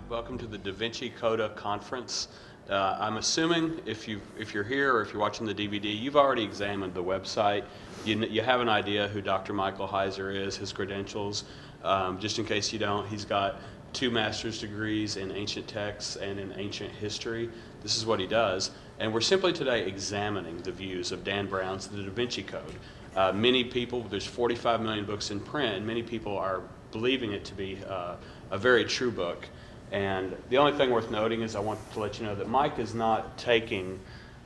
Welcome to the DaVinci Code conference. I'm assuming if you're here or if you're watching the DVD, you've already examined the website. You have an idea who Dr. Michael Heiser is, his credentials. Just in case you don't, he's got 2 master's degrees in ancient texts and in ancient history. This is what he does. And we're simply today examining the views of Dan Brown's The DaVinci Code. Many people, there's 45 million books in print, and many people are believing it to be a very true book. And the only thing worth noting is I want to let you know that Mike is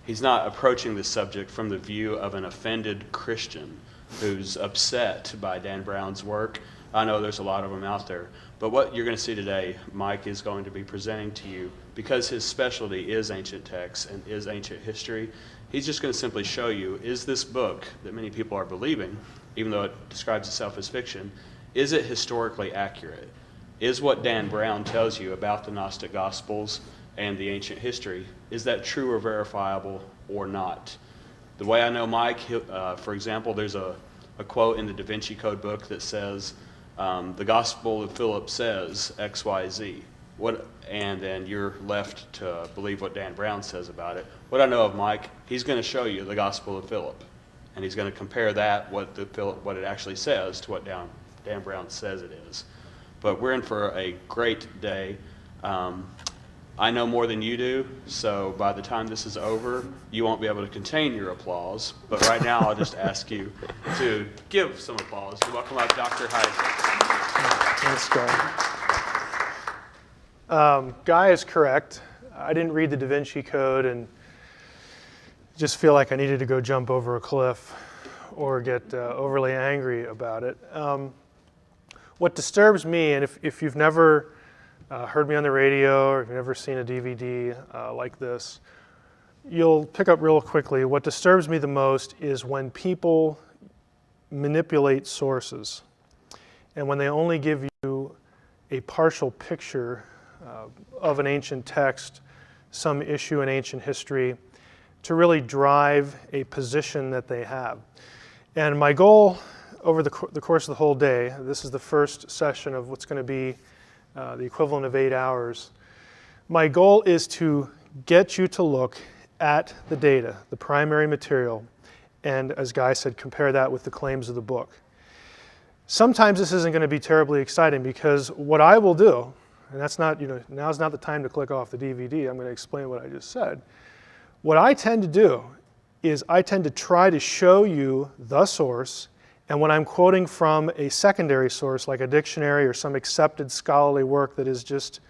he's not approaching this subject from the view of an offended Christian who's upset by Dan Brown's work. I know there's a lot of them out there. But what you're going to see today, Mike is going to be presenting to you, because his specialty is ancient texts and is ancient history, he's just going to simply show you, is this book that many people are believing, even though it describes itself as fiction, is it historically accurate? Is what Dan Brown tells you about the Gnostic Gospels and the ancient history, is that true or verifiable or not? The way I know Mike, for example, there's a quote in the DaVinci Code book that says, the Gospel of Philip says X, Y, Z. And then you're left to believe what Dan Brown says about it. What I know of Mike, he's going to show you the Gospel of Philip, and he's going to compare that, what it actually says, to what Dan Brown says it is. But we're in for a great day. I know more than you do, so by the time this is over, you won't be able to contain your applause. But right now, I'll just ask you to give some applause to welcome up Dr. Heiser. Thanks, Guy. Guy is correct. I didn't read the DaVinci Code and just feel like I needed to go jump over a cliff or get overly angry about it. What disturbs me, and if you've never heard me on the radio or if you've never seen a DVD like this, you'll pick up real quickly. What disturbs me the most is when people manipulate sources and when they only give you a partial picture of an ancient text, some issue in ancient history, to really drive a position that they have. And my goal over the course of the whole day, this is the first session of what's going to be the equivalent of 8 hours. My goal is to get you to look at the data, the primary material, and as Guy said, compare that with the claims of the book. Sometimes this isn't going to be terribly exciting, because what I will do, and that's not, now's not the time to click off the DVD, I'm going to explain what I just said. What I tend to do is I tend to try to show you the source, and when I'm quoting from a secondary source like a dictionary or some accepted scholarly work that is just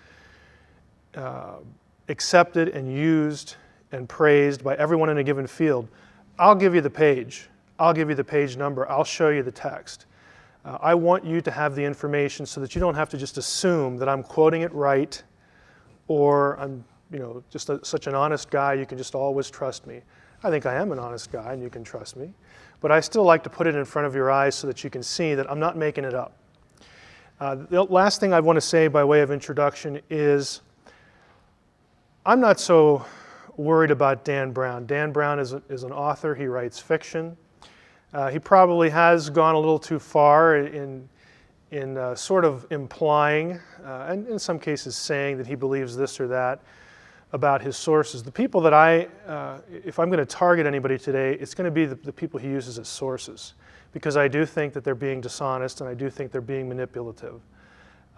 accepted and used and praised by everyone in a given field, I'll give you the page. I'll give you the page number. I'll show you the text. I want you to have the information so that you don't have to just assume that I'm quoting it right, or I'm just such an honest guy, you can just always trust me. I think I am an honest guy and you can trust me. But I still like to put it in front of your eyes so that you can see that I'm not making it up. The last thing I want to say by way of introduction is I'm not so worried about Dan Brown. Dan Brown is an author. He writes fiction. He probably has gone a little too far in sort of implying, and in some cases saying, that he believes this or that about his sources. The people that if I'm going to target anybody today, it's going to be the people he uses as sources, because I do think that they're being dishonest and I do think they're being manipulative.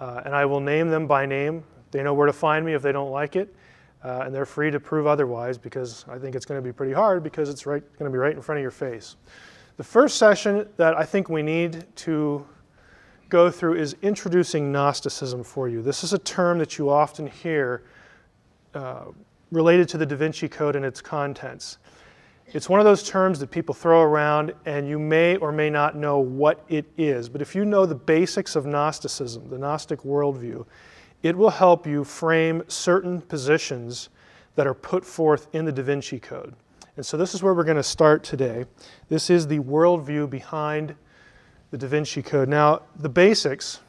And I will name them by name. They know where to find me if they don't like it, and they're free to prove otherwise, because I think it's going to be pretty hard, because it's going to be right in front of your face. The first session that I think we need to go through is introducing Gnosticism for you. This is a term that you often hear related to the DaVinci Code and its contents. It's one of those terms that people throw around and you may or may not know what it is. But if you know the basics of Gnosticism, the Gnostic worldview, it will help you frame certain positions that are put forth in the DaVinci Code. And so this is where we're going to start today. This is the worldview behind the DaVinci Code. Now, the basics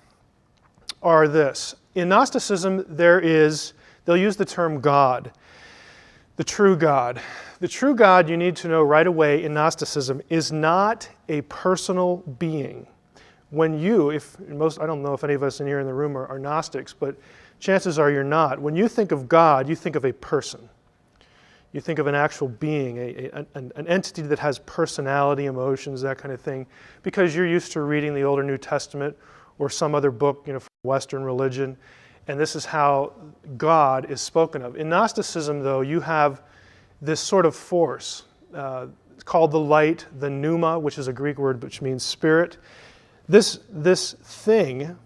are this. In Gnosticism, they'll use the term God, the true God. The true God, you need to know right away in Gnosticism, is not a personal being when you, I don't know if any of us in here in the room are Gnostics, but chances are you're not. When you think of God, you think of a person. You think of an actual being, an entity that has personality, emotions, that kind of thing, because you're used to reading the Old or New Testament or some other book, from Western religion, and this is how God is spoken of. In Gnosticism, though, you have this sort of force. It's called the light, the pneuma, which is a Greek word which means spirit. This thing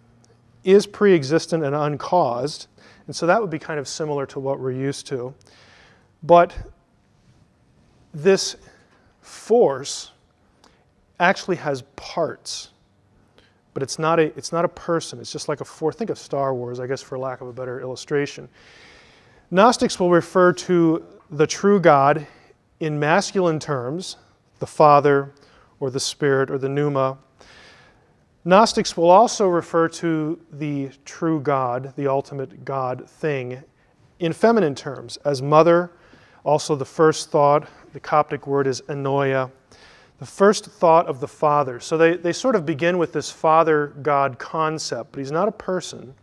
is pre-existent and uncaused, and so that would be kind of similar to what we're used to. But this force actually has parts, but it's not a person. It's just like a force. Think of Star Wars, I guess, for lack of a better illustration. Gnostics will refer to the true God in masculine terms, the Father or the Spirit or the pneuma. Gnostics will also refer to the true God, the ultimate God thing, in feminine terms, as mother. Also the first thought, the Coptic word is anoia, the first thought of the Father. So they sort of begin with this Father-God concept, but he's not a person.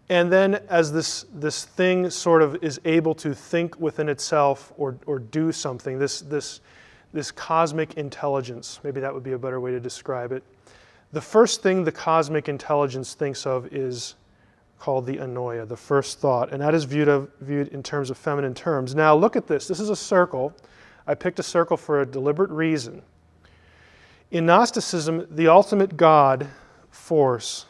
And then as this thing sort of is able to think within itself or do something, this cosmic intelligence, maybe that would be a better way to describe it. The first thing the cosmic intelligence thinks of is called the anoia, the first thought, and that is viewed in terms of feminine terms. Now look at this. This is a circle. I picked a circle for a deliberate reason. In Gnosticism, the ultimate God force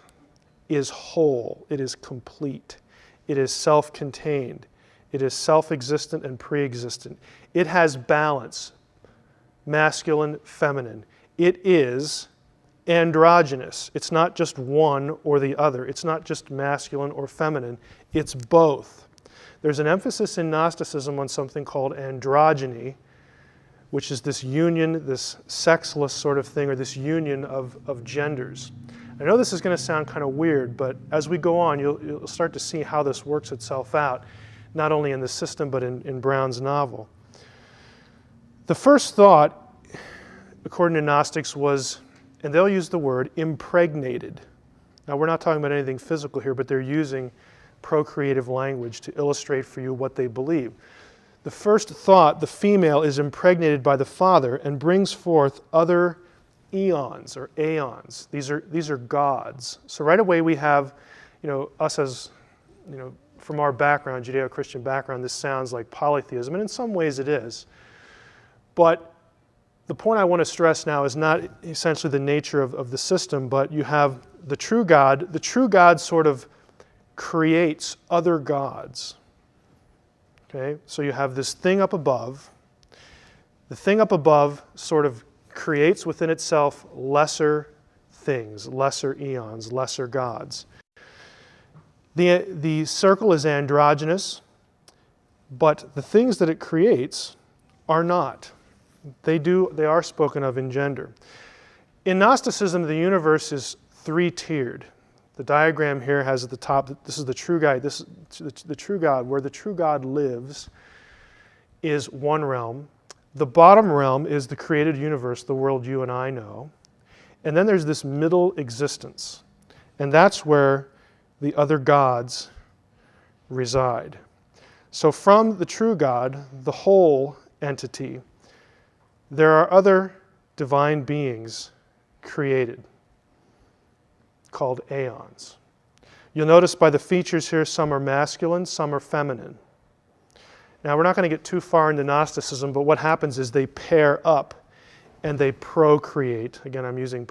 is whole. It is complete. It is self-contained. It is self-existent and pre-existent. It has balance, masculine, feminine. It is androgynous. It's not just one or the other. It's not just masculine or feminine. It's both. There's an emphasis in Gnosticism on something called androgyny, which is this union, this sexless sort of thing, or this union of genders. I know this is going to sound kind of weird, but as we go on, you'll start to see how this works itself out, not only in the system, but in Brown's novel. The first thought, according to Gnostics, was, and they'll use the word, impregnated. Now, we're not talking about anything physical here, but they're using procreative language to illustrate for you what they believe. The first thought, the female, is impregnated by the father and brings forth other eons or aeons. These are gods. So right away we have, us as, from our background, Judeo-Christian background, this sounds like polytheism, and in some ways it is. But the point I want to stress now is not essentially the nature of the system, but you have the true God. The true God sort of creates other gods. Okay? So you have this thing up above. The thing up above sort of creates within itself lesser things, lesser eons, lesser gods. The circle is androgynous, but the things that it creates are not. They are spoken of in gender. In Gnosticism, the universe is three-tiered. The diagram here has at the top, this is the true God. This is the true God. Where the true God lives is one realm. The bottom realm is the created universe, the world you and I know. And then there's this middle existence. And that's where the other gods reside. So from the true God, the whole entity, there are other divine beings created called aeons. You'll notice by the features here, some are masculine, some are feminine. Now, we're not going to get too far into Gnosticism, but what happens is they pair up and they procreate. Again, I'm using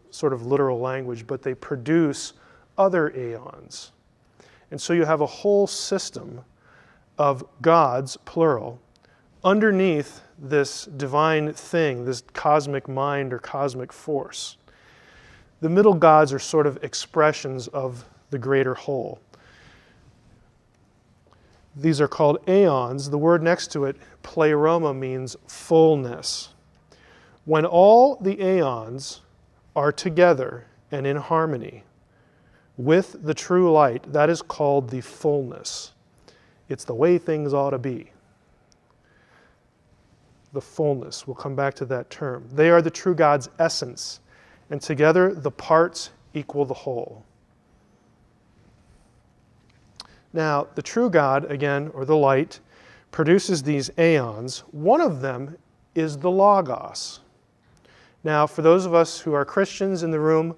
sort of literal language, but they produce other aeons. And so you have a whole system of gods, plural, underneath this divine thing, this cosmic mind or cosmic force. The middle gods are sort of expressions of the greater whole. These are called aeons. The word next to it, pleroma, means fullness. When all the aeons are together and in harmony with the true light, that is called the fullness. It's the way things ought to be. The fullness. We'll come back to that term. They are the true God's essence, and together the parts equal the whole. Now, the true God, again, or the light, produces these aeons. One of them is the Logos. Now, for those of us who are Christians in the room,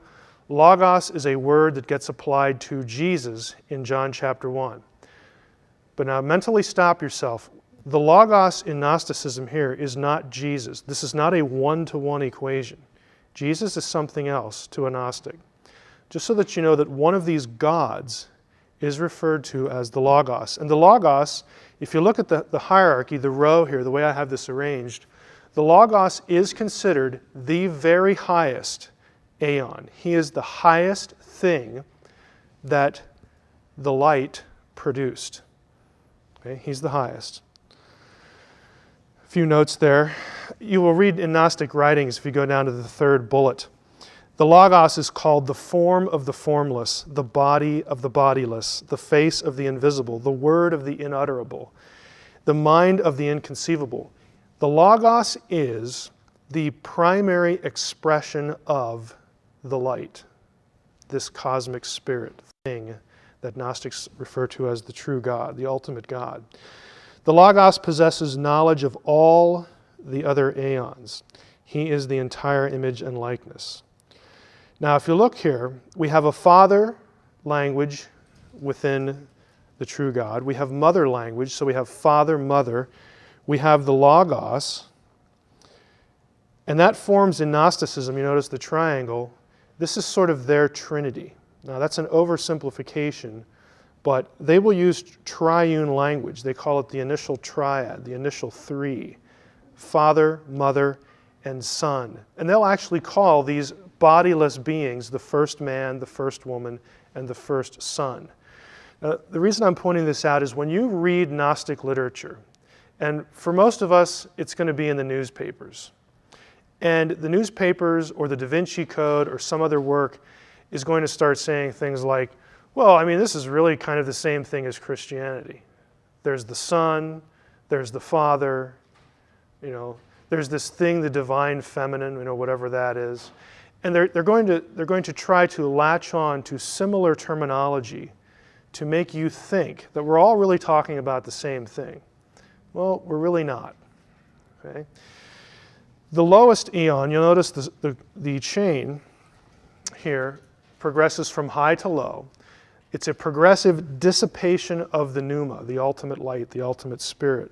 Logos is a word that gets applied to Jesus in John chapter 1. But now mentally stop yourself. The Logos in Gnosticism here is not Jesus. This is not a one-to-one equation. Jesus is something else to a Gnostic. Just so that you know that one of these gods is referred to as the Logos. And the Logos, if you look at the hierarchy, the row here, the way I have this arranged, the Logos is considered the very highest aeon. He is the highest thing that the light produced. Okay? He's the highest. A few notes there. You will read in Gnostic writings, if you go down to the third bullet, the Logos is called the form of the formless, the body of the bodiless, the face of the invisible, the word of the inutterable, the mind of the inconceivable. The Logos is the primary expression of the light, this cosmic spirit thing that Gnostics refer to as the true God, the ultimate God. The Logos possesses knowledge of all the other aeons. He is the entire image and likeness. Now, if you look here, we have a father language within the true God. We have mother language, so we have father, mother. We have the Logos, and that forms in Gnosticism, you notice the triangle, this is sort of their trinity. Now, that's an oversimplification, but they will use triune language. They call it the initial triad, the initial three, Father, Mother, and Son. And they'll actually call these bodiless beings the first man, the first woman, and the first son. Now, the reason I'm pointing this out is when you read Gnostic literature, and for most of us, it's going to be in the newspapers. And the newspapers or the DaVinci Code or some other work is going to start saying things like, well, I mean, this is really kind of the same thing as Christianity. There's the Son, there's the Father, there's this thing, the divine feminine, whatever that is. And they're going to try to latch on to similar terminology to make you think that we're all really talking about the same thing. Well, we're really not. Okay? The lowest eon, you'll notice the chain here progresses from high to low. It's a progressive dissipation of the pneuma, the ultimate light, the ultimate spirit,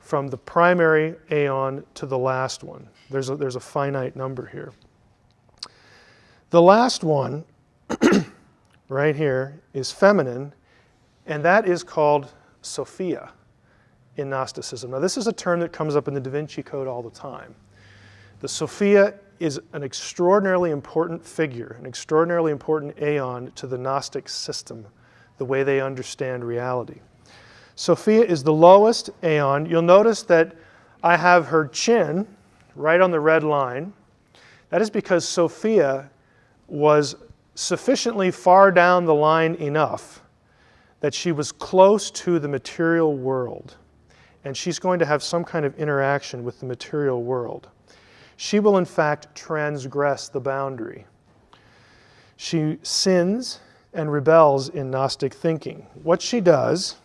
from the primary aeon to the last one. There's a finite number here. The last one, right here, is feminine, and that is called Sophia in Gnosticism. Now, this is a term that comes up in the DaVinci Code all the time. The Sophia is an extraordinarily important figure, an extraordinarily important aeon to the Gnostic system, the way they understand reality. Sophia is the lowest aeon. You'll notice that I have her chin right on the red line. That is because Sophia was sufficiently far down the line enough that she was close to the material world, and she's going to have some kind of interaction with the material world. She will, in fact, transgress the boundary. She sins and rebels in Gnostic thinking. What she does,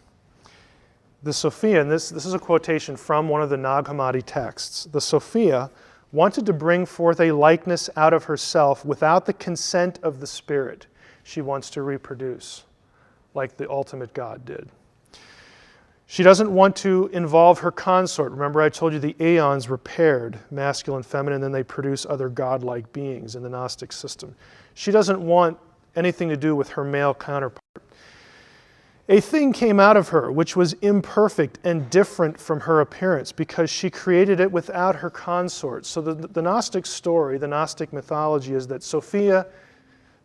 the Sophia, and this is a quotation from one of the Nag Hammadi texts, the Sophia wanted to bring forth a likeness out of herself without the consent of the spirit. She wants to reproduce, like the ultimate God did. She doesn't want to involve her consort. Remember, I told you the aeons were paired, masculine, feminine, and then they produce other godlike beings in the Gnostic system. She doesn't want anything to do with her male counterpart. A thing came out of her which was imperfect and different from her appearance because she created it without her consort. So the Gnostic story, the Gnostic mythology is that Sophia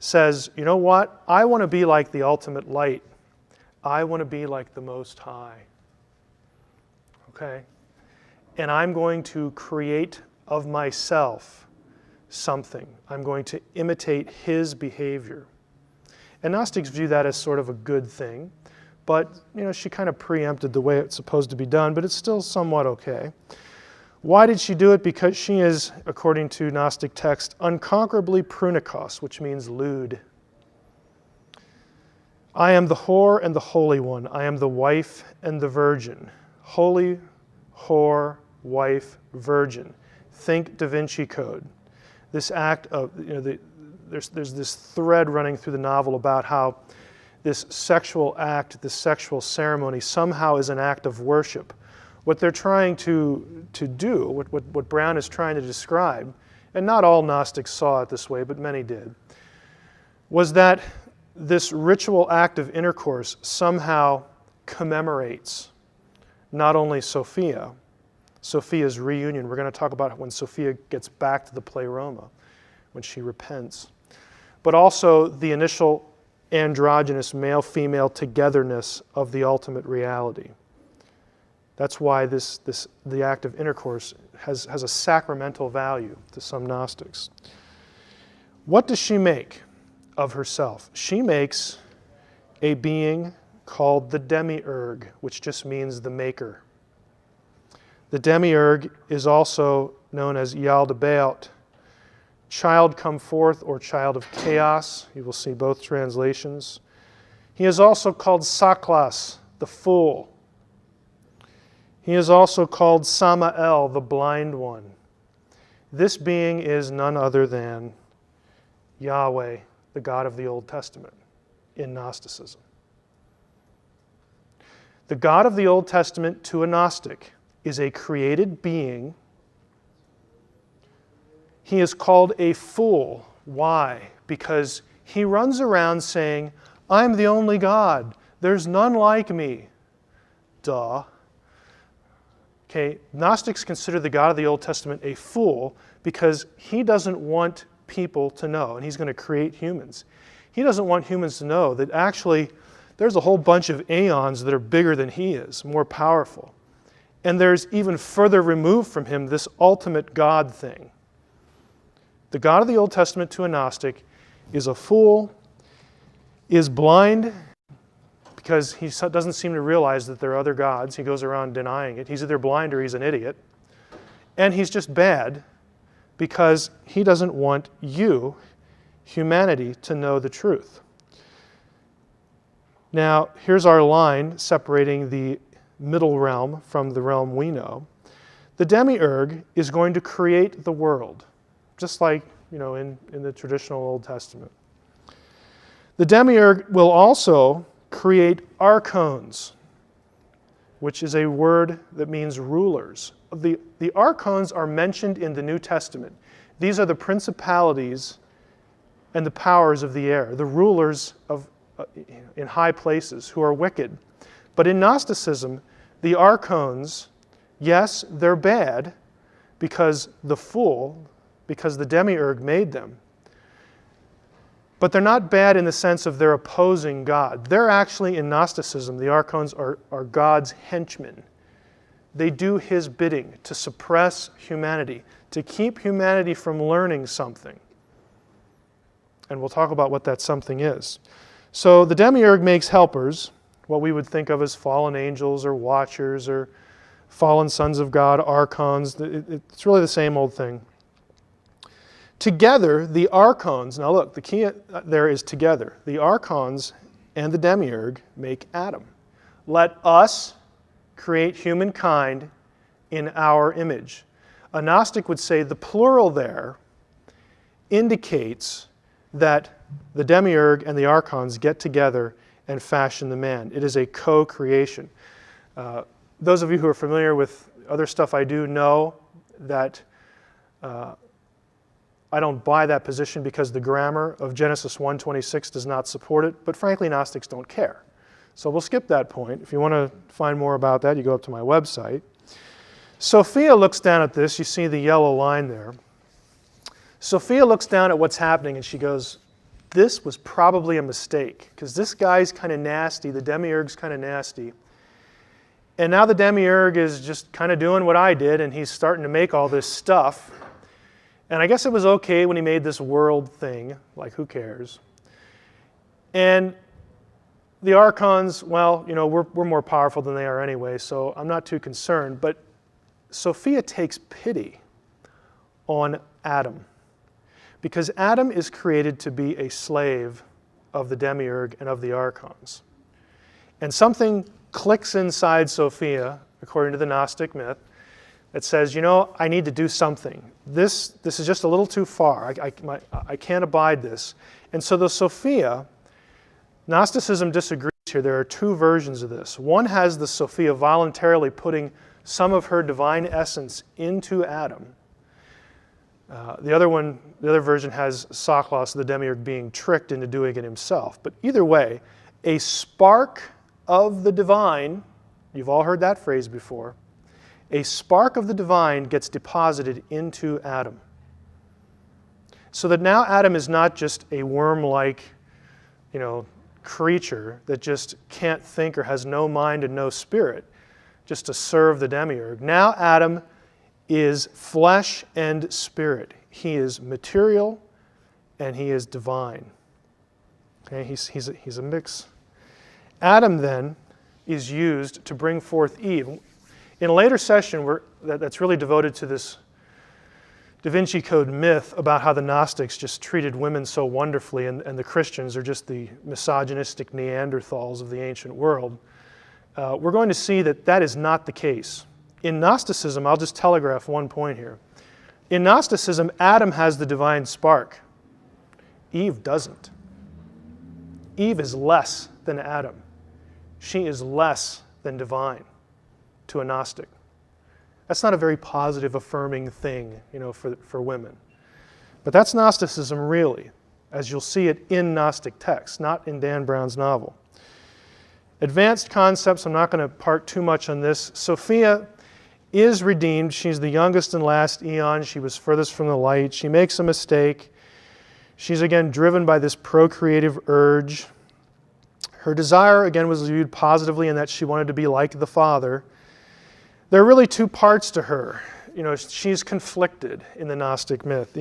says, you know what? I want to be like the ultimate light. I want to be like the Most High. Okay? And I'm going to create of myself something. I'm going to imitate his behavior. And Gnostics view that as sort of a good thing. But, she kind of preempted the way it's supposed to be done, but it's still somewhat okay. Why did she do it? Because she is, according to Gnostic text, unconquerably prunikos, which means lewd. I am the whore and the holy one. I am the wife and the virgin. Holy, whore, wife, virgin. Think DaVinci Code. This act of, there's this thread running through the novel about how this sexual act, this sexual ceremony somehow is an act of worship. What they're trying to do, what Brown is trying to describe, and not all Gnostics saw it this way, but many did, was that this ritual act of intercourse somehow commemorates not only Sophia's reunion. We're going to talk about when Sophia gets back to the Pleroma, when she repents, but also the initial androgynous male-female togetherness of the ultimate reality. That's why the act of intercourse has a sacramental value to some Gnostics. What does she make of herself? She makes a being called the demiurge, which just means the maker. The demiurge is also known as Yaldabaoth, child come forth or child of chaos. You will see both translations. He is also called Saklas, the fool. He is also called Samael, the blind one. This being is none other than Yahweh, the God of the Old Testament, in Gnosticism. The God of the Old Testament to a Gnostic is a created being. He is called a fool. Why? Because he runs around saying, I'm the only God. There's none like me. Duh. Okay, Gnostics consider the God of the Old Testament a fool because he doesn't want people to know, and he's going to create humans. He doesn't want humans to know that actually there's a whole bunch of aeons that are bigger than he is, more powerful. And there's even further removed from him this ultimate God thing. The God of the Old Testament to a Gnostic is a fool, is blind, because he doesn't seem to realize that there are other gods. He goes around denying it. He's either blind or he's an idiot. And he's just bad because he doesn't want you, humanity, to know the truth. Now, here's our line separating the middle realm from the realm we know. The demiurge is going to create the world, just like in the traditional Old Testament. The demiurge will also create archons, which is a word that means rulers. The archons are mentioned in the New Testament. These are the principalities and the powers of the air, the rulers in high places who are wicked. But in Gnosticism, the archons, yes, they're bad because the demiurge made them. But they're not bad in the sense of they're opposing God. They're actually, in Gnosticism, the archons are God's henchmen. They do his bidding to suppress humanity, to keep humanity from learning something. And we'll talk about what that something is. So the demiurge makes helpers, what we would think of as fallen angels or watchers or fallen sons of God, archons. It's really the same old thing. Together, the archons, now look, the key there is together. The archons and the demiurge make Adam. Let us create humankind in our image. A Gnostic would say the plural there indicates that the demiurge and the archons get together and fashion the man. It is a co-creation. Those of you who are familiar with other stuff I do know that I don't buy that position because the grammar of Genesis 1:26 does not support it, but frankly, Gnostics don't care. So we'll skip that point. If you want to find more about that, you go up to my website. Sophia looks down at this. You see the yellow line there. Sophia looks down at what's happening and she goes, this was probably a mistake because this guy's kind of nasty. The demiurge's kind of nasty. And now the demiurge is just kind of doing what I did and he's starting to make all this stuff. And I guess it was okay when he made this world thing, like who cares? And the archons, well, we're more powerful than they are anyway, so I'm not too concerned. But Sophia takes pity on Adam, because Adam is created to be a slave of the demiurge and of the archons. And something clicks inside Sophia, according to the Gnostic myth, that says, I need to do something. This is just a little too far. I can't abide this. And so the Sophia, Gnosticism disagrees here. There are two versions of this. One has the Sophia voluntarily putting some of her divine essence into Adam. The other version has Saklos, the demiurge, being tricked into doing it himself. But either way, a spark of the divine, you've all heard that phrase before, a spark of the divine gets deposited into Adam. So that now Adam is not just a worm-like, creature that just can't think or has no mind and no spirit, just to serve the demiurge. Now Adam is flesh and spirit. He is material and he is divine. Okay, he's a mix. Adam then is used to bring forth Eve. In a later session that's really devoted to this DaVinci Code myth about how the Gnostics just treated women so wonderfully and the Christians are just the misogynistic Neanderthals of the ancient world, we're going to see that that is not the case. In Gnosticism, I'll just telegraph one point here. In Gnosticism, Adam has the divine spark. Eve doesn't. Eve is less than Adam. She is less than divine to a Gnostic. That's not a very positive, affirming thing, for women. But that's Gnosticism really, as you'll see it in Gnostic texts, not in Dan Brown's novel. Advanced concepts, I'm not going to part too much on this. Sophia is redeemed. She's the youngest and last eon. She was furthest from the light. She makes a mistake. She's again driven by this procreative urge. Her desire, again, was viewed positively in that she wanted to be like the Father. There are really two parts to her. She's conflicted in the Gnostic myth.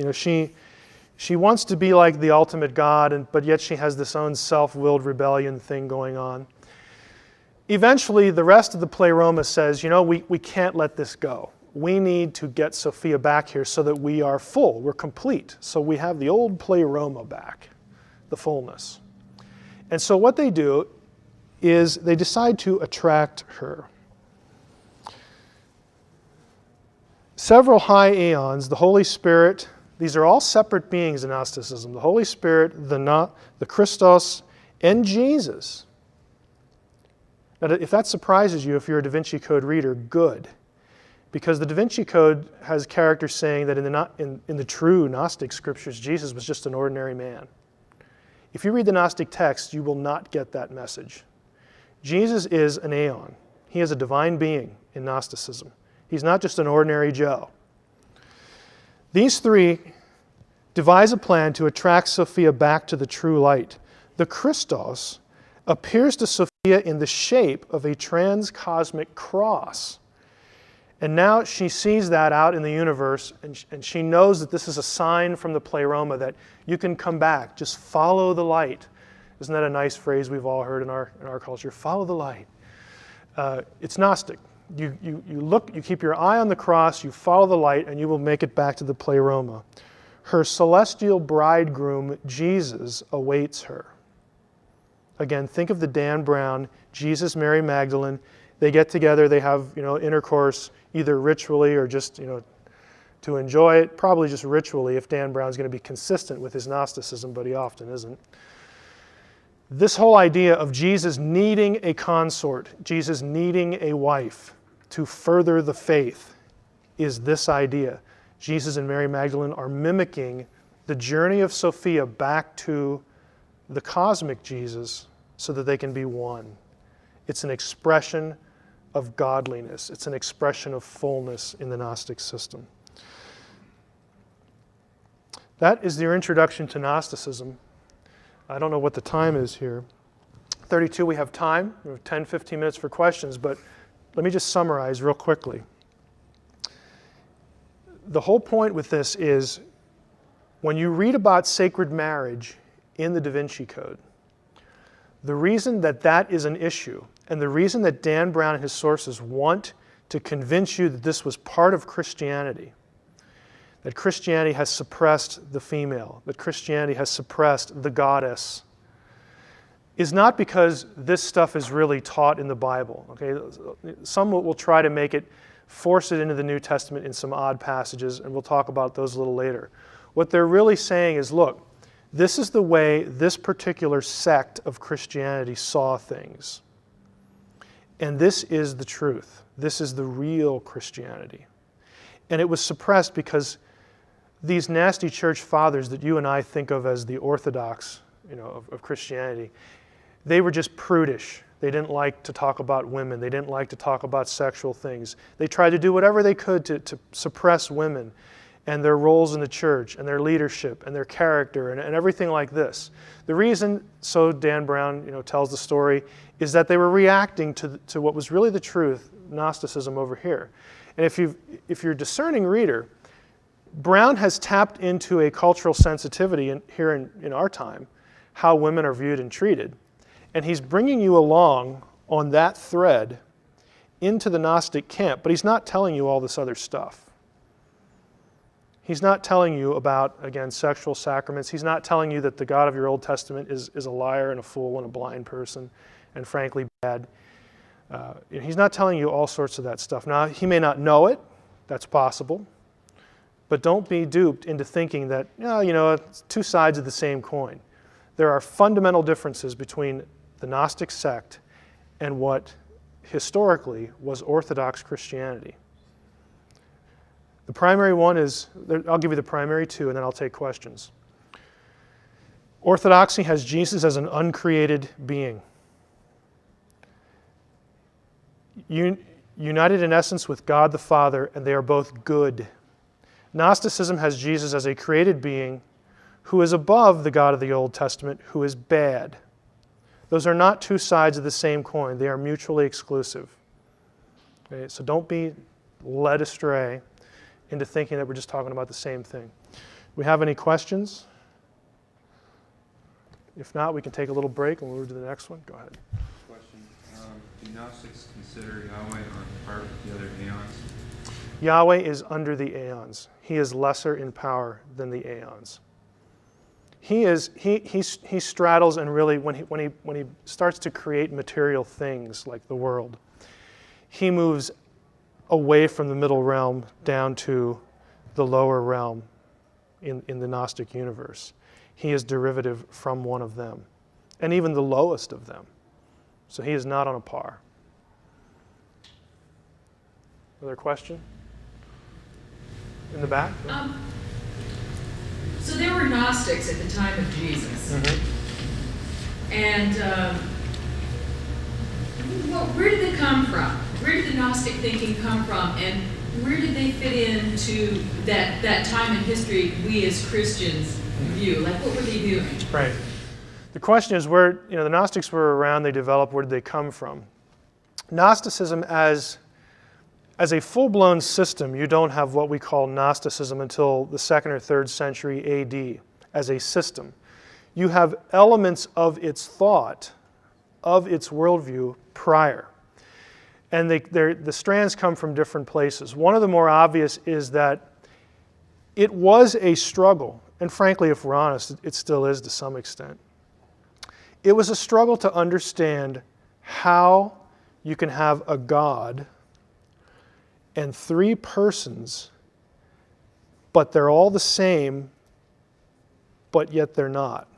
She wants to be like the ultimate God, but yet she has this own self-willed rebellion thing going on. Eventually, the rest of the Pleroma says, we can't let this go. We need to get Sophia back here so that we are full, we're complete. So we have the old Pleroma back, the fullness. And so what they do is they decide to attract her. Several high aeons, the Holy Spirit, these are all separate beings in Gnosticism. The Holy Spirit, the Christos, and Jesus. Now, if that surprises you, if you're a DaVinci Code reader, good. Because the DaVinci Code has characters saying that in the true Gnostic scriptures, Jesus was just an ordinary man. If you read the Gnostic text, you will not get that message. Jesus is an aeon. He is a divine being in Gnosticism. He's not just an ordinary Joe. These three devise a plan to attract Sophia back to the true light. The Christos appears to Sophia in the shape of a transcosmic cross. And now she sees that out in the universe, and she knows that this is a sign from the Pleroma that you can come back, just follow the light. Isn't that a nice phrase we've all heard in our culture? Follow the light. It's Gnostic. You look, you keep your eye on the cross, you follow the light, and you will make it back to the Pleroma. Her celestial bridegroom, Jesus, awaits her. Again, think of the Dan Brown, Jesus, Mary Magdalene. They get together, they have intercourse, either ritually or just to enjoy it. Probably just ritually if Dan Brown's going to be consistent with his Gnosticism, but he often isn't. This whole idea of Jesus needing a consort, Jesus needing a wife to further the faith is this idea. Jesus and Mary Magdalene are mimicking the journey of Sophia back to the cosmic Jesus so that they can be one. It's an expression of godliness. It's an expression of fullness in the Gnostic system. That is your introduction to Gnosticism. I don't know what the time is here. 32, we have time. We have 10, 15 minutes for questions, but let me just summarize real quickly. The whole point with this is when you read about sacred marriage in the DaVinci Code, the reason that is an issue and the reason that Dan Brown and his sources want to convince you that this was part of Christianity, that Christianity has suppressed the female, that Christianity has suppressed the goddess, is not because this stuff is really taught in the Bible. Okay? Some will try to make it, force it into the New Testament in some odd passages, and we'll talk about those a little later. What they're really saying is, look, this is the way this particular sect of Christianity saw things. And this is the truth. This is the real Christianity. And it was suppressed because these nasty church fathers that you and I think of as the orthodox, of Christianity, they were just prudish. They didn't like to talk about women. They didn't like to talk about sexual things. They tried to do whatever they could to suppress women and their roles in the church and their leadership and their character and everything like this. The reason, so Dan Brown tells the story, is that they were reacting to what was really the truth, Gnosticism over here. And if you're a discerning reader, Brown has tapped into a cultural sensitivity here in our time, how women are viewed and treated. And he's bringing you along on that thread into the Gnostic camp, but he's not telling you all this other stuff. He's not telling you about, again, sexual sacraments. He's not telling you that the God of your Old Testament is a liar and a fool and a blind person and frankly bad. He's not telling you all sorts of that stuff. Now, he may not know it. That's possible. But don't be duped into thinking that, it's two sides of the same coin. There are fundamental differences between the Gnostic sect and what historically was Orthodox Christianity. The primary one is, I'll give you the primary two and then I'll take questions. Orthodoxy has Jesus as an uncreated being. United in essence with God the Father, and they are both good. Gnosticism has Jesus as a created being who is above the God of the Old Testament, who is bad. Those are not two sides of the same coin. They are mutually exclusive. Okay? So don't be led astray into thinking that we're just talking about the same thing. We have any questions? If not, we can take a little break and we'll move to the next one. Go ahead. Question. Do Gnostics consider Yahweh on par with the other aeons? Yahweh is under the aeons. He is lesser in power than the aeons. He straddles, and really when he starts to create material things like the world, he moves away from the middle realm down to the lower realm in the Gnostic universe. He is derivative from one of them, and even the lowest of them. So he is not on a par. Another question? In the back? So there were Gnostics at the time of Jesus. Mm-hmm. And where did they come from? Where did the Gnostic thinking come from? And where did they fit into that time in history we as Christians view? Like, what were they doing? Right. The question is where, the Gnostics were around, they developed, where did they come from? Gnosticism as a full-blown system, you don't have what we call Gnosticism until the 2nd or 3rd century AD as a system. You have elements of its thought, of its worldview prior. And the strands come from different places. One of the more obvious is that it was a struggle, and frankly, if we're honest, it still is to some extent. It was a struggle to understand how you can have a God and 3 persons, but they're all the same, but yet they're not.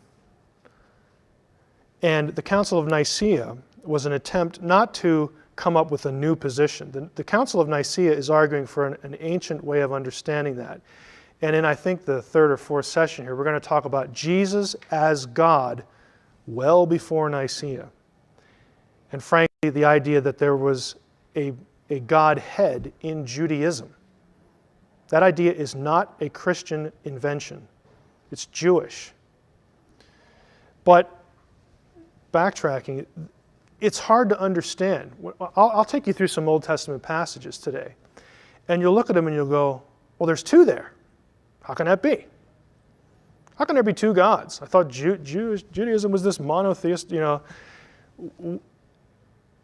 And the Council of Nicaea was an attempt not to come up with a new position. The Council of Nicaea is arguing for an ancient way of understanding that. And in, I think, the 3rd or 4th session here, we're going to talk about Jesus as God well before Nicaea. And frankly, the idea that there was a Godhead in Judaism. That idea is not a Christian invention. It's Jewish. But backtracking, it's hard to understand. I'll take you through some Old Testament passages today. And you'll look at them and you'll go, well, there's 2 there. How can that be? How can there be 2 gods? I thought Judaism was this monotheist, It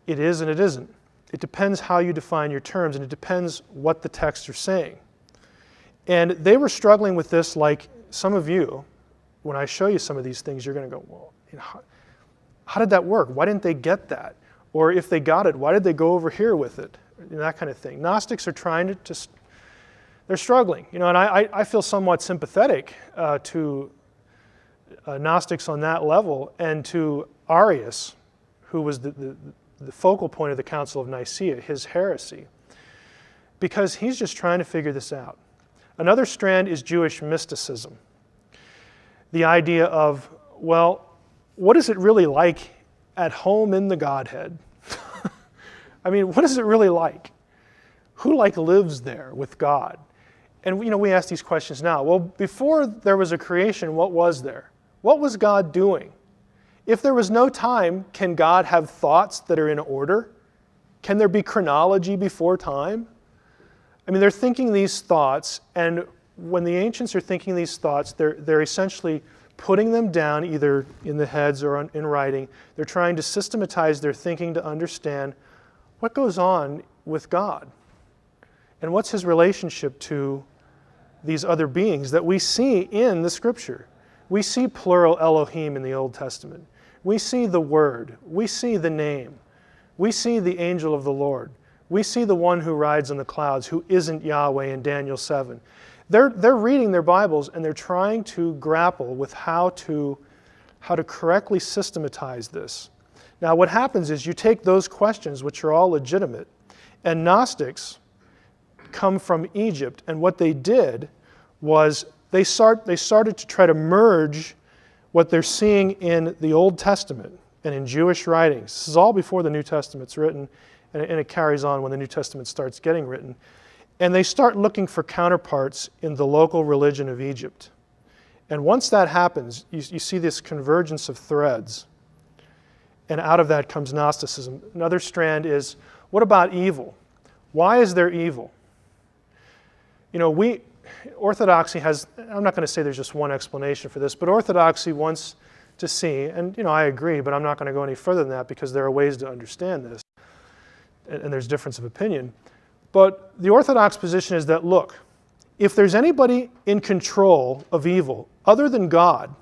is and it isn't. It depends how you define your terms, and it depends what the texts are saying. And they were struggling with this like some of you. When I show you some of these things, you're going to go, well, how did that work? Why didn't they get that? Or if they got it, why did they go over here with it? That kind of thing. Gnostics are trying to they're struggling. And I feel somewhat sympathetic to Gnostics on that level, and to Arius, who was the focal point of the Council of Nicaea, his heresy, because he's just trying to figure this out. Another strand is Jewish mysticism. The idea of, well, what is it really like at home in the Godhead? I mean, what is it really like? Who lives there with God? And we ask these questions now. Well, before there was a creation, what was there? What was God doing? If there was no time, can God have thoughts that are in order? Can there be chronology before time? I mean, they're thinking these thoughts, and when the ancients are thinking these thoughts, they're essentially putting them down either in the heads or in writing. They're trying to systematize their thinking to understand what goes on with God and what's his relationship to these other beings that we see in the Scripture. We see plural Elohim in the Old Testament. We see the Word. We see the name. We see the angel of the Lord. We see the one who rides on the clouds, who isn't Yahweh in Daniel 7. They're reading their Bibles, and they're trying to grapple with how to correctly systematize this. Now, what happens is you take those questions, which are all legitimate, and Gnostics come from Egypt, and what they did was they started to try to merge what they're seeing in the Old Testament and in Jewish writings. This is all before the New Testament's written, and it carries on when the New Testament starts getting written. And they start looking for counterparts in the local religion of Egypt. And once that happens, you see this convergence of threads. And out of that comes Gnosticism. Another strand is, what about evil? Why is there evil? Orthodoxy has, I'm not going to say there's just one explanation for this, but Orthodoxy wants to see, and I agree, but I'm not going to go any further than that because there are ways to understand this, and there's difference of opinion. But the Orthodox position is that, look, if there's anybody in control of evil other than God,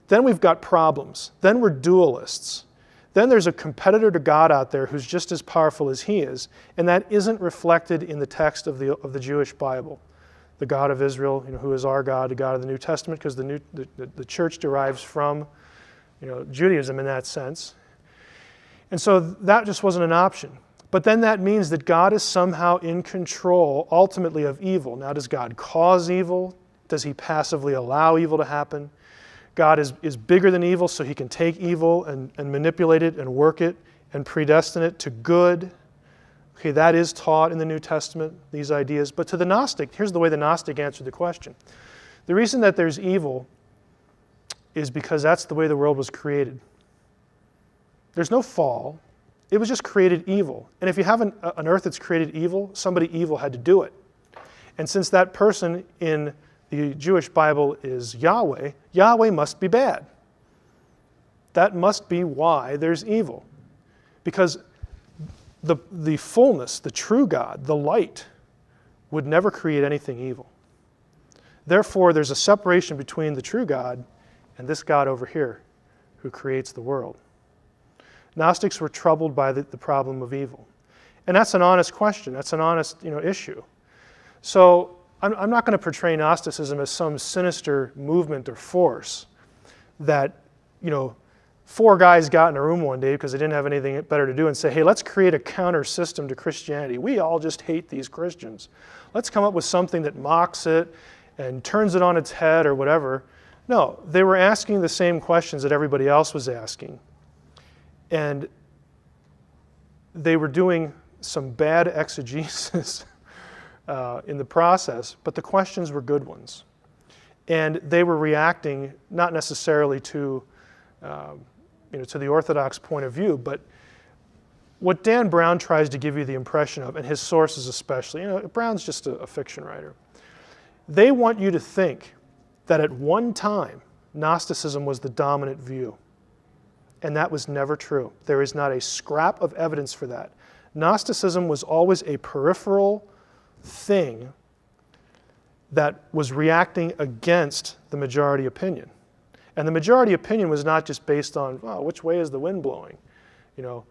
then we've got problems. Then we're dualists. Then there's a competitor to God out there who's just as powerful as he is, and that isn't reflected in the text of the Jewish Bible. The God of Israel, who is our God, the God of the New Testament, because the church derives from Judaism in that sense. And so that just wasn't an option. But then that means that God is somehow in control, ultimately, of evil. Now, does God cause evil? Does he passively allow evil to happen? God is bigger than evil, so he can take evil and manipulate it and work it and predestine it to good. Okay, that is taught in the New Testament, these ideas. But to the Gnostic, here's the way the Gnostic answered the question. The reason that there's evil is because that's the way the world was created. There's no fall. It was just created evil. And if you have an earth that's created evil, somebody evil had to do it. And since that person in the Jewish Bible is Yahweh, Yahweh must be bad. That must be why there's evil. Because the fullness, the true God, the light, would never create anything evil. Therefore, there's a separation between the true God and this God over here who creates the world. Gnostics were troubled by the problem of evil. And that's an honest question. That's an honest issue. So I'm not going to portray Gnosticism as some sinister movement or force that, four guys got in a room one day because they didn't have anything better to do and say, hey, let's create a counter system to Christianity. We all just hate these Christians. Let's come up with something that mocks it and turns it on its head or whatever. No, they were asking the same questions that everybody else was asking. And they were doing some bad exegesis in the process, but the questions were good ones. And they were reacting not necessarily to the Orthodox point of view, but what Dan Brown tries to give you the impression of, and his sources especially, Brown's just a fiction writer. They want you to think that at one time, Gnosticism was the dominant view. And that was never true. There is not a scrap of evidence for that. Gnosticism was always a peripheral thing that was reacting against the majority opinion. And the majority opinion was not just based on, oh, which way is the wind blowing? You know,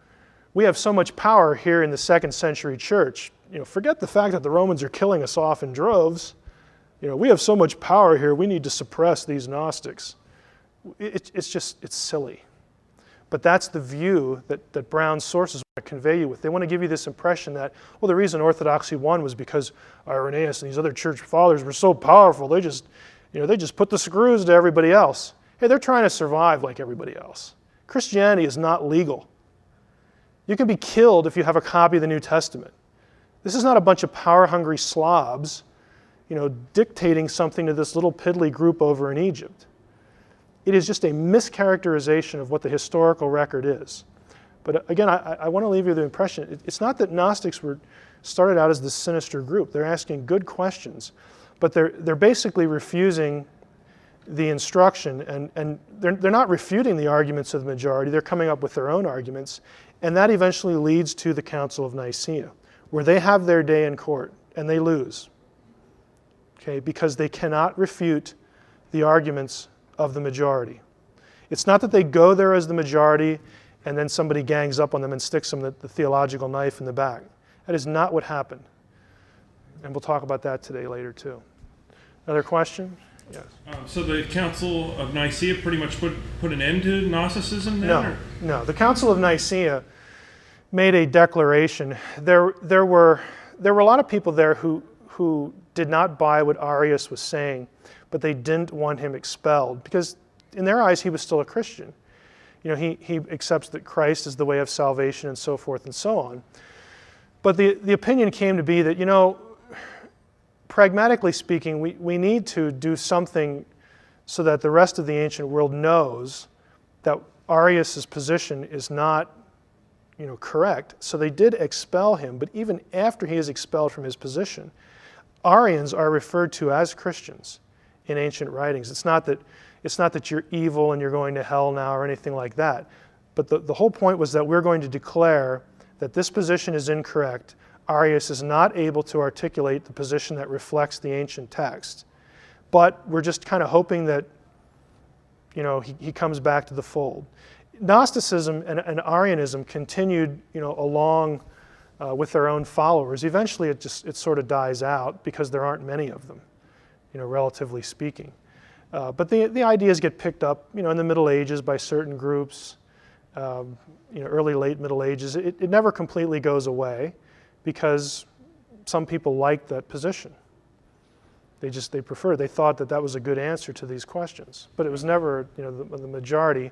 we have so much power here in the 2nd century church. You know, forget the fact that the Romans are killing us off in droves. You know, we have so much power here, we need to suppress these Gnostics. It's silly. But that's the view that Brown's sources want to convey you with. They want to give you this impression that, well, the reason Orthodoxy won was because Irenaeus and these other church fathers were so powerful, they just put the screws to everybody else. Hey, they're trying to survive like everybody else. Christianity is not legal. You can be killed if you have a copy of the New Testament. This is not a bunch of power-hungry slobs, you know, dictating something to this little piddly group over in Egypt. It is just a mischaracterization of what the historical record is. But again, I want to leave you the impression, it's not that Gnostics were started out as this sinister group. They're asking good questions, but they're basically refusing the instruction, and they're not refuting the arguments of the majority. They're coming up with their own arguments, and that eventually leads to the Council of Nicaea, where they have their day in court, and they lose, okay, because they cannot refute the arguments of the majority. It's not that they go there as the majority and then somebody gangs up on them and sticks them the theological knife in the back. That is not what happened. And we'll talk about that today later too. Another question? Yes. So the Council of Nicaea pretty much put an end to Gnosticism then? No. The Council of Nicaea made a declaration. There were a lot of people there who did not buy what Arius was saying, but they didn't want him expelled because in their eyes he was still a Christian. You know, he accepts that Christ is the way of salvation and so forth and so on. But the opinion came to be that, you know, pragmatically speaking, we need to do something so that the rest of the ancient world knows that Arius' position is not, you know, correct. So they did expel him, but even after he is expelled from his position, Arians are referred to as Christians in ancient writings. It's not that you're evil and you're going to hell now or anything like that. But the whole point was that we're going to declare that this position is incorrect. Arius is not able to articulate the position that reflects the ancient text. But we're just kind of hoping that, you know, he comes back to the fold. Gnosticism and Arianism continued, you know, along with their own followers. Eventually it sort of dies out because there aren't many of them, you know, relatively speaking. But the ideas get picked up, you know, in the Middle Ages by certain groups, you know, early, late Middle Ages. It never completely goes away because some people liked that position. They thought that was a good answer to these questions. But it was never, you know, the majority.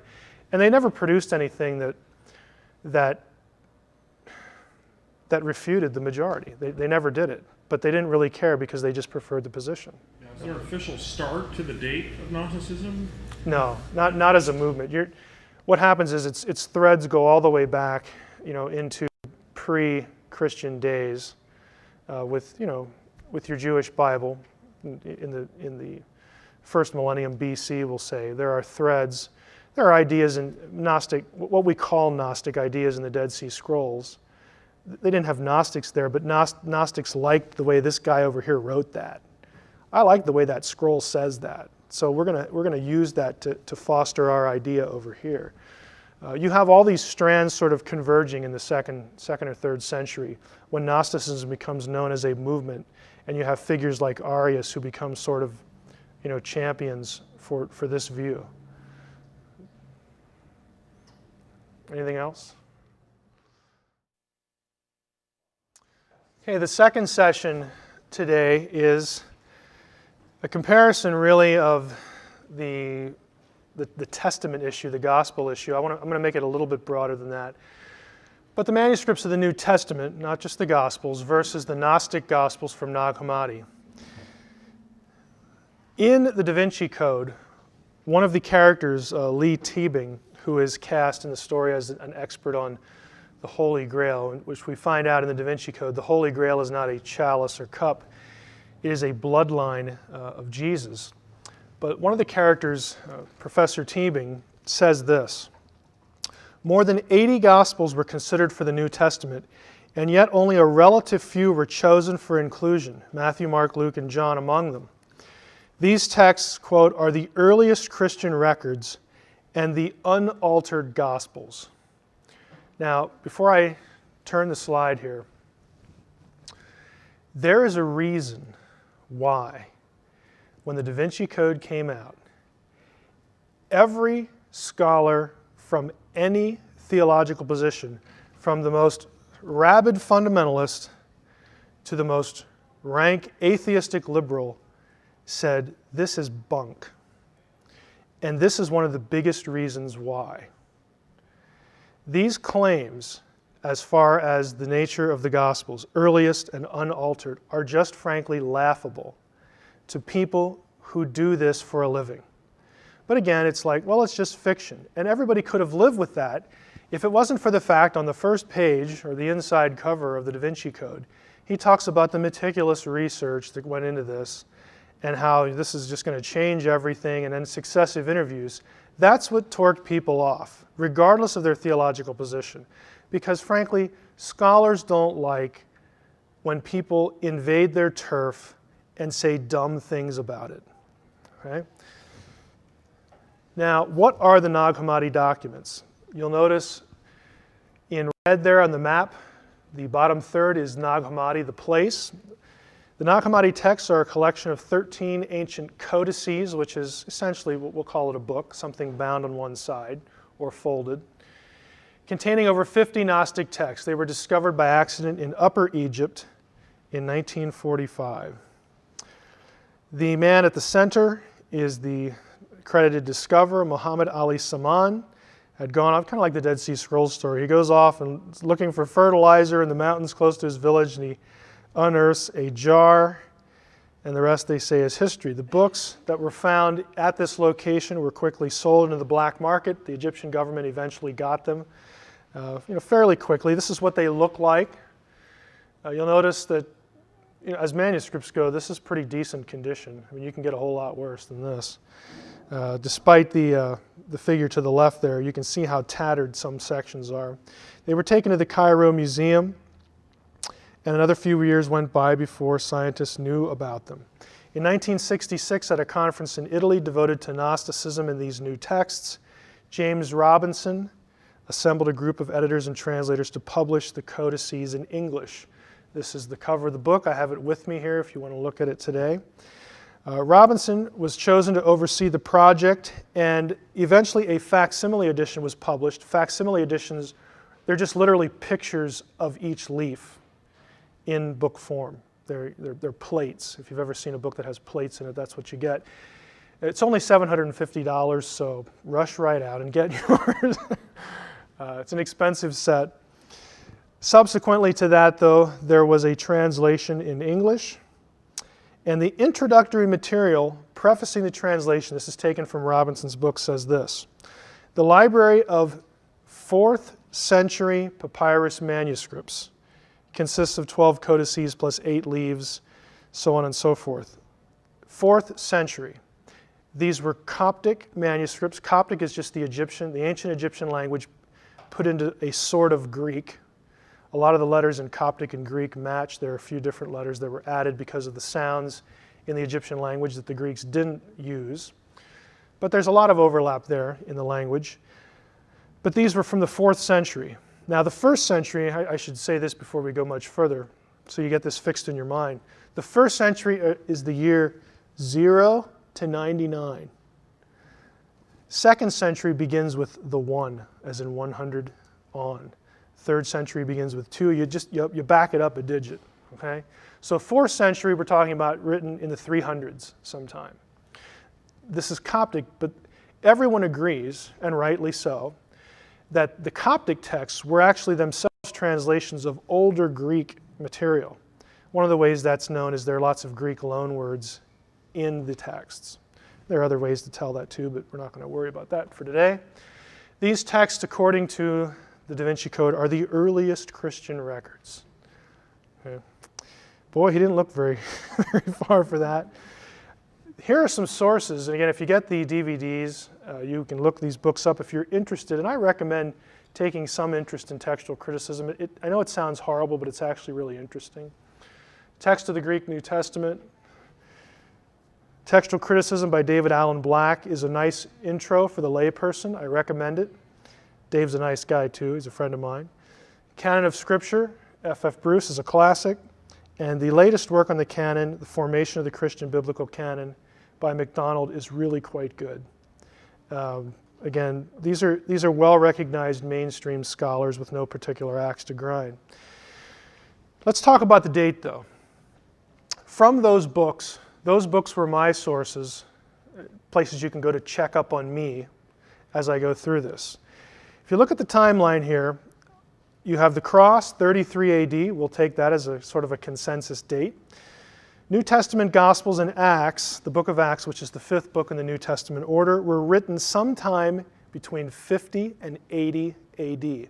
And they never produced anything that refuted the majority. They never did it. But they didn't really care because they just preferred the position. Is there an official start to the date of Gnosticism? No, not as a movement. What happens is its threads go all the way back, you know, into pre-Christian days, with your Jewish Bible in the first millennium BC. We'll say there are threads, there are ideas in Gnostic, what we call Gnostic ideas in the Dead Sea Scrolls. They didn't have Gnostics there, but Gnostics liked the way this guy over here wrote that. I like the way that scroll says that. So we're gonna use that to foster our idea over here. You have all these strands sort of converging in the second or third century when Gnosticism becomes known as a movement, and you have figures like Arius who become sort of, you know, champions for this view. Anything else? Okay, the second session today is a comparison really of the Testament issue, the gospel issue. I'm going to make it a little bit broader than that. But the manuscripts of the New Testament, not just the Gospels, versus the Gnostic Gospels from Nag Hammadi. In the DaVinci Code, one of the characters, Lee Teabing, who is cast in the story as an expert on the Holy Grail, which we find out in the DaVinci Code, the Holy Grail is not a chalice or cup. It is a bloodline of Jesus. But one of the characters, Professor Teabing, says this: More than 80 Gospels were considered for the New Testament, and yet only a relative few were chosen for inclusion, Matthew, Mark, Luke, and John among them. These texts, quote, are the earliest Christian records and the unaltered Gospels. Now, before I turn the slide here, there is a reason why, when the DaVinci Code came out, every scholar from any theological position, from the most rabid fundamentalist to the most rank atheistic liberal, said, this is bunk. And this is one of the biggest reasons why. These claims, as far as the nature of the Gospels, earliest and unaltered, are just frankly laughable to people who do this for a living. But again, it's like, well, it's just fiction. And everybody could have lived with that if it wasn't for the fact on the first page, or the inside cover of the DaVinci Code, he talks about the meticulous research that went into this and how this is just going to change everything, and then successive interviews. That's what torqued people off, regardless of their theological position. Because frankly, scholars don't like when people invade their turf and say dumb things about it. Okay? Now, what are the Nag Hammadi documents? You'll notice in red there on the map, the bottom third is Nag Hammadi, the place. The Nag Hammadi texts are a collection of 13 ancient codices, which is essentially what we'll call it a book, something bound on one side or folded, containing over 50 Gnostic texts. They were discovered by accident in Upper Egypt in 1945. The man at the center is the accredited discoverer, Muhammad Ali Saman. Had gone off, kind of like the Dead Sea Scrolls story. He goes off and is looking for fertilizer in the mountains close to his village, and he unearths a jar, and the rest, they say, is history. The books that were found at this location were quickly sold into the black market. The Egyptian government eventually got them fairly quickly. This is what they look like. You'll notice that as manuscripts go, this is pretty decent condition. I mean, you can get a whole lot worse than this. Despite the figure to the left there, you can see how tattered some sections are. They were taken to the Cairo Museum, and another few years went by before scientists knew about them. In 1966, at a conference in Italy devoted to Gnosticism and these new texts, James Robinson assembled a group of editors and translators to publish the codices in English. This is the cover of the book. I have it with me here if you want to look at it today. Robinson was chosen to oversee the project, and eventually a facsimile edition was published. Facsimile editions, they're just literally pictures of each leaf in book form. They're plates. If you've ever seen a book that has plates in it, that's what you get. It's only $750, so rush right out and get yours. It's an expensive set. Subsequently to that, though, there was a translation in English. And the introductory material prefacing the translation, this is taken from Robinson's book, says this: the library of 4th century papyrus manuscripts consists of 12 codices plus 8 leaves, so on and so forth. 4th century. These were Coptic manuscripts. Coptic is just the ancient Egyptian language put into a sort of Greek. A lot of the letters in Coptic and Greek match. There are a few different letters that were added because of the sounds in the Egyptian language that the Greeks didn't use. But there's a lot of overlap there in the language. But these were from the 4th century. Now the 1st century, I should say this before we go much further, so you get this fixed in your mind. The 1st century is the year 0 to 99. 2nd century begins with the 1, as in 100 on. 3rd century begins with 2. You back it up a digit, okay? So 4th century, we're talking about written in the 300s sometime. This is Coptic, but everyone agrees, and rightly so, that the Coptic texts were actually themselves translations of older Greek material. One of the ways that's known is there are lots of Greek loanwords in the texts. There are other ways to tell that too, but we're not going to worry about that for today. These texts, according to the DaVinci Code, are the earliest Christian records. Okay. Boy, he didn't look very far for that. Here are some sources, and again, if you get the DVDs, you can look these books up if you're interested, and I recommend taking some interest in textual criticism. I know it sounds horrible, but it's actually really interesting. Text of the Greek New Testament. Textual Criticism by David Allen Black is a nice intro for the layperson. I recommend it. Dave's a nice guy too. He's a friend of mine. Canon of Scripture, F.F. Bruce is a classic. And the latest work on the canon, The Formation of the Christian Biblical Canon by MacDonald, is really quite good. Again, these are well-recognized mainstream scholars with no particular axe to grind. Let's talk about the date, though. From those books were my sources, places you can go to check up on me as I go through this. If you look at the timeline here, you have the cross, 33 AD. We'll take that as a sort of a consensus date. New Testament Gospels and Acts, the book of Acts, which is the fifth book in the New Testament order, were written sometime between 50 and 80 AD.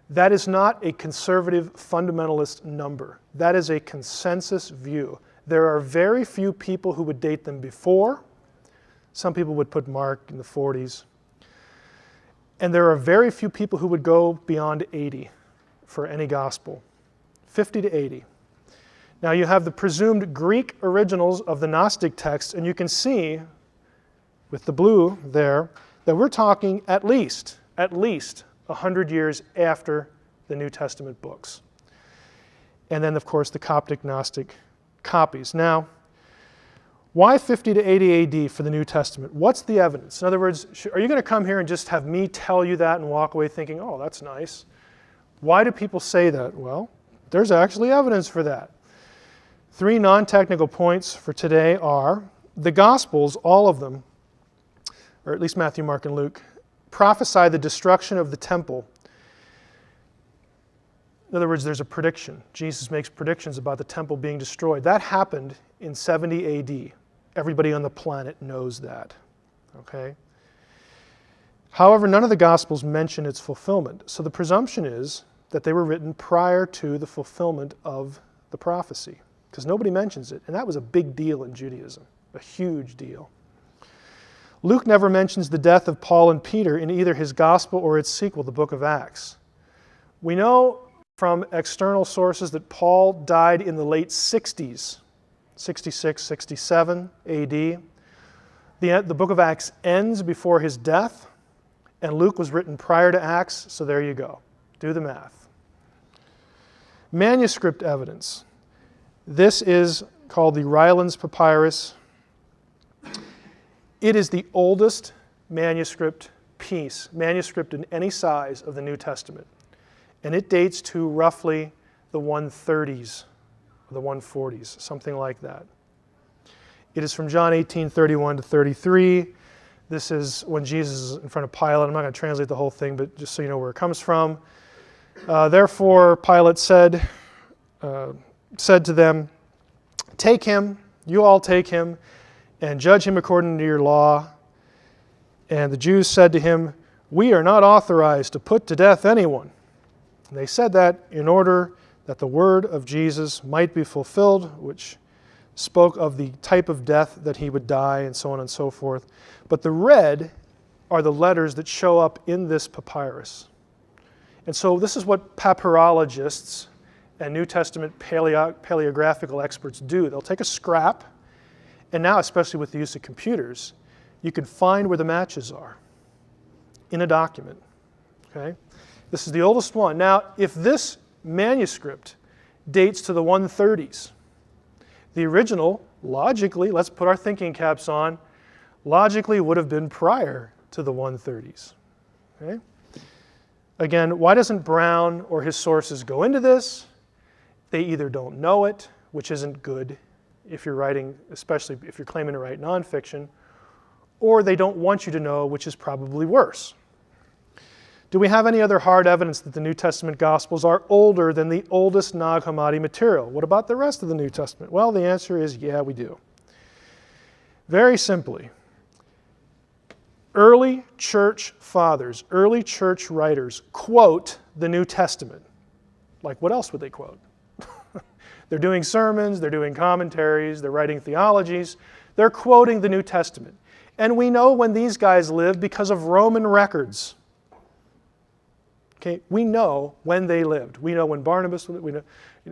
That is not a conservative fundamentalist number. That is a consensus view. There are very few people who would date them before. Some people would put Mark in the 40s. And there are very few people who would go beyond 80 for any gospel. 50 to 80. Now you have the presumed Greek originals of the Gnostic texts, and you can see with the blue there that we're talking at least 100 years after the New Testament books. And then, of course, the Coptic Gnostic copies. Now, why 50 to 80 AD for the New Testament? What's the evidence? In other words, are you going to come here and just have me tell you that and walk away thinking, oh, that's nice? Why do people say that? Well, there's actually evidence for that. 3 non-technical points for today are the Gospels, all of them, or at least Matthew, Mark, and Luke, prophesy the destruction of the temple. In other words, there's a prediction. Jesus makes predictions about the temple being destroyed. That happened in 70 AD. Everybody on the planet knows that. Okay? However, none of the Gospels mention its fulfillment. So the presumption is that they were written prior to the fulfillment of the prophecy, because nobody mentions it. And that was a big deal in Judaism, a huge deal. Luke never mentions the death of Paul and Peter in either his Gospel or its sequel, the book of Acts. We know from external sources that Paul died in the late 60s, 66, 67 AD. The book of Acts ends before his death, and Luke was written prior to Acts, so there you go. Do the math. Manuscript evidence. This is called the Rylands Papyrus. It is the oldest manuscript in any size of the New Testament. And it dates to roughly the 130s, or the 140s, something like that. It is from John 18:31 to 33. This is when Jesus is in front of Pilate. I'm not going to translate the whole thing, but just so you know where it comes from. Therefore, Pilate said to them, "Take him, you all take him, and judge him according to your law." And the Jews said to him, "We are not authorized to put to death anyone." And they said that in order that the word of Jesus might be fulfilled, which spoke of the type of death that he would die, and so on and so forth. But the red are the letters that show up in this papyrus. And so this is what papyrologists and New Testament paleographical experts do. They'll take a scrap, and now, especially with the use of computers, you can find where the matches are in a document. Okay? This is the oldest one. Now, if this manuscript dates to the 130s, the original, logically, let's put our thinking caps on, logically would have been prior to the 130s. Okay? Again, why doesn't Brown or his sources go into this? They either don't know it, which isn't good if you're writing, especially if you're claiming to write nonfiction, or they don't want you to know, which is probably worse. Do we have any other hard evidence that the New Testament Gospels are older than the oldest Nag Hammadi material? What about the rest of the New Testament? Well, the answer is yeah, we do. Very simply, early church fathers, early church writers quote the New Testament. Like, what else would they quote? They're doing sermons, they're doing commentaries, they're writing theologies. They're quoting the New Testament. And we know when these guys lived because of Roman records. Okay, we know when they lived. We know when Barnabas lived.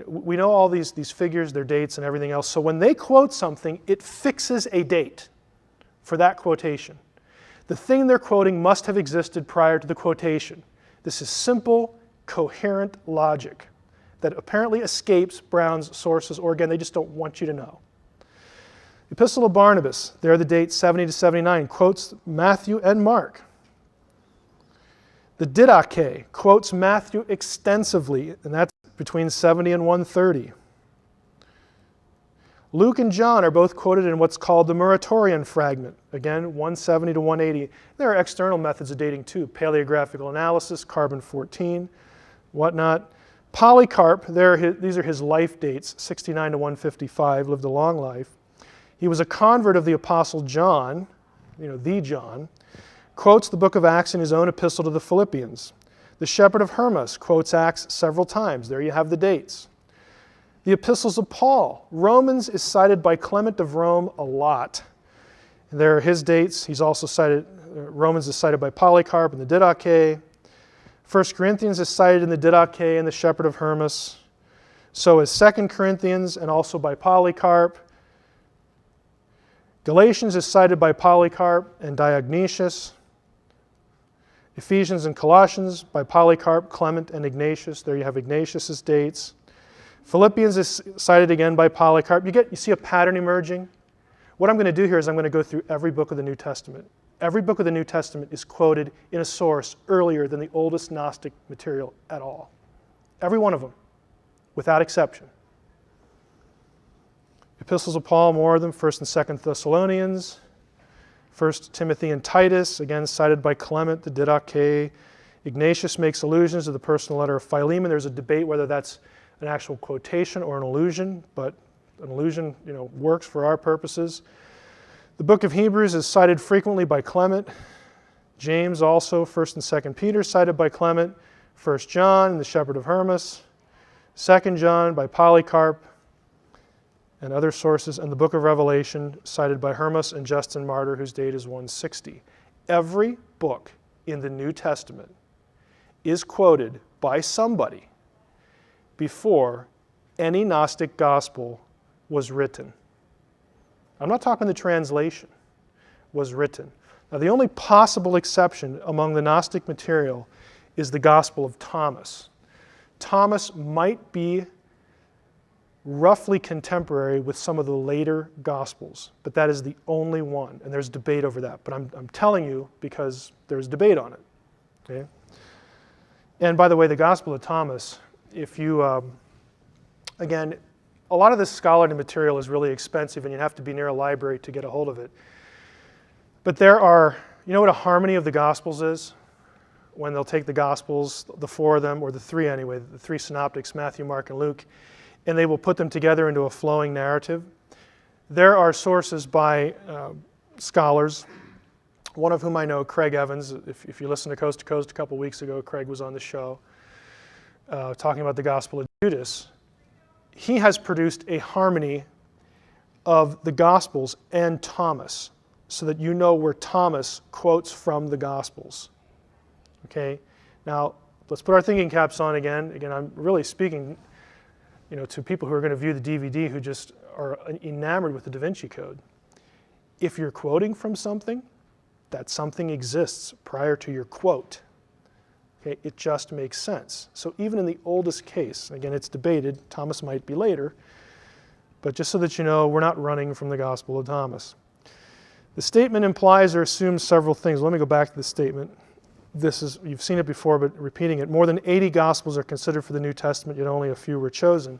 We know all these figures, their dates, and everything else. So when they quote something, it fixes a date for that quotation. The thing they're quoting must have existed prior to the quotation. This is simple, coherent logic that apparently escapes Brown's sources, or again, they just don't want you to know. The Epistle of Barnabas, there the date 70 to 79, quotes Matthew and Mark. The Didache quotes Matthew extensively, and that's between 70 and 130. Luke and John are both quoted in what's called the Muratorian fragment, again, 170 to 180. There are external methods of dating too, paleographical analysis, carbon-14, whatnot. Polycarp, these are his life dates, 69 to 155, lived a long life. He was a convert of the Apostle John, the John, quotes the book of Acts in his own epistle to the Philippians. The shepherd of Hermas quotes Acts several times. There you have the dates. The epistles of Paul. Romans is cited by Clement of Rome a lot. There are his dates. He's also cited, Romans is cited by Polycarp in the Didache. 1 Corinthians is cited in the Didache and the shepherd of Hermas. So is 2 Corinthians and also by Polycarp. Galatians is cited by Polycarp and Diognetus. Ephesians and Colossians by Polycarp, Clement, and Ignatius. There you have Ignatius' dates. Philippians is cited again by Polycarp. You see a pattern emerging? What I'm going to do here is I'm going to go through every book of the New Testament. Every book of the New Testament is quoted in a source earlier than the oldest Gnostic material at all. Every one of them, without exception. Epistles of Paul, more of them, 1 and 2 Thessalonians, 1 Timothy and Titus, again cited by Clement, the Didache. Ignatius makes allusions to the personal letter of Philemon. There's a debate whether that's an actual quotation or an allusion, but an allusion, works for our purposes. The book of Hebrews is cited frequently by Clement. James also, 1 and 2 Peter, cited by Clement. 1 John, the shepherd of Hermas. 2 John by Polycarp and other sources, and the book of Revelation cited by Hermas and Justin Martyr, whose date is 160. Every book in the New Testament is quoted by somebody before any Gnostic gospel was written. I'm not talking the translation, was written. Now, the only possible exception among the Gnostic material is the Gospel of Thomas. Thomas might be roughly contemporary with some of the later Gospels, but that is the only one, and there's debate over that. But I'm telling you because there's debate on it. Okay? And by the way, the Gospel of Thomas, if you, again, a lot of this scholarly material is really expensive, and you have to be near a library to get a hold of it. But there are, you know what a harmony of the Gospels is? When they'll take the Gospels, the four of them, or the three anyway, the three synoptics, Matthew, Mark, and Luke, and they will put them together into a flowing narrative. There are sources by scholars, one of whom I know, Craig Evans. If you listen to Coast a couple weeks ago, Craig was on the show talking about the Gospel of Judas. He has produced a harmony of the Gospels and Thomas so that you know where Thomas quotes from the Gospels. Okay? Now, let's put our thinking caps on again. Again, I'm really speaking to people who are going to view the DVD who just are enamored with the DaVinci Code. If you're quoting from something, that something exists prior to your quote. Okay, it just makes sense. So even in the oldest case, again, it's debated, Thomas might be later, but just so that you know, we're not running from the Gospel of Thomas. The statement implies or assumes several things. Let me go back to the statement. You've seen it before, but repeating it. More than 80 Gospels are considered for the New Testament, yet only a few were chosen.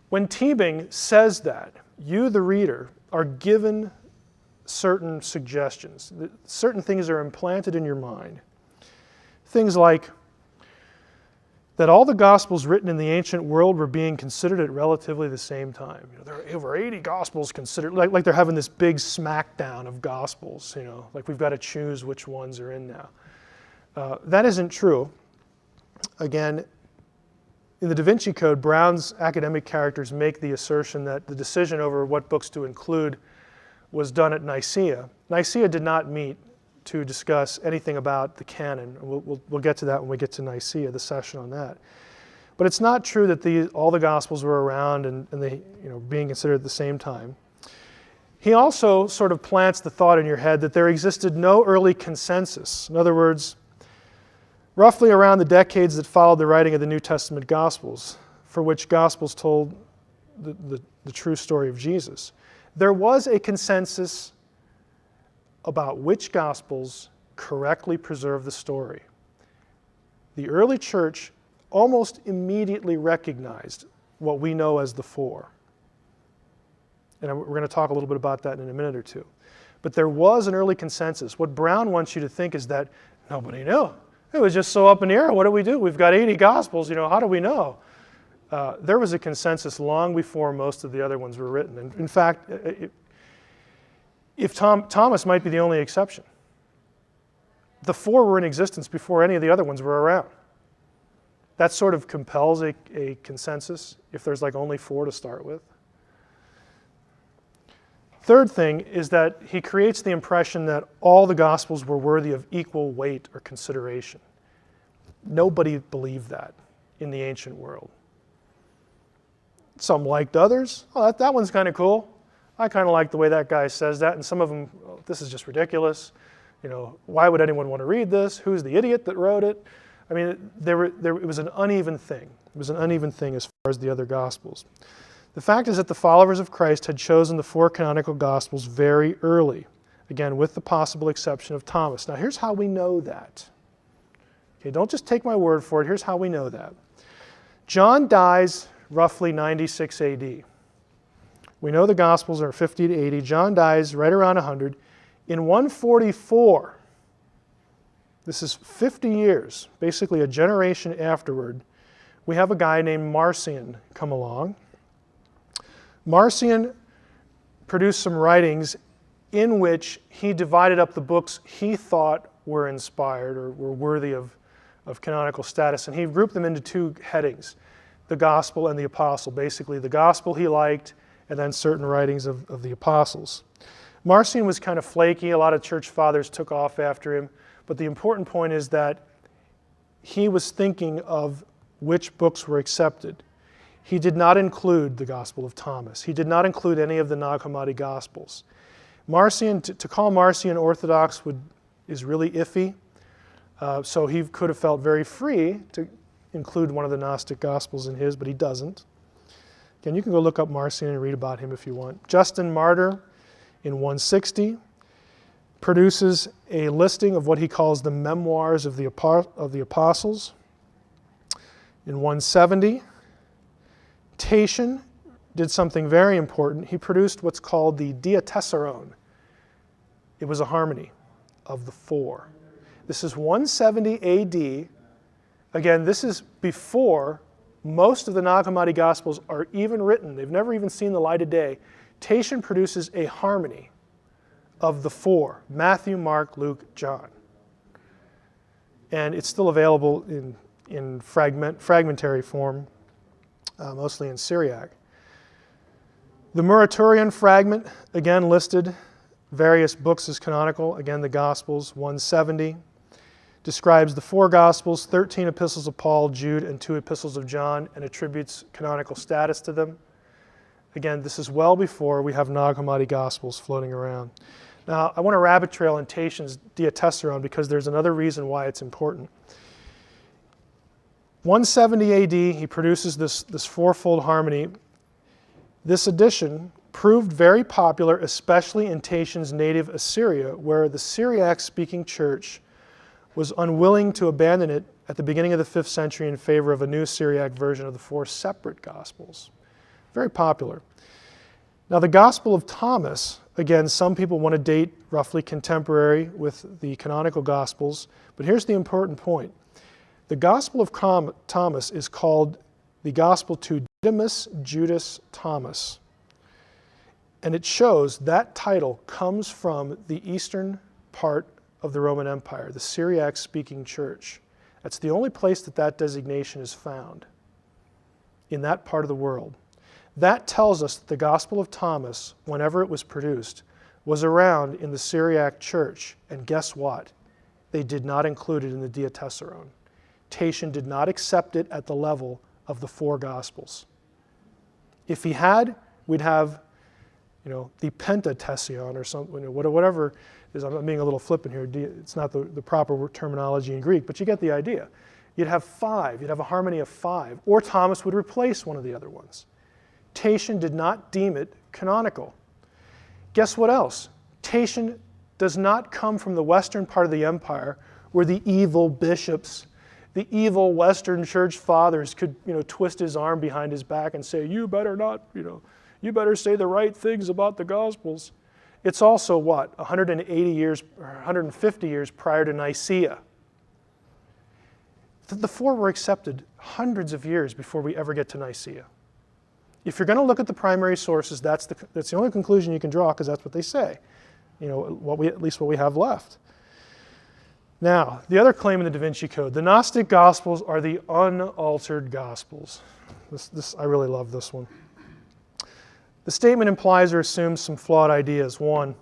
When Teebing says that, you, the reader, are given certain suggestions. Certain things are implanted in your mind. Things like that all the Gospels written in the ancient world were being considered at relatively the same time. There are over 80 Gospels considered, like they're having this big smackdown of Gospels, like we've got to choose which ones are in now. That isn't true. Again, in the DaVinci Code, Brown's academic characters make the assertion that the decision over what books to include was done at Nicaea. Nicaea did not meet to discuss anything about the canon. We'll get to that when we get to Nicaea, the session on that. But it's not true that all the Gospels were around and they, being considered at the same time. He also sort of plants the thought in your head that there existed no early consensus. In other words, roughly around the decades that followed the writing of the New Testament Gospels, for which Gospels told the true story of Jesus, there was a consensus about which Gospels correctly preserve the story. The early church almost immediately recognized what we know as the four. And we're going to talk a little bit about that in a minute or two. But there was an early consensus. What Brown wants you to think is that nobody knew. It was just so up in the air. What do we do? We've got 80 Gospels. How do we know? There was a consensus long before most of the other ones were written. And in fact, Thomas might be the only exception. The four were in existence before any of the other ones were around. That sort of compels a consensus if there's like only four to start with. Third thing is that he creates the impression that all the Gospels were worthy of equal weight or consideration. Nobody believed that in the ancient world. Some liked others. Oh, that one's kind of cool. I kind of like the way that guy says that. And some of them, oh, this is just ridiculous. Why would anyone want to read this? Who's the idiot that wrote it? I mean, it was an uneven thing. It was an uneven thing as far as the other Gospels. The fact is that the followers of Christ had chosen the four canonical Gospels very early, again, with the possible exception of Thomas. Now, here's how we know that. Okay, don't just take my word for it. Here's how we know that. John dies roughly 96 AD. We know the Gospels are 50 to 80. John dies right around 100. In 144, this is 50 years, basically a generation afterward, we have a guy named Marcion come along. Marcion produced some writings in which he divided up the books he thought were inspired or were worthy of canonical status, and he grouped them into two headings, the Gospel and the Apostle. Basically, the Gospel he liked, and then certain writings of the Apostles. Marcion was kind of flaky. A lot of church fathers took off after him, but the important point is that he was thinking of which books were accepted. He did not include the Gospel of Thomas. He did not include any of the Nag Hammadi Gospels. Marcion, to call Marcion orthodox is really iffy, so he could have felt very free to include one of the Gnostic Gospels in his, but he doesn't. Again, you can go look up Marcion and read about him if you want. Justin Martyr, in 160, produces a listing of what he calls the memoirs of the apostles. In 170, Tatian did something very important. He produced what's called the Diatessaron. It was a harmony of the four. This is 170 AD. Again, this is before most of the Nag Hammadi Gospels are even written. They've never even seen the light of day. Tatian produces a harmony of the four, Matthew, Mark, Luke, John. And it's still available in fragmentary form, mostly in Syriac. The Muratorian fragment, again listed various books as canonical, again the Gospels, 170. Describes the four Gospels, 13 epistles of Paul, Jude, and 2 epistles of John, and attributes canonical status to them. Again, this is well before we have Nag Hammadi Gospels floating around. Now, I want to rabbit trail in Tatian's Diatessaron because there's another reason why it's important. 170 AD, he produces this fourfold harmony. This edition proved very popular, especially in Tatian's native Assyria, where the Syriac-speaking church was unwilling to abandon it at the beginning of the 5th century in favor of a new Syriac version of the 4 separate Gospels. Very popular. Now, the Gospel of Thomas, again, some people want to date roughly contemporary with the canonical Gospels, but here's the important point. The Gospel of Thomas is called the Gospel to Didymus Judas Thomas. And it shows that title comes from the eastern part of the Roman Empire, the Syriac-speaking church. That's the only place that designation is found, in that part of the world. That tells us that the Gospel of Thomas, whenever it was produced, was around in the Syriac church, and guess what? They did not include it in the Diatessaron. Tatian did not accept it at the level of the four Gospels. If he had, we'd have, the Pentatession or something, whatever it is. I'm being a little flippant here. It's not the proper terminology in Greek, but you get the idea. You'd have five. You'd have a harmony of five. Or Thomas would replace one of the other ones. Tatian did not deem it canonical. Guess what else? Tatian does not come from the western part of the empire where the evil bishops, the evil Western church fathers could, twist his arm behind his back and say, you better not, you better say the right things about the Gospels. It's also what? 180 years or 150 years prior to Nicaea. The four were accepted hundreds of years before we ever get to Nicaea. If you're going to look at the primary sources, that's the only conclusion you can draw, because that's what they say. At least what we have left. Now, the other claim in the DaVinci Code, the Gnostic Gospels are the unaltered Gospels. I really love this one. The statement implies or assumes some flawed ideas. One,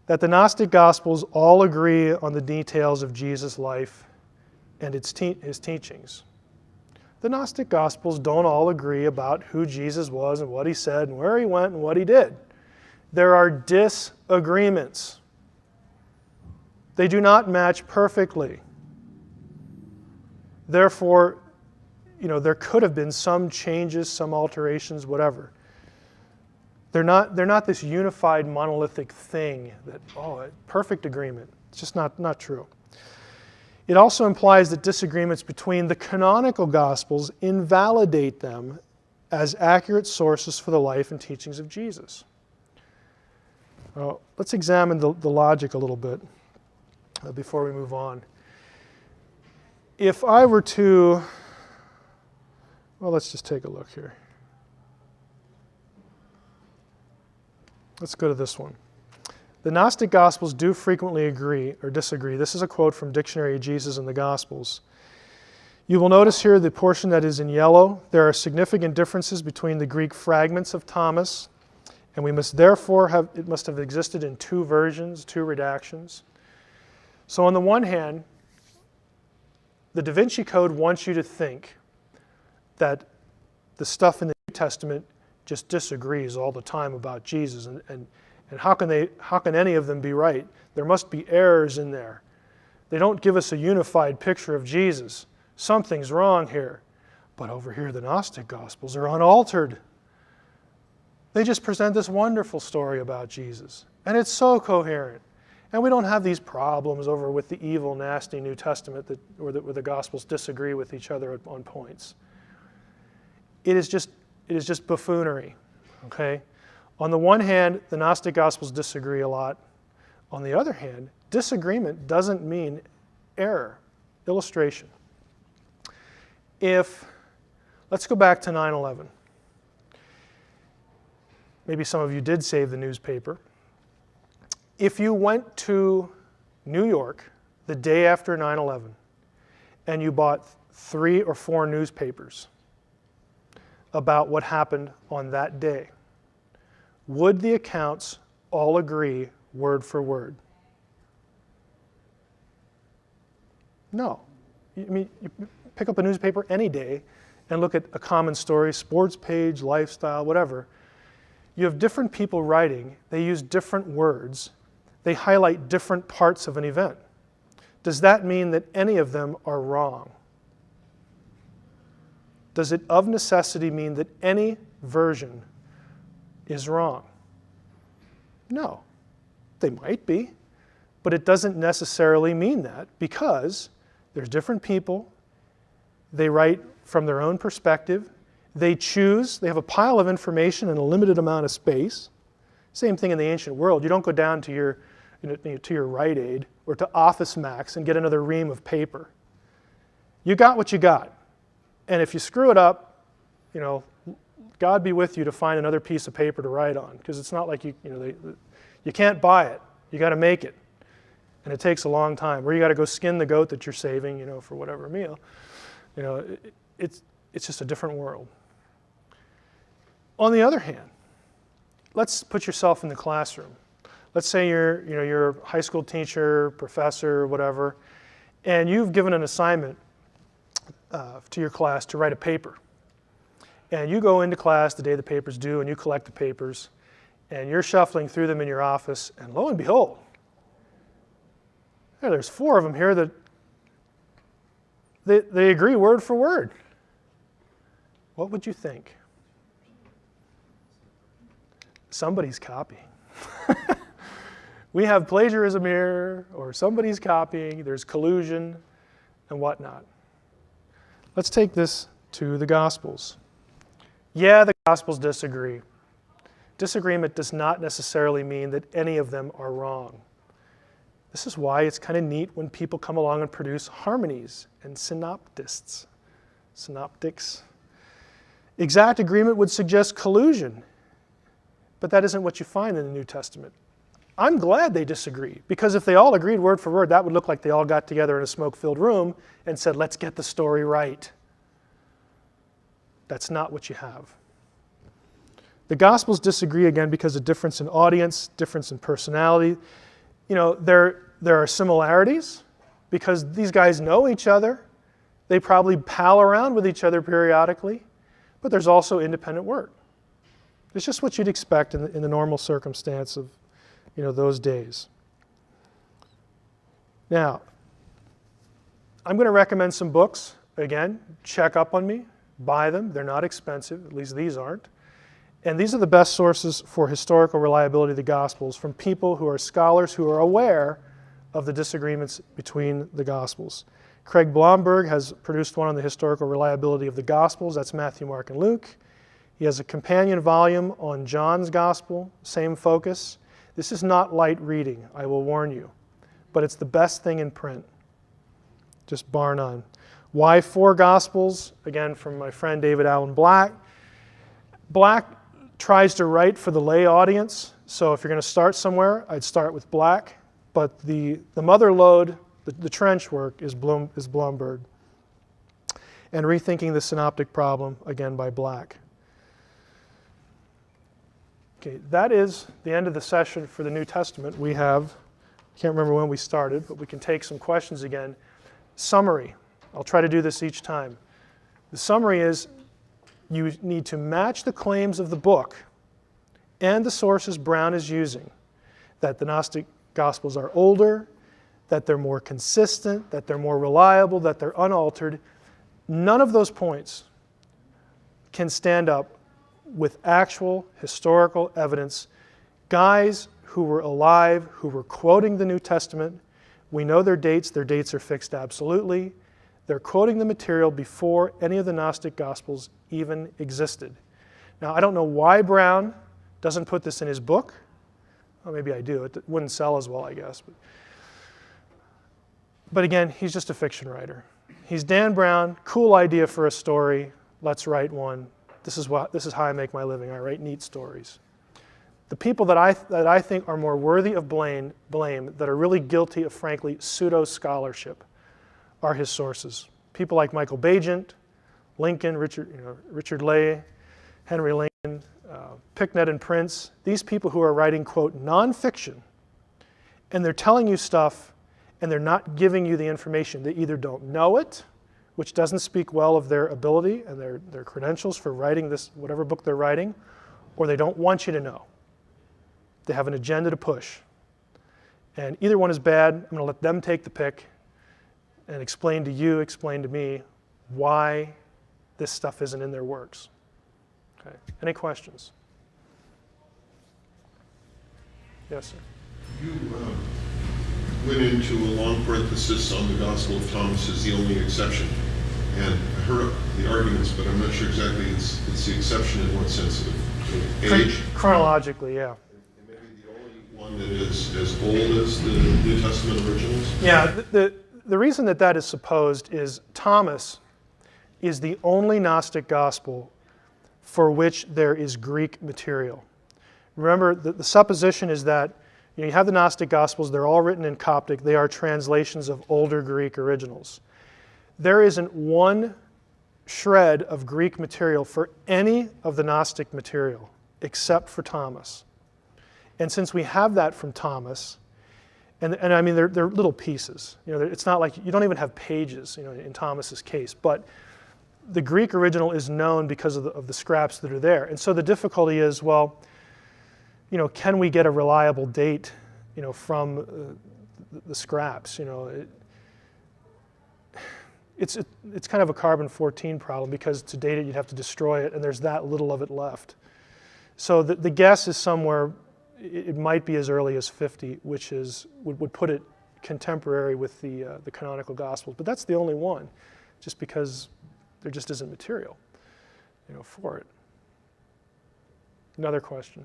that the Gnostic Gospels all agree on the details of Jesus' life and his teachings. The Gnostic Gospels don't all agree about who Jesus was and what he said and where he went and what he did. There are disagreements. They do not match perfectly. Therefore, there could have been some changes, some alterations, whatever. They're not this unified monolithic thing that, perfect agreement. It's just not true. It also implies that disagreements between the canonical Gospels invalidate them as accurate sources for the life and teachings of Jesus. Let's examine the logic a little bit before we move on. If I were to, let's just take a look here. Let's go to this one. The Gnostic Gospels do frequently agree or disagree. This is a quote from Dictionary of Jesus and the Gospels. You will notice here the portion that is in yellow. There are significant differences between the Greek fragments of Thomas, and we must therefore it must have existed in two versions, two redactions. So on the one hand, the DaVinci Code wants you to think that the stuff in the New Testament just disagrees all the time about Jesus, and how can any of them be right? There must be errors in there. They don't give us a unified picture of Jesus. Something's wrong here. But over here, the Gnostic Gospels are unaltered. They just present this wonderful story about Jesus, and it's so coherent. And we don't have these problems over with the evil, nasty New Testament where the Gospels disagree with each other on points. It is just buffoonery, okay? On the one hand, the Gnostic Gospels disagree a lot. On the other hand, disagreement doesn't mean error. Illustration. Let's go back to 9/11. Maybe some of you did save the newspaper. If you went to New York the day after 9/11 and you bought 3 or 4 newspapers about what happened on that day, would the accounts all agree word for word? No. You pick up a newspaper any day and look at a common story, sports page, lifestyle, whatever. You have different people writing. They use different words. They highlight different parts of an event. Does that mean that any of them are wrong? Does it of necessity mean that any version is wrong? No. They might be, but it doesn't necessarily mean that, because there's different people. They write from their own perspective. They have a pile of information in a limited amount of space. Same thing in the ancient world. You don't go down to your Rite Aid or to Office Max and get another ream of paper. You got what you got. And if you screw it up, God be with you to find another piece of paper to write on, because it's not like you can't buy it. You got to make it. And it takes a long time. Or you got to go skin the goat that you're saving, for whatever meal. It's just a different world. On the other hand, let's put yourself in the classroom. let's say you're a high school teacher, professor, whatever, and you've given an assignment to your class to write a paper. And you go into class the day the paper's due, and you collect the papers, and you're shuffling through them in your office, and lo and behold, there's 4 of them here that they agree word for word. What would you think? Somebody's copying. We have plagiarism here, or somebody's copying, there's collusion, and whatnot. Let's take this to the Gospels. Yeah, the Gospels disagree. Disagreement does not necessarily mean that any of them are wrong. This is why it's kind of neat when people come along and produce harmonies and synoptics. Exact agreement would suggest collusion, but that isn't what you find in the New Testament. I'm glad they disagree, because if they all agreed word for word, that would look like they all got together in a smoke-filled room and said, let's get the story right. That's not what you have. The Gospels disagree again because of difference in audience, difference in personality. You know, there are similarities because these guys know each other. They probably pal around with each other periodically, but there's also independent work. It's just what you'd expect in the normal circumstance of, those days. Now, I'm going to recommend some books. Again, check up on me, buy them. They're not expensive, at least these aren't. And these are the best sources for historical reliability of the Gospels from people who are scholars who are aware of the disagreements between the Gospels. Craig Blomberg has produced one on the historical reliability of the Gospels. That's Matthew, Mark, and Luke. He has a companion volume on John's Gospel, same focus. This is not light reading, I will warn you, but it's the best thing in print, just bar none. Why 4 Gospels? Again, from my friend David Allen Black. Black tries to write for the lay audience, so if you're going to start somewhere, I'd start with Black, but the mother lode, the trench work, is Blomberg. And Rethinking the Synoptic Problem, again by Black. Okay, that is the end of the session for the New Testament. We have, I can't remember when we started, but we can take some questions again. Summary. I'll try to do this each time. The summary is you need to match the claims of the book and the sources Brown is using, that the Gnostic Gospels are older, that they're more consistent, that they're more reliable, that they're unaltered. None of those points can stand up with actual historical evidence. Guys who were alive, who were quoting the New Testament, we know their dates are fixed absolutely. They're quoting the material before any of the Gnostic Gospels even existed. Now, I don't know why Brown doesn't put this in his book. Well, maybe I do. It wouldn't sell as well, I guess. But again, he's just a fiction writer. He's Dan Brown, cool idea for a story. Let's write one. This is how I make my living. I write neat stories. The people that I think are more worthy of blame, that are really guilty of, frankly, pseudo-scholarship, are his sources. People like Michael Bagent, Lincoln, Richard Lay, Henry Lincoln, Picknett and Prince. These people who are writing, quote, nonfiction, and they're telling you stuff, and they're not giving you the information. They either don't know it, which doesn't speak well of their ability and their credentials for writing this, whatever book they're writing, or they don't want you to know. They have an agenda to push. And either one is bad. I'm going to let them take the pick and explain to me why this stuff isn't in their works. Okay. Any questions? Yes, sir. You went into a long parenthesis on the Gospel of Thomas as the only exception. And I heard the arguments, but I'm not sure exactly it's the exception in what sense of age? Chronologically, yeah. And maybe the only one that is as old as the New Testament originals? Yeah, the reason that is supposed is Thomas is the only Gnostic gospel for which there is Greek material. Remember, the supposition is that you have the Gnostic Gospels, they're all written in Coptic, they are translations of older Greek originals. There isn't one shred of Greek material for any of the Gnostic material except for Thomas. And since we have that from Thomas, and I mean, they're little pieces. It's not like you don't even have pages, in Thomas's case. But the Greek original is known because of the scraps that are there. And so the difficulty is, well, can we get a reliable date, from the scraps? It's kind of a carbon-14 problem, because to date it you'd have to destroy it, and there's that little of it left. So the guess is somewhere. It might be as early as 50, which would put it contemporary with the canonical Gospels. But that's the only one, just because there just isn't material, for it. Another question.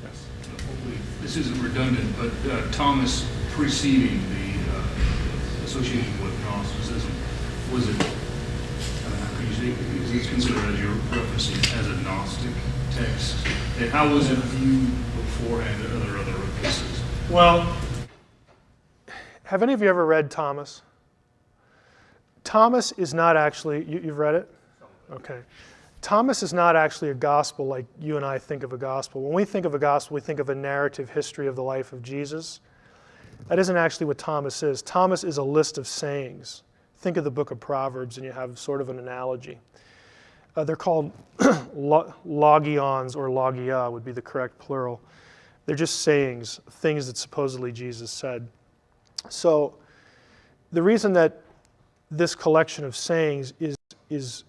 Yes. Hopefully this isn't redundant, but Thomas preceding the association with Gnosticism, was it? Is it considered, as you're referencing, as a Gnostic text? And how was it viewed beforehand in other places? Well, have any of you ever read Thomas? Thomas is not actually, you've read it? Okay. Thomas is not actually a gospel like you and I think of a gospel. When we think of a gospel, we think of a narrative history of the life of Jesus. That isn't actually what Thomas is. Thomas is a list of sayings. Think of the book of Proverbs and you have sort of an analogy. They're called logions, or logia would be the correct plural. They're just sayings, things that supposedly Jesus said. So the reason that this collection of sayings is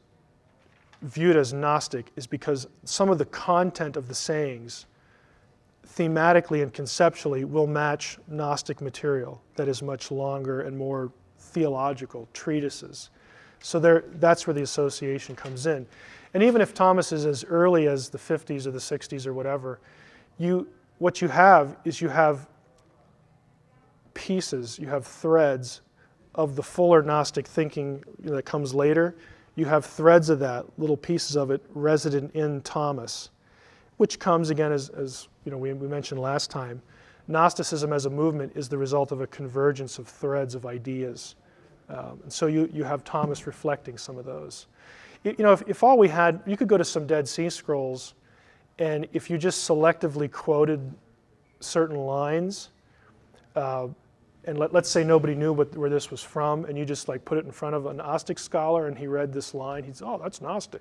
viewed as Gnostic is because some of the content of the sayings thematically and conceptually will match Gnostic material that is much longer and more theological treatises. So that's where the association comes in. And even if Thomas is as early as the 50s or the 60s or whatever, what you have is you have pieces, you have threads of the fuller Gnostic thinking that comes later. You have threads of that, little pieces of it resident in Thomas, which comes again as we mentioned last time. Gnosticism as a movement is the result of a convergence of threads of ideas. And so you have Thomas reflecting some of those. If all we had, you could go to some Dead Sea Scrolls, and if you just selectively quoted certain lines, and let's say nobody knew where this was from, and you just put it in front of a Gnostic scholar, and he read this line, he'd say, "Oh, that's Gnostic,"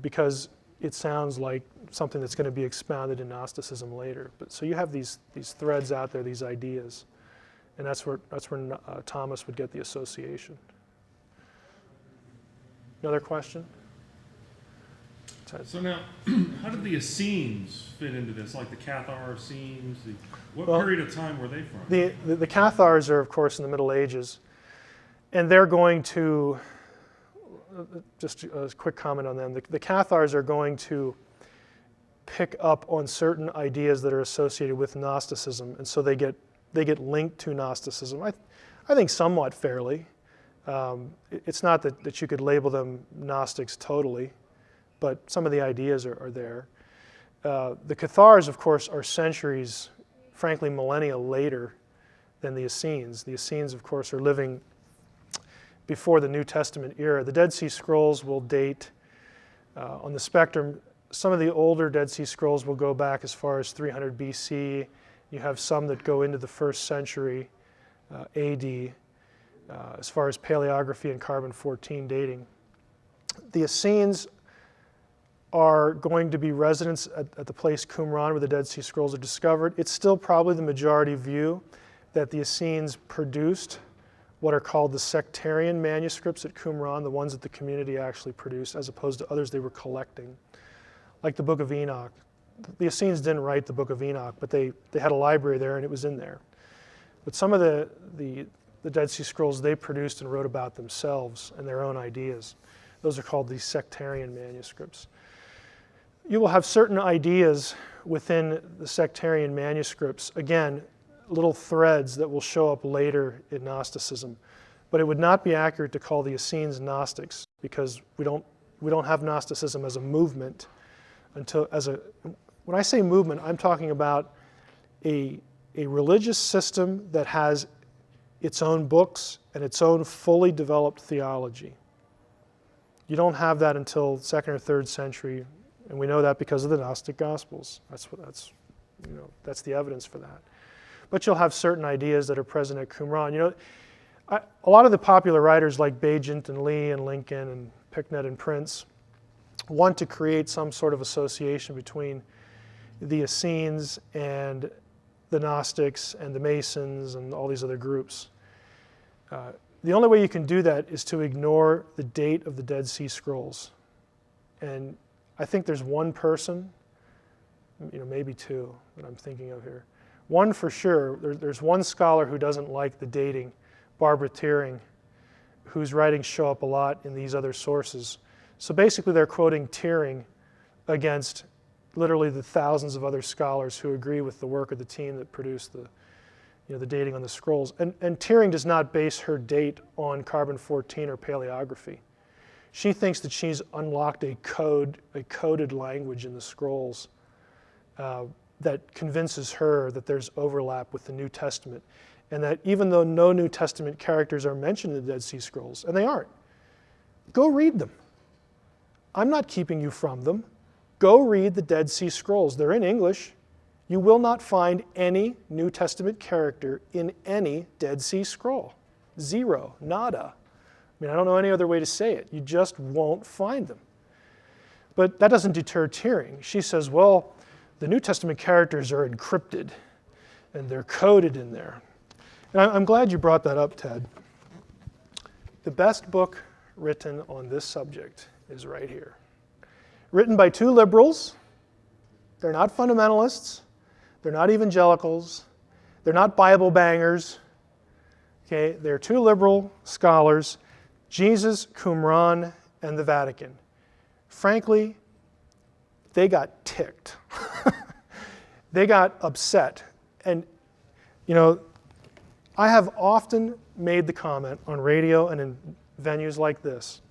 because it sounds like something that's going to be expounded in Gnosticism later. But so you have these threads out there, these ideas. And that's where Thomas would get the association. Another question? So now, how did the Essenes fit into this? Like the Cathar Essenes? What period of time were they from? The Cathars are, of course, in the Middle Ages. And they're going to, just a quick comment on them, the Cathars are going to pick up on certain ideas that are associated with Gnosticism. And so they get linked to Gnosticism, I think somewhat fairly. It's not that you could label them Gnostics totally, but some of the ideas are there. The Cathars, of course, are centuries, frankly millennia later than the Essenes. The Essenes, of course, are living before the New Testament era. The Dead Sea Scrolls will date on the spectrum. Some of the older Dead Sea Scrolls will go back as far as 300 BC. You have some that go into the 1st century AD, as far as paleography and carbon-14 dating. The Essenes are going to be residents at the place Qumran where the Dead Sea Scrolls are discovered. It's still probably the majority view that the Essenes produced what are called the sectarian manuscripts at Qumran, the ones that the community actually produced, as opposed to others they were collecting, like the Book of Enoch. The Essenes didn't write the Book of Enoch, but they had a library there and it was in there. But some of the Dead Sea Scrolls they produced and wrote about themselves and their own ideas. Those are called the sectarian manuscripts. You will have certain ideas within the sectarian manuscripts, again, little threads that will show up later in Gnosticism. But it would not be accurate to call the Essenes Gnostics, because we don't have Gnosticism as a movement when I say movement, I'm talking about a religious system that has its own books and its own fully developed theology. You don't have that until 2nd or 3rd century, and we know that because of the Gnostic Gospels. That's the evidence for that. But you'll have certain ideas that are present at Qumran. A lot of the popular writers like Bajent and Lee and Lincoln and Picknett and Prince want to create some sort of association between the Essenes and the Gnostics and the Masons and all these other groups. The only way you can do that is to ignore the date of the Dead Sea Scrolls. And I think there's one person, maybe two that I'm thinking of here. One for sure, there's one scholar who doesn't like the dating, Barbara Teering, whose writings show up a lot in these other sources. So basically they're quoting Teering against literally the thousands of other scholars who agree with the work of the team that produced the dating on the scrolls. And Teering does not base her date on carbon-14 or paleography. She thinks that she's unlocked a coded language in the scrolls that convinces her that there's overlap with the New Testament, and that even though no New Testament characters are mentioned in the Dead Sea Scrolls, and they aren't, go read them. I'm not keeping you from them. Go read the Dead Sea Scrolls. They're in English. You will not find any New Testament character in any Dead Sea Scroll. Zero. Nada. I don't know any other way to say it. You just won't find them. But that doesn't deter Teering. She says, well, the New Testament characters are encrypted, and they're coded in there. And I'm glad you brought that up, Ted. The best book written on this subject is right here. Written by two liberals. They're not fundamentalists. They're not evangelicals. They're not Bible bangers. Okay, they're two liberal scholars, Jesus, Qumran, and the Vatican. Frankly, they got ticked. They got upset. And, I have often made the comment on radio and in venues like this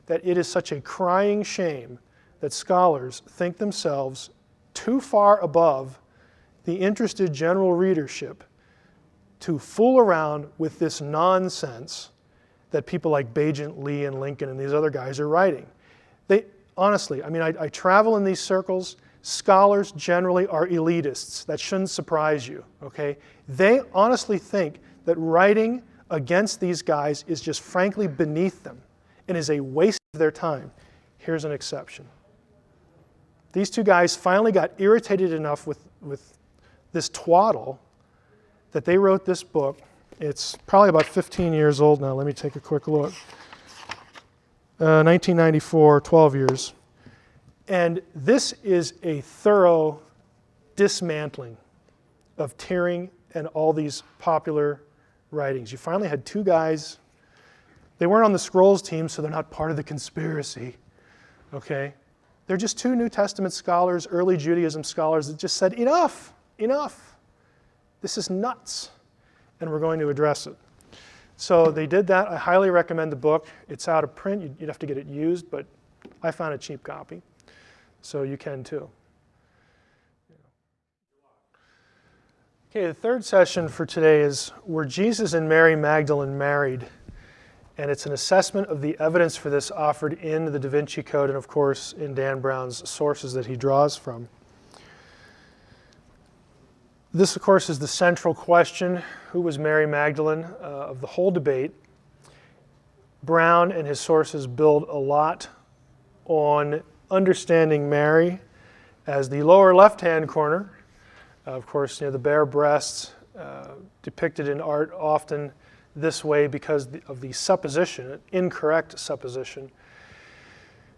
that it is such a crying shame that scholars think themselves too far above the interested general readership to fool around with this nonsense that people like Bajent, Lee, and Lincoln and these other guys are writing. Honestly, I travel in these circles. Scholars generally are elitists. That shouldn't surprise you, okay? They honestly think that writing against these guys is just frankly beneath them and is a waste of their time. Here's an exception. These two guys finally got irritated enough with this twaddle that they wrote this book. It's probably about 15 years old now. Let me take a quick look. 1994, 12 years. And this is a thorough dismantling of Teering and all these popular writings. You finally had two guys. They weren't on the Scrolls team, so they're not part of the conspiracy. Okay? They're just two New Testament scholars, early Judaism scholars that just said, enough, enough. This is nuts. And we're going to address it. So they did that. I highly recommend the book. It's out of print. You'd have to get it used, but I found a cheap copy. So you can too. Okay, the third session for today is Were Jesus and Mary Magdalene married? And it's an assessment of the evidence for this offered in the DaVinci Code and, of course, in Dan Brown's sources that he draws from. This, of course, is the central question. Who was Mary Magdalene of the whole debate? Brown and his sources build a lot on understanding Mary as the lower left-hand corner. Of course, the bare breasts depicted in art often this way because of the supposition, an incorrect supposition,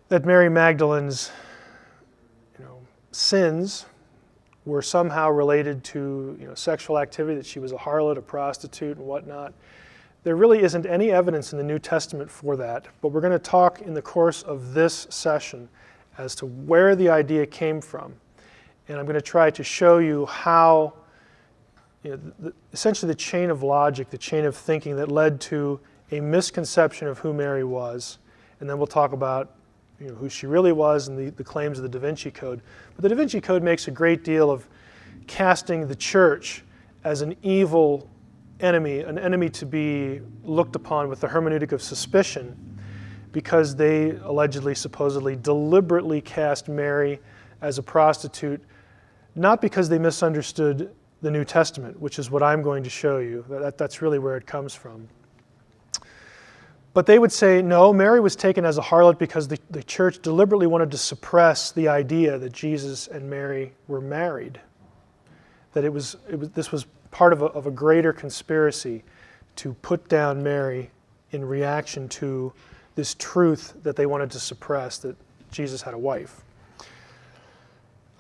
that Mary Magdalene's sins were somehow related to sexual activity, that she was a harlot, a prostitute, and whatnot. There really isn't any evidence in the New Testament for that, but we're going to talk in the course of this session as to where the idea came from. And I'm going to try to show you how, essentially the chain of logic, the chain of thinking that led to a misconception of who Mary was. And then we'll talk about who she really was and the claims of the DaVinci Code. But the DaVinci Code makes a great deal of casting the church as an evil enemy, an enemy to be looked upon with the hermeneutic of suspicion. because they allegedly, supposedly, deliberately cast Mary as a prostitute, not because they misunderstood the New Testament, which is what I'm going to show you. That's really where it comes from. But they would say, no, Mary was taken as a harlot because the church deliberately wanted to suppress the idea that Jesus and Mary were married. That this was part of a greater conspiracy to put down Mary in reaction to this truth that they wanted to suppress, that Jesus had a wife.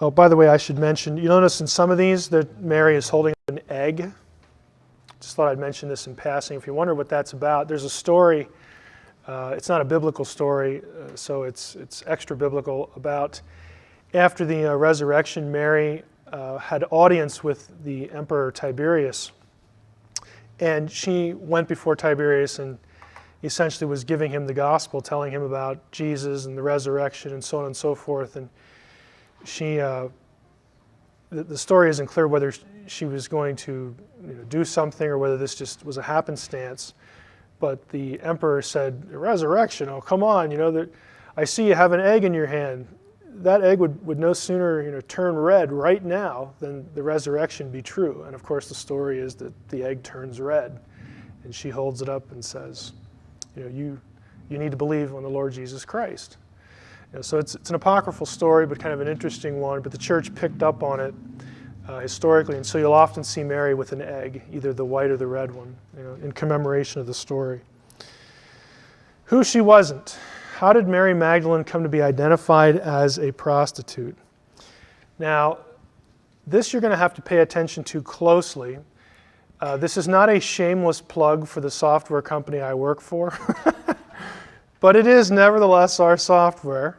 Oh, by the way, I should mention, you notice in some of these that Mary is holding an egg. Just thought I'd mention this in passing. If you wonder what that's about, there's a story, it's not a biblical story, so it's extra biblical, about after the resurrection, Mary had audience with the Emperor Tiberius. And she went before Tiberius and essentially was giving him the gospel, telling him about Jesus and the resurrection and so on and so forth. And she, the story isn't clear whether she was going to do something or whether this just was a happenstance. But the emperor said, resurrection, oh, come on, I see you have an egg in your hand. That egg would no sooner turn red right now than the resurrection be true. And of course the story is that the egg turns red. And she holds it up and says, you need to believe on the Lord Jesus Christ. So it's an apocryphal story, but kind of an interesting one. But the church picked up on it historically, and so you'll often see Mary with an egg, either the white or the red one, in commemoration of the story. Who she wasn't. How did Mary Magdalene come to be identified as a prostitute? Now, this you're going to have to pay attention to closely. This is not a shameless plug for the software company I work for, but it is nevertheless our software.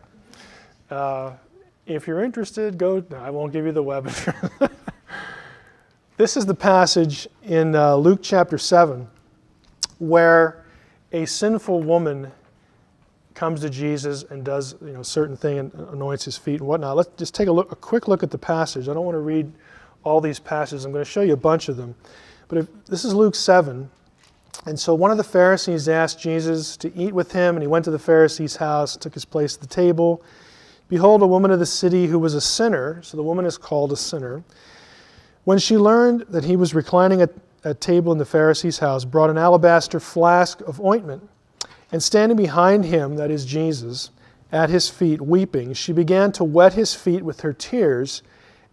If you're interested, go. No, I won't give you the web address. This is the passage in Luke chapter 7 where a sinful woman comes to Jesus and does certain thing and anoints his feet and whatnot. Let's just take a quick look at the passage. I don't want to read all these passages. I'm going to show you a bunch of them. But this is Luke 7. And so one of the Pharisees asked Jesus to eat with him, and he went to the Pharisee's house, took his place at the table. Behold, a woman of the city who was a sinner, so the woman is called a sinner, when she learned that he was reclining at table in the Pharisee's house, brought an alabaster flask of ointment, and standing behind him, that is Jesus, at his feet, weeping, she began to wet his feet with her tears,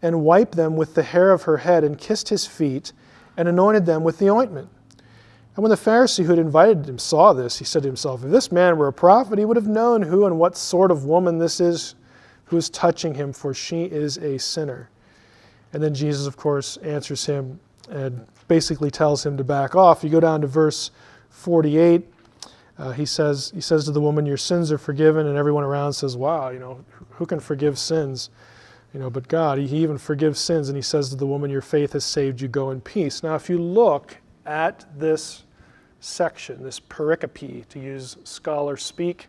and wiped them with the hair of her head, and kissed his feet, and anointed them with the ointment. And when the Pharisee who had invited him saw this, he said to himself, if this man were a prophet, he would have known who and what sort of woman this is who is touching him, for she is a sinner. And then Jesus, of course, answers him and basically tells him to back off. You go down to verse 48. He says to the woman, your sins are forgiven, and everyone around says, wow, who can forgive sins? But God, he even forgives sins, and he says to the woman, your faith has saved you, go in peace. Now, if you look at this section, this pericope, to use scholar speak,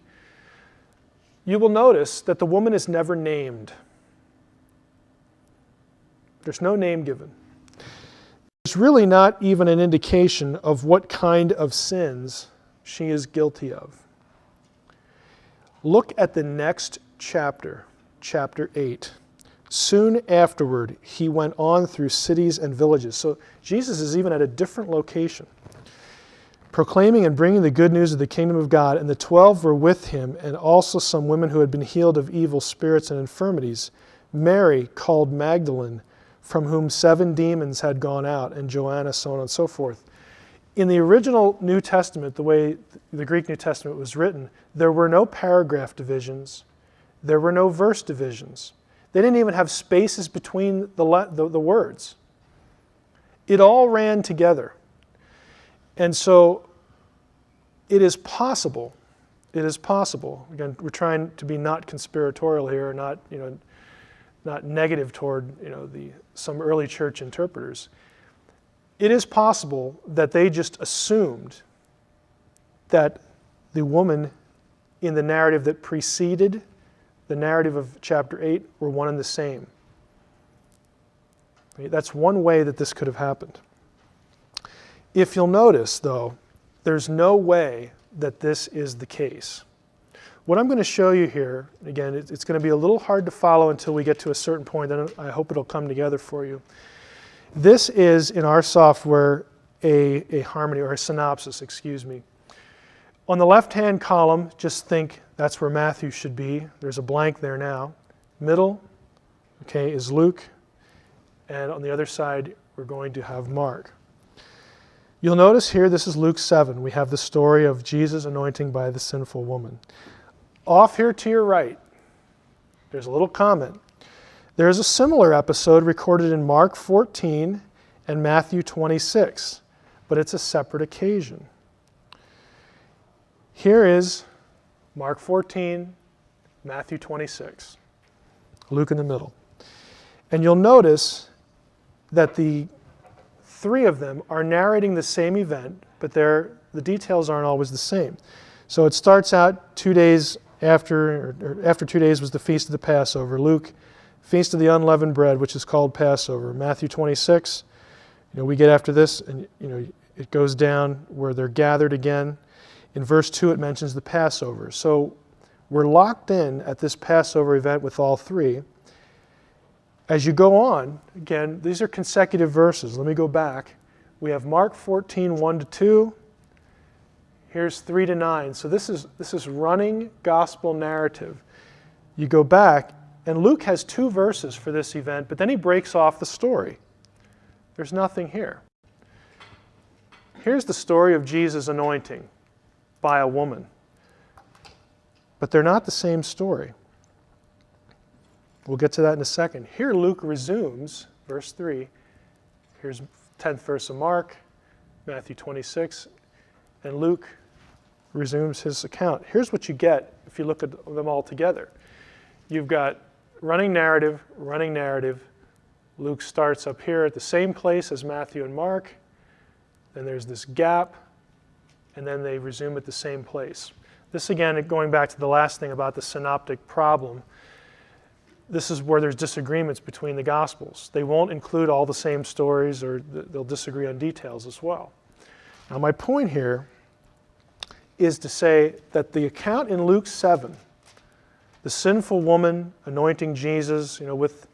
you will notice that the woman is never named. There's no name given. There's really not even an indication of what kind of sins she is guilty of. Look at the next chapter, chapter 8. Soon afterward, he went on through cities and villages. So Jesus is even at a different location, proclaiming and bringing the good news of the kingdom of God. And the 12 were with him, and also some women who had been healed of evil spirits and infirmities. Mary, called Magdalene, from whom 7 demons had gone out, and Joanna, so on and so forth. In the original New Testament, the way the Greek New Testament was written, there were no paragraph divisions. There were no verse divisions. They didn't even have spaces between the words. It all ran together. And so it is possible, again, we're trying to be not conspiratorial here, not negative toward some early church interpreters. It is possible that they just assumed that the woman in the narrative that preceded the narrative of chapter 8 were one and the same. That's one way that this could have happened. If you'll notice, though, there's no way that this is the case. what I'm going to show you here, again, it's going to be a little hard to follow until we get to a certain point, then I hope it'll come together for you. This is, in our software, a harmony, or a synopsis, excuse me. On the left-hand column, just think that's where Matthew should be. There's a blank there now. Middle, okay, is Luke. And on the other side, we're going to have Mark. You'll notice here, this is Luke 7. We have the story of Jesus anointing by the sinful woman. Off here to your right, there's a little comment. There's a similar episode recorded in Mark 14 and Matthew 26, but it's a separate occasion. Here is Mark 14, Matthew 26, Luke in the middle. And you'll notice that the three of them are narrating the same event, but the details aren't always the same. So it starts out 2 days after 2 days was the feast of the Passover. Luke, feast of the unleavened bread, which is called Passover. Matthew 26, we get after this, and it goes down where they're gathered again. In verse 2, it mentions the Passover. So we're locked in at this Passover event with all three. As you go on, again, these are consecutive verses. Let me go back. We have Mark 14, 1-2. Here's 3-9. So this is running gospel narrative. You go back, and Luke has 2 verses for this event, but then he breaks off the story. There's nothing here. Here's the story of Jesus' anointing by a woman. But they're not the same story. We'll get to that in a second. Here Luke resumes, verse 3. Here's 10th verse of Mark, Matthew 26, and Luke resumes his account. Here's what you get if you look at them all together. You've got running narrative. Luke starts up here at the same place as Matthew and Mark. Then there's this gap, and then they resume at the same place. This, again, going back to the last thing about the synoptic problem, this is where there's disagreements between the Gospels. They won't include all the same stories, or they'll disagree on details as well. Now, my point here is to say that the account in Luke 7, the sinful woman anointing Jesus, with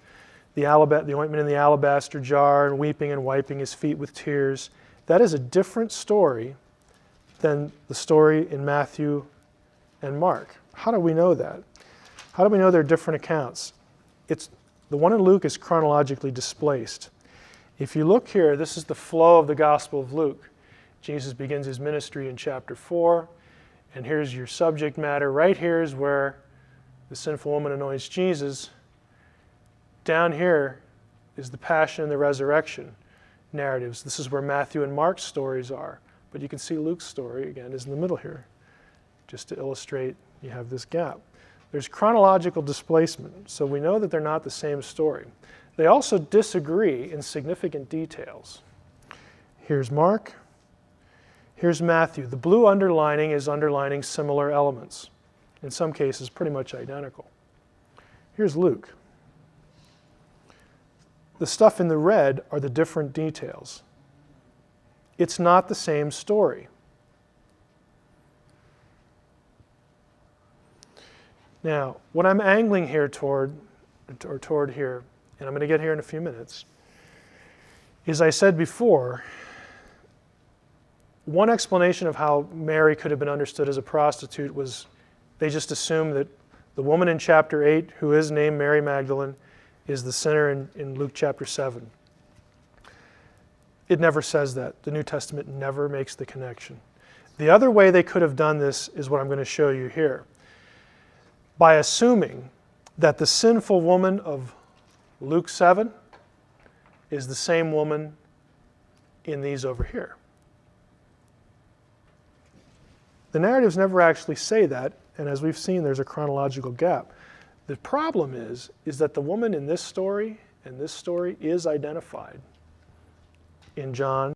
the ointment in the alabaster jar and weeping and wiping his feet with tears, that is a different story than the story in Matthew and Mark. How do we know that? How do we know they're different accounts? The one in Luke is chronologically displaced. If you look here, this is the flow of the Gospel of Luke. Jesus begins his ministry in chapter 4, and here's your subject matter. Right here is where the sinful woman anoints Jesus. Down here is the passion and the resurrection narratives. This is where Matthew and Mark's stories are. But you can see Luke's story, again, is in the middle here, just to illustrate you have this gap. There's chronological displacement, so we know that they're not the same story. They also disagree in significant details. Here's Mark. Here's Matthew. The blue underlining is underlining similar elements. In some cases, pretty much identical. Here's Luke. The stuff in the red are the different details. It's not the same story. Now, what I'm angling here toward here, and I'm going to get here in a few minutes, is I said before, one explanation of how Mary could have been understood as a prostitute was they just assumed that the woman in chapter 8, who is named Mary Magdalene, is the sinner in Luke chapter 7. It never says that. The New Testament never makes the connection. The other way they could have done this is what I'm going to show you here. By assuming that the sinful woman of Luke 7 is the same woman in these over here. The narratives never actually say that, and as we've seen, there's a chronological gap. The problem is that the woman in this story and this story is identified in John,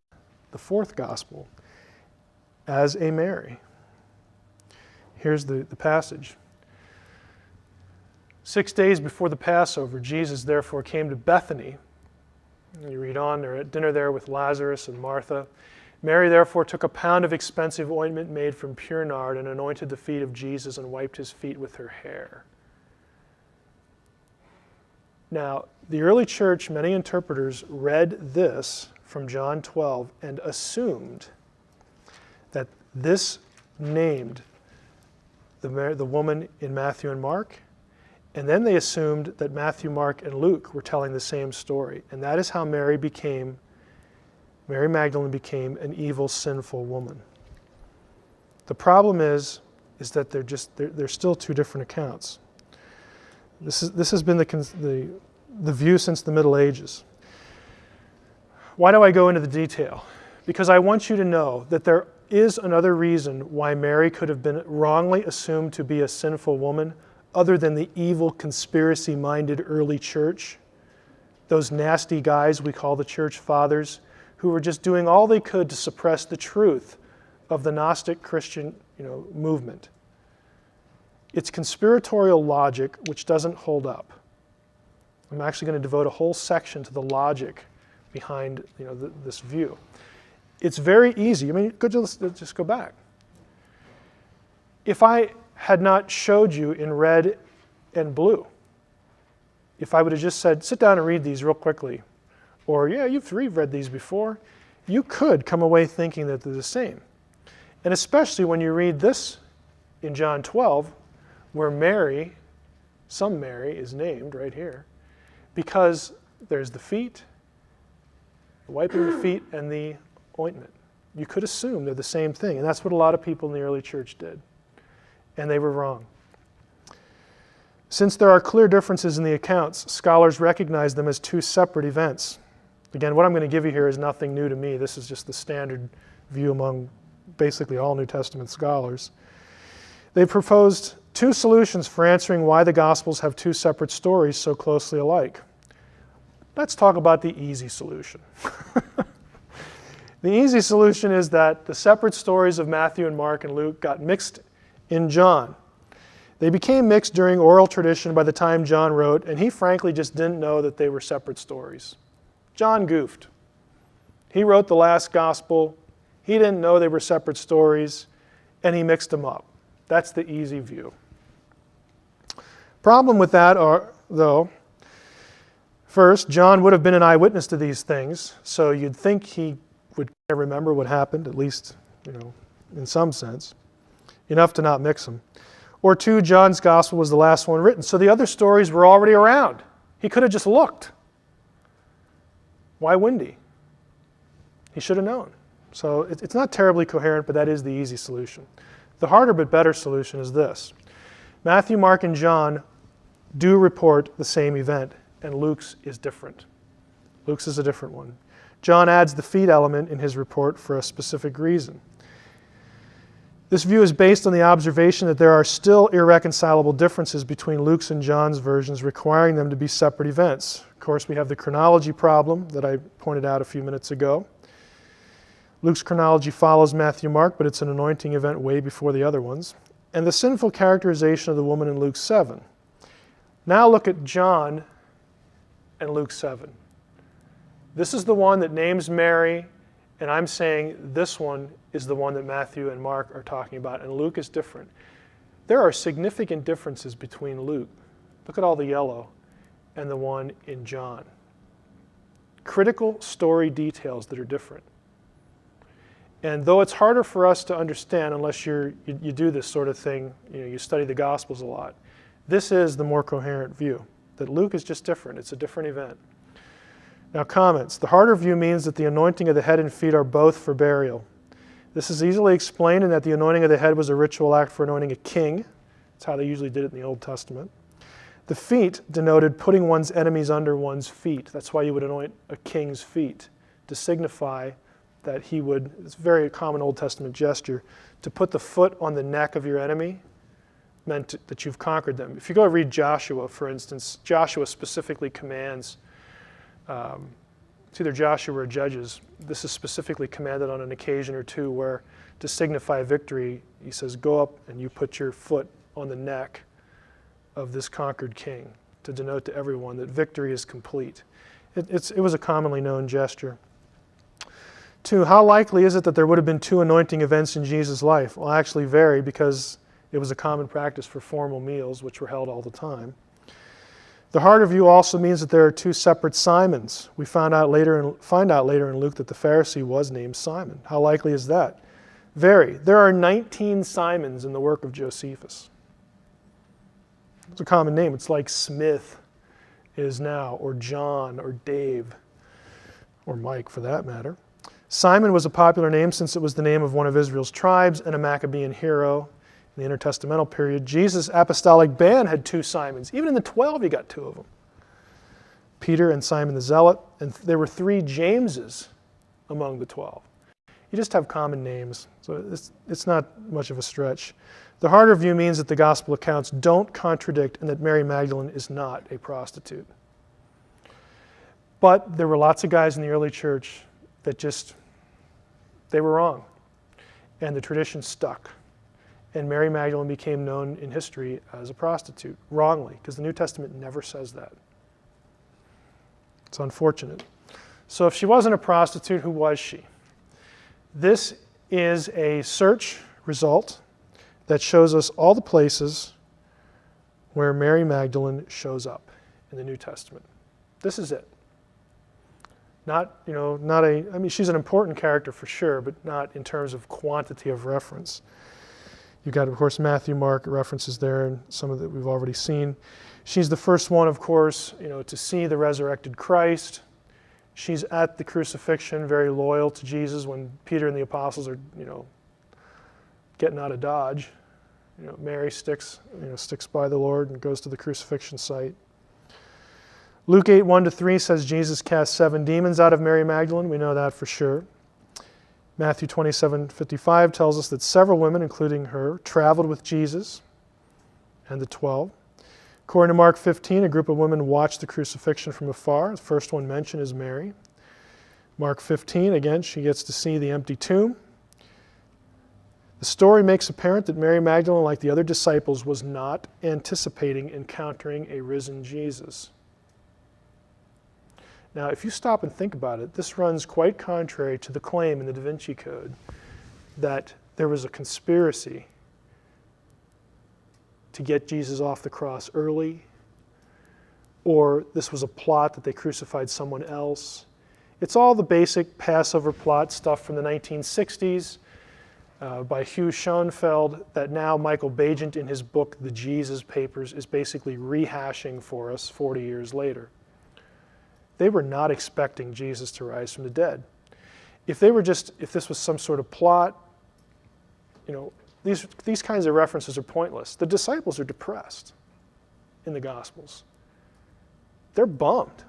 the 4th gospel, as a Mary. Here's the passage. 6 days before the Passover, Jesus therefore came to Bethany. And you read on, they're at dinner there with Lazarus and Martha. Mary therefore took a pound of expensive ointment made from pure nard and anointed the feet of Jesus and wiped his feet with her hair. Now, the early church, many interpreters read this from John 12 and assumed that this named the woman in Matthew and Mark, and then they assumed that Matthew, Mark, and Luke were telling the same story. And that is how Mary Magdalene became an evil, sinful woman. The problem is that they're still two different accounts. This has been the view since the Middle Ages. Why do I go into the detail? Because I want you to know that there is another reason why Mary could have been wrongly assumed to be a sinful woman, other than the evil, conspiracy-minded early church, those nasty guys we call the church fathers, who were just doing all they could to suppress the truth of the Gnostic Christian movement. It's conspiratorial logic which doesn't hold up. I'm actually going to devote a whole section to the logic behind this view. It's very easy. I mean, just go back. If I had not showed you in red and blue, if I would have just said, sit down and read these real quickly, or yeah, you've read these before, you could come away thinking that they're the same. And especially when you read this in John 12, where Mary, some Mary, is named right here, because there's the feet, wiping the feet, and the ointment. You could assume they're the same thing, and that's what a lot of people in the early church did. And they were wrong. Since there are clear differences in the accounts, scholars recognize them as two separate events. Again, what I'm going to give you here is nothing new to me. This is just the standard view among basically all New Testament scholars. They proposed two solutions for answering why the Gospels have two separate stories so closely alike. Let's talk about the easy solution. The easy solution is that the separate stories of Matthew and Mark and Luke got mixed in John. They became mixed during oral tradition by the time John wrote, and he frankly just didn't know that they were separate stories. John goofed. He wrote the last gospel. He didn't know they were separate stories, and he mixed them up. That's the easy view. Problem with that though, first, John would have been an eyewitness to these things, so you'd think he would remember what happened, at least, in some sense, enough to not mix them. Or two, John's gospel was the last one written, so the other stories were already around. He could have just looked. Why wouldn't he? He should have known. So it's not terribly coherent, but that is the easy solution. The harder but better solution is this. Matthew, Mark, and John do report the same event, and Luke's is different. Luke's is a different one. John adds the feet element in his report for a specific reason. This view is based on the observation that there are still irreconcilable differences between Luke's and John's versions, requiring them to be separate events. Of course, we have the chronology problem that I pointed out a few minutes ago. Luke's chronology follows Matthew, Mark, but it's an anointing event way before the other ones. And the sinful characterization of the woman in Luke 7. Now look at John and Luke 7. This is the one that names Mary, and I'm saying this one is the one that Matthew and Mark are talking about, and Luke is different. There are significant differences between Luke. Look at all the yellow, and the one in John. Critical story details that are different. And though it's harder for us to understand unless you do this sort of thing, you study the Gospels a lot, this is the more coherent view, that Luke is just different. It's a different event. Now, comments. The harder view means that the anointing of the head and feet are both for burial. This is easily explained in that the anointing of the head was a ritual act for anointing a king. That's how they usually did it in the Old Testament. The feet denoted putting one's enemies under one's feet. That's why you would anoint a king's feet, to signify that he would, it's a very common Old Testament gesture, to put the foot on the neck of your enemy meant that you've conquered them. If you go read Joshua, for instance, Joshua specifically commands, it's either Joshua or Judges, this is specifically commanded on an occasion or two where to signify victory, he says, go up and you put your foot on the neck of this conquered king to denote to everyone that victory is complete. It was a commonly known gesture. 2, how likely is it that there would have been 2 anointing events in Jesus' life? Well, actually vary, because it was a common practice for formal meals, which were held all the time. The harder view also means that there are 2 separate Simons. We find out later in Luke that the Pharisee was named Simon. How likely is that? Vary. There are 19 Simons in the work of Josephus. It's a common name. It's like Smith is now, or John, or Dave, or Mike for that matter. Simon was a popular name since it was the name of one of Israel's tribes and a Maccabean hero in the intertestamental period. Jesus' apostolic band had 2 Simons. Even in the 12, he got 2 of them. Peter and Simon the Zealot, and there were 3 Jameses among the 12. You just have common names, so it's not much of a stretch. The harder view means that the gospel accounts don't contradict and that Mary Magdalene is not a prostitute. But there were lots of guys in the early church that they were wrong. And the tradition stuck. And Mary Magdalene became known in history as a prostitute, wrongly, because the New Testament never says that. It's unfortunate. So if she wasn't a prostitute, who was she? This is a search result that shows us all the places where Mary Magdalene shows up in the New Testament. This is it. I mean, she's an important character for sure, but not in terms of quantity of reference. You've got, of course, Matthew, Mark references there, and some of that we've already seen. She's the first one, of course, to see the resurrected Christ. She's at the crucifixion, very loyal to Jesus when Peter and the apostles are, getting out of Dodge. Mary sticks by the Lord and goes to the crucifixion site. Luke 8, 1-3 says Jesus cast 7 demons out of Mary Magdalene. We know that for sure. Matthew 27:55 tells us that several women, including her, traveled with Jesus and the 12. According to Mark 15, a group of women watched the crucifixion from afar. The first one mentioned is Mary. Mark 15, again, she gets to see the empty tomb. The story makes apparent that Mary Magdalene, like the other disciples, was not anticipating encountering a risen Jesus. Now, if you stop and think about it, this runs quite contrary to the claim in the DaVinci Code that there was a conspiracy to get Jesus off the cross early, or this was a plot that they crucified someone else. It's all the basic Passover plot stuff from the 1960s by Hugh Schoenfeld that now Michael Bagent in his book, The Jesus Papers, is basically rehashing for us 40 years later. They were not expecting Jesus to rise from the dead. If this was some sort of plot, these kinds of references are pointless. The disciples are depressed in the Gospels. They're bummed,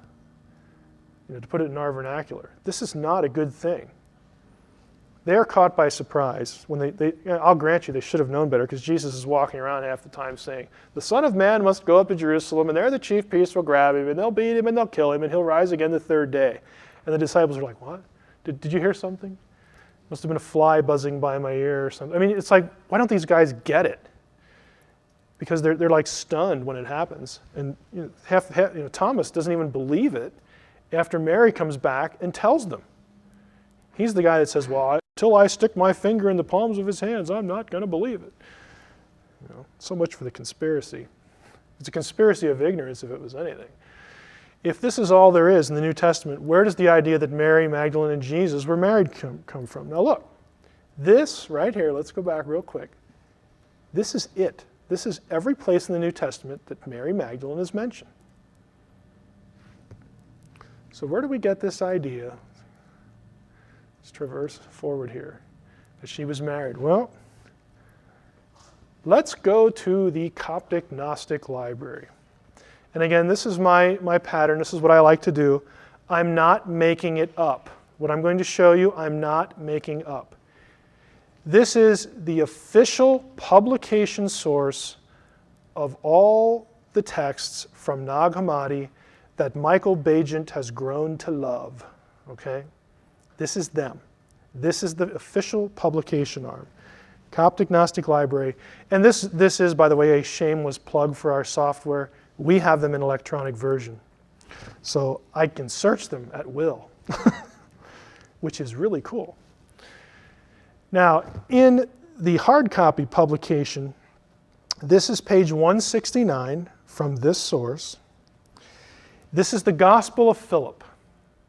to put it in our vernacular. This is not a good thing. They are caught by surprise. When I'll grant you they should have known better, because Jesus is walking around half the time saying, the Son of Man must go up to Jerusalem, and there the chief priests will grab him, and they'll beat him, and they'll kill him, and he'll rise again the 3rd day. And the disciples are like, what? Did you hear something? Must have been a fly buzzing by my ear or something. I mean, it's like, why don't these guys get it? Because they're like stunned when it happens. And Thomas doesn't even believe it after Mary comes back and tells them. He's the guy that says, well, until I stick my finger in the palms of his hands, I'm not going to believe it. So much for the conspiracy. It's a conspiracy of ignorance if it was anything. If this is all there is in the New Testament, where does the idea that Mary, Magdalene, and Jesus were married come from? Now look, this right here, let's go back real quick. This is it. This is every place in the New Testament that Mary Magdalene is mentioned. So where do we get this idea? Let's traverse forward here, that she was married. Well, let's go to the Coptic Gnostic library. And again, this is my pattern. This is what I like to do. I'm not making it up. What I'm going to show you, I'm not making up. This is the official publication source of all the texts from Nag Hammadi that Michael Bagent has grown to love. Okay? This is them. This is the official publication arm. Coptic Gnostic Library. And this is, by the way, a shameless plug for our software. We have them in electronic version. So I can search them at will. which is really cool. Now, in the hard copy publication, this is page 169 from this source. This is the Gospel of Philip.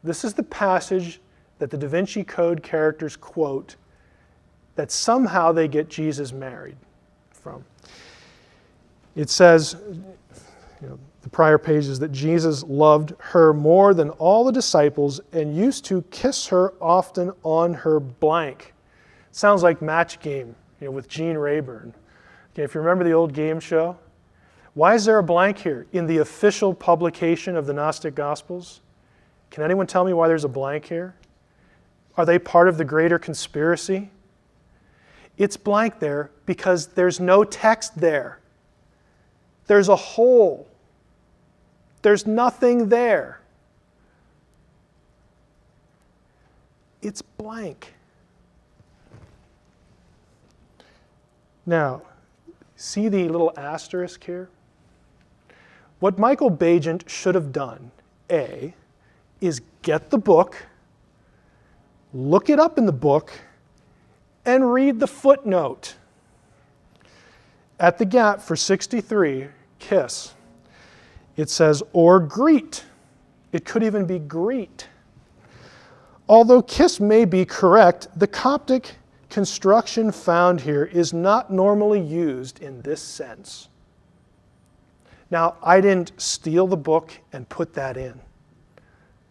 This is the passage that the DaVinci Code characters quote that somehow they get Jesus married from. It says, the prior pages, that Jesus loved her more than all the disciples and used to kiss her often on her blank. Sounds like Match Game, with Gene Rayburn. Okay, if you remember the old game show, why is there a blank here in the official publication of the Gnostic Gospels? Can anyone tell me why there's a blank here? Are they part of the greater conspiracy? It's blank there because there's no text there. There's a hole. There's nothing there. It's blank. Now, see the little asterisk here? What Michael Bagent should have done, A, is get the book, look it up in the book, and read the footnote. At the gap for 63, kiss, it says, or greet. It could even be greet. Although kiss may be correct, the Coptic construction found here is not normally used in this sense. Now, I didn't steal the book and put that in.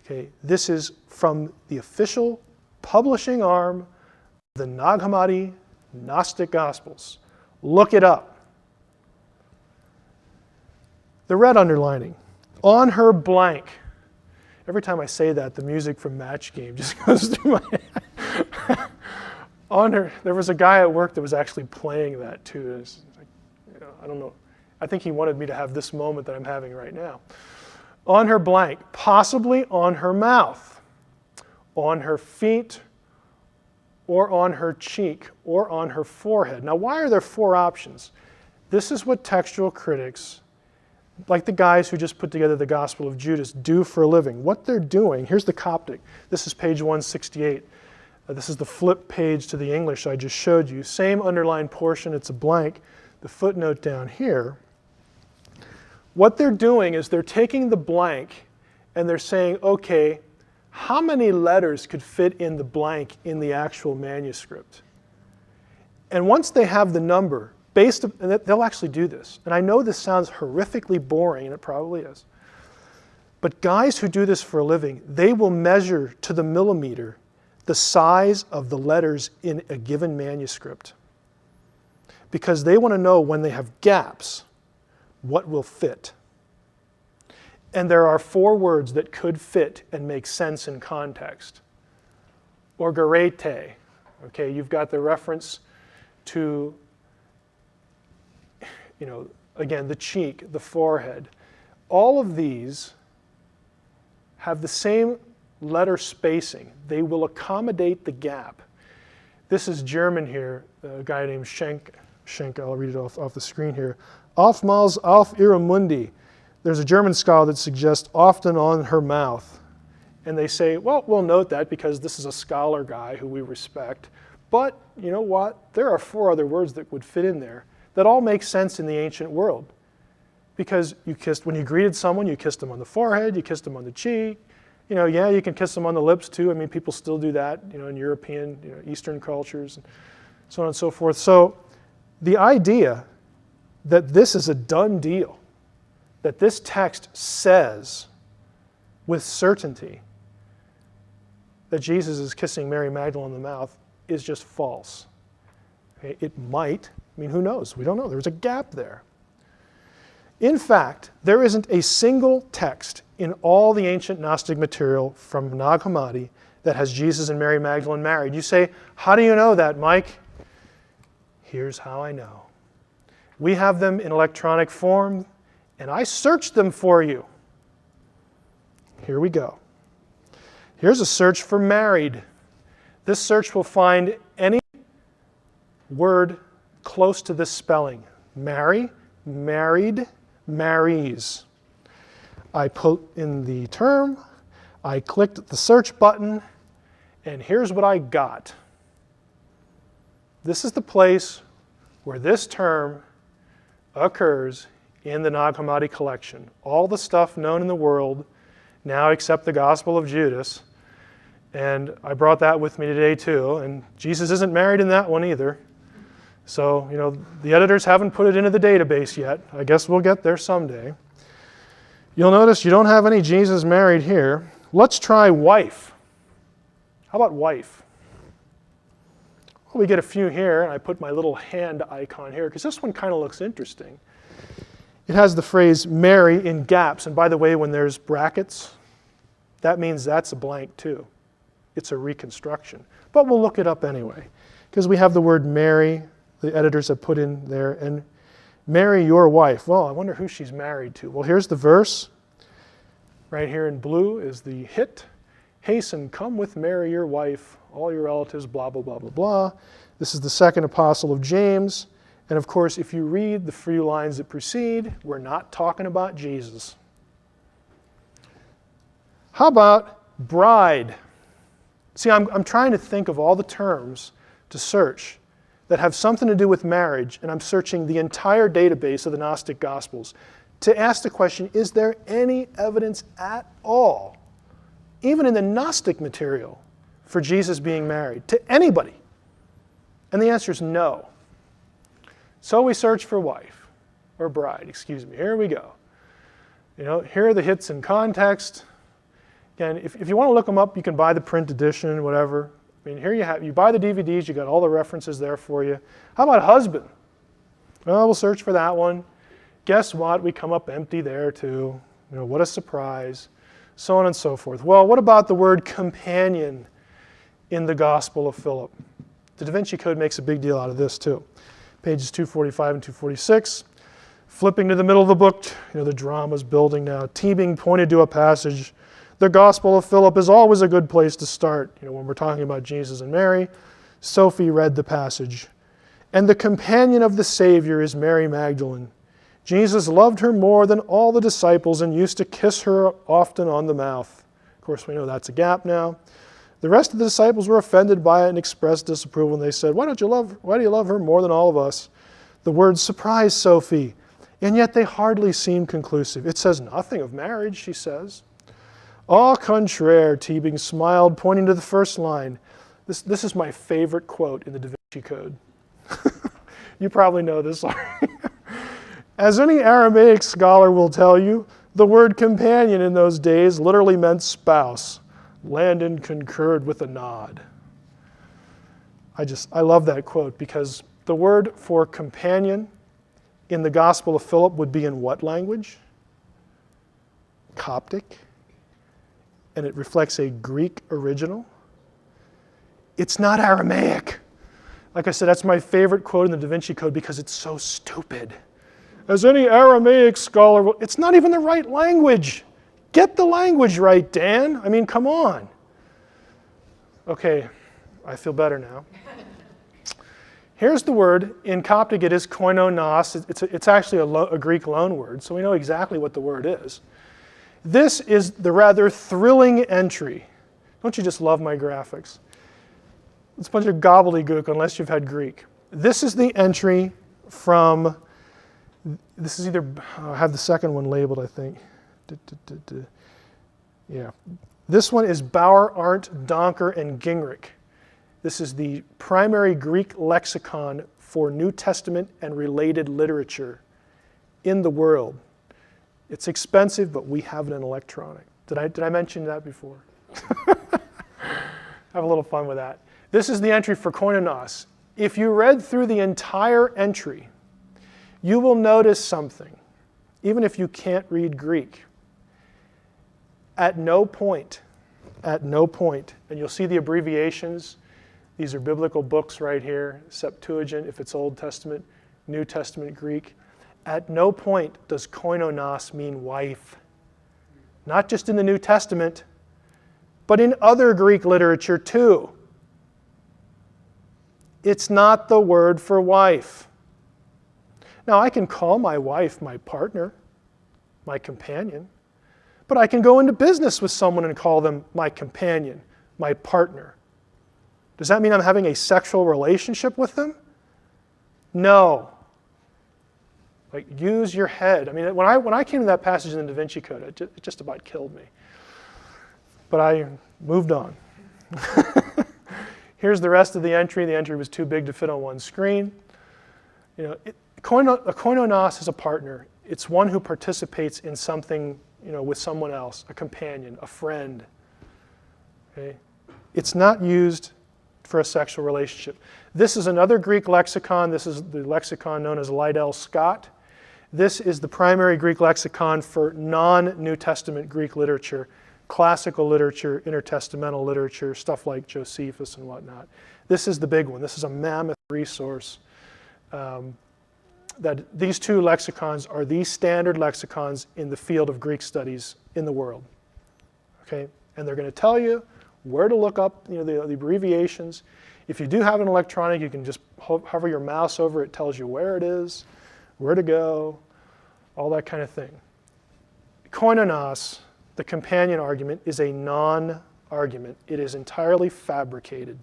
Okay, this is from the official publishing arm of the Nag Hammadi Gnostic Gospels. Look it up. The red underlining, on her blank. Every time I say that, the music from Match Game just goes through my head. On her, there was a guy at work that was actually playing that too. It's like, I don't know. I think he wanted me to have this moment that I'm having right now. On her blank, possibly on her mouth, on her feet, or on her cheek, or on her forehead. Now, why are there 4 options? This is what textual critics, like the guys who just put together the Gospel of Judas, do for a living. What they're doing, here's the Coptic. This is page 168. This is the flip page to the English I just showed you. Same underlined portion, it's a blank. The footnote down here. What they're doing is they're taking the blank and they're saying, okay, how many letters could fit in the blank in the actual manuscript? And once they have the number, and they'll actually do this. And I know this sounds horrifically boring, and it probably is. But guys who do this for a living, they will measure to the millimeter the size of the letters in a given manuscript. Because they want to know when they have gaps, what will fit. And there are 4 words that could fit and make sense in context. Orgarete. Okay, you've got the reference to, again, the cheek, the forehead. All of these have the same letter spacing. They will accommodate the gap. This is German here, a guy named Schenk, I'll read it off the screen here. Oftmals auf ihrem Mundi. There's a German scholar that suggests often on her mouth. And they say, well, we'll note that because this is a scholar guy who we respect. But you know what? There are 4 other words that would fit in there that all make sense in the ancient world. Because when you greeted someone, you kissed them on the forehead, you kissed them on the cheek. Yeah, you can kiss them on the lips too. I mean, people still do that, in European, Eastern cultures, and so on and so forth. So the idea that this is a done deal, that this text says with certainty that Jesus is kissing Mary Magdalene on the mouth is just false. Okay? It might. Who knows? We don't know. There's a gap there. In fact, there isn't a single text in all the ancient Gnostic material from Nag Hammadi that has Jesus and Mary Magdalene married. You say, how do you know that, Mike? Here's how I know. We have them in electronic form, and I searched them for you. Here we go. Here's a search for married. This search will find any word close to this spelling. Marry, married, marries. I put in the term, I clicked the search button, And here's what I got. This is the place where this term occurs in the Nag Hammadi collection. All the stuff known in the world, now except the Gospel of Judas. And I brought that with me today too. And Jesus isn't married in that one either. So, the editors haven't put it into the database yet. I guess we'll get there someday. You'll notice you don't have any Jesus married here. Let's try wife. How about wife? Well, we get a few here, and I put my little hand icon here because this one kind of looks interesting. It has the phrase marry in gaps. And by the way, when there's brackets, that means that's a blank too. It's a reconstruction. But we'll look it up anyway because we have the word marry. The editors have put in there, and marry your wife. Well, I wonder who she's married to. Well, here's the verse. Right here in blue is the hit. Hasten, come with Mary, your wife, all your relatives, blah, blah, blah, blah, blah. This is the second epistle of James. And of course, if you read the few lines that precede, we're not talking about Jesus. How about bride? See, I'm trying to think of all the terms to search that have something to do with marriage, and I'm searching the entire database of the Gnostic Gospels to ask the question, is there any evidence at all, even in the Gnostic material, for Jesus being married to anybody? And the answer is no. So we search for wife, or bride, excuse me. Here we go. Here are the hits in context. Again, if you want to look them up, you can buy the print edition, whatever. Here you buy the DVDs, you got all the references there for you. How about husband? Well, we'll search for that one. Guess what? We come up empty there too. What a surprise. So on and so forth. Well, what about the word companion in the Gospel of Philip? The DaVinci Code makes a big deal out of this too. Pages 245 and 246. Flipping to the middle of the book, the drama's building now. Teebing pointed to a passage. The Gospel of Philip is always a good place to start. When we're talking about Jesus and Mary, Sophie read the passage. And the companion of the Savior is Mary Magdalene. Jesus loved her more than all the disciples and used to kiss her often on the mouth. Of course, we know that's a gap now. The rest of the disciples were offended by it and expressed disapproval. And they said, why do you love her more than all of us? The words surprised Sophie, and yet they hardly seem conclusive. It says nothing of marriage, she says. Au contraire, Teebing smiled, pointing to the first line. This is my favorite quote in the DaVinci Code. You probably know this already. As any Aramaic scholar will tell you, the word companion in those days literally meant spouse. Landon concurred with a nod. I love that quote because the word for companion in the Gospel of Philip would be in what language? Coptic. And it reflects a Greek original. It's not Aramaic. Like I said, that's my favorite quote in the DaVinci Code because it's so stupid. As any Aramaic scholar will, it's not even the right language. Get the language right, Dan. Come on. Okay, I feel better now. Here's the word. In Coptic, it is koinonos. It's actually a Greek loan word, so we know exactly what the word is. This is the rather thrilling entry. Don't you just love my graphics? It's a bunch of gobbledygook unless you've had Greek. This is the entry from, this is either, I have the second one labeled, I think. Yeah. This one is Bauer, Arndt, Donker, and Gingrich. This is the primary Greek lexicon for New Testament and related literature in the world. It's expensive, but we have it in electronic. Did I mention that before? Have a little fun with that. This is the entry for koinonos. If you read through the entire entry, you will notice something, even if you can't read Greek. At no point, and you'll see the abbreviations. These are biblical books right here, Septuagint if it's Old Testament, New Testament Greek. At no point does koinonos mean wife. Not just in the New Testament, but in other Greek literature too. It's not the word for wife. Now, I can call my wife my partner, my companion, but I can go into business with someone and call them my companion, my partner, Does that mean I'm having a sexual relationship with them? No. Like, use your head. I mean, when I came to that passage in the DaVinci Code, it just about killed me. But I moved on. Here's the rest of the entry. The entry was too big to fit on one screen. You know, a koinonos is a partner. It's one who participates in something, you know, with someone else, a companion, a friend. Okay? It's not used for a sexual relationship. This is another Greek lexicon. This is the lexicon known as Liddell Scott. This is the primary Greek lexicon for non-New Testament Greek literature, classical literature, intertestamental literature, stuff like Josephus and whatnot. This is the big one. This is a mammoth resource. That these two lexicons are the standard lexicons in the field of Greek studies in the world. Okay? And they're going to tell you where to look up, you know, the abbreviations. If you do have an electronic, you can just hover your mouse over it. It tells you where it is, where to go, all that kind of thing. Koinonos, the companion argument, is a non-argument. It is entirely fabricated.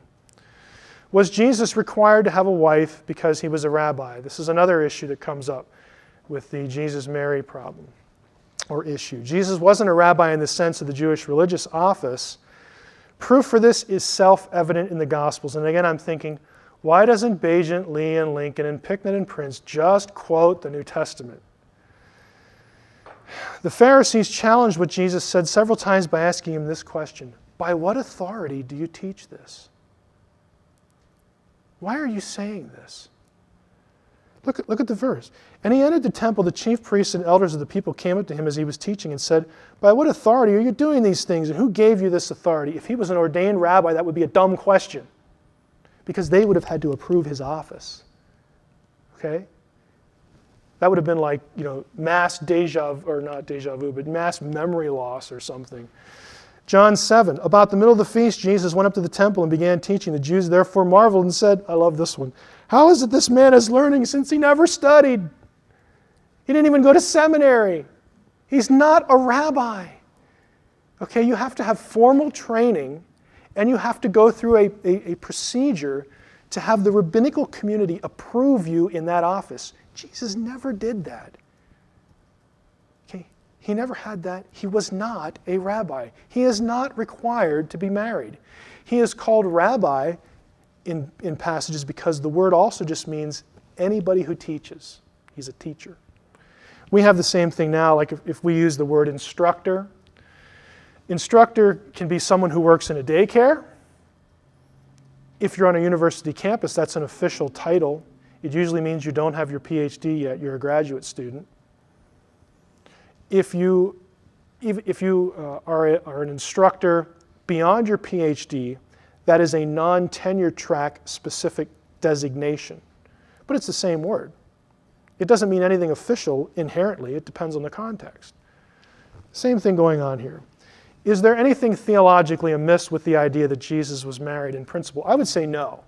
Was Jesus required to have a wife because he was a rabbi? This is another issue that comes up with the Jesus-Mary problem or issue. Jesus wasn't a rabbi in the sense of the Jewish religious office. Proof for this is self-evident in the Gospels. And again, I'm thinking, why doesn't Bagent, Lee, and Lincoln, and Picknett, and Prince just quote the New Testament? The Pharisees challenged what Jesus said several times by asking him this question: by what authority do you teach this? Why are you saying this? Look at the verse. And he entered the temple. The chief priests and elders of the people came up to him as he was teaching and said, by what authority are you doing these things? And who gave you this authority? If he was an ordained rabbi, that would be a dumb question, because they would have had to approve his office. Okay? That would have been like, you know, mass mass memory loss or something. John 7, about the middle of the feast, Jesus went up to the temple and began teaching. The Jews therefore marveled and said, I love this one, how is it this man is learning since he never studied? He didn't even go to seminary. He's not a rabbi. Okay, you have to have formal training, and you have to go through a procedure to have the rabbinical community approve you in that office. Jesus never did that. Okay, he never had that. He was not a rabbi. He is not required to be married. He is called rabbi in passages because the word also just means anybody who teaches. He's a teacher. We have the same thing now, like if we use the word instructor. Instructor can be someone who works in a daycare. If you're on a university campus, that's an official title. It usually means you don't have your PhD yet, you're a graduate student. If you are an instructor beyond your PhD, that is a non-tenure track specific designation. But it's the same word. It doesn't mean anything official inherently. It depends on the context. Same thing going on here. Is there anything theologically amiss with the idea that Jesus was married in principle? I would say no.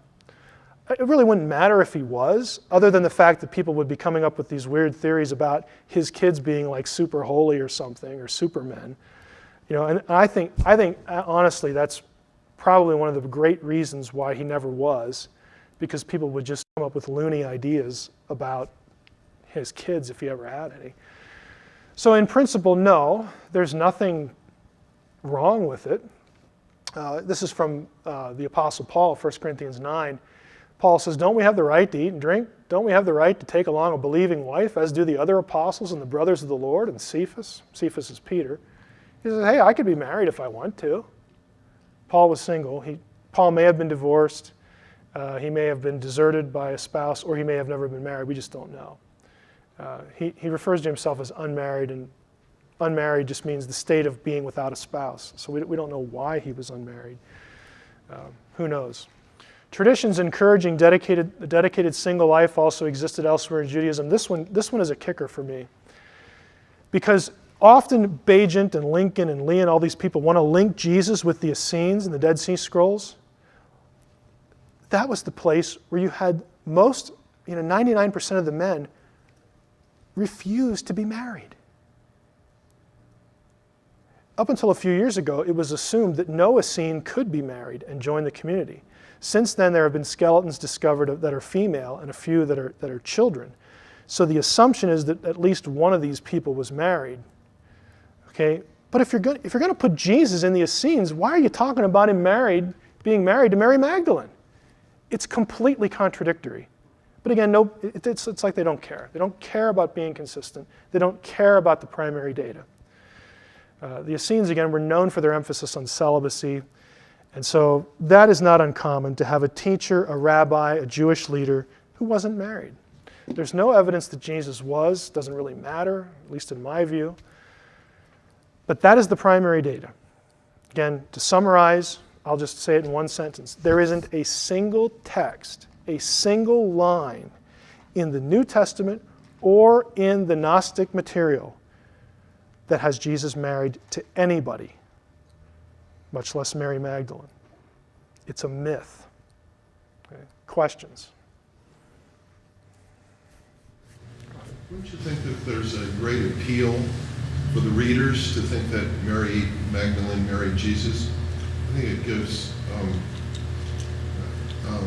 It really wouldn't matter if he was, other than the fact that people would be coming up with these weird theories about his kids being like super holy or something, or supermen. You know, and I think honestly that's probably one of the great reasons why he never was, because people would just come up with loony ideas about his kids if he ever had any. So in principle, no, there's nothing wrong with it. This is from the Apostle Paul, 1 Corinthians 9. Paul says, don't we have the right to eat and drink? Don't we have the right to take along a believing wife, as do the other apostles and the brothers of the Lord? And Cephas is Peter. He says, hey, I could be married if I want to. Paul was single. Paul may have been divorced. He may have been deserted by a spouse, or he may have never been married. We just don't know. He refers to himself as unmarried, and unmarried just means the state of being without a spouse. So we don't know why he was unmarried. Who knows? Traditions encouraging dedicated single life also existed elsewhere in Judaism. This one is a kicker for me, because often Bagent and Lincoln and Lee and all these people want to link Jesus with the Essenes and the Dead Sea Scrolls. That was the place where you had 99% of the men refused to be married. Up until a few years ago, it was assumed that no Essene could be married and join the community. Since then, there have been skeletons discovered that are female and a few that are children. So the assumption is that at least one of these people was married. Okay, but if you're going to put Jesus in the Essenes, why are you talking about him being married to Mary Magdalene? It's completely contradictory. But again, no, it's like they don't care. They don't care about being consistent. They don't care about the primary data. The Essenes, again, were known for their emphasis on celibacy. And so that is not uncommon to have a teacher, a rabbi, a Jewish leader who wasn't married. There's no evidence that Jesus was. Doesn't really matter, at least in my view. But that is the primary data. Again, to summarize, I'll just say it in one sentence. There isn't a single text, a single line in the New Testament or in the Gnostic material that has Jesus married to anybody, much less Mary Magdalene. It's a myth. Okay. Questions? Wouldn't you think that there's a great appeal for the readers to think that Mary Magdalene married Jesus? I think it gives...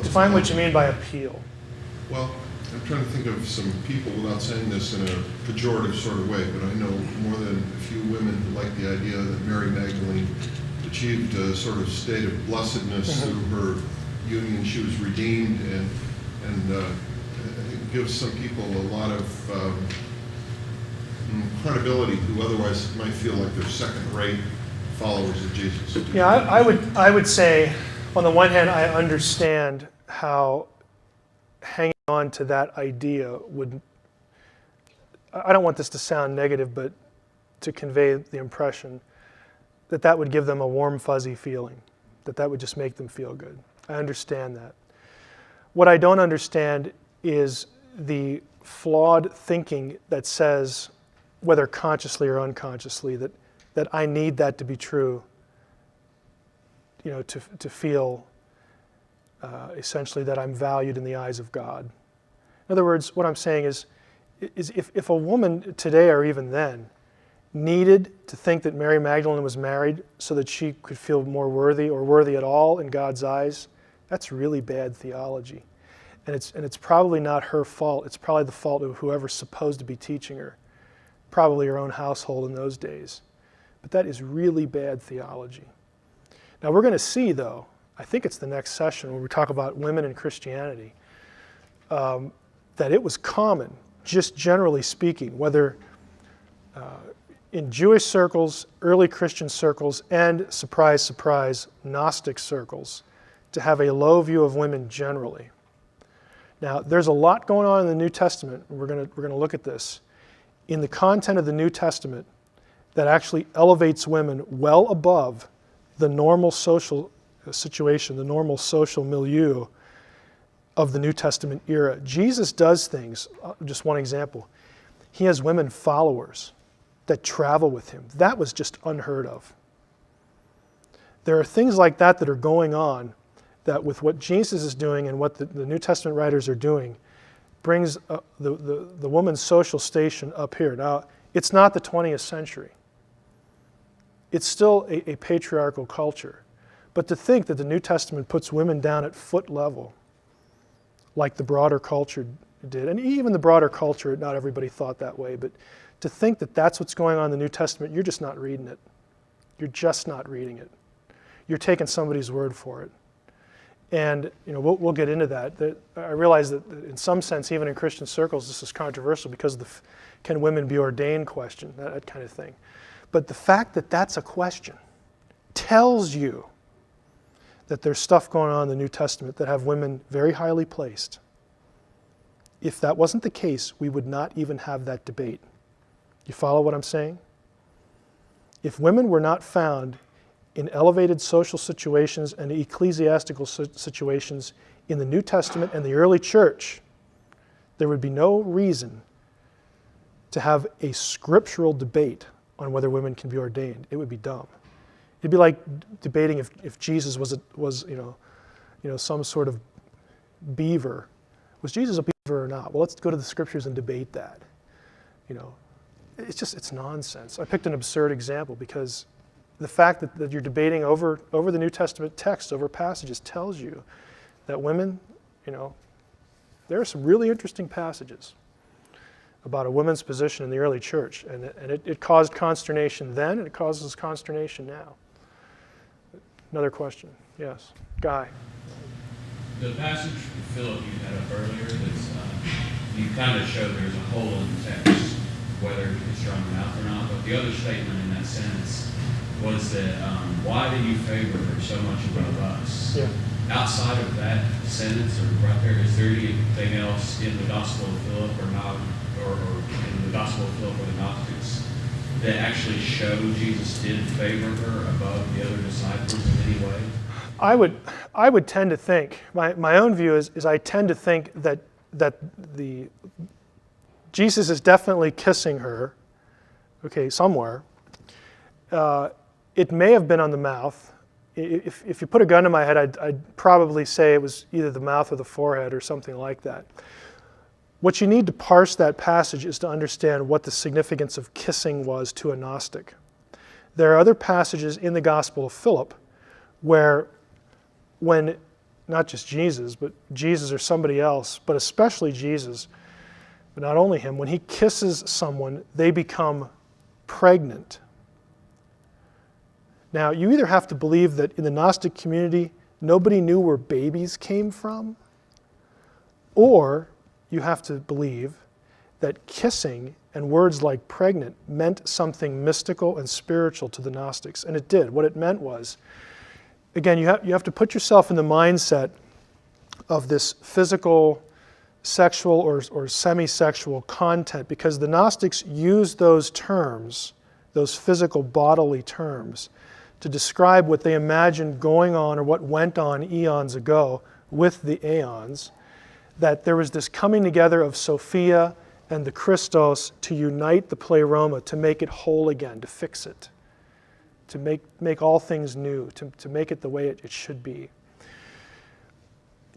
Define what you mean by appeal. Well, I'm trying to think of some people, without saying this in a pejorative sort of way, but I know more than a few women who like the idea that Mary Magdalene achieved a sort of state of blessedness through her union. She was redeemed, and I think it gives some people a lot of credibility who otherwise might feel like they're second-rate followers of Jesus. Yeah, I would say, on the one hand, I understand how hanging on to that idea would, I don't want this to sound negative, but to convey the impression that that would give them a warm, fuzzy feeling, that would just make them feel good. I understand that. What I don't understand is the flawed thinking that says, whether consciously or unconsciously, that I need that to be true, to feel essentially that I'm valued in the eyes of God. In other words, what I'm saying is if a woman today or even then needed to think that Mary Magdalene was married so that she could feel more worthy or worthy at all in God's eyes, that's really bad theology. And it's probably not her fault. It's probably the fault of whoever's supposed to be teaching her, probably her own household in those days. But that is really bad theology. Now we're going to see, though, I think it's the next session when we talk about women in Christianity, that it was common, just generally speaking, whether in Jewish circles, early Christian circles, and, surprise, surprise, Gnostic circles, to have a low view of women generally. Now, there's a lot going on in the New Testament, and we're going to look at this, in the content of the New Testament that actually elevates women well above the normal social situation, the normal social milieu of the New Testament era. Jesus does things, just one example. He has women followers that travel with him. That was just unheard of. There are things like that that are going on that with what Jesus is doing and what the New Testament writers are doing brings the woman's social station up here. Now, it's not the 20th century. It's still a patriarchal culture. But to think that the New Testament puts women down at foot level, like the broader culture did, and even the broader culture, not everybody thought that way, but to think that that's what's going on in the New Testament, you're just not reading it. You're just not reading it. You're taking somebody's word for it. And we'll get into that. I realize that in some sense, even in Christian circles, this is controversial because of the can women be ordained question, that kind of thing. But the fact that that's a question tells you that there's stuff going on in the New Testament that have women very highly placed. If that wasn't the case, we would not even have that debate. You follow what I'm saying? If women were not found in elevated social situations and ecclesiastical situations in the New Testament and the early church, there would be no reason to have a scriptural debate on whether women can be ordained. It would be dumb. It'd be like debating if Jesus was some sort of beaver. Was Jesus a beaver or not? Well, let's go to the scriptures and debate that. It's nonsense. I picked an absurd example because the fact that you're debating over the New Testament text, over passages, tells you that women, there are some really interesting passages about a woman's position in the early church, and it caused consternation then, and it causes consternation now. Another question. Yes. Guy. The passage Philip you had up earlier, that's, you kind of showed there's a hole in the text, whether it's strong enough or not, but the other statement in that sentence was that, why do you favor her so much above us? Yeah. Outside of that sentence, or right there, is there anything else in the Gospel of Philip or not, or in the Gospel of Philip or the Gnostics that actually show Jesus did favor her above the other disciples in any way? I would tend to think, my own view is I tend to think that Jesus is definitely kissing her, okay, somewhere. It may have been on the mouth. If you put a gun to my head, I'd probably say it was either the mouth or the forehead or something like that. What you need to parse that passage is to understand what the significance of kissing was to a Gnostic. There are other passages in the Gospel of Philip where when, not just Jesus, but Jesus or somebody else, but especially Jesus, but not only him, when he kisses someone, they become pregnant. Now, you either have to believe that in the Gnostic community, nobody knew where babies came from, or you have to believe that kissing and words like pregnant meant something mystical and spiritual to the Gnostics, and it did. What it meant was, again, you have to put yourself in the mindset of this physical, sexual, or semi-sexual content, because the Gnostics used those terms, those physical bodily terms, to describe what they imagined going on or what went on eons ago with the aeons, that there was this coming together of Sophia and the Christos to unite the pleroma, to make it whole again, to fix it, to make all things new, to make it the way it should be.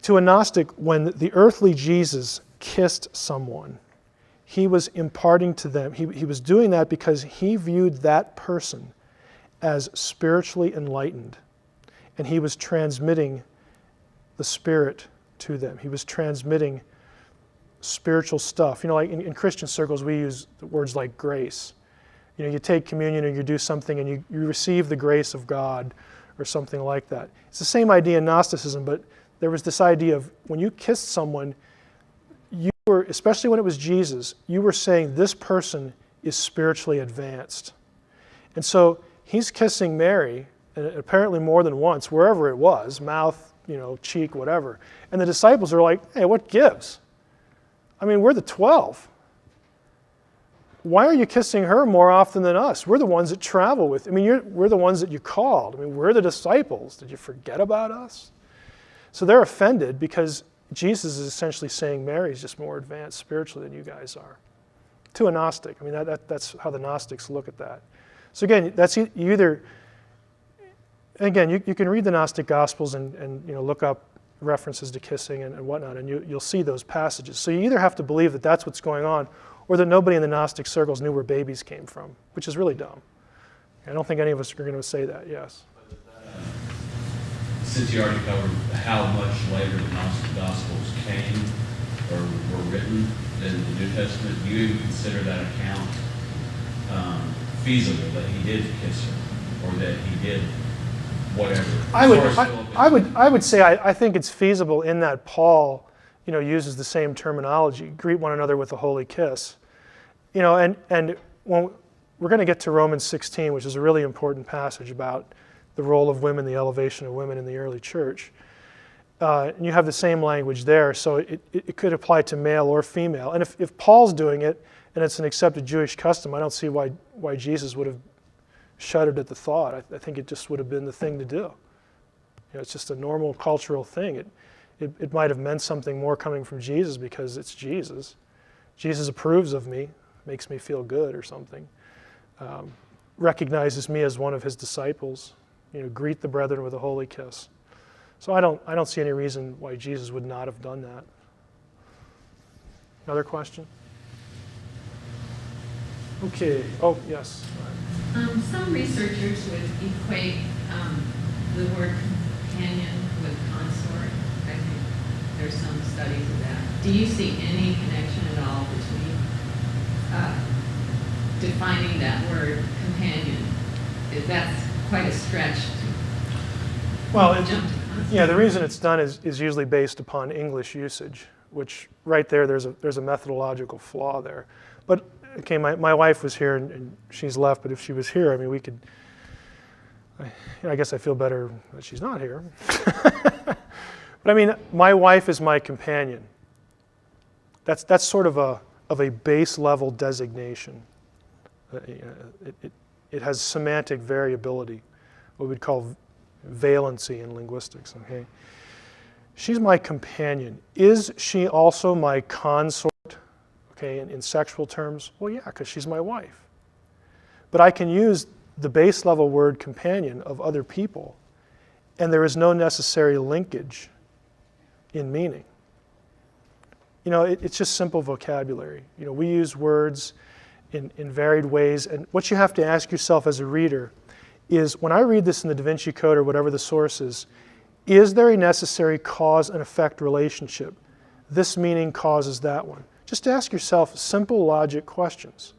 To a Gnostic, when the earthly Jesus kissed someone, he was imparting to them, he was doing that because he viewed that person as spiritually enlightened, and he was transmitting the Spirit to them. He was transmitting spiritual stuff. Like in Christian circles, we use words like grace. You take communion or you do something and you receive the grace of God or something like that. It's the same idea in Gnosticism, but there was this idea of when you kissed someone, you were, especially when it was Jesus, you were saying this person is spiritually advanced. And so he's kissing Mary, and apparently more than once, wherever it was, mouth, cheek, whatever. And the disciples are like, hey, what gives? I mean, we're the 12. Why are you kissing her more often than us? We're the ones that travel with. We're the ones that you called. We're the disciples. Did you forget about us? So they're offended because Jesus is essentially saying Mary's just more advanced spiritually than you guys are. To a Gnostic. That's how the Gnostics look at that. So again, that's you either. Again, you can read the Gnostic Gospels and look up references to kissing and whatnot, and you'll see those passages. So you either have to believe that that's what's going on, or that nobody in the Gnostic circles knew where babies came from, which is really dumb. I don't think any of us are going to say that, yes. Since you already covered how much later the Gnostic Gospels came or were written than the New Testament, do you even consider that account feasible, that he did kiss her, or that he did whatever? I would say I think it's feasible in that Paul uses the same terminology, greet one another with a holy kiss. And when we're going to get to Romans 16, which is a really important passage about the role of women, the elevation of women in the early church. And you have the same language there, so it could apply to male or female. And if Paul's doing it, and it's an accepted Jewish custom, I don't see why Jesus would have shuddered at the thought. I think it just would have been the thing to do. It's just a normal cultural thing. It might have meant something more coming from Jesus because it's Jesus. Jesus approves of me, makes me feel good or something. Recognizes me as one of his disciples. Greet the brethren with a holy kiss. So I don't see any reason why Jesus would not have done that. Another question? Okay. Oh, yes. Some researchers would equate the word companion with consort. I think there's some studies of that. Do you see any connection at all between defining that word companion? That's quite a stretch to Well, jump to concept. yeah, the reason it's done is usually based upon English usage, which right there, there's a methodological flaw there. But okay, my wife was here and she's left, but if she was here, I mean, we could, I guess I feel better that she's not here. But I mean, my wife is my companion. That's sort of a base level designation. It has semantic variability, what we'd call valency in linguistics. Okay, she's my companion. Is she also my consort? Okay, in sexual terms, well, yeah, because she's my wife. But I can use the base level word companion of other people, and there is no necessary linkage in meaning. You know, it's just simple vocabulary. You know, we use words in varied ways, and what you have to ask yourself as a reader is, when I read this in the DaVinci Code or whatever the source is there a necessary cause and effect relationship? This meaning causes that one. Just ask yourself simple logic questions.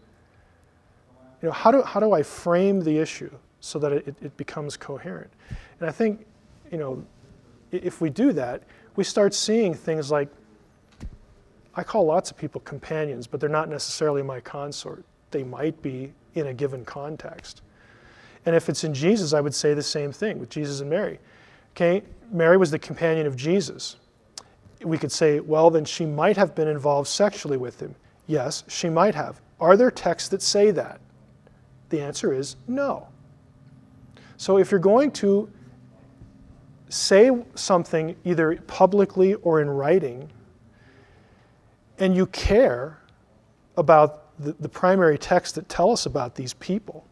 You know, how do I frame the issue so that it becomes coherent? And I think, you know, if we do that, we start seeing things like, I call lots of people companions, but they're not necessarily my consort. They might be in a given context. And if it's in Jesus, I would say the same thing with Jesus and Mary. Okay, Mary was the companion of Jesus. We could say, well, then she might have been involved sexually with him. Yes, she might have. Are there texts that say that? The answer is no. So if you're going to say something either publicly or in writing, and you care about the primary texts that tell us about these people,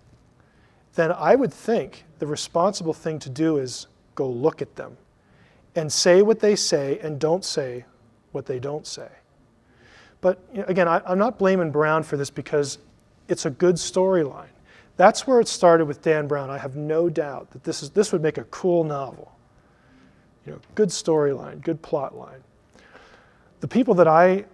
then I would think the responsible thing to do is go look at them and say what they say and don't say what they don't say. But you know, again, I'm not blaming Brown for this because it's a good storyline. That's where it started with Dan Brown. I have no doubt that this would make a cool novel. You know, good storyline, good plot line. The people that I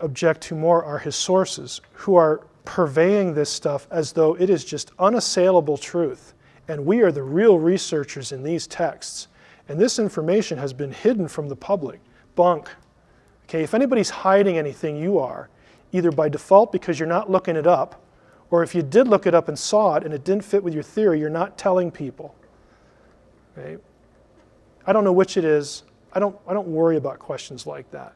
object to more are his sources, who are purveying this stuff as though it is just unassailable truth, and we are the real researchers in these texts. And this information has been hidden from the public. Bunk. Okay, if anybody's hiding anything, you are, either by default because you're not looking it up, or if you did look it up and saw it and it didn't fit with your theory, you're not telling people. Okay? I don't know which it is. I don't worry about questions like that.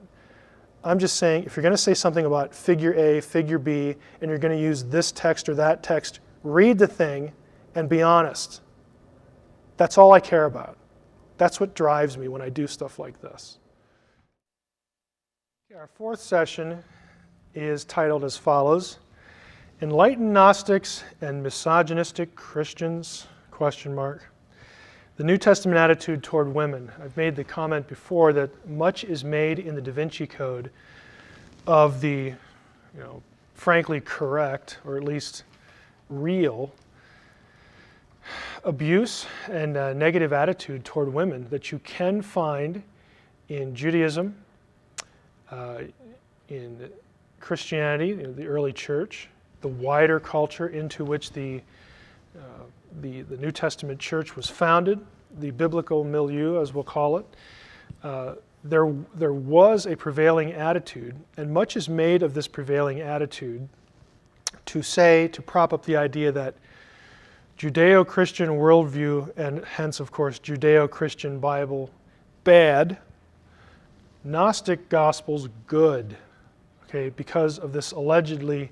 I'm just saying, if you're going to say something about figure A, figure B, and you're going to use this text or that text, read the thing and be honest. That's all I care about. That's what drives me when I do stuff like this. Okay, our fourth session is titled as follows: Enlightened Gnostics and Misogynistic Christians, ? The New Testament attitude toward women. I've made the comment before that much is made in the DaVinci Code of the, frankly correct, or at least real, abuse and negative attitude toward women that you can find in Judaism, in Christianity, the early church, the wider culture into which the New Testament church was founded, the biblical milieu, as we'll call it. There was a prevailing attitude, and much is made of this prevailing attitude to prop up the idea that Judeo-Christian worldview, and hence, of course, Judeo-Christian Bible, bad, Gnostic Gospels, good, okay, because of this allegedly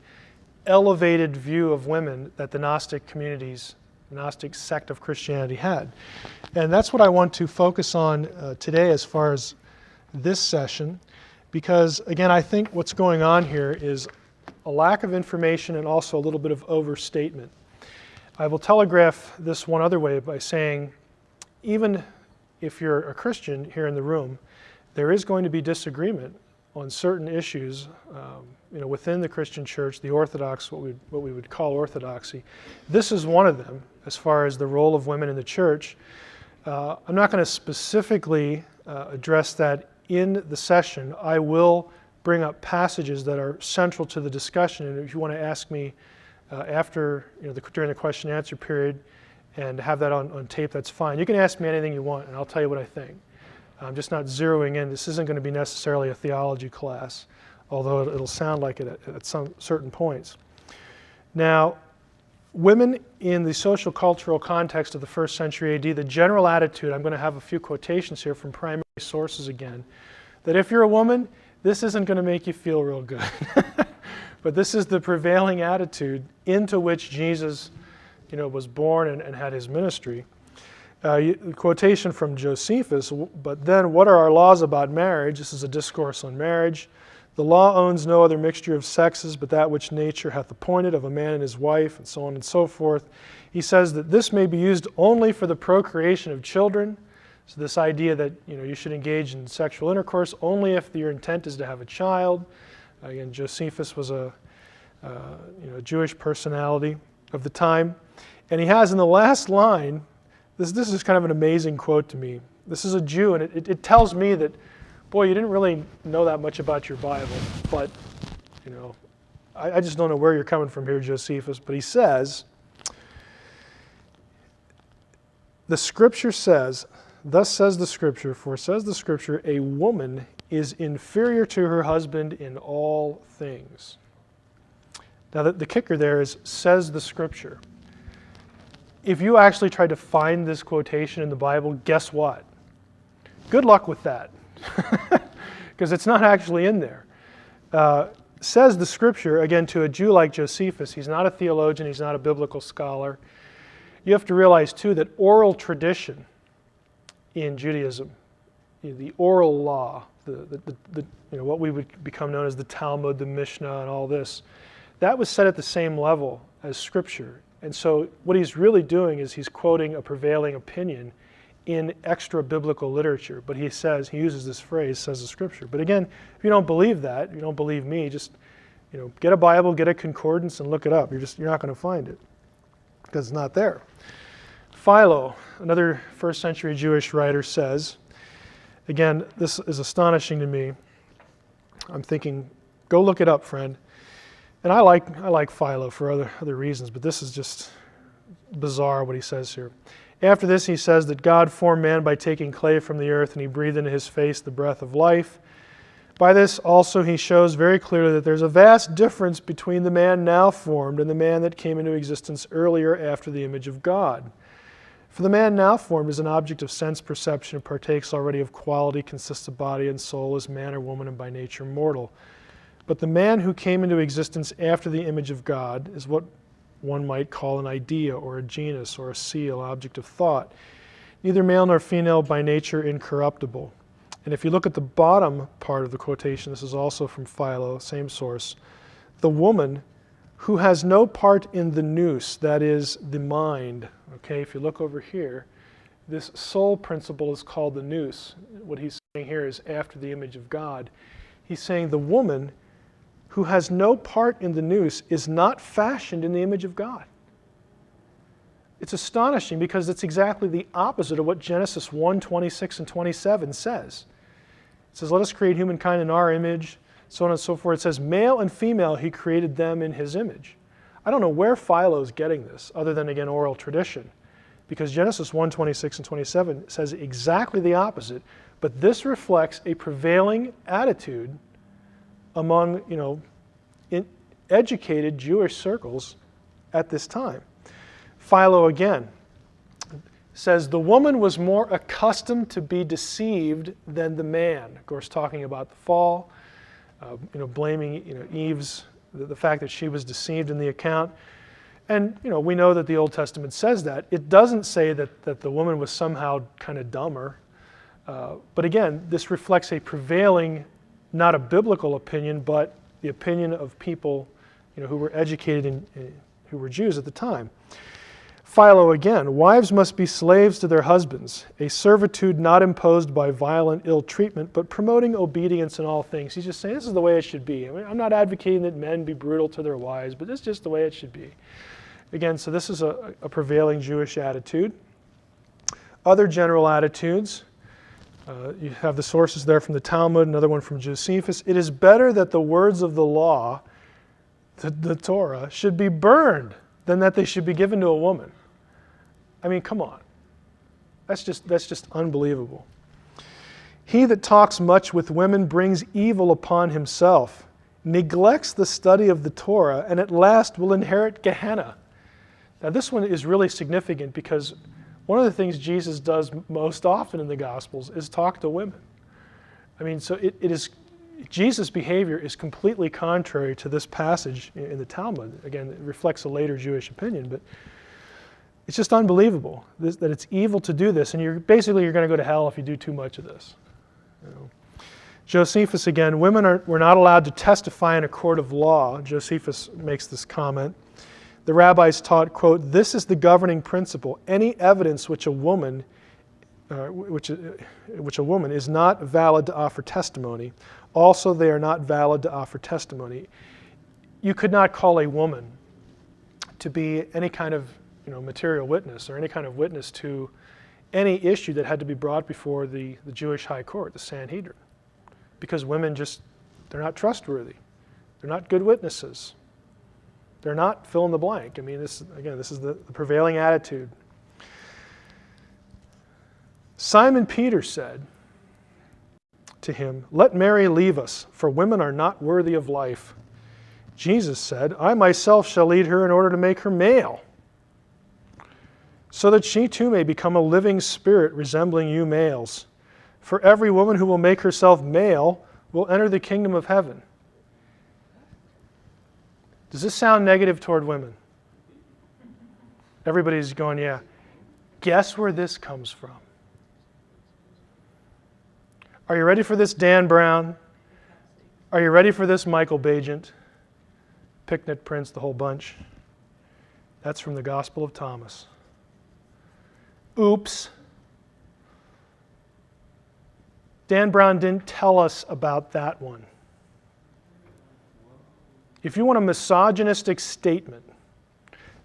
elevated view of women that the Gnostic communities, the Gnostic sect of Christianity had. And that's what I want to focus on today as far as this session, because, again, I think what's going on here is a lack of information and also a little bit of overstatement. I will telegraph this one other way by saying, even if you're a Christian here in the room, there is going to be disagreement on certain issues within the Christian church, the Orthodox, what we would call orthodoxy. This is one of them as far as the role of women in the church. I'm not going to specifically address that in the session, I will bring up passages that are central to the discussion. And if you want to ask me after, during the question and answer period and have that on tape, that's fine. You can ask me anything you want, and I'll tell you what I think. I'm just not zeroing in. This isn't going to be necessarily a theology class, although it'll sound like it at some certain points. Now, women in the social cultural context of the 1st century AD, the general attitude, I'm going to have a few quotations here from primary sources again, that if you're a woman, this isn't going to make you feel real good. But this is the prevailing attitude into which Jesus was born and had his ministry. Quotation from Josephus, but then what are our laws about marriage? This is a discourse on marriage. The law owns no other mixture of sexes but that which nature hath appointed of a man and his wife, and so on and so forth. He says that this may be used only for the procreation of children. So this idea that you should engage in sexual intercourse only if your intent is to have a child. Again, Josephus was a Jewish personality of the time. And he has in the last line, this is kind of an amazing quote to me. This is a Jew, and it tells me that, boy, you didn't really know that much about your Bible. But, I just don't know where you're coming from here, Josephus. But he says, the Scripture says, thus says the Scripture, for says the Scripture, a woman is inferior to her husband in all things. Now, the kicker there is, says the Scripture. If you actually tried to find this quotation in the Bible, guess what? Good luck with that, because it's not actually in there. Says the Scripture, again, to a Jew like Josephus. He's not a theologian, he's not a biblical scholar. You have to realize, too, that oral tradition in Judaism, the oral law, what we would become known as the Talmud, the Mishnah, and all this, that was set at the same level as Scripture. And so what he's really doing is he's quoting a prevailing opinion in extra-biblical literature. But he uses this phrase, says the Scripture. But again, if you don't believe that, if you don't believe me, just get a Bible, get a concordance, and look it up. You're not going to find it because it's not there. Philo, another 1st century Jewish writer, says, again, this is astonishing to me. I'm thinking, go look it up, friend. And I like Philo for other reasons, but this is just bizarre what he says here. After this, he says that God formed man by taking clay from the earth, and he breathed into his face the breath of life. By this also he shows very clearly that there's a vast difference between the man now formed and the man that came into existence earlier after the image of God. For the man now formed is an object of sense perception and partakes already of quality, consists of body and soul, is man or woman, and by nature mortal. But the man who came into existence after the image of God is what one might call an idea or a genus or a seal, object of thought. Neither male nor female, by nature incorruptible. And if you look at the bottom part of the quotation, this is also from Philo, same source, the woman who has no part in the nous, that is the mind. Okay, if you look over here, this soul principle is called the nous. What he's saying here is after the image of God. He's saying the woman who has no part in the nous is not fashioned in the image of God. It's astonishing because it's exactly the opposite of what Genesis 1, 26 and 27 says. It says, let us create humankind in our image, so on and so forth. It says, male and female, he created them in his image. I don't know where Philo's getting this, other than, again, oral tradition. Because Genesis 1, 26 and 27 says exactly the opposite, but this reflects a prevailing attitude among, educated Jewish circles at this time. Philo again says the woman was more accustomed to be deceived than the man. Of course, talking about the fall, blaming Eve's the fact that she was deceived in the account. And we know that the Old Testament says that. It doesn't say that the woman was somehow kind of dumber. But again, this reflects a prevailing, not a biblical opinion, but the opinion of people who were educated and who were Jews at the time. Philo again, wives must be slaves to their husbands, a servitude not imposed by violent ill treatment, but promoting obedience in all things. He's just saying this is the way it should be. I mean, I'm not advocating that men be brutal to their wives, but this is just the way it should be. Again, so this is a prevailing Jewish attitude. Other general attitudes, You have the sources there from the Talmud, another one from Josephus. It is better that the words of the law, the Torah, should be burned than that they should be given to a woman. I mean, come on. That's just unbelievable. He that talks much with women brings evil upon himself, neglects the study of the Torah, and at last will inherit Gehenna. Now this one is really significant because one of the things Jesus does most often in the Gospels is talk to women. I mean, so it is, Jesus' behavior is completely contrary to this passage in the Talmud. Again, it reflects a later Jewish opinion, but it's just unbelievable that it's evil to do this, and you're going to go to hell if you do too much of this. You know. Josephus again, women were not allowed to testify in a court of law. Josephus makes this comment. The rabbis taught, quote, "This is the governing principle. Any evidence which a woman is not valid to offer testimony, also they are not valid to offer testimony." You could not call a woman to be any kind of material witness or any kind of witness to any issue that had to be brought before the Jewish high court, the Sanhedrin, because women they're not trustworthy. They're not good witnesses. They're not fill in the blank. I mean, this is the prevailing attitude. Simon Peter said to him, "Let Mary leave us, for women are not worthy of life." Jesus said, "I myself shall lead her in order to make her male, so that she too may become a living spirit resembling you males. For every woman who will make herself male will enter the kingdom of heaven." Does this sound negative toward women? Everybody's going, yeah. Guess where this comes from? Are you ready for this, Dan Brown? Are you ready for this, Michael Bajent? Picnic Prince, the whole bunch. That's from the Gospel of Thomas. Oops. Dan Brown didn't tell us about that one. If you want a misogynistic statement,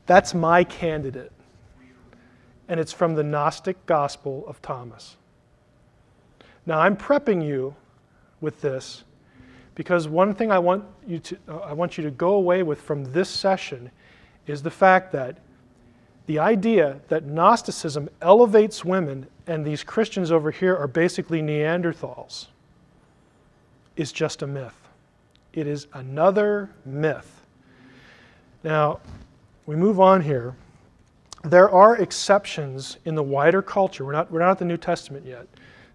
that's my candidate. And it's from the Gnostic Gospel of Thomas. Now, I'm prepping you with this because one thing I want you to go away with from this session is the fact that the idea that Gnosticism elevates women and these Christians over here are basically Neanderthals is just a myth. It is another myth. Now, we move on here. There are exceptions in the wider culture. We're not at the New Testament yet.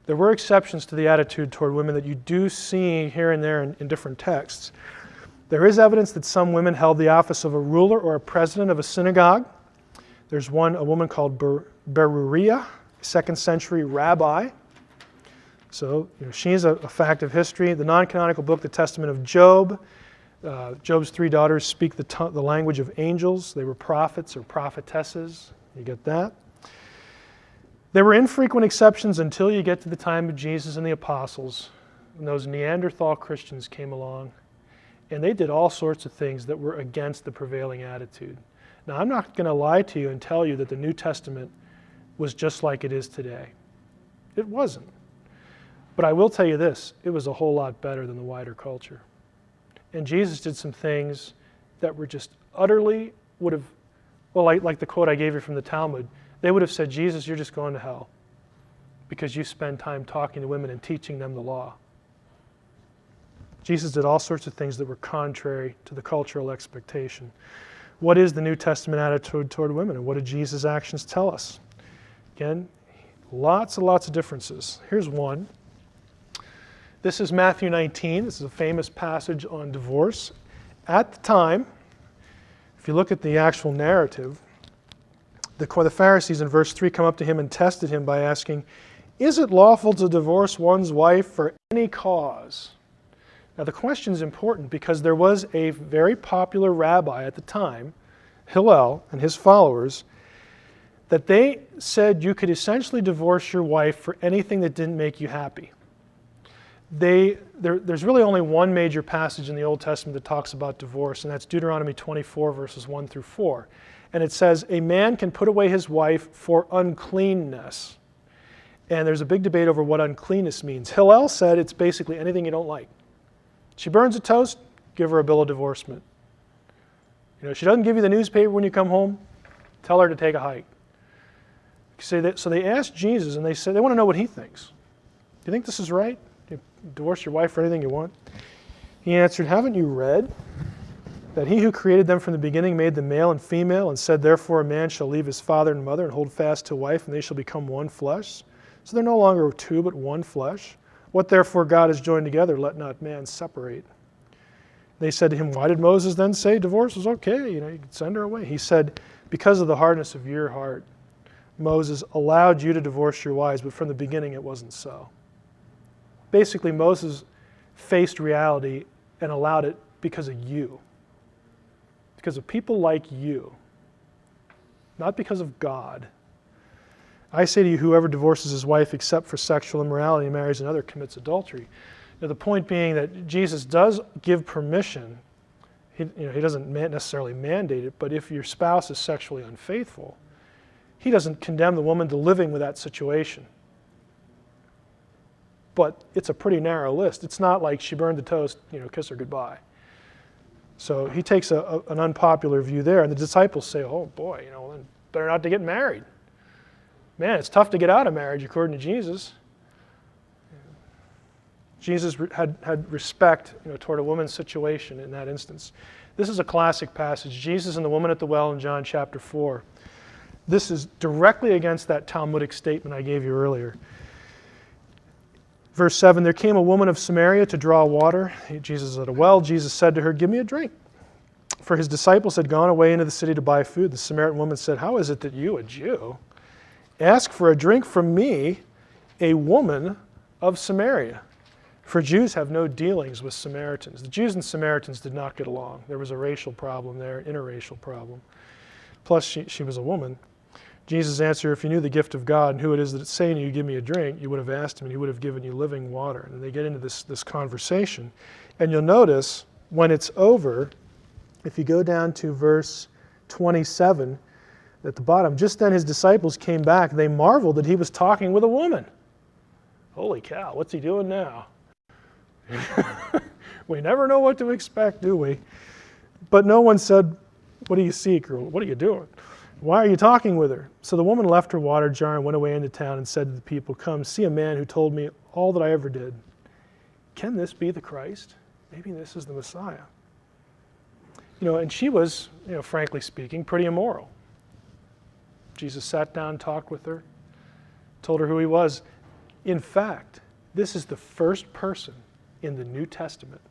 There were exceptions to the attitude toward women that you do see here and there in different texts. There is evidence that some women held the office of a ruler or a president of a synagogue. There's a woman called Beruriah, 2nd century rabbi. So she's a fact of history. The non-canonical book, the Testament of Job. Job's 3 daughters speak the language of angels. They were prophets or prophetesses. You get that? There were infrequent exceptions until you get to the time of Jesus and the apostles, when those Neanderthal Christians came along, and they did all sorts of things that were against the prevailing attitude. Now, I'm not going to lie to you and tell you that the New Testament was just like it is today. It wasn't. But I will tell you this, it was a whole lot better than the wider culture. And Jesus did some things that were just utterly would have, well, like the quote I gave you from the Talmud, they would have said, "Jesus, you're just going to hell because you spend time talking to women and teaching them the law." Jesus did all sorts of things that were contrary to the cultural expectation. What is the New Testament attitude toward women, and what did Jesus' actions tell us? Again, lots and lots of differences. Here's one. This is Matthew 19. This is a famous passage on divorce. At the time, if you look at the actual narrative, the Pharisees in verse 3 come up to him and tested him by asking, "Is it lawful to divorce one's wife for any cause?" Now the question is important because there was a very popular rabbi at the time, Hillel and his followers, that they said you could essentially divorce your wife for anything that didn't make you happy. There's really only one major passage in the Old Testament that talks about divorce, and that's Deuteronomy 24, verses 1 through 4. And it says, "A man can put away his wife for uncleanness." And there's a big debate over what uncleanness means. Hillel said it's basically anything you don't like. She burns a toast, give her a bill of divorcement. She doesn't give you the newspaper when you come home, tell her to take a hike. So they asked Jesus, and they said they want to know what he thinks. Do you think this is right? Do you divorce your wife for anything you want? He answered, haven't you read that he who created them from the beginning made them male and female, and said, therefore a man shall leave his father and mother and hold fast to a wife, and they shall become one flesh? So they're no longer two, but one flesh. What therefore God has joined together, let not man separate. They said to him, why did Moses then say divorce was okay? You could send her away. He said, because of the hardness of your heart, Moses allowed you to divorce your wives, but from the beginning it wasn't so. Basically, Moses faced reality and allowed it because of you. Because of people like you. Not because of God. I say to you, whoever divorces his wife except for sexual immorality and marries another commits adultery. Now, the point being that Jesus does give permission. He doesn't necessarily mandate it, but if your spouse is sexually unfaithful, he doesn't condemn the woman to living with that situation. But it's a pretty narrow list. It's not like she burned the toast, kiss her goodbye. So he takes an unpopular view there, and the disciples say, oh boy, then better not to get married. Man, it's tough to get out of marriage according to Jesus. Jesus had respect toward a woman's situation in that instance. This is a classic passage. Jesus and the woman at the well in John chapter 4. This is directly against that Talmudic statement I gave you earlier. Verse 7, there came a woman of Samaria to draw water. Jesus is at a well. Jesus said to her, give me a drink. For his disciples had gone away into the city to buy food. The Samaritan woman said, how is it that you, a Jew, ask for a drink from me, a woman of Samaria? For Jews have no dealings with Samaritans. The Jews and Samaritans did not get along. There was a racial problem there, an interracial problem. Plus, she was a woman. Jesus answered, if you knew the gift of God and who it is that it's saying to you, give me a drink, you would have asked him and he would have given you living water. And they get into this conversation. And you'll notice when it's over, if you go down to verse 27 at the bottom, just then his disciples came back. They marveled that he was talking with a woman. Holy cow, what's he doing now? We never know what to expect, do we? But no one said, what do you seek, or what are you doing? Why are you talking with her? So the woman left her water jar and went away into town and said to the people, come, see a man who told me all that I ever did. Can this be the Christ? Maybe this is the Messiah. And she was, frankly speaking, pretty immoral. Jesus sat down, talked with her, told her who he was. In fact, this is the first person in the New Testament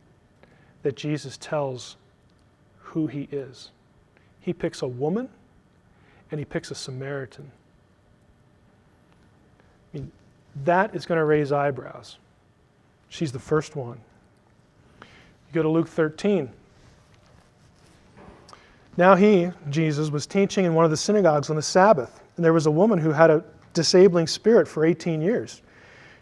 that Jesus tells who he is. He picks a woman and he picks a Samaritan. That is going to raise eyebrows. She's the first one. You go to Luke 13. Now he, Jesus, was teaching in one of the synagogues on the Sabbath, and there was a woman who had a disabling spirit for 18 years.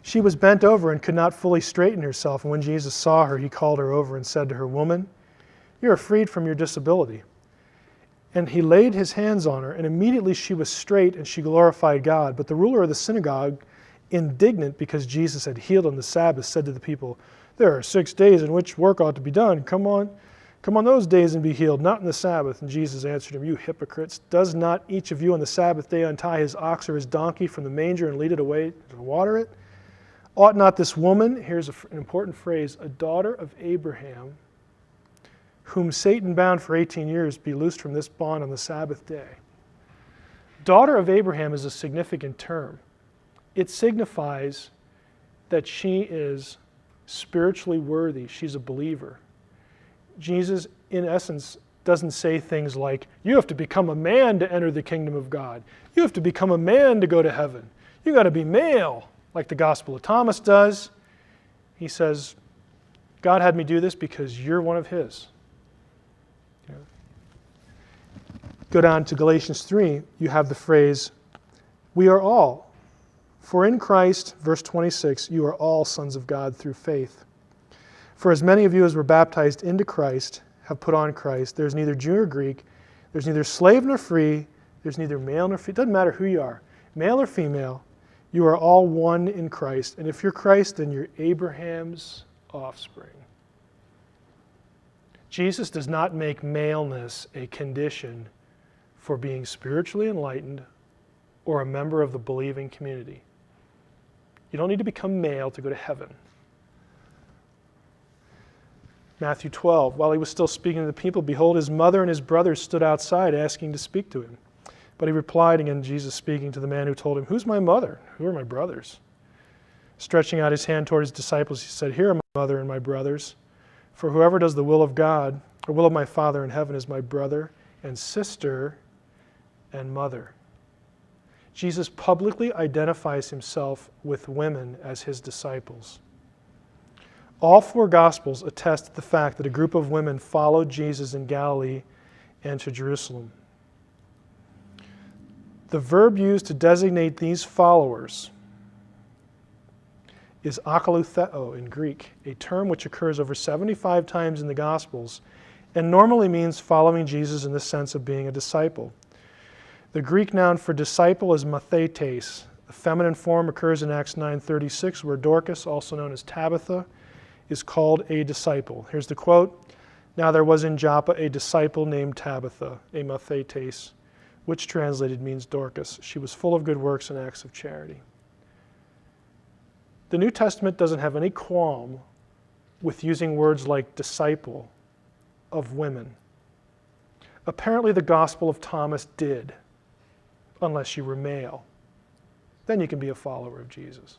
She was bent over and could not fully straighten herself, and when Jesus saw her, he called her over and said to her, woman, you are freed from your disability. And he laid his hands on her, and immediately she was straight, and she glorified God. But the ruler of the synagogue, indignant because Jesus had healed on the Sabbath, said to the people, there are 6 days in which work ought to be done. Come on those days and be healed, not in the Sabbath. And Jesus answered him, you hypocrites, does not each of you on the Sabbath day untie his ox or his donkey from the manger and lead it away to water it? Ought not this woman, here's an important phrase, a daughter of Abraham, whom Satan bound for 18 years, be loosed from this bond on the Sabbath day? Daughter of Abraham is a significant term. It signifies that she is spiritually worthy. She's a believer. Jesus, in essence, doesn't say things like, you have to become a man to enter the kingdom of God. You have to become a man to go to heaven. You got to be male, like the Gospel of Thomas does. He says, God had me do this because you're one of his. Go down to Galatians 3, you have the phrase, we are all. For in Christ, verse 26, you are all sons of God through faith. For as many of you as were baptized into Christ have put on Christ. There's neither Jew nor Greek. There's neither slave nor free. There's neither male nor female. It doesn't matter who you are, male or female. You are all one in Christ. And if you're Christ, then you're Abraham's offspring. Jesus does not make maleness a condition for being spiritually enlightened or a member of the believing community. You don't need to become male to go to heaven. Matthew 12, while he was still speaking to the people, behold, his mother and his brothers stood outside asking to speak to him. But he replied, again, Jesus speaking to the man who told him, who's my mother? Who are my brothers? Stretching out his hand toward his disciples, he said, here are my mother and my brothers. For whoever does the will of God, or will of my Father in heaven, is my brother and sister and mother. Jesus publicly identifies himself with women as his disciples. All four Gospels attest to the fact that a group of women followed Jesus in Galilee and to Jerusalem. The verb used to designate these followers is akalutheo in Greek, a term which occurs over 75 times in the Gospels and normally means following Jesus in the sense of being a disciple. The Greek noun for disciple is mathetes. The feminine form occurs in Acts 9:36, where Dorcas, also known as Tabitha, is called a disciple. Here's the quote. Now there was in Joppa a disciple named Tabitha, a mathetes, which translated means Dorcas. She was full of good works and acts of charity. The New Testament doesn't have any qualm with using words like disciple of women. Apparently the Gospel of Thomas did, unless you were male. Then you can be a follower of Jesus.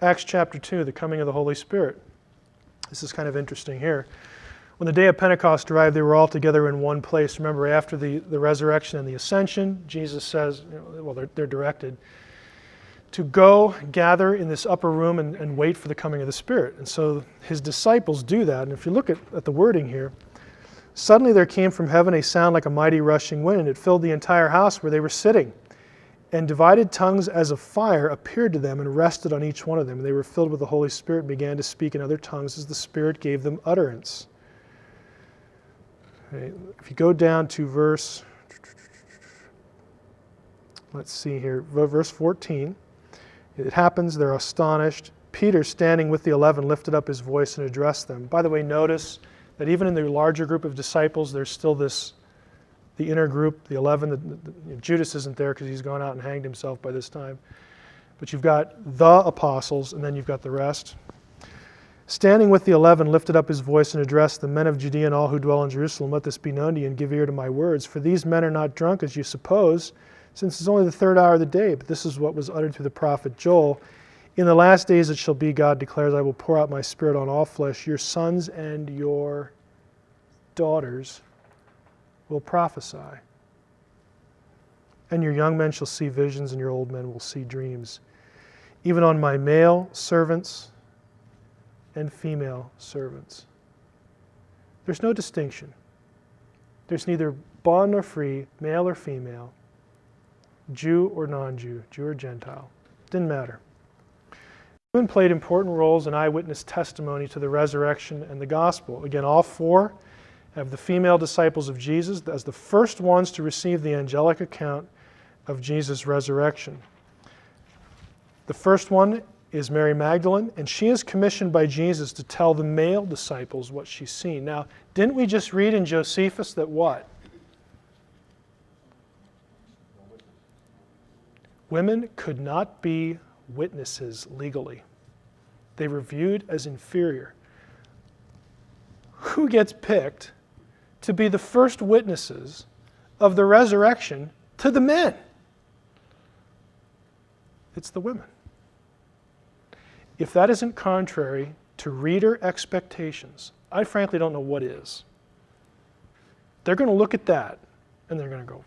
Acts chapter 2, the coming of the Holy Spirit. This is kind of interesting here. When the day of Pentecost arrived, they were all together in one place. Remember, after the resurrection and the ascension, Jesus says, they're directed to go gather in this upper room and wait for the coming of the Spirit. And so his disciples do that. And if you look at the wording here, suddenly there came from heaven a sound like a mighty rushing wind, and it filled the entire house where they were sitting. And divided tongues as of fire appeared to them and rested on each one of them. And they were filled with the Holy Spirit and began to speak in other tongues as the Spirit gave them utterance. Okay, if you go down to verse 14. It happens, they're astonished. Peter, standing with the 11, lifted up his voice and addressed them. By the way, notice that even in the larger group of disciples, there's still the inner group, the 11. Judas isn't there because he's gone out and hanged himself by this time. But you've got the apostles, and then you've got the rest. Standing with the 11, lifted up his voice and addressed the men of Judea and all who dwell in Jerusalem. Let this be known to you, and give ear to my words. For these men are not drunk, as you suppose, since it's only the third hour of the day. But this is what was uttered through the prophet Joel. In the last days it shall be, God declares, I will pour out my Spirit on all flesh. Your sons and your daughters will prophesy. And your young men shall see visions, and your old men will see dreams. Even on my male servants and female servants. There's no distinction. There's neither bond nor free, male or female, Jew or non-Jew, Jew or Gentile. Didn't matter. Women played important roles in eyewitness testimony to the resurrection and the gospel. Again, all four have the female disciples of Jesus as the first ones to receive the angelic account of Jesus' resurrection. The first one is Mary Magdalene, and she is commissioned by Jesus to tell the male disciples what she's seen. Now, didn't we just read in Josephus that what? Women could not be witnesses legally. They were viewed as inferior. Who gets picked to be the first witnesses of the resurrection to the men? It's the women. If that isn't contrary to reader expectations, I frankly don't know what is. They're going to look at that and they're going to go,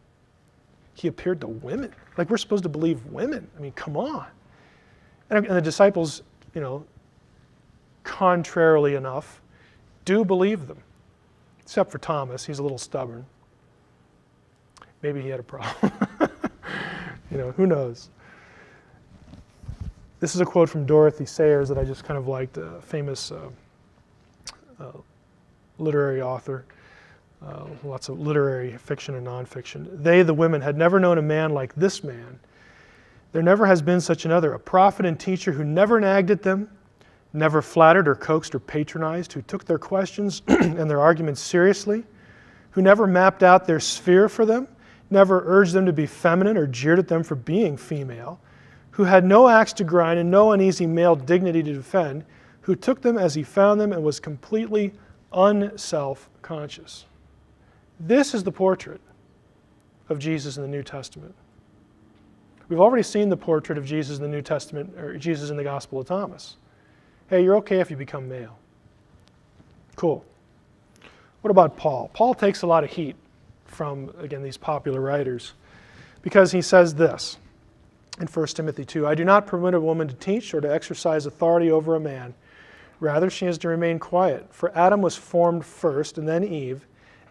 he appeared to women? Like we're supposed to believe women? I mean, come on. And the disciples, contrarily enough, do believe them. Except for Thomas, he's a little stubborn. Maybe he had a problem. Who knows? This is a quote from Dorothy Sayers that I just kind of liked, a famous literary author. lots of literary fiction and nonfiction. They, the women, had never known a man like this man. There never has been such another, a prophet and teacher who never nagged at them, never flattered or coaxed or patronized, who took their questions and their arguments seriously, who never mapped out their sphere for them, never urged them to be feminine or jeered at them for being female, who had no axe to grind and no uneasy male dignity to defend, who took them as he found them and was completely unself-conscious. This is the portrait of Jesus in the New Testament. We've already seen the portrait of Jesus in the New Testament, or Jesus in the Gospel of Thomas. Hey, you're okay if you become male. Cool. What about Paul? Paul takes a lot of heat from, again, these popular writers because he says this in 1 Timothy 2, I do not permit a woman to teach or to exercise authority over a man. Rather, she is to remain quiet. For Adam was formed first and then Eve.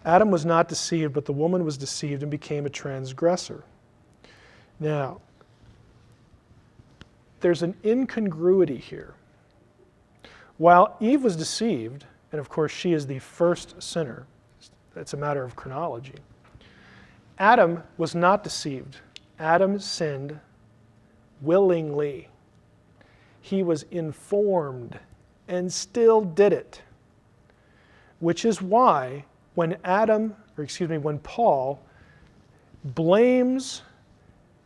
Adam was not deceived, but the woman was deceived and became a transgressor. Now, there's an incongruity here. While Eve was deceived, and of course she is the first sinner, that's a matter of chronology, Adam was not deceived. Adam sinned willingly. He was informed and still did it. Which is why when Paul blames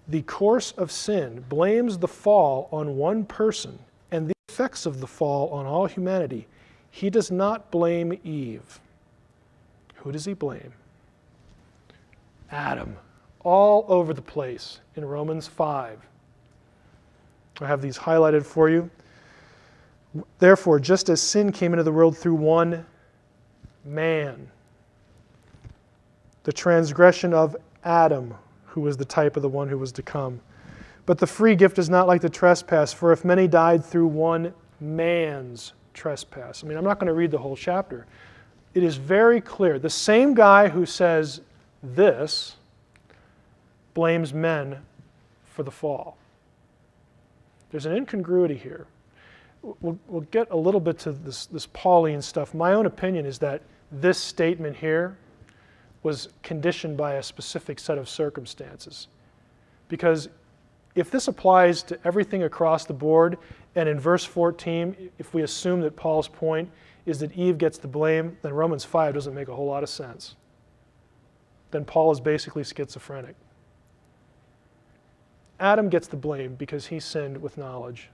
the course of sin, blames the fall on one person and the effects of the fall on all humanity, he does not blame Eve. Who does he blame? Adam. All over the place in Romans 5. I have these highlighted for you. Therefore, just as sin came into the world through one man, the transgression of Adam, who was the type of the one who was to come. But the free gift is not like the trespass, for if many died through one man's trespass. I mean, I'm not going to read the whole chapter. It is very clear. The same guy who says this blames men for the fall. There's an incongruity here. We'll get a little bit to this Pauline stuff. My own opinion is that this statement here was conditioned by a specific set of circumstances. Because if this applies to everything across the board, and in verse 14, if we assume that Paul's point is that Eve gets the blame, then Romans 5 doesn't make a whole lot of sense. Then Paul is basically schizophrenic. Adam gets the blame because he sinned with knowledge.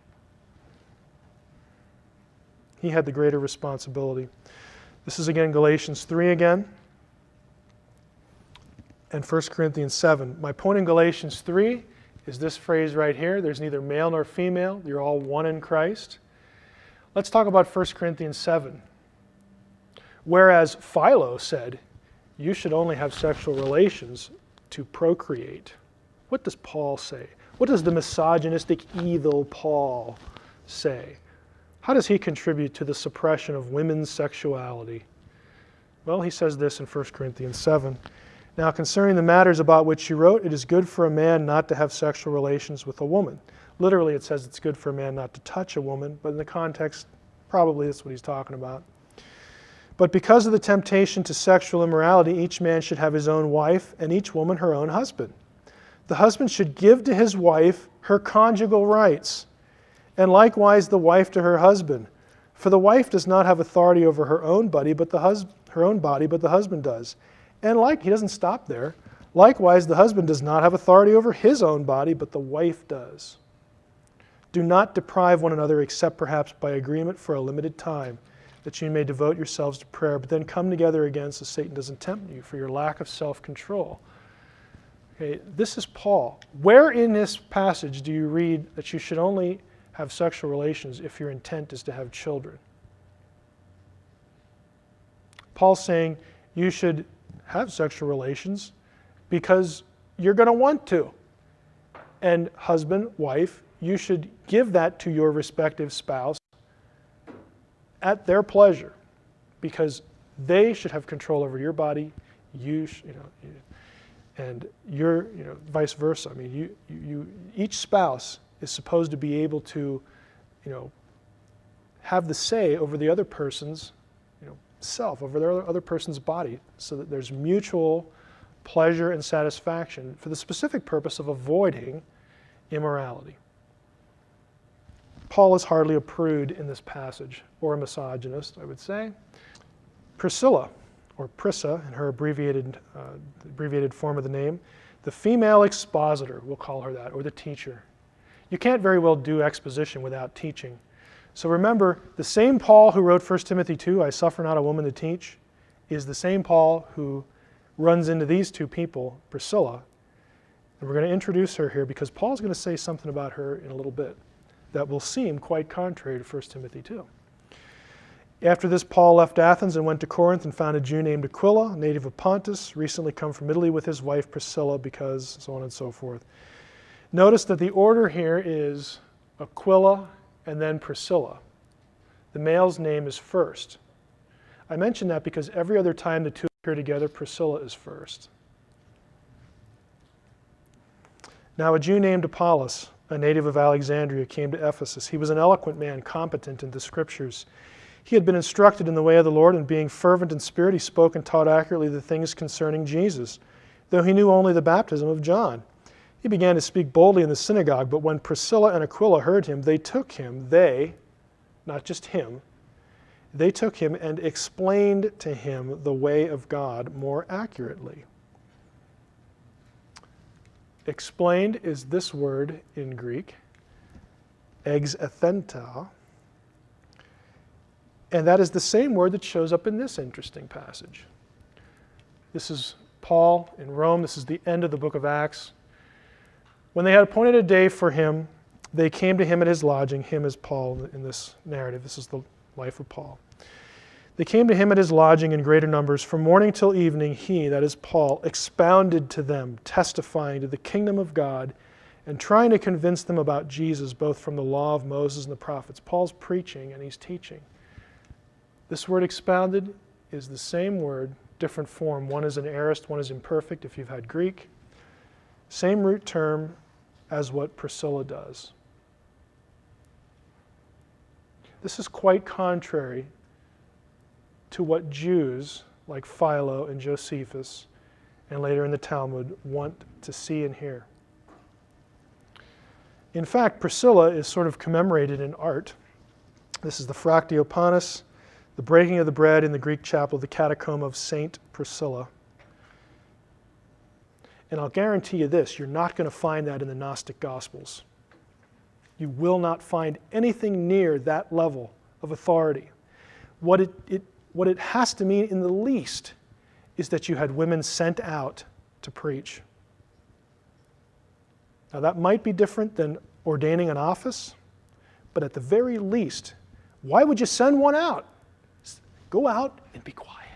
He had the greater responsibility. This is again Galatians 3 again, and 1 Corinthians 7. My point in Galatians 3 is this phrase right here. There's neither male nor female. You're all one in Christ. Let's talk about 1 Corinthians 7. Whereas Philo said, you should only have sexual relations to procreate. What does Paul say? What does the misogynistic, evil Paul say? How does he contribute to the suppression of women's sexuality? Well, he says this in 1 Corinthians 7. Now, concerning the matters about which you wrote, it is good for a man not to have sexual relations with a woman. Literally, it says it's good for a man not to touch a woman, but in the context, probably that's what he's talking about. But because of the temptation to sexual immorality, each man should have his own wife, and each woman her own husband. The husband should give to his wife her conjugal rights, and likewise the wife to her husband. For the wife does not have authority over her own body, but the husband does. And he doesn't stop there. Likewise, the husband does not have authority over his own body, but the wife does. Do not deprive one another, except perhaps by agreement for a limited time, that you may devote yourselves to prayer, but then come together again so Satan doesn't tempt you for your lack of self-control. Okay, this is Paul. Where in this passage do you read that you should only have sexual relations if your intent is to have children? Paul's saying you should have sexual relations because you're going to want to. And husband, wife, you should give that to your respective spouse at their pleasure, because they should have control over your body, and you're, vice versa. I mean, each spouse is supposed to be able to, have the say over the other person's, self, over the other person's body, so that there's mutual pleasure and satisfaction for the specific purpose of avoiding immorality. Paul is hardly a prude in this passage, or a misogynist, I would say. Priscilla, or Prissa in her abbreviated form of the name, the female expositor, we'll call her that, or the teacher. You can't very well do exposition without teaching. So remember, the same Paul who wrote 1 Timothy 2, I suffer not a woman to teach, is the same Paul who runs into these two people, Priscilla. And we're going to introduce her here because Paul's going to say something about her in a little bit that will seem quite contrary to 1 Timothy 2. After this, Paul left Athens and went to Corinth and found a Jew named Aquila, native of Pontus, recently come from Italy with his wife Priscilla, because so on and so forth. Notice that the order here is Aquila and then Priscilla. The male's name is first. I mention that because every other time the two appear together, Priscilla is first. Now a Jew named Apollos, a native of Alexandria, came to Ephesus. He was an eloquent man, competent in the scriptures. He had been instructed in the way of the Lord, and being fervent in spirit, he spoke and taught accurately the things concerning Jesus, though he knew only the baptism of John. He began to speak boldly in the synagogue, but when Priscilla and Aquila heard him, not just him, they took him and explained to him the way of God more accurately. Explained is this word in Greek, exathenta, and that is the same word that shows up in this interesting passage. This is Paul in Rome. This is the end of the book of Acts. When they had appointed a day for him, they came to him at his lodging. Him is Paul in this narrative. This is the life of Paul. They came to him at his lodging in greater numbers. From morning till evening, he, that is Paul, expounded to them, testifying to the kingdom of God and trying to convince them about Jesus, both from the law of Moses and the prophets. Paul's preaching and he's teaching. This word expounded is the same word, different form. One is an aorist, one is imperfect if you've had Greek. Same root term as what Priscilla does. This is quite contrary to what Jews like Philo and Josephus and later in the Talmud want to see and hear. In fact, Priscilla is sort of commemorated in art. This is the Fractiopanus, the breaking of the bread in the Greek chapel, the catacomb of Saint Priscilla. And I'll guarantee you this, you're not going to find that in the Gnostic Gospels. You will not find anything near that level of authority. What it has to mean in the least is that you had women sent out to preach. Now that might be different than ordaining an office, but at the very least, why would you send one out? Go out and be quiet.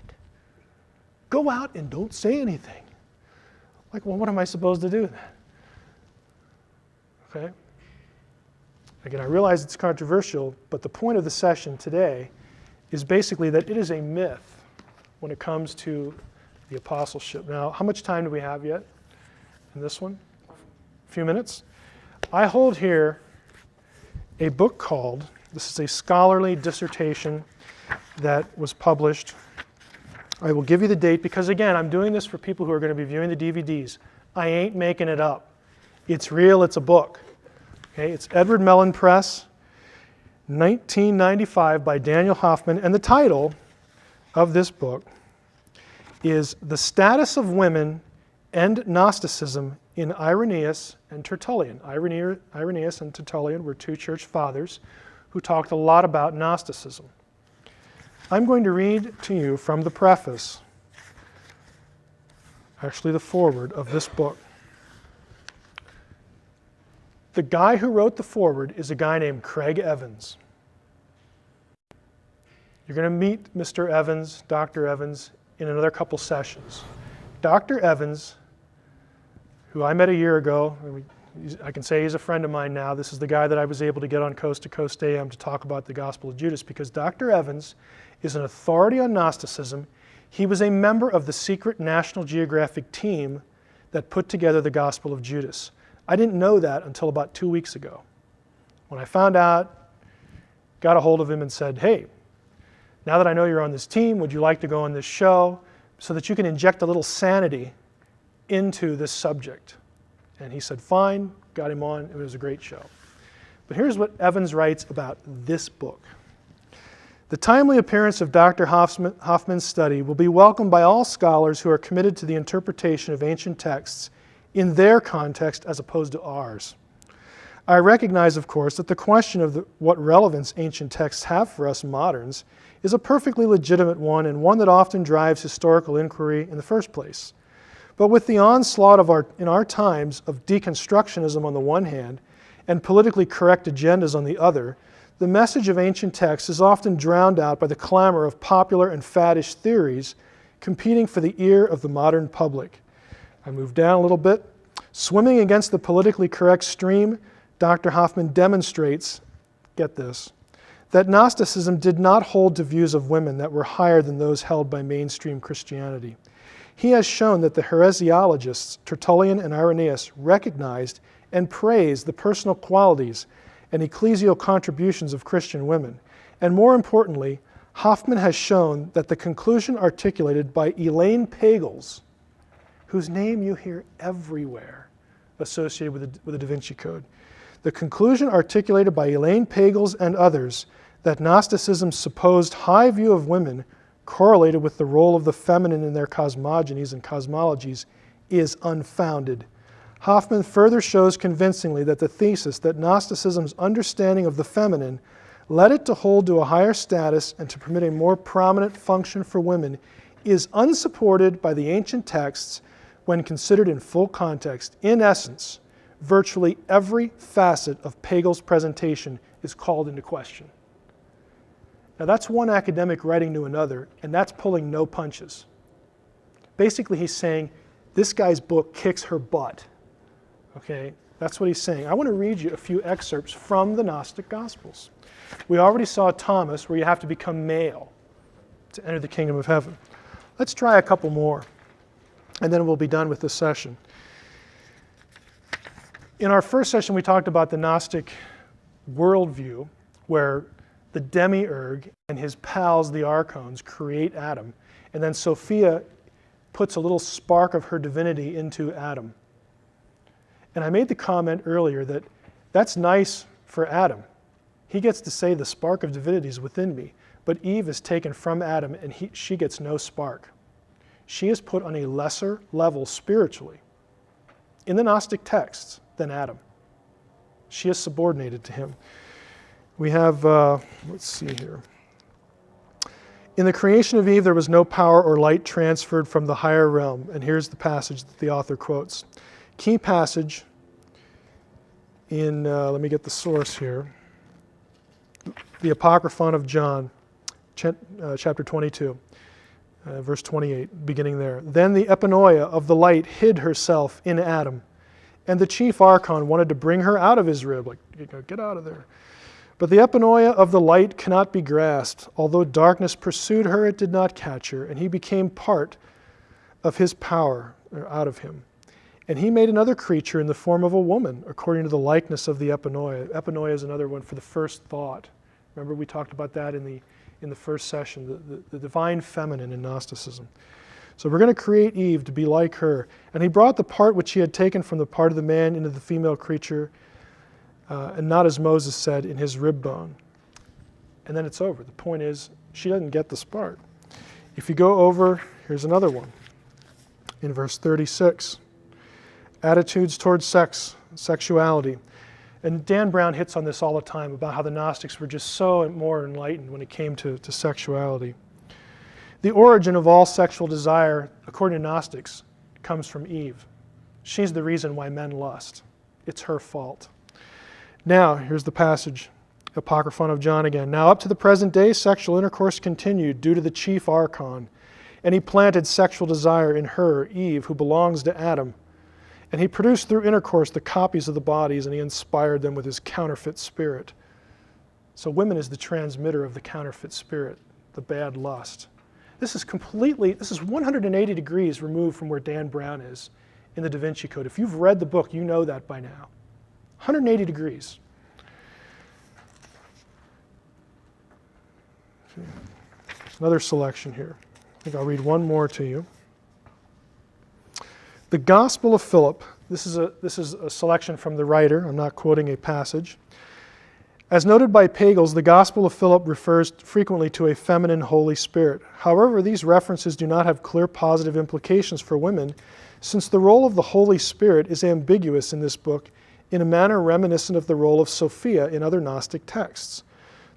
Go out and don't say anything. Like, well, what am I supposed to do then? Okay? Again, I realize it's controversial, but the point of the session today is basically that it is a myth when it comes to the apostleship. Now, how much time do we have yet in this one? A few minutes? I hold here a book called, this is a scholarly dissertation that was published. I will give you the date because, again, I'm doing this for people who are going to be viewing the DVDs. I ain't making it up. It's real, it's a book. Okay, it's Edward Mellon Press, 1995 by Daniel Hoffman, and the title of this book is The Status of Women and Gnosticism in Irenaeus and Tertullian. Irenaeus and Tertullian were two church fathers who talked a lot about Gnosticism. I'm going to read to you from the preface, actually the foreword of this book. The guy who wrote the foreword is a guy named Craig Evans. You're going to meet Mr. Evans, Dr. Evans, in another couple sessions. Dr. Evans, who I met a year ago, I can say he's a friend of mine now. This is the guy that I was able to get on Coast to Coast AM to talk about the Gospel of Judas, because Dr. Evans is an authority on Gnosticism. He was a member of the secret National Geographic team that put together the Gospel of Judas. I didn't know that until about 2 weeks ago. When I found out, got a hold of him and said, hey, Now that I know you're on this team, would you like to go on this show so that you can inject a little sanity into this subject? And he said, fine, got him on. It was a great show. But here's what Evans writes about this book. The timely appearance of Dr. Hoffman's study will be welcomed by all scholars who are committed to the interpretation of ancient texts in their context as opposed to ours. I recognize, of course, that the question of what relevance ancient texts have for us moderns is a perfectly legitimate one and one that often drives historical inquiry in the first place. But with the onslaught in our times of deconstructionism on the one hand and politically correct agendas on the other, the message of ancient texts is often drowned out by the clamor of popular and faddish theories competing for the ear of the modern public. I move down a little bit. Swimming against the politically correct stream, Dr. Hoffman demonstrates, get this, that Gnosticism did not hold to views of women that were higher than those held by mainstream Christianity. He has shown that the heresiologists Tertullian and Irenaeus recognized and praised the personal qualities and ecclesial contributions of Christian women. And more importantly, Hoffman has shown that the conclusion articulated by Elaine Pagels, whose name you hear everywhere associated with the DaVinci Code, the conclusion articulated by Elaine Pagels and others that Gnosticism's supposed high view of women correlated with the role of the feminine in their cosmogonies and cosmologies is unfounded. Hoffman further shows convincingly that the thesis that Gnosticism's understanding of the feminine led it to hold to a higher status and to permit a more prominent function for women is unsupported by the ancient texts when considered in full context. In essence, virtually every facet of Pagel's presentation is called into question. Now that's one academic writing to another, and that's pulling no punches. Basically, he's saying, this guy's book kicks her butt. Okay, that's what he's saying. I want to read you a few excerpts from the Gnostic Gospels. We already saw Thomas, where you have to become male to enter the kingdom of heaven. Let's try a couple more, and then we'll be done with this session. In our first session, we talked about the Gnostic worldview, where the demiurge and his pals, the archons, create Adam, and then Sophia puts a little spark of her divinity into Adam. And I made the comment earlier that that's nice for Adam. He gets to say the spark of divinity is within me, but Eve is taken from Adam and she gets no spark. She is put on a lesser level spiritually in the Gnostic texts than Adam. She is subordinated to him. We have, let's see here. In the creation of Eve, there was no power or light transferred from the higher realm. And here's the passage that the author quotes. Key passage in, let me get the source here, the Apocryphon of John, chapter 22, verse 28, beginning there. Then the epinoia of the light hid herself in Adam, and the chief archon wanted to bring her out of his rib, like, get out of there. But the epinoia of the light cannot be grasped. Although darkness pursued her, it did not catch her, and he became part of his power, or out of him. And he made another creature in the form of a woman, according to the likeness of the epinoia. Epinoia is another one for the first thought. Remember we talked about that in the first session, the divine feminine in Gnosticism. So we're going to create Eve to be like her. And he brought the part which he had taken from the part of the man into the female creature, and not as Moses said, in his rib bone. And then it's over. The point is, she doesn't get the spark. If you go over, here's another one. In verse 36. Attitudes towards sexuality. And Dan Brown hits on this all the time about how the Gnostics were just so more enlightened when it came to sexuality. The origin of all sexual desire, according to Gnostics, comes from Eve. She's the reason why men lust. It's her fault. Now, here's the passage, Apocryphon of John again. Now, up to the present day, sexual intercourse continued due to the chief archon, and he planted sexual desire in her, Eve, who belongs to Adam. And he produced through intercourse the copies of the bodies, and he inspired them with his counterfeit spirit. So women is the transmitter of the counterfeit spirit, the bad lust. This is 180 degrees removed from where Dan Brown is in the DaVinci Code. If you've read the book, you know that by now. 180 degrees. Another selection here. I think I'll read one more to you. The Gospel of Philip. This is a selection from the writer. I'm not quoting a passage. As noted by Pagels, the Gospel of Philip refers frequently to a feminine Holy Spirit. However, these references do not have clear positive implications for women, since the role of the Holy Spirit is ambiguous in this book in a manner reminiscent of the role of Sophia in other Gnostic texts.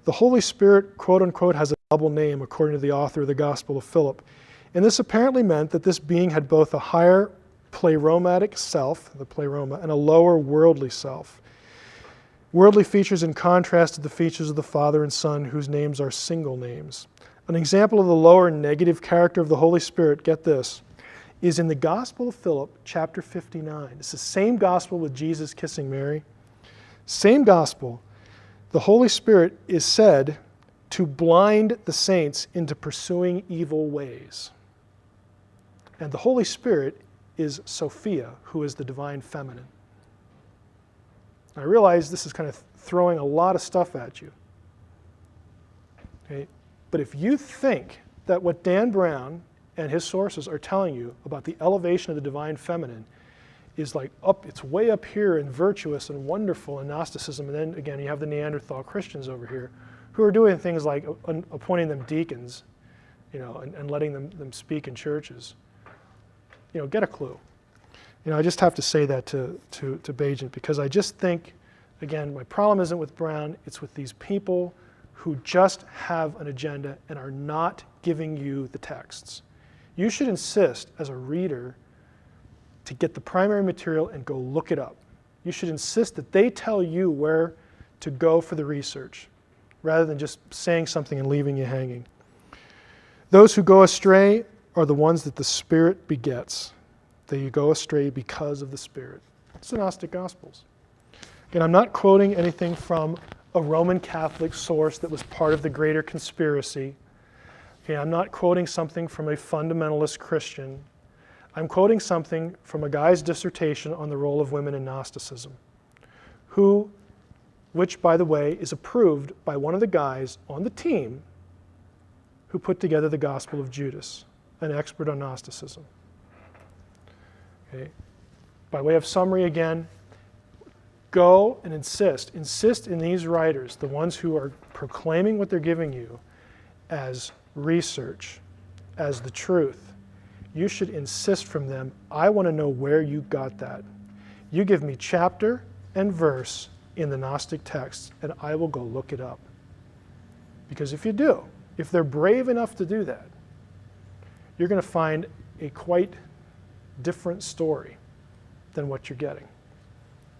The Holy Spirit, quote unquote, has a double name, according to the author of the Gospel of Philip. And this apparently meant that this being had both a higher pleromatic self, the pleroma, and a lower worldly self. Worldly features in contrast to the features of the Father and Son, whose names are single names. An example of the lower negative character of the Holy Spirit, get this, is in the Gospel of Philip, chapter 59. It's the same gospel with Jesus kissing Mary. Same gospel. The Holy Spirit is said to blind the saints into pursuing evil ways. And the Holy Spirit is Sophia, who is the divine feminine. I realize this is kind of throwing a lot of stuff at you. Okay? But if you think that what Dan Brown and his sources are telling you about the elevation of the divine feminine is like up, it's way up here and virtuous and wonderful in Gnosticism, and then again you have the Neanderthal Christians over here who are doing things like appointing them deacons, and letting them speak in churches. Get a clue. I just have to say that to Bajent, because I just think, again, my problem isn't with Brown, it's with these people who just have an agenda and are not giving you the texts. You should insist as a reader to get the primary material and go look it up. You should insist that they tell you where to go for the research, rather than just saying something and leaving you hanging. Those who go astray are the ones that the Spirit begets. They go astray because of the Spirit. It's the Gnostic Gospels. Again, I'm not quoting anything from a Roman Catholic source that was part of the greater conspiracy. Okay, I'm not quoting something from a fundamentalist Christian. I'm quoting something from a guy's dissertation on the role of women in Gnosticism, which, by the way, is approved by one of the guys on the team who put together the Gospel of Judas, an expert on Gnosticism. Okay. By way of summary again, go and insist in these writers, the ones who are proclaiming what they're giving you as research, as the truth. You should insist from them, I want to know where you got that. You give me chapter and verse in the Gnostic texts, and I will go look it up. Because if you do, if they're brave enough to do that, you're going to find a quite different story than what you're getting.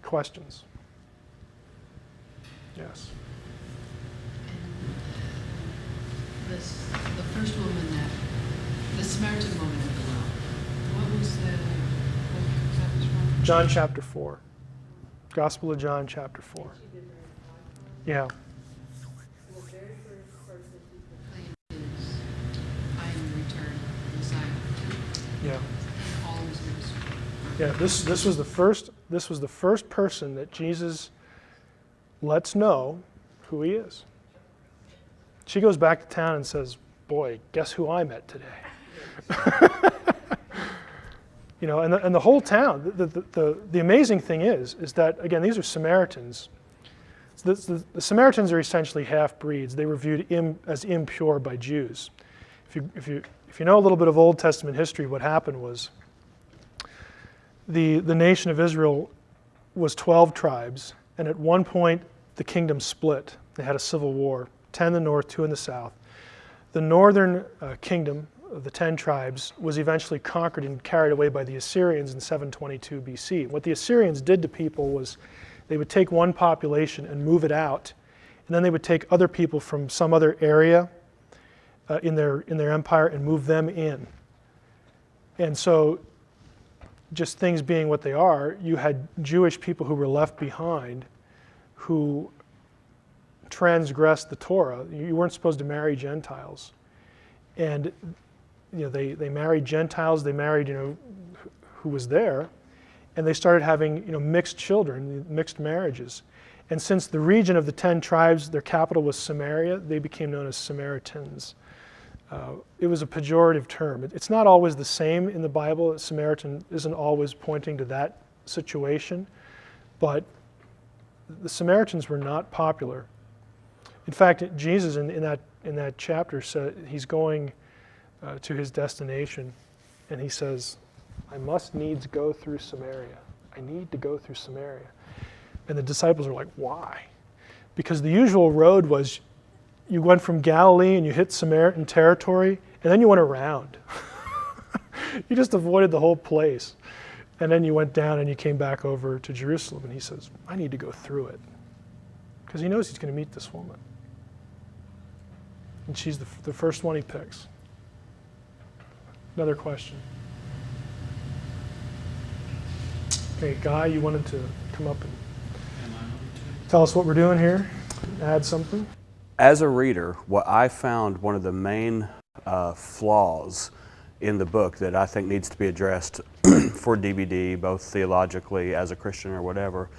Questions? Yes. The first woman the Samaritan woman at the well, what was that was from? John chapter 4. Gospel of John chapter 4. Yeah. The very first person he proclaimed is, I am the return, Messiah. Yeah. All of his ministry. Yeah, this was the first person that Jesus lets know who he is. She goes back to town and says, boy, guess who I met today? And the whole town, the amazing thing is that, again, these are Samaritans. The Samaritans are essentially half-breeds. They were viewed as impure by Jews. If you know a little bit of Old Testament history, what happened was the nation of Israel was 12 tribes, and at one point the kingdom split. They had a civil war, 10 in the north, 2 in the south. The northern kingdom of the 10 tribes was eventually conquered and carried away by the Assyrians in 722 BC. What the Assyrians did to people was they would take one population and move it out, and then they would take other people from some other area in their empire and move them in. And so, just things being what they are, you had Jewish people who were left behind who transgressed the Torah. You weren't supposed to marry Gentiles. And they married Gentiles, they married who was there, and they started having mixed children, mixed marriages. And since the region of the 10 tribes, their capital was Samaria, they became known as Samaritans. it was a pejorative term. It's not always the same in the Bible. Samaritan isn't always pointing to that situation, but the Samaritans were not popular. In fact, Jesus in that chapter said he's going to his destination, and he says, "I must needs go through Samaria. I need to go through Samaria." And the disciples are like, "Why?" Because the usual road was you went from Galilee and you hit Samaritan territory, and then you went around. You just avoided the whole place. And then you went down and you came back over to Jerusalem, and he says, "I need to go through it." Because he knows he's going to meet this woman. And she's the first one he picks. Another question. Okay, Guy, you wanted to come up and tell us what we're doing here? Add something? As a reader, what I found one of the main flaws in the book that I think needs to be addressed for DVD, both theologically as a Christian or whatever,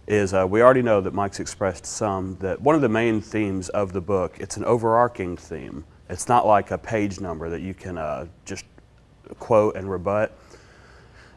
is we already know that Mike's expressed some, that one of the main themes of the book, it's an overarching theme. It's not like a page number that you can just quote and rebut.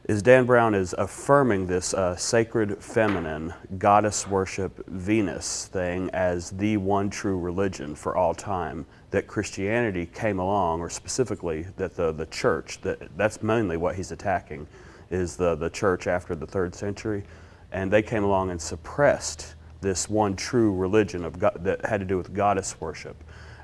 Is Dan Brown is affirming this sacred feminine goddess worship Venus thing as the one true religion for all time, that Christianity came along, or specifically that the church, that's mainly what he's attacking, is the church after the 3rd century, and they came along and suppressed this one true religion of God, that had to do with goddess worship.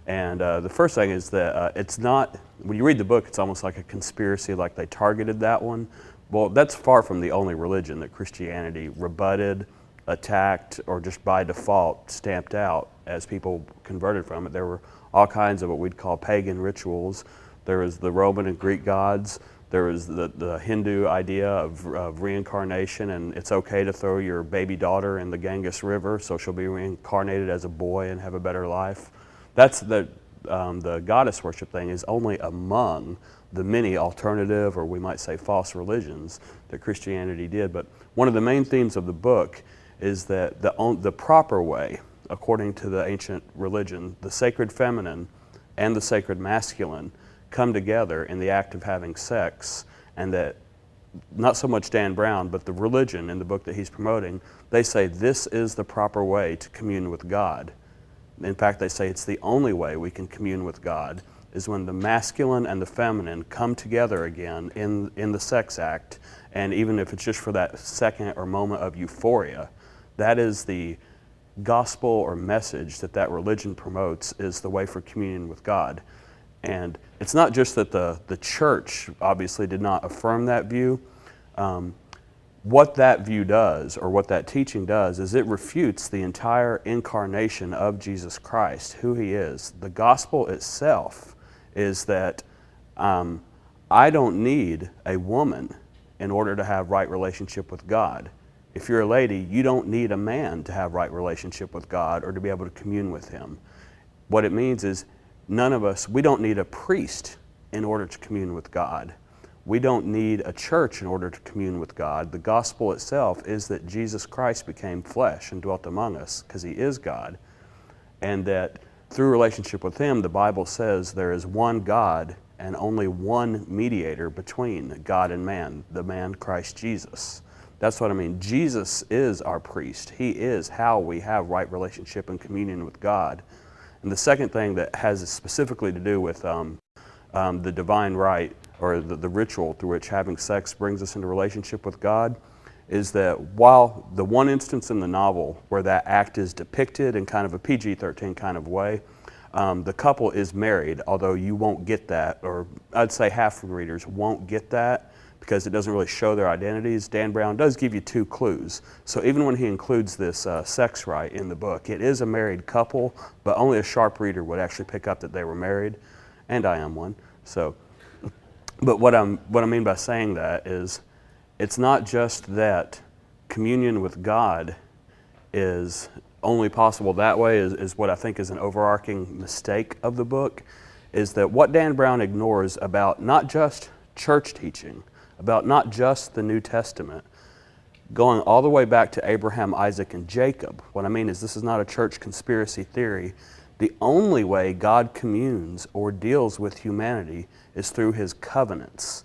And the first thing is that it's not, when you read the book, it's almost like a conspiracy, like they targeted that one. Well, that's far from the only religion that Christianity rebutted, attacked, or just by default stamped out as people converted from it. There were all kinds of what we'd call pagan rituals. There was the Roman and Greek gods. There was the Hindu idea of reincarnation, and it's okay to throw your baby daughter in the Ganges River so she'll be reincarnated as a boy and have a better life. That's the goddess worship thing is only among the many alternative, or we might say false religions that Christianity did. But one of the main themes of the book is that the proper way, according to the ancient religion, the sacred feminine and the sacred masculine come together in the act of having sex, and that not so much Dan Brown, but the religion in the book that he's promoting, they say this is the proper way to commune with God. In fact, they say it's the only way we can commune with God is when the masculine and the feminine come together again in the sex act, and even if it's just for that second or moment of euphoria, that is the gospel or message that religion promotes, is the way for communion with God. And it's not just that the church obviously did not affirm that view. What that view does, or what that teaching does, is it refutes the entire incarnation of Jesus Christ, who he is. The gospel itself is that I don't need a woman in order to have right relationship with God. If you're a lady, you don't need a man to have right relationship with God or to be able to commune with him. What it means is none of us, we don't need a priest in order to commune with God. We don't need a church in order to commune with God. The gospel itself is that Jesus Christ became flesh and dwelt among us because he is God, and that through relationship with him, the Bible says there is one God and only one mediator between God and man, the man Christ Jesus. That's what I mean. Jesus is our priest. He is how we have right relationship and communion with God. And the second thing that has specifically to do with the divine rite, or the ritual through which having sex brings us into relationship with God, is that while the one instance in the novel where that act is depicted in kind of a PG-13 kind of way, the couple is married, although you won't get that, or I'd say half of readers won't get that because it doesn't really show their identities. Dan Brown does give you 2 clues. So even when he includes this sex rite in the book, it is a married couple, but only a sharp reader would actually pick up that they were married, and I am one. So, but what I mean by saying that is, it's not just that communion with God is only possible that way, is what I think is an overarching mistake of the book, is that what Dan Brown ignores about not just church teaching, about not just the New Testament, going all the way back to Abraham, Isaac, and Jacob. What I mean is this is not a church conspiracy theory. The only way God communes or deals with humanity is through his covenants.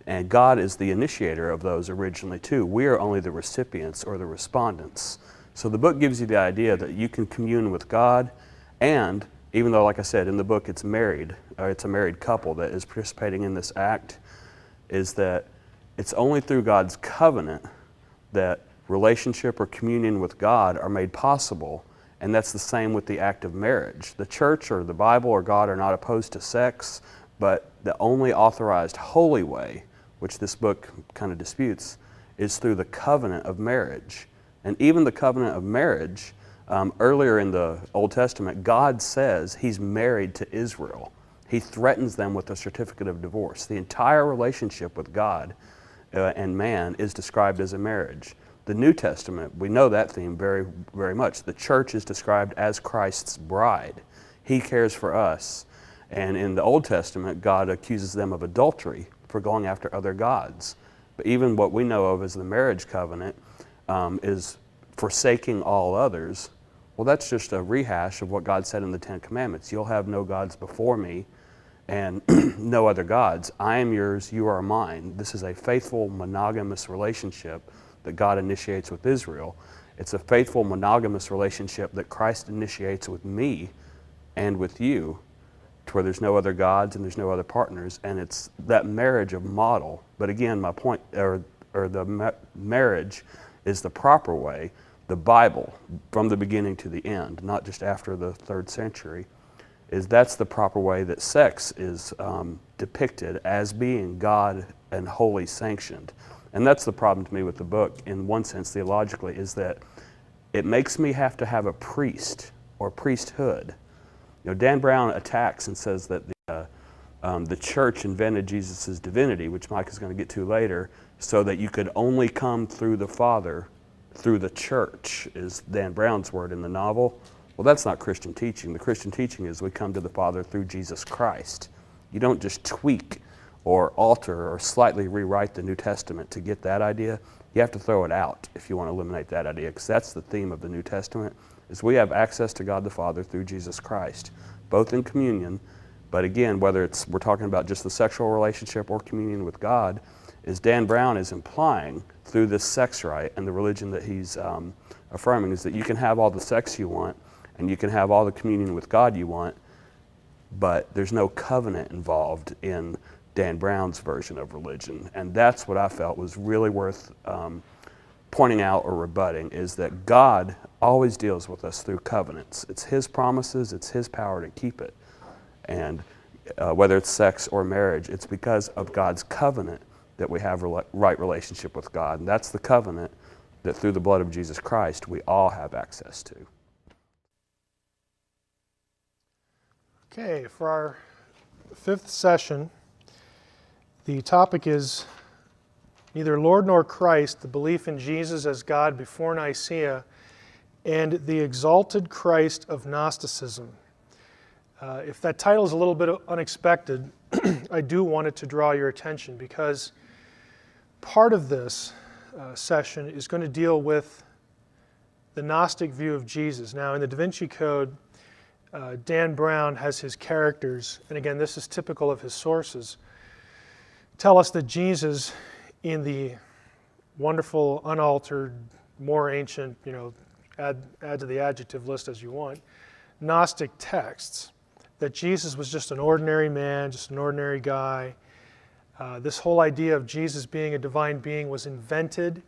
And God is the initiator of those originally too. We are only the recipients or the respondents. So the book gives you the idea that you can commune with God, and even though, like I said, in the book it's married, or it's a married couple that is participating in this act, is that it's only through God's covenant that relationship or communion with God are made possible, and that's the same with the act of marriage. The church or the Bible or God are not opposed to sex, but the only authorized holy way, which this book kind of disputes, is through the covenant of marriage. And even the covenant of marriage, earlier in the Old Testament, God says he's married to Israel. He threatens them with a certificate of divorce. The entire relationship with God and man is described as a marriage. The New Testament, we know that theme very, very much. The church is described as Christ's bride. He cares for us. And in the Old Testament, God accuses them of adultery for going after other gods. But even what we know of as the marriage covenant is forsaking all others. Well, that's just a rehash of what God said in the Ten Commandments. You'll have no gods before me and no other gods. I am yours, you are mine. This is a faithful monogamous relationship that God initiates with Israel. It's a faithful monogamous relationship that Christ initiates with me and with you, to where there's no other gods and there's no other partners, and it's that marriage of model. But again, my point, marriage is the proper way. The Bible, from the beginning to the end, not just after the 3rd century, that's the proper way that sex is depicted as being God and wholly sanctioned. And that's the problem to me with the book, in one sense, theologically, is that it makes me have to have a priest or priesthood. You know, Dan Brown attacks and says that the church invented Jesus' divinity, which Mike is going to get to later, so that you could only come through the Father through the church, is Dan Brown's word in the novel. Well, that's not Christian teaching. The Christian teaching is we come to the Father through Jesus Christ. You don't just tweak or alter or slightly rewrite the New Testament to get that idea. You have to throw it out if you want to eliminate that idea, because that's the theme of the New Testament, is we have access to God the Father through Jesus Christ, both in communion, but again, whether we're talking about just the sexual relationship or communion with God, is Dan Brown is implying through this sex rite and the religion that he's affirming, is that you can have all the sex you want and you can have all the communion with God you want, but there's no covenant involved in Dan Brown's version of religion. And that's what I felt was really worth pointing out or rebutting, is that God always deals with us through covenants. It's his promises, it's his power to keep it. And whether it's sex or marriage, it's because of God's covenant that we have right relationship with God. And that's the covenant that through the blood of Jesus Christ we all have access to. Okay, for our 5th session, the topic is neither Lord nor Christ, the belief in Jesus as God before Nicaea, and the exalted Christ of Gnosticism. If that title is a little bit unexpected, I do want it to draw your attention, because part of this session is going to deal with the Gnostic view of Jesus. Now, in the DaVinci Code, Dan Brown has his characters, and again, this is typical of his sources, tell us that Jesus, in the wonderful, unaltered, more ancient, add to the adjective list as you want, Gnostic texts, that Jesus was just an ordinary man, just an ordinary guy. This whole idea of Jesus being a divine being was invented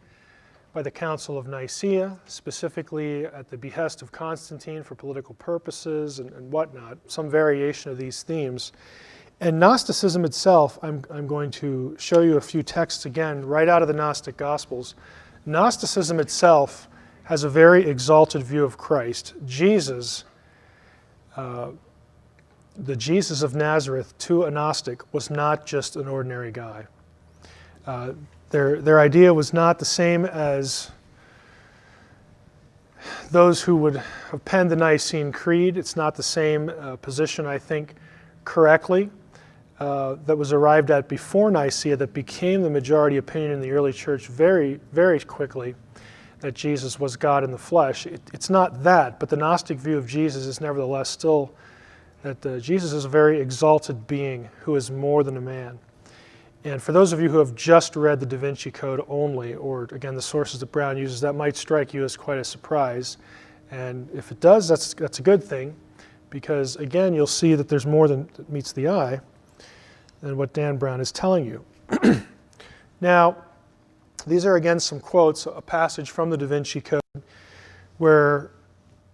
by the Council of Nicaea, specifically at the behest of Constantine for political purposes and whatnot, some variation of these themes. And Gnosticism itself, I'm going to show you a few texts again, right out of the Gnostic Gospels. Gnosticism itself has a very exalted view of Christ. Jesus, the Jesus of Nazareth to a Gnostic, was not just an ordinary guy. Their idea was not the same as those who would have penned the Nicene Creed. It's not the same position, I think, correctly, that was arrived at before Nicaea, that became the majority opinion in the early church very, very quickly. that Jesus was God in the flesh. It's not that, but the Gnostic view of Jesus is nevertheless still that Jesus is a very exalted being who is more than a man. And for those of you who have just read the DaVinci Code only, or again the sources that Brown uses, that might strike you as quite a surprise. And if it does, that's a good thing, because again you'll see that there's more than meets the eye than what Dan Brown is telling you. Now, these are again some quotes, a passage from the DaVinci Code where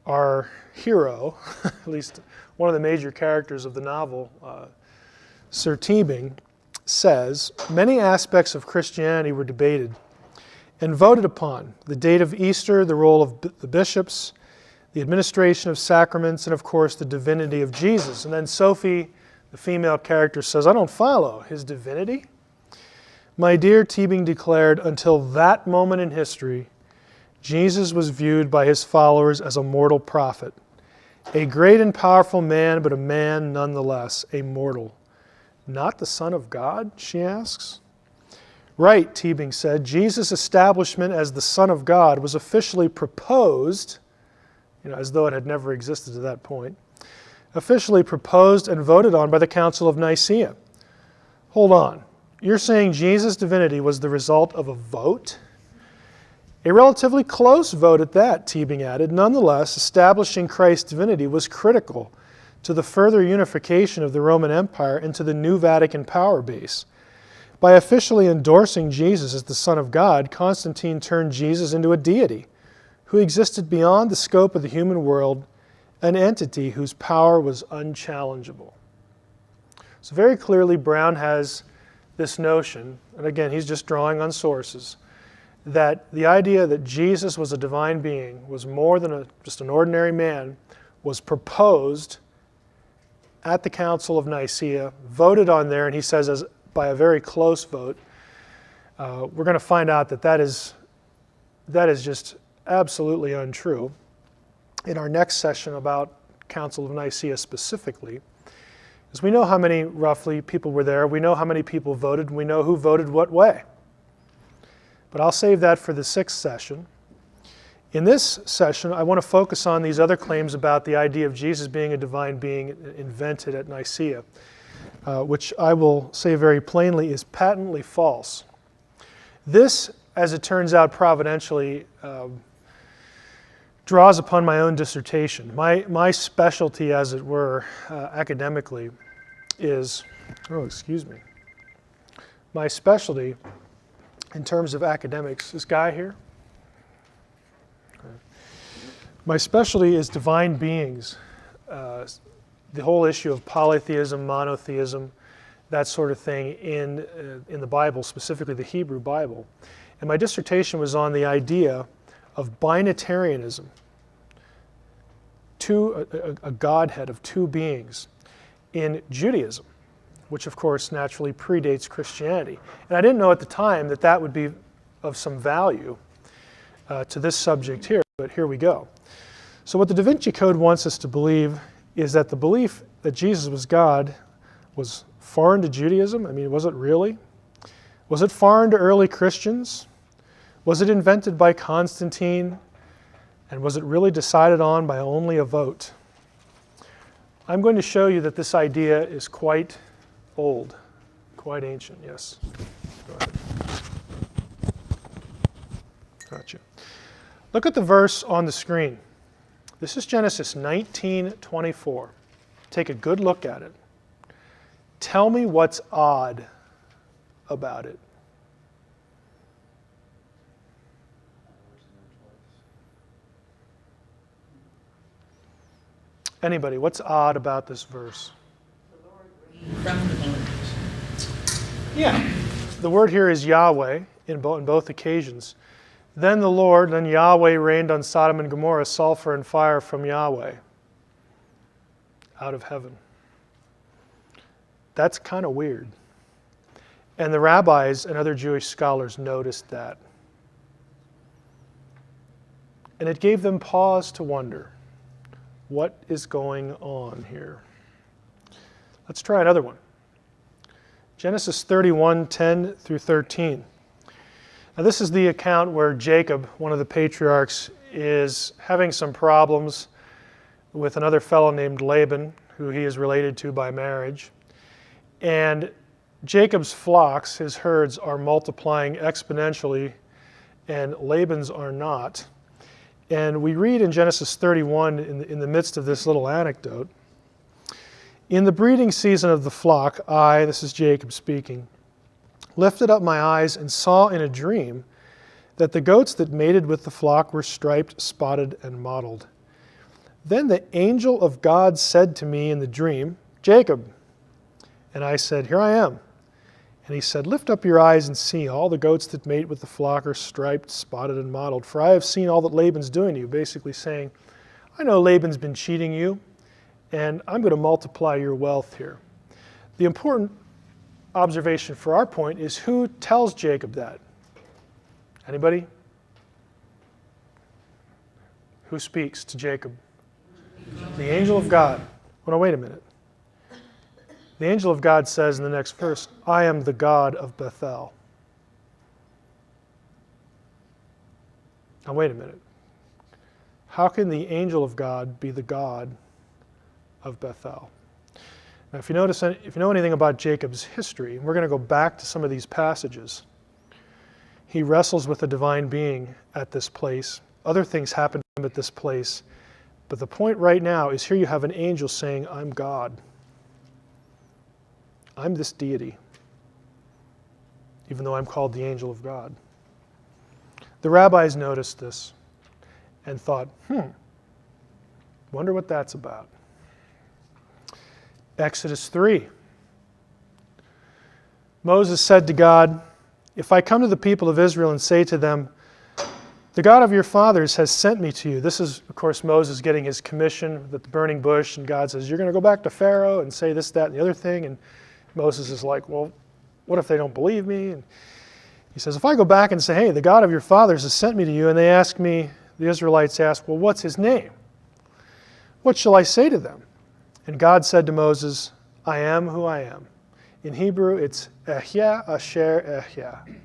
our hero, at least one of the major characters of the novel, Sir Teabing, says, "Many aspects of Christianity were debated and voted upon. The date of Easter, the role of the bishops, the administration of sacraments, and of course the divinity of Jesus." And then Sophie, the female character, says, "I don't follow. His divinity?" "My dear," Teabing declared, "until that moment in history, Jesus was viewed by his followers as a mortal prophet. A great and powerful man, but a man nonetheless, a mortal. Not the Son of God?" she asks. "Right," Teabing said. "Jesus' establishment as the Son of God was officially proposed," as though it had never existed to that point, "officially proposed and voted on by the Council of Nicaea." Hold on. You're saying Jesus' divinity was the result of a vote? "A relatively close vote at that," Teabing added. "Nonetheless, establishing Christ's divinity was critical to the further unification of the Roman Empire into the new Vatican power base. By officially endorsing Jesus as the Son of God, Constantine turned Jesus into a deity who existed beyond the scope of the human world, an entity whose power was unchallengeable." So very clearly Brown has this notion, and again he's just drawing on sources, that the idea that Jesus was a divine being, was more than just an ordinary man, was proposed at the Council of Nicaea, voted on there, and he says by a very close vote. We're going to find out that is just absolutely untrue in our next session about Council of Nicaea specifically. Because we know how many roughly people were there, we know how many people voted, and we know who voted what way. But I'll save that for the 6th session. In this session, I want to focus on these other claims about the idea of Jesus being a divine being invented at Nicaea, which I will say very plainly is patently false. This, as it turns out providentially, draws upon my own dissertation. My specialty, as it were, academically is, my specialty in terms of academics, this guy here, my specialty is divine beings, the whole issue of polytheism, monotheism, that sort of thing in the Bible, specifically the Hebrew Bible. And my dissertation was on the idea of binitarianism, a godhead of two beings in Judaism, which of course naturally predates Christianity. And I didn't know at the time that that would be of some value to this subject here, but here we go. So what the DaVinci Code wants us to believe is that the belief that Jesus was God was foreign to Judaism. I mean, was it really? Was it foreign to early Christians? Was it invented by Constantine? And was it really decided on by only a vote? I'm going to show you that this idea is quite old, quite ancient. Yes? Go ahead. Gotcha. Look at the verse on the screen. This is Genesis 19:24. Take a good look at it. Tell me what's odd about it. Anybody, what's odd about this verse? From the Lord. Yeah. The word here is Yahweh in both occasions. Then Yahweh rained on Sodom and Gomorrah sulfur and fire from Yahweh out of heaven. That's kind of weird. And the rabbis and other Jewish scholars noticed that. And it gave them pause to wonder, what is going on here? Let's try another one. Genesis 31:10 through 13. Now, this is the account where Jacob, one of the patriarchs, is having some problems with another fellow named Laban, who he is related to by marriage. And Jacob's flocks, his herds, are multiplying exponentially, and Laban's are not. And we read in Genesis 31, in the midst of this little anecdote, in the breeding season of the flock, I, this is Jacob speaking, lifted up my eyes and saw in a dream that the goats that mated with the flock were striped, spotted, and mottled. Then the angel of God said to me in the dream, Jacob. And I said, Here I am. And he said, Lift up your eyes and see, all the goats that mate with the flock are striped, spotted, and mottled. For I have seen all that Laban's doing to you, basically saying, I know Laban's been cheating you, and I'm going to multiply your wealth here. The important observation for our point is who tells Jacob that? Anybody? Who speaks to Jacob? The angel of God. Oh, no, wait a minute. The angel of God says in the next verse, I am the God of Bethel. Now, wait a minute. How can the angel of God be the God of Bethel? Now, if you know anything about Jacob's history, we're going to go back to some of these passages. He wrestles with a divine being at this place. Other things happen to him at this place. But the point right now is here you have an angel saying, I'm God. I'm this deity, even though I'm called the angel of God. The rabbis noticed this and thought, wonder what that's about. Exodus 3. Moses said to God, if I come to the people of Israel and say to them, the God of your fathers has sent me to you. This is, of course, Moses getting his commission at the burning bush, and God says, you're going to go back to Pharaoh and say this, that, and the other thing. And Moses is like, well, what if they don't believe me? And he says, if I go back and say, hey, the God of your fathers has sent me to you, and they ask me, the Israelites ask, well, what's his name? What shall I say to them? And God said to Moses, I am who I am. In Hebrew, it's Ehyeh Asher Ehyeh.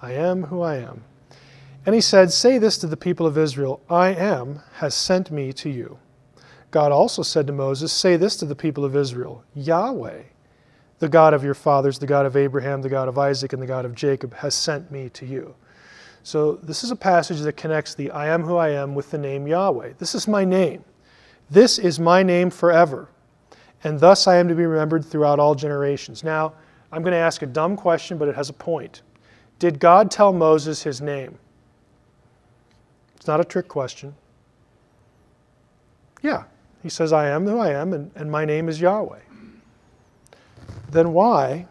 I am who I am. And he said, say this to the people of Israel, I am has sent me to you. God also said to Moses, say this to the people of Israel, Yahweh, the God of your fathers, the God of Abraham, the God of Isaac, and the God of Jacob, has sent me to you. So this is a passage that connects the I am who I am with the name Yahweh. This is my name. This is my name forever. And thus I am to be remembered throughout all generations. Now, I'm going to ask a dumb question, but it has a point. Did God tell Moses his name? It's not a trick question. Yeah. He says, I am who I am, and my name is Yahweh. Then why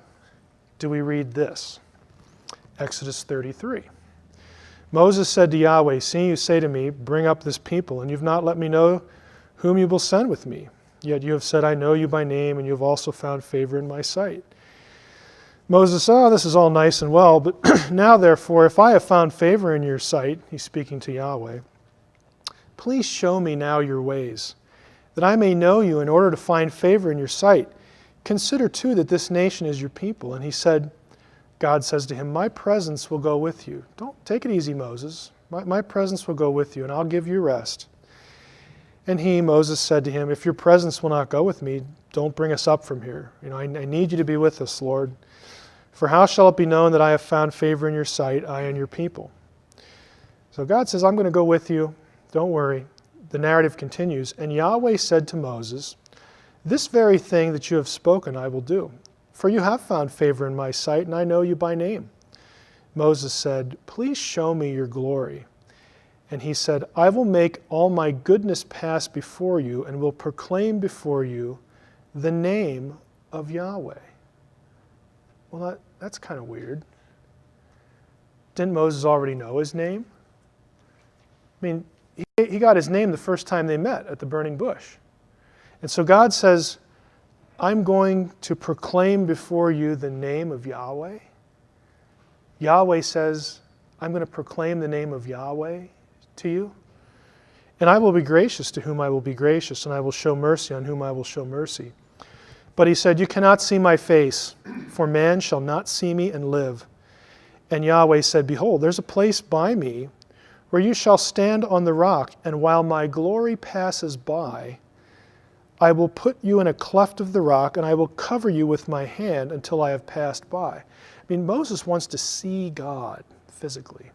do we read this? Exodus 33. Moses said to Yahweh, seeing you say to me, bring up this people, and you've not let me know whom you will send with me. Yet you have said, I know you by name, and you have also found favor in my sight. Moses said, this is all nice and well, but now therefore, if I have found favor in your sight, he's speaking to Yahweh, please show me now your ways, that I may know you in order to find favor in your sight. Consider too that this nation is your people. And he said, God says to him, my presence will go with you. Don't take it easy, Moses. My presence will go with you, and I'll give you rest. And he, Moses, said to him, if your presence will not go with me, don't bring us up from here. I need you to be with us, Lord. For how shall it be known that I have found favor in your sight, I and your people? So God says, I'm going to go with you. Don't worry. The narrative continues. And Yahweh said to Moses, this very thing that you have spoken I will do, for you have found favor in my sight, and I know you by name. Moses said, please show me your glory. And he said, I will make all my goodness pass before you, and will proclaim before you the name of Yahweh. Well, that's kind of weird. Didn't Moses already know his name? I mean, he got his name the first time they met at the burning bush. And so God says, I'm going to proclaim before you the name of Yahweh. Yahweh says, I'm going to proclaim the name of Yahweh to you. And I will be gracious to whom I will be gracious, and I will show mercy on whom I will show mercy. But he said, you cannot see my face, for man shall not see me and live. And Yahweh said, Behold, there's a place by me where you shall stand on the rock, and while my glory passes by, I will put you in a cleft of the rock, and I will cover you with my hand until I have passed by. I mean, Moses wants to see God physically.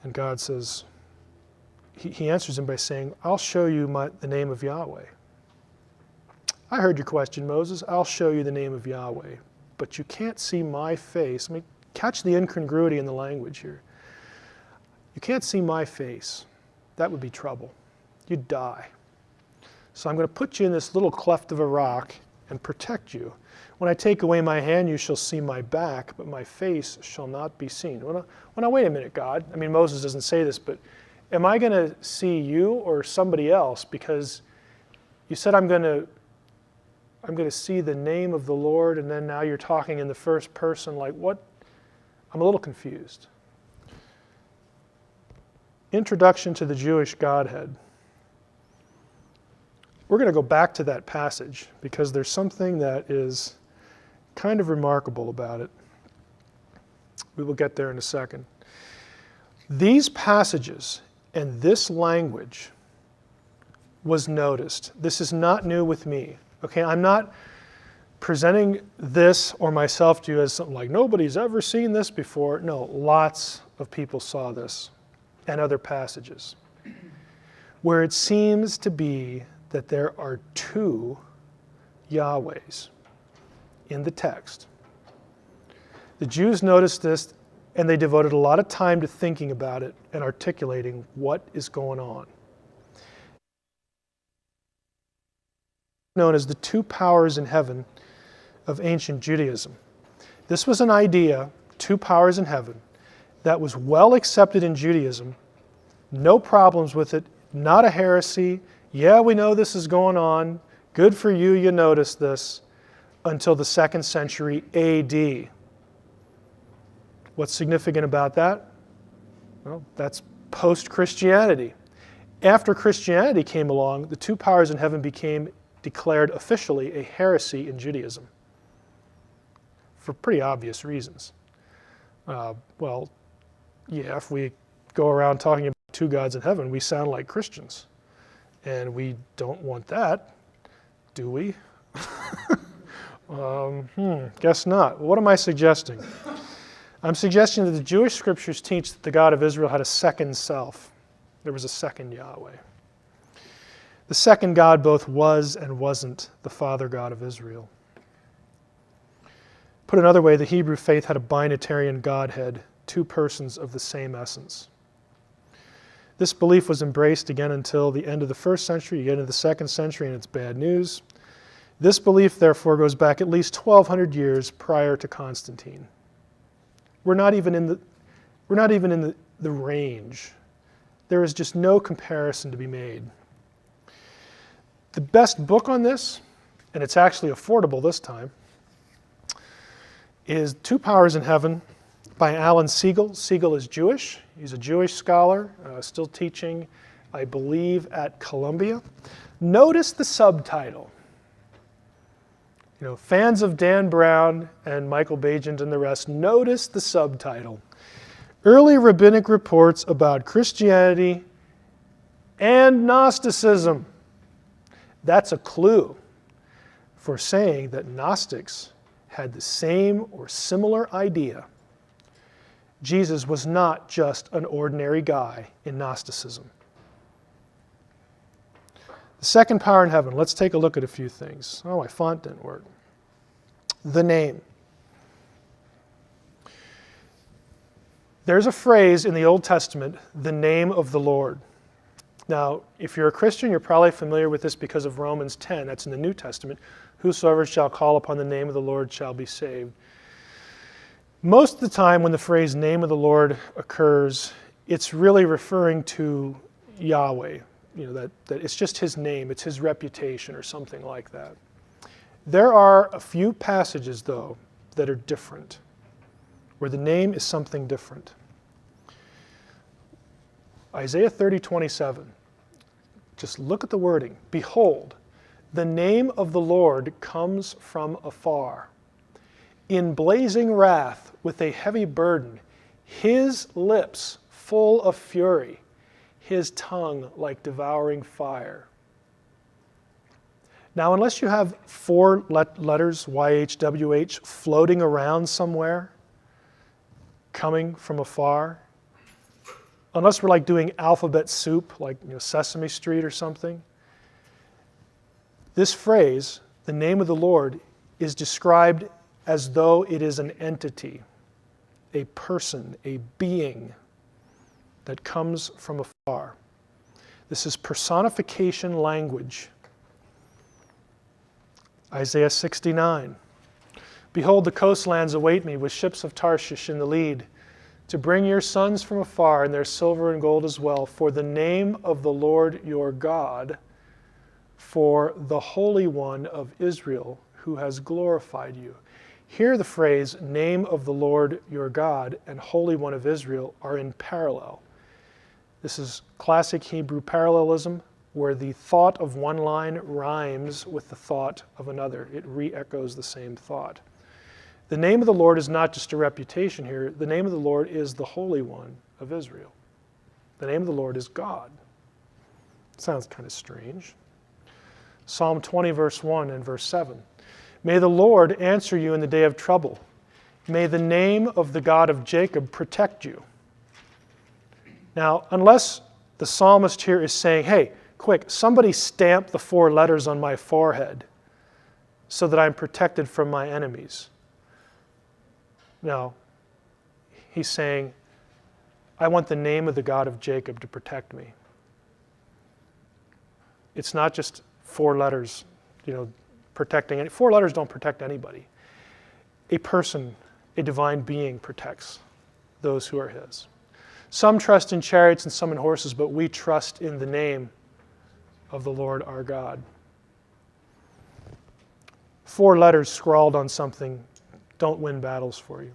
And God says, he answers him by saying, I'll show you the name of Yahweh. I heard your question, Moses. I'll show you the name of Yahweh. But you can't see my face. I mean, catch the incongruity in the language here. You can't see my face. That would be trouble. You'd die. So I'm going to put you in this little cleft of a rock and protect you. When I take away my hand, you shall see my back, but my face shall not be seen. Well, now wait a minute, God. I mean, Moses doesn't say this, but am I going to see you or somebody else? Because you said I'm going to see the name of the Lord, and then now you're talking in the first person. Like what? I'm a little confused. Introduction to the Jewish Godhead. We're going to go back to that passage because there's something that is kind of remarkable about it. We will get there in a second. These passages and this language was noticed. This is not new with me. Okay, I'm not presenting this or myself to you as something like nobody's ever seen this before. No, lots of people saw this and other passages where it seems to be that there are two Yahwehs in the text. The Jews noticed this and they devoted a lot of time to thinking about it and articulating what is going on. Known as the two powers in heaven of ancient Judaism. This was an idea, two powers in heaven, that was well accepted in Judaism, no problems with it, not a heresy. Yeah, we know this is going on. Good for you, you noticed this, until the 2nd century AD. What's significant about that? Well, that's post-Christianity. After Christianity came along, the two powers in heaven became declared officially a heresy in Judaism for pretty obvious reasons. Well, yeah, if we go around talking about two gods in heaven, we sound like Christians. And we don't want that, do we? Guess not. What am I suggesting? I'm suggesting that the Jewish scriptures teach that the God of Israel had a second self. There was a second Yahweh. The second God both was and wasn't the Father God of Israel. Put another way, the Hebrew faith had a binitarian Godhead, two persons of the same essence. This belief was embraced again until the end of the 1st century. You get into the 2nd century and it's bad news. This belief, therefore, goes back at least 1,200 years prior to Constantine. We're not even in the range. There is just no comparison to be made. The best book on this, and it's actually affordable this time, is Two Powers in Heaven by Alan Siegel. Siegel is Jewish. He's a Jewish scholar, still teaching, I believe, at Columbia. Notice the subtitle. You know, fans of Dan Brown and Michael Bajent and the rest, notice the subtitle. Early Rabbinic Reports about Christianity and Gnosticism. That's a clue for saying that Gnostics had the same or similar idea. Jesus was not just an ordinary guy in Gnosticism. The second power in heaven, let's take a look at a few things. Oh, my font didn't work. The name. There's a phrase in the Old Testament, the name of the Lord. Now, if you're a Christian, you're probably familiar with this because of Romans 10. That's in the New Testament. Whosoever shall call upon the name of the Lord shall be saved. Most of the time when the phrase name of the Lord occurs, it's really referring to Yahweh. You know, that it's just his name, it's his reputation or something like that. There are a few passages, though, that are different, where the name is something different. Isaiah 30:27. Just look at the wording. Behold, the name of the Lord comes from afar. in blazing wrath with a heavy burden, his lips full of fury, his tongue like devouring fire. Now, unless you have four letters, YHWH, floating around somewhere, coming from afar, unless we're like doing alphabet soup, like Sesame Street or something, this phrase, the name of the Lord, is described as though it is an entity, a person, a being that comes from afar. This is personification language. Isaiah 69. Behold, the coastlands await me with ships of Tarshish in the lead, to bring your sons from afar and their silver and gold as well, for the name of the Lord your God, for the Holy One of Israel, who has glorified you. Here the phrase, name of the Lord your God and Holy One of Israel, are in parallel. This is classic Hebrew parallelism, where the thought of one line rhymes with the thought of another. It re-echoes the same thought. The name of the Lord is not just a reputation here. The name of the Lord is the Holy One of Israel. The name of the Lord is God. Sounds kind of strange. Psalm 20, verse 1 and verse 7. May the Lord answer you in the day of trouble. May the name of the God of Jacob protect you. Now, unless the psalmist here is saying, hey, quick, somebody stamp the four letters on my forehead so that I'm protected from my enemies. No. He's saying, I want the name of the God of Jacob to protect me. It's not just four letters, protecting. Four letters don't protect anybody. A person, a divine being protects those who are his. Some trust in chariots and some in horses, but we trust in the name of the Lord our God. Four letters scrawled on something don't win battles for you.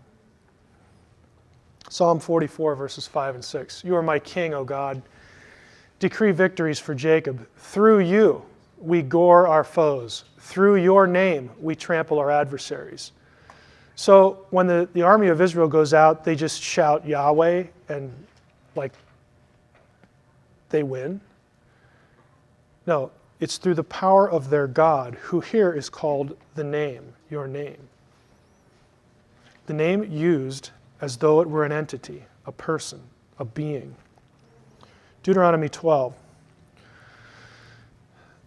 Psalm 44, verses 5 and 6. You are my king, O God. Decree victories for Jacob. Through you we gore our foes. Through your name we trample our adversaries. So when the army of Israel goes out, they just shout Yahweh and they win. No, it's through the power of their God, who here is called the name, your name. The name used as though it were an entity, a person, a being. Deuteronomy 12.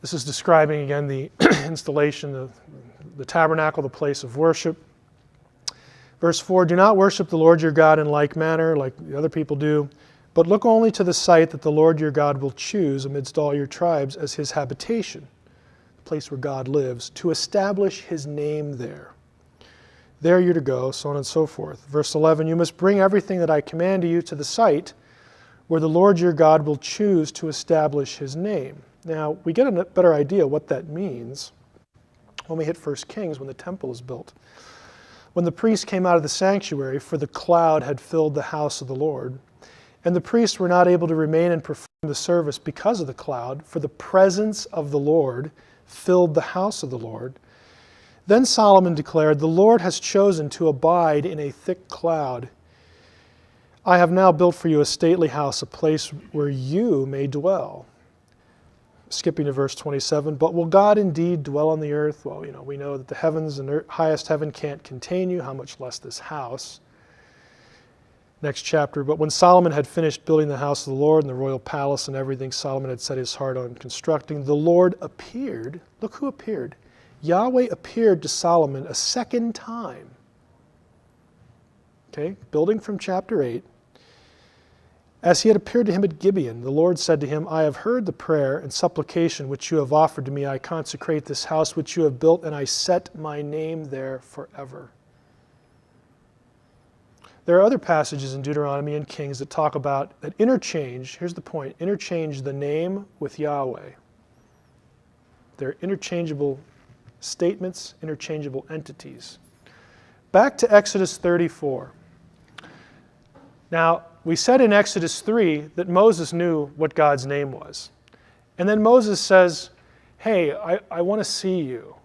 This is describing again the installation of the tabernacle, the place of worship. Verse 4, do not worship the Lord your God in like manner, like the other people do, but look only to the site that the Lord your God will choose amidst all your tribes as his habitation, the place where God lives, to establish his name there. There you're to go, so on and so forth. Verse 11, you must bring everything that I command you to the site where the Lord your God will choose to establish his name. Now, we get a better idea what that means when we hit 1 Kings, when the temple is built. When the priests came out of the sanctuary, for the cloud had filled the house of the Lord, and the priests were not able to remain and perform the service because of the cloud, for the presence of the Lord filled the house of the Lord. Then Solomon declared, the Lord has chosen to abide in a thick cloud. I have now built for you a stately house, a place where you may dwell. Skipping to verse 27, but will God indeed dwell on the earth? Well, we know that the heavens and the highest heaven can't contain you, how much less this house. Next chapter, but when Solomon had finished building the house of the Lord and the royal palace and everything Solomon had set his heart on constructing, the Lord appeared. Look who appeared. Yahweh appeared to Solomon a second time. Okay, building from chapter 8. As he had appeared to him at Gibeon, the Lord said to him, I have heard the prayer and supplication which you have offered to me. I consecrate this house which you have built, and I set my name there forever. There are other passages in Deuteronomy and Kings that talk about, that interchange, here's the point, interchange the name with Yahweh. They're interchangeable statements, interchangeable entities. Back to Exodus 34. Now, we said in Exodus 3 that Moses knew what God's name was. And then Moses says, hey, I want to see you.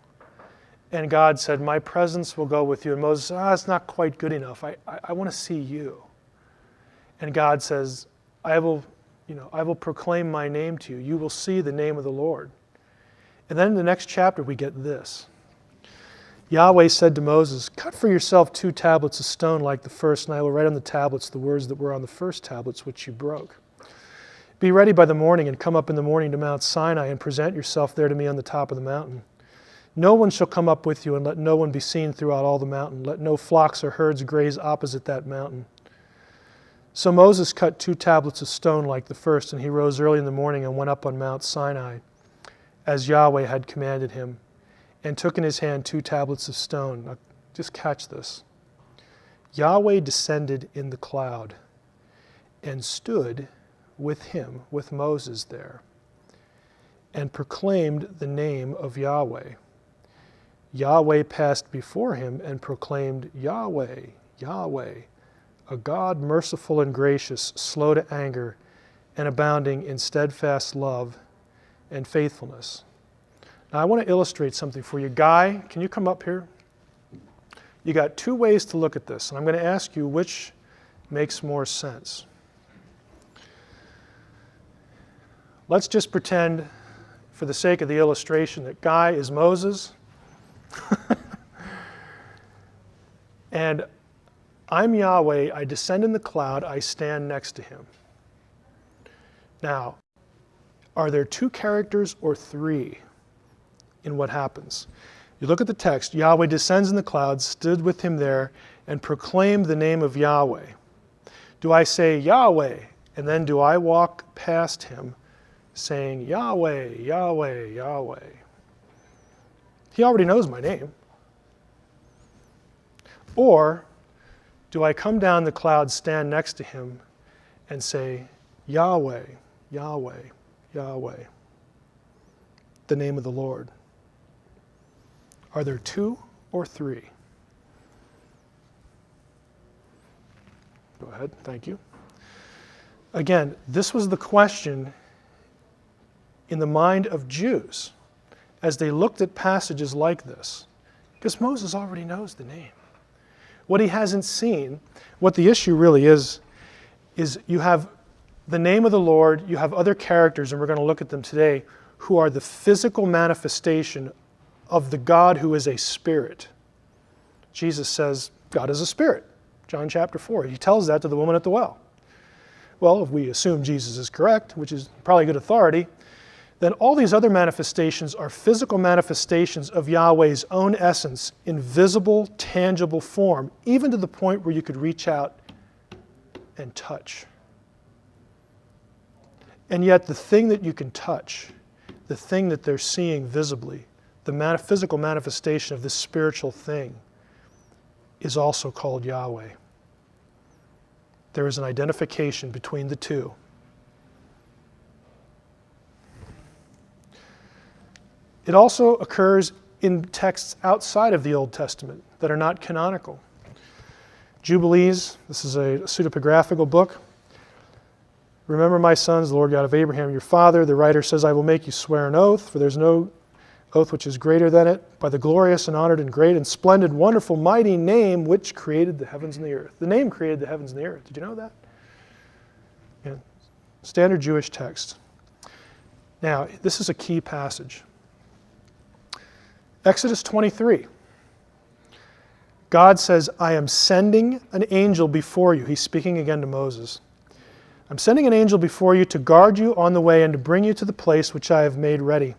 And God said, my presence will go with you. And Moses said, it's not quite good enough. I want to see you. And God says, I will proclaim my name to you. You will see the name of the Lord. And then in the next chapter, we get this. Yahweh said to Moses, cut for yourself 2 tablets of stone like the first, and I will write on the tablets the words that were on the first tablets which you broke. Be ready by the morning and come up in the morning to Mount Sinai and present yourself there to me on the top of the mountain. No one shall come up with you, and let no one be seen throughout all the mountain. Let no flocks or herds graze opposite that mountain. So Moses cut 2 tablets of stone like the first, and he rose early in the morning and went up on Mount Sinai, as Yahweh had commanded him, and took in his hand 2 tablets of stone. Now, just catch this. Yahweh descended in the cloud and stood with him, with Moses there, and proclaimed the name of Yahweh. Yahweh passed before him and proclaimed, Yahweh, Yahweh, a God merciful and gracious, slow to anger, and abounding in steadfast love and faithfulness. Now I want to illustrate something for you. Guy, can you come up here? You got 2 ways to look at this, and I'm going to ask you which makes more sense. Let's just pretend, for the sake of the illustration, that Guy is Moses, and I'm Yahweh, I descend in the cloud, I stand next to him. Now, are there 2 characters or 3 in what happens? You look at the text, Yahweh descends in the clouds, stood with him there, and proclaimed the name of Yahweh. Do I say Yahweh, and then do I walk past him saying Yahweh, Yahweh, Yahweh? He already knows my name. Or do I come down the cloud, stand next to him, and say Yahweh, Yahweh, Yahweh, the name of the Lord? Are there 2 or 3? Go ahead, thank you. Again, this was the question in the mind of Jews as they looked at passages like this, because Moses already knows the name. What he hasn't seen, what the issue really is you have the name of the Lord, you have other characters, and we're going to look at them today, who are the physical manifestation of the God who is a spirit. Jesus says, God is a spirit. John chapter 4. He tells that to the woman at the well. Well, if we assume Jesus is correct, which is probably good authority, then all these other manifestations are physical manifestations of Yahweh's own essence in visible, tangible form, even to the point where you could reach out and touch. And yet the thing that you can touch, the thing that they're seeing visibly, the physical manifestation of this spiritual thing, is also called Yahweh. There is an identification between the 2. It also occurs in texts outside of the Old Testament that are not canonical. Jubilees, this is a pseudepigraphical book. Remember, my sons, the Lord God of Abraham, your father. The writer says, I will make you swear an oath, for there's no oath which is greater than it, by the glorious and honored and great and splendid, wonderful, mighty name which created the heavens and the earth. The name created the heavens and the earth. Did you know that? Yeah. Standard Jewish text. Now, this is a key passage. Exodus 23. God says, I am sending an angel before you. He's speaking again to Moses. I'm sending an angel before you to guard you on the way and to bring you to the place which I have made ready.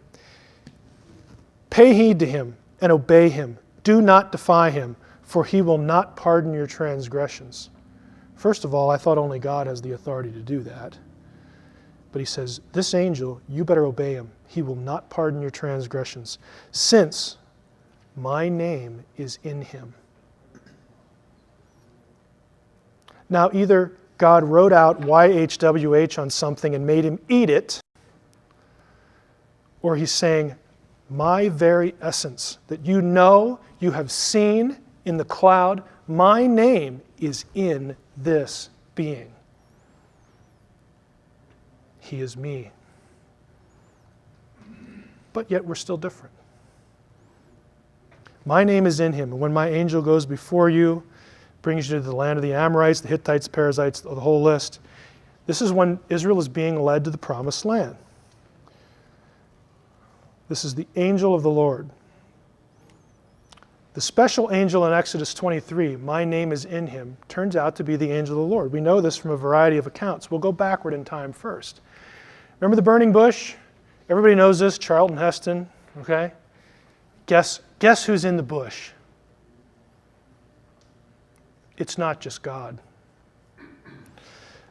Pay heed to him and obey him. Do not defy him, for he will not pardon your transgressions. First of all, I thought only God has the authority to do that. But he says, this angel, you better obey him. He will not pardon your transgressions, since my name is in him. Now, either God wrote out YHWH on something and made him eat it, or he's saying, my very essence that you know, you have seen in the cloud, my name is in this being. He is me. But yet we're still different. My name is in him, and when my angel goes before you, brings you to the land of the Amorites, the Hittites, the Perizzites, the whole list. This is when Israel is being led to the promised land. This is the angel of the Lord. The special angel in Exodus 23, my name is in him, turns out to be the angel of the Lord. We know this from a variety of accounts. We'll go backward in time first. Remember the burning bush? Everybody knows this, Charlton Heston, okay? Guess who's in the bush? It's not just God.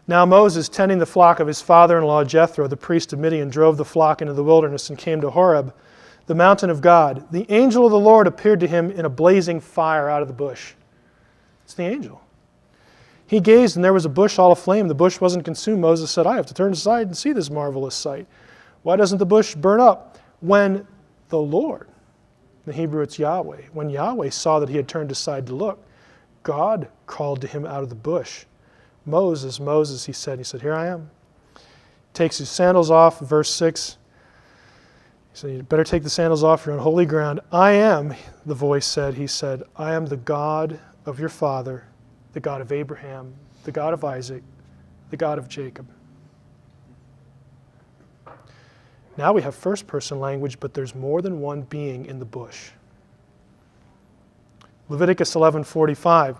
Now Moses, tending the flock of his father-in-law Jethro, the priest of Midian, drove the flock into the wilderness and came to Horeb, the mountain of God. The angel of the Lord appeared to him in a blazing fire out of the bush. It's the angel. He gazed, and there was a bush all aflame. The bush wasn't consumed. Moses said, I have to turn aside and see this marvelous sight. Why doesn't the bush burn up? When the Lord, in the Hebrew it's Yahweh, when Yahweh saw that he had turned aside to look, God called to him out of the bush. Moses, Moses, he said, here I am. Takes his sandals off, verse 6. He said, you better take the sandals off, you're on holy ground. I am, the voice said, he said, I am the God of your father, the God of Abraham, the God of Isaac, the God of Jacob. Now we have first person language, but there's more than one being in the bush. Leviticus 11:45.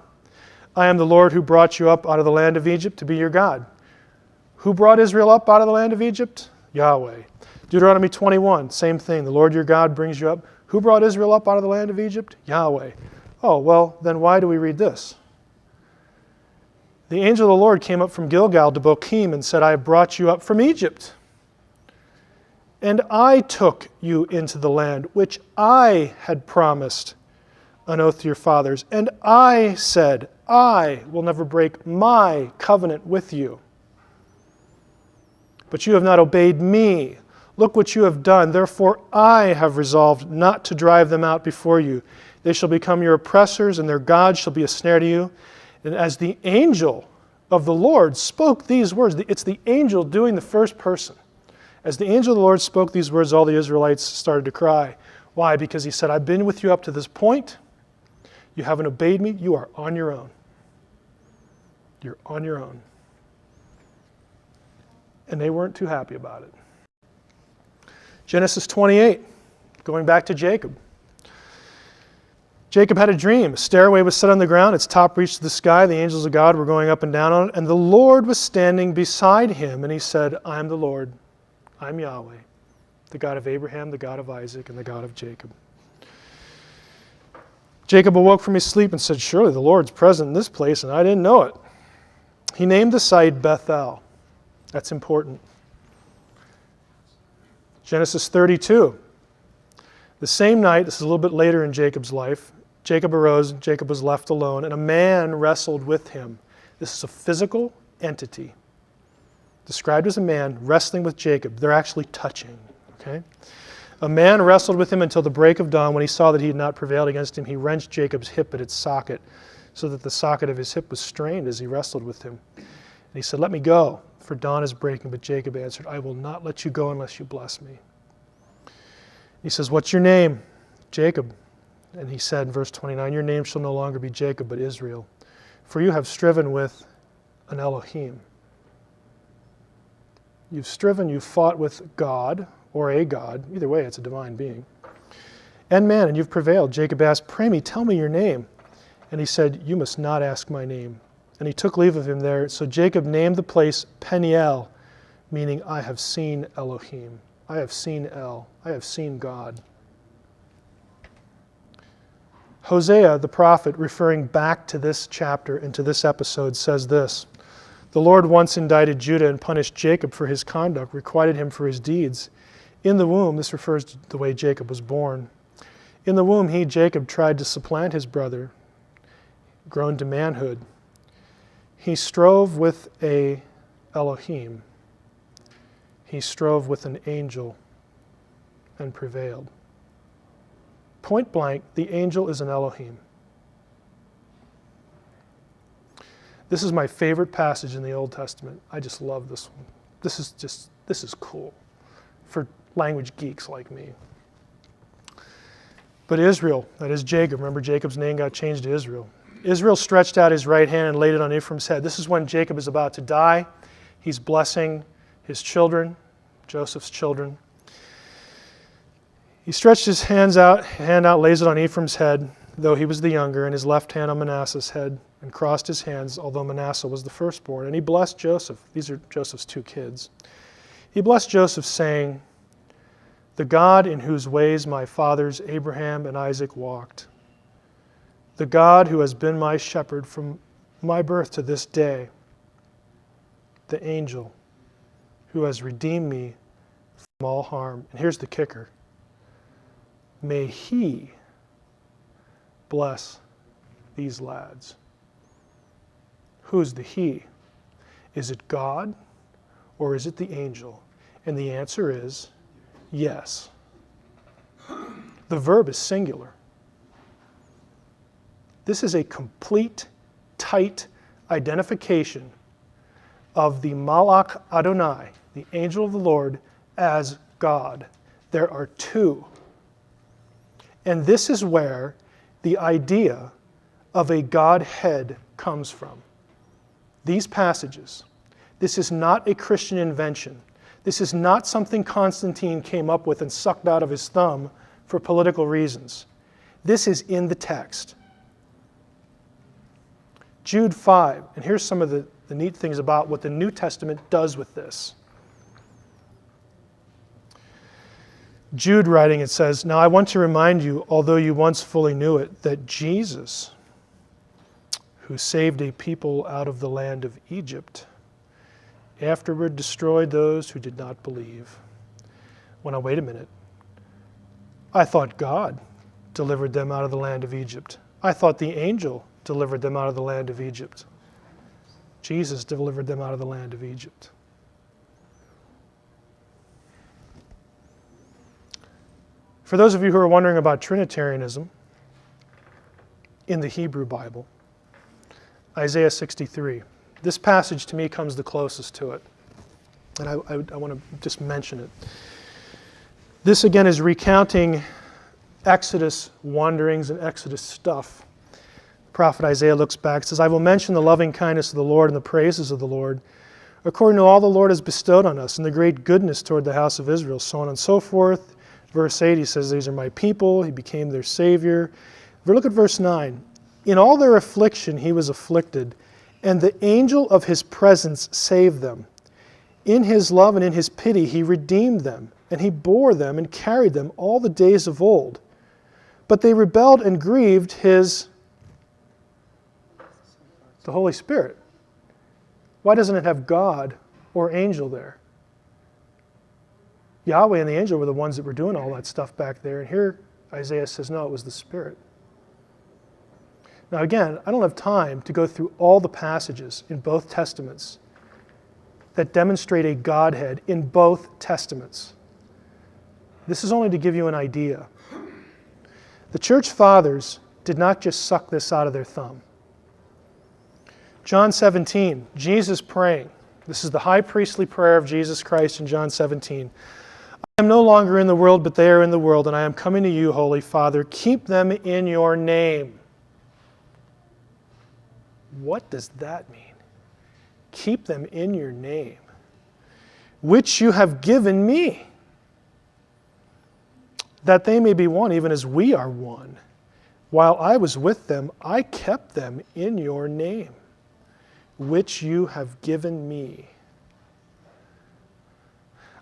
I am the Lord who brought you up out of the land of Egypt to be your God. Who brought Israel up out of the land of Egypt? Yahweh. Deuteronomy 21, same thing. The Lord your God brings you up. Who brought Israel up out of the land of Egypt? Yahweh. Oh, well, then why do we read this? The angel of the Lord came up from Gilgal to Bochim and said, I have brought you up from Egypt. And I took you into the land which I had promised an oath to your fathers. And I said, I will never break my covenant with you. But you have not obeyed me. Look what you have done. Therefore I have resolved not to drive them out before you. They shall become your oppressors, and their God shall be a snare to you. And as the angel of the Lord spoke these words, it's the angel doing the first person. As the angel of the Lord spoke these words, all the Israelites started to cry. Why? Because he said, I've been with you up to this point. You haven't obeyed me. You are on your own. You're on your own. And they weren't too happy about it. Genesis 28, going back to Jacob. Jacob had a dream. A stairway was set on the ground. Its top reached to the sky. The angels of God were going up and down on it. And the Lord was standing beside him. And he said, I am the Lord. I'm Yahweh, the God of Abraham, the God of Isaac, and the God of Jacob. Jacob awoke from his sleep and said, surely the Lord's present in this place, and I didn't know it. He named the site Bethel. That's important. Genesis 32. The same night, this is a little bit later in Jacob's life, Jacob arose, and Jacob was left alone, and a man wrestled with him. This is a physical entity, described as a man wrestling with Jacob. They're actually touching, okay? A man wrestled with him until the break of dawn. When he saw that he had not prevailed against him, he wrenched Jacob's hip at its socket, so that the socket of his hip was strained as he wrestled with him. And he said, let me go, for dawn is breaking. But Jacob answered, I will not let you go unless you bless me. He says, what's your name? Jacob. And he said in verse 29, your name shall no longer be Jacob, but Israel, for you have striven with an Elohim. You've striven, you've fought with God, or a God. Either way, it's a divine being. And man, and you've prevailed. Jacob asked, pray me, tell me your name. And he said, you must not ask my name. And he took leave of him there. So Jacob named the place Peniel, meaning I have seen Elohim. I have seen El. I have seen God. Hosea, the prophet, referring back to this chapter and to this episode, says this. The Lord once indicted Judah and punished Jacob for his conduct, requited him for his deeds. In the womb, this refers to the way Jacob was born. In the womb, he, Jacob, tried to supplant his brother, grown to manhood. He strove with a Elohim. He strove with an angel and prevailed. Point blank, the angel is an Elohim. This is my favorite passage in the Old Testament. I just love this one. This is cool for language geeks like me. But Israel, that is Jacob, remember Jacob's name got changed to Israel. Israel stretched out his right hand and laid it on Ephraim's head. This is when Jacob is about to die. He's blessing his children, Joseph's children. He stretched his hand out, lays it on Ephraim's head, though he was the younger, and his left hand on Manasseh's head, and crossed his hands, although Manasseh was the firstborn. And he blessed Joseph. These are Joseph's two kids. He blessed Joseph, saying, "The God in whose ways my fathers Abraham and Isaac walked, the God who has been my shepherd from my birth to this day, the angel who has redeemed me from all harm." And here's the kicker. May he bless these lads. Who's the he? Is it God or is it the angel? And the answer is yes. The verb is singular. This is a complete, tight identification of the Malach Adonai, the angel of the Lord, as God. There are two. And this is where the idea of a Godhead comes from. These passages. This is not a Christian invention. This is not something Constantine came up with and sucked out of his thumb for political reasons. This is in the text. Jude 5, and here's some of the neat things about what the New Testament does with this. Jude writing, it says, "Now I want to remind you, although you once fully knew it, that Jesus, who saved a people out of the land of Egypt, afterward destroyed those who did not believe." Well, now wait a minute. I thought God delivered them out of the land of Egypt. I thought the angel delivered them out of the land of Egypt. Jesus delivered them out of the land of Egypt. For those of you who are wondering about Trinitarianism in the Hebrew Bible, Isaiah 63. This passage to me comes the closest to it. And I want to just mention it. This again is recounting Exodus wanderings and Exodus stuff. Prophet Isaiah looks back and says, "I will mention the loving kindness of the Lord and the praises of the Lord, according to all the Lord has bestowed on us, and the great goodness toward the house of Israel," so on and so forth. Verse 8, he says, "These are my people. He became their Savior." Look at verse 9. "In all their affliction he was afflicted, and the angel of his presence saved them. In his love and in his pity he redeemed them, and he bore them and carried them all the days of old. But they rebelled and grieved the Holy Spirit." Why doesn't it have God or angel there? Yahweh and the angel were the ones that were doing all that stuff back there. And here Isaiah says, no, it was the Spirit. Now again, I don't have time to go through all the passages in both Testaments that demonstrate a Godhead in both Testaments. This is only to give you an idea. The church fathers did not just suck this out of their thumb. John 17, Jesus praying. This is the high priestly prayer of Jesus Christ in John 17. "I am no longer in the world, but they are in the world, and I am coming to you, Holy Father. Keep them in your name." What does that mean? Keep them in your name, which you have given me, that they may be one, even as we are one. While I was with them, I kept them in your name, which you have given me.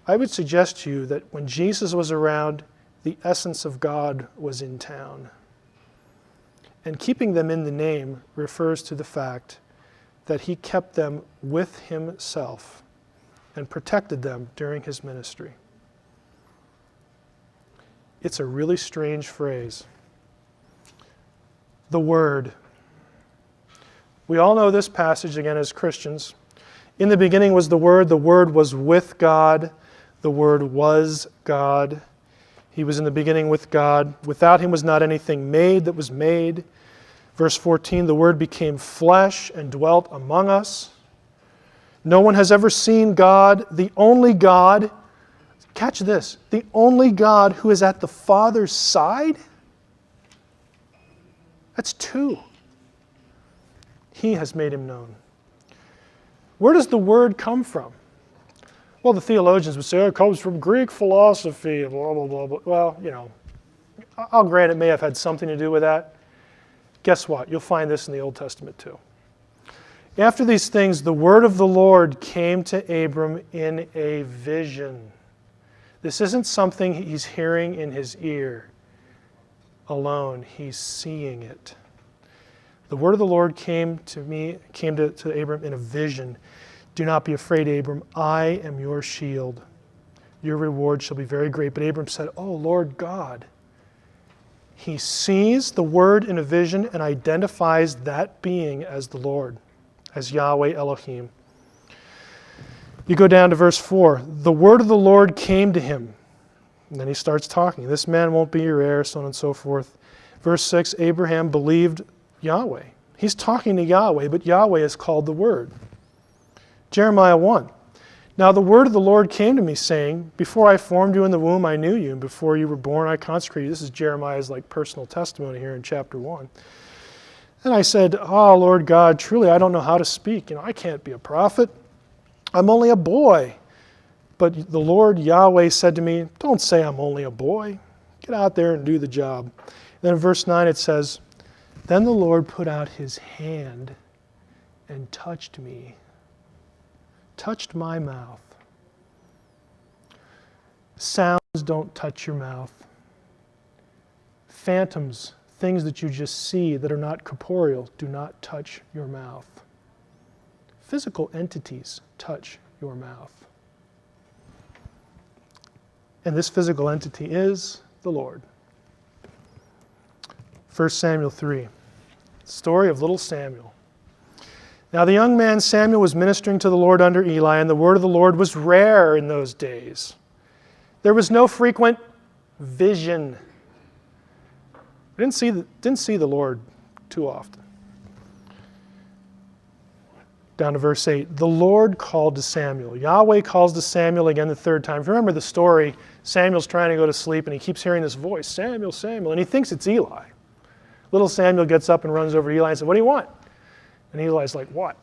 I would suggest to you that when Jesus was around, the essence of God was in town. And keeping them in the name refers to the fact that he kept them with himself and protected them during his ministry. It's a really strange phrase. The Word. We all know this passage again as Christians. "In the beginning was the Word was with God, the Word was God. He was in the beginning with God. Without him was not anything made that was made." Verse 14, "The Word became flesh and dwelt among us. No one has ever seen God, the only God." Catch this, the only God who is at the Father's side. That's two. He has made him known. Where does the word come from? Well, the theologians would say, oh, it comes from Greek philosophy, blah, blah, blah, blah. Well, you know, I'll grant it may have had something to do with that. Guess what? You'll find this in the Old Testament too. After these things, the word of the Lord came to Abram in a vision. This isn't something he's hearing in his ear alone. He's seeing it. The word of the Lord came to Abram in a vision. Do not be afraid, Abram. I am your shield. Your reward shall be very great. But Abram said, oh, Lord God. He sees the word in a vision and identifies that being as the Lord, as Yahweh Elohim. You go down to verse 4. The word of the Lord came to him. And then he starts talking. This man won't be your heir, so on and so forth. Verse 6, Abraham believed Yahweh. He's talking to Yahweh, but Yahweh is called the Word. Jeremiah 1. Now the word of the Lord came to me, saying, before I formed you in the womb, I knew you, and before you were born, I consecrated you. This is Jeremiah's personal testimony here in chapter 1. And I said, oh, Lord God, truly I don't know how to speak. I can't be a prophet. I'm only a boy. But the Lord Yahweh said to me, don't say I'm only a boy. Get out there and do the job. And then in verse 9 it says, then the Lord put out his hand and touched me, touched my mouth. Sounds don't touch your mouth. Phantoms, things that you just see that are not corporeal, do not touch your mouth. Physical entities touch your mouth. And this physical entity is the Lord. 1 Samuel 3, story of little Samuel. Now the young man Samuel was ministering to the Lord under Eli, and the word of the Lord was rare in those days. There was no frequent vision. We didn't see the Lord too often. Down to verse 8. The Lord called to Samuel. Yahweh calls to Samuel again the third time. If you remember the story, Samuel's trying to go to sleep and he keeps hearing this voice, Samuel, Samuel, and he thinks it's Eli. Little Samuel gets up and runs over to Eli and says, what do you want? And Eli's like, what?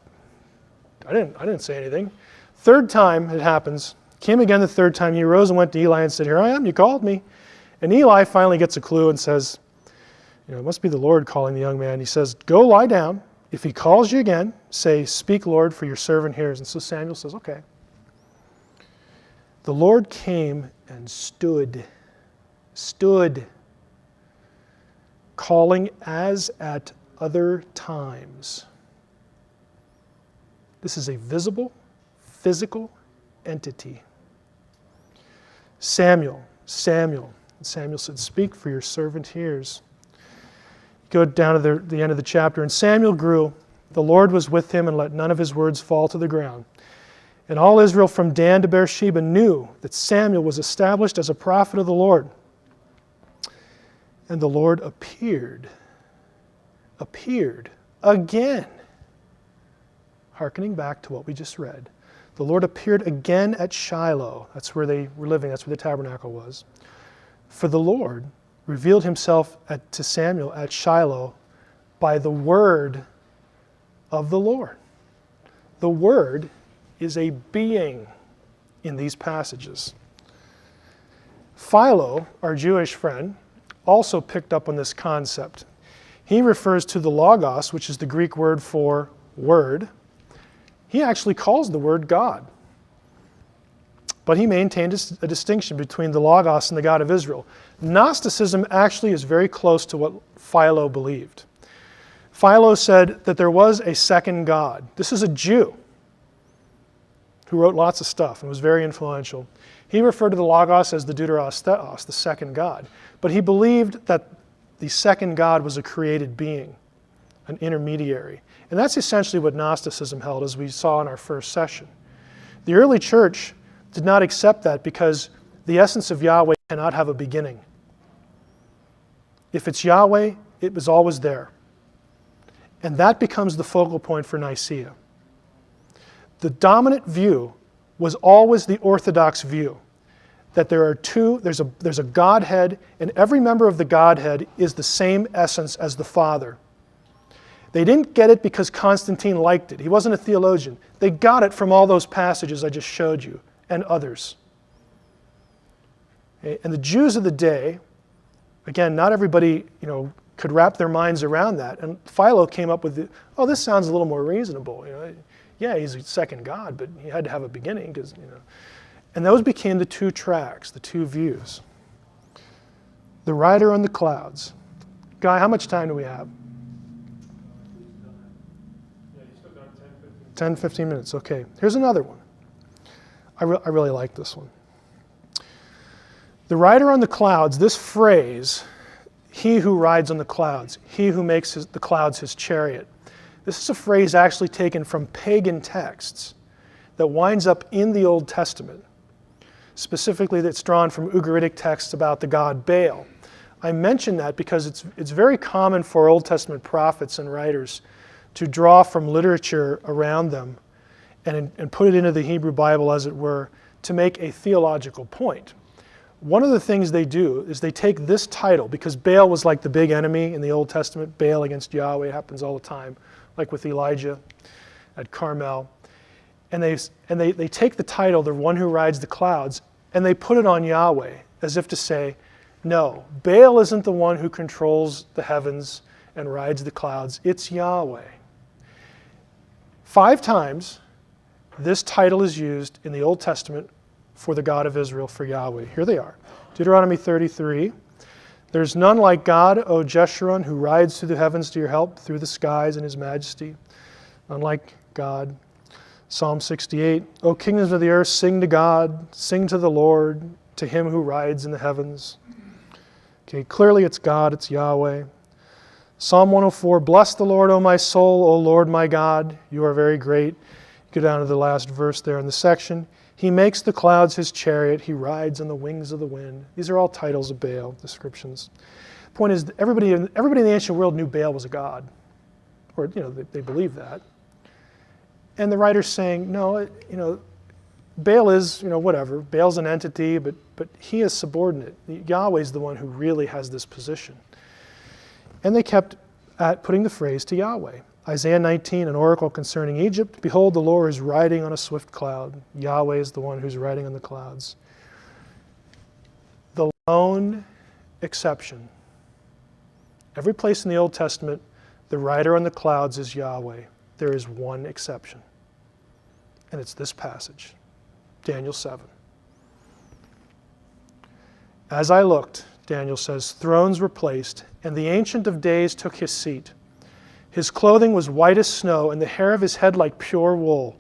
I didn't say anything. Third time it happens. Came again the third time. He arose and went to Eli and said, here I am, you called me. And Eli finally gets a clue and says, it must be the Lord calling the young man. He says, go lie down. If he calls you again, say, speak, Lord, for your servant hears. And so Samuel says, okay. The Lord came and stood, calling as at other times. This is a visible, physical entity. Samuel, Samuel. And Samuel said, speak, for your servant hears. Go down to the end of the chapter. And Samuel grew. The Lord was with him and let none of his words fall to the ground. And all Israel from Dan to Beersheba knew that Samuel was established as a prophet of the Lord. And the Lord appeared again. Hearkening back to what we just read. The Lord appeared again at Shiloh. That's where they were living. That's where the tabernacle was. For the Lord revealed himself to Samuel at Shiloh by the word of the Lord. The word is a being in these passages. Philo, our Jewish friend, also picked up on this concept. He refers to the Logos, which is the Greek word for word. He actually calls the word God. But he maintained a distinction between the Logos and the God of Israel. Gnosticism actually is very close to what Philo believed. Philo said that there was a second God. This is a Jew who wrote lots of stuff and was very influential. He referred to the Logos as the Deuteros Theos, the second God. But he believed that the second God was a created being, an intermediary. And that's essentially what Gnosticism held, as we saw in our first session. The early church did not accept that because the essence of Yahweh cannot have a beginning. If it's Yahweh, it was always there. And that becomes the focal point for Nicaea. The dominant view was always the Orthodox view, that there's a Godhead, and every member of the Godhead is the same essence as the Father. They didn't get it because Constantine liked it. He wasn't a theologian. They got it from all those passages I just showed you, and others. Okay? And the Jews of the day, again, not everybody, could wrap their minds around that. And Philo came up with, this sounds a little more reasonable. Yeah, he's a second God, but he had to have a beginning, because. And those became the two tracks, the two views. The rider on the clouds. Guy, how much time do we have? 10, 15 minutes. Okay. Here's another one. I really like this one. The rider on the clouds, this phrase, he who rides on the clouds, he who makes the clouds his chariot. This is a phrase actually taken from pagan texts that winds up in the Old Testament. Specifically, that's drawn from Ugaritic texts about the god Baal. I mention that because it's very common for Old Testament prophets and writers to draw from literature around them and put it into the Hebrew Bible, as it were, to make a theological point. One of the things they do is they take this title, because Baal was like the big enemy in the Old Testament. Baal against Yahweh, it happens all the time, like with Elijah at Carmel. And they take the title, the one who rides the clouds, and they put it on Yahweh, as if to say, no, Baal isn't the one who controls the heavens and rides the clouds. It's Yahweh. 5 times, this title is used in the Old Testament for the God of Israel, for Yahweh. Here they are. Deuteronomy 33. There's none like God, O Jeshurun, who rides through the heavens to your help, through the skies in his majesty. None like God. Psalm 68. O kingdoms of the earth, sing to God, sing to the Lord, to him who rides in the heavens. Okay, clearly it's God, it's Yahweh. Psalm 104. Bless the Lord, O my soul, O Lord my God, you are very great. Go down to the last verse there in the section. He makes the clouds his chariot. He rides on the wings of the wind. These are all titles of Baal, descriptions. The point is, everybody in the ancient world knew Baal was a god. Or, they believed that. And the writer's saying, no, Baal is, whatever. Baal's an entity, but he is subordinate. Yahweh's the one who really has this position. And they kept at putting the phrase to Yahweh. Isaiah 19, an oracle concerning Egypt. Behold, the Lord is riding on a swift cloud. Yahweh is the one who's riding on the clouds. The lone exception. Every place in the Old Testament, the rider on the clouds is Yahweh. There is one exception. And it's this passage, Daniel 7. As I looked, Daniel says, thrones were placed, and the Ancient of Days took his seat. His clothing was white as snow, and the hair of his head like pure wool.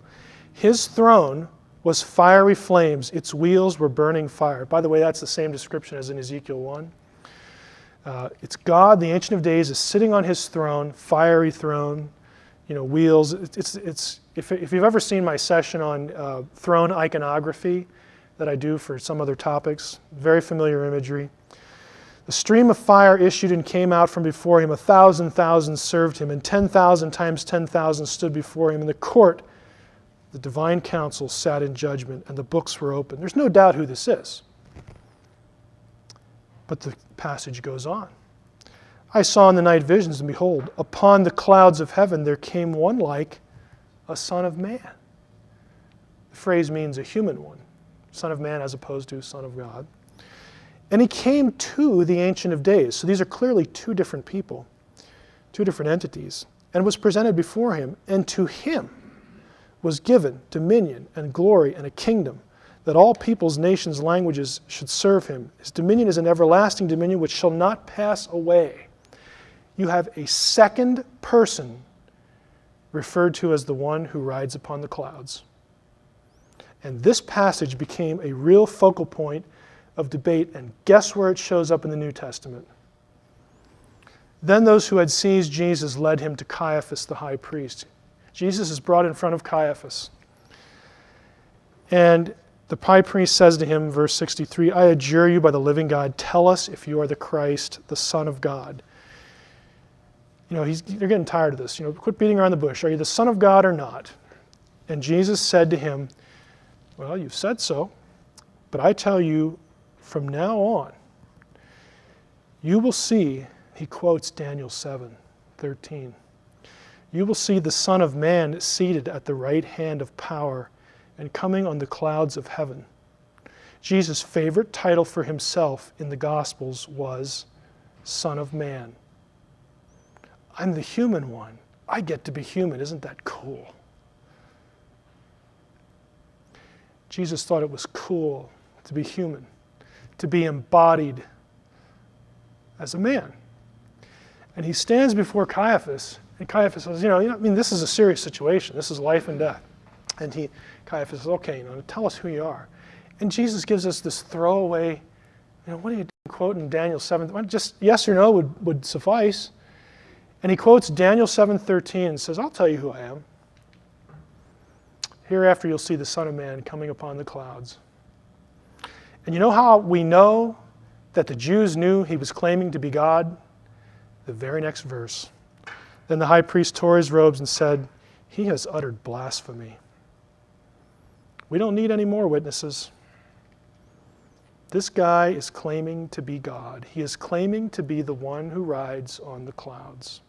His throne was fiery flames. Its wheels were burning fire. By the way, that's the same description as in Ezekiel 1. It's God, the Ancient of Days, is sitting on his throne, fiery throne, wheels. If you've ever seen my session on throne iconography that I do for some other topics, very familiar imagery. The stream of fire issued and came out from before him. 1,000 served him, and 10,000 times 10,000 stood before him. In the court, the divine council sat in judgment, and the books were open. There's no doubt who this is. But the passage goes on. I saw in the night visions, and behold, upon the clouds of heaven there came one like a son of man. The phrase means a human one. Son of man as opposed to son of God. And he came to the Ancient of Days. So these are clearly two different people, two different entities, and was presented before him. And to him was given dominion and glory and a kingdom, that all peoples, nations, languages should serve him. His dominion is an everlasting dominion which shall not pass away. You have a second person referred to as the one who rides upon the clouds. And this passage became a real focal point of debate, and guess where it shows up in the New Testament? Then those who had seized Jesus led him to Caiaphas the high priest. Jesus is brought in front of Caiaphas. And the high priest says to him, verse 63, I adjure you by the living God, tell us if you are the Christ, the Son of God. They're getting tired of this. Quit beating around the bush. Are you the Son of God or not? And Jesus said to him, well, you've said so. But I tell you, from now on, you will see, he quotes Daniel 7:13, you will see the Son of Man seated at the right hand of power and coming on the clouds of heaven. Jesus' favorite title for himself in the Gospels was Son of Man. I'm the human one. I get to be human. Isn't that cool? Jesus thought it was cool to be human, to be embodied as a man. And he stands before Caiaphas, and Caiaphas says, this is a serious situation. This is life and death. And Caiaphas says, okay, tell us who you are. And Jesus gives us this throwaway, what are you quoting Daniel 7? Just yes or no would suffice. And he quotes Daniel 7:13 and says, I'll tell you who I am. Hereafter you'll see the Son of Man coming upon the clouds. And you know how we know that the Jews knew he was claiming to be God? The very next verse. Then the high priest tore his robes and said, he has uttered blasphemy. We don't need any more witnesses. This guy is claiming to be God. He is claiming to be the one who rides on the clouds.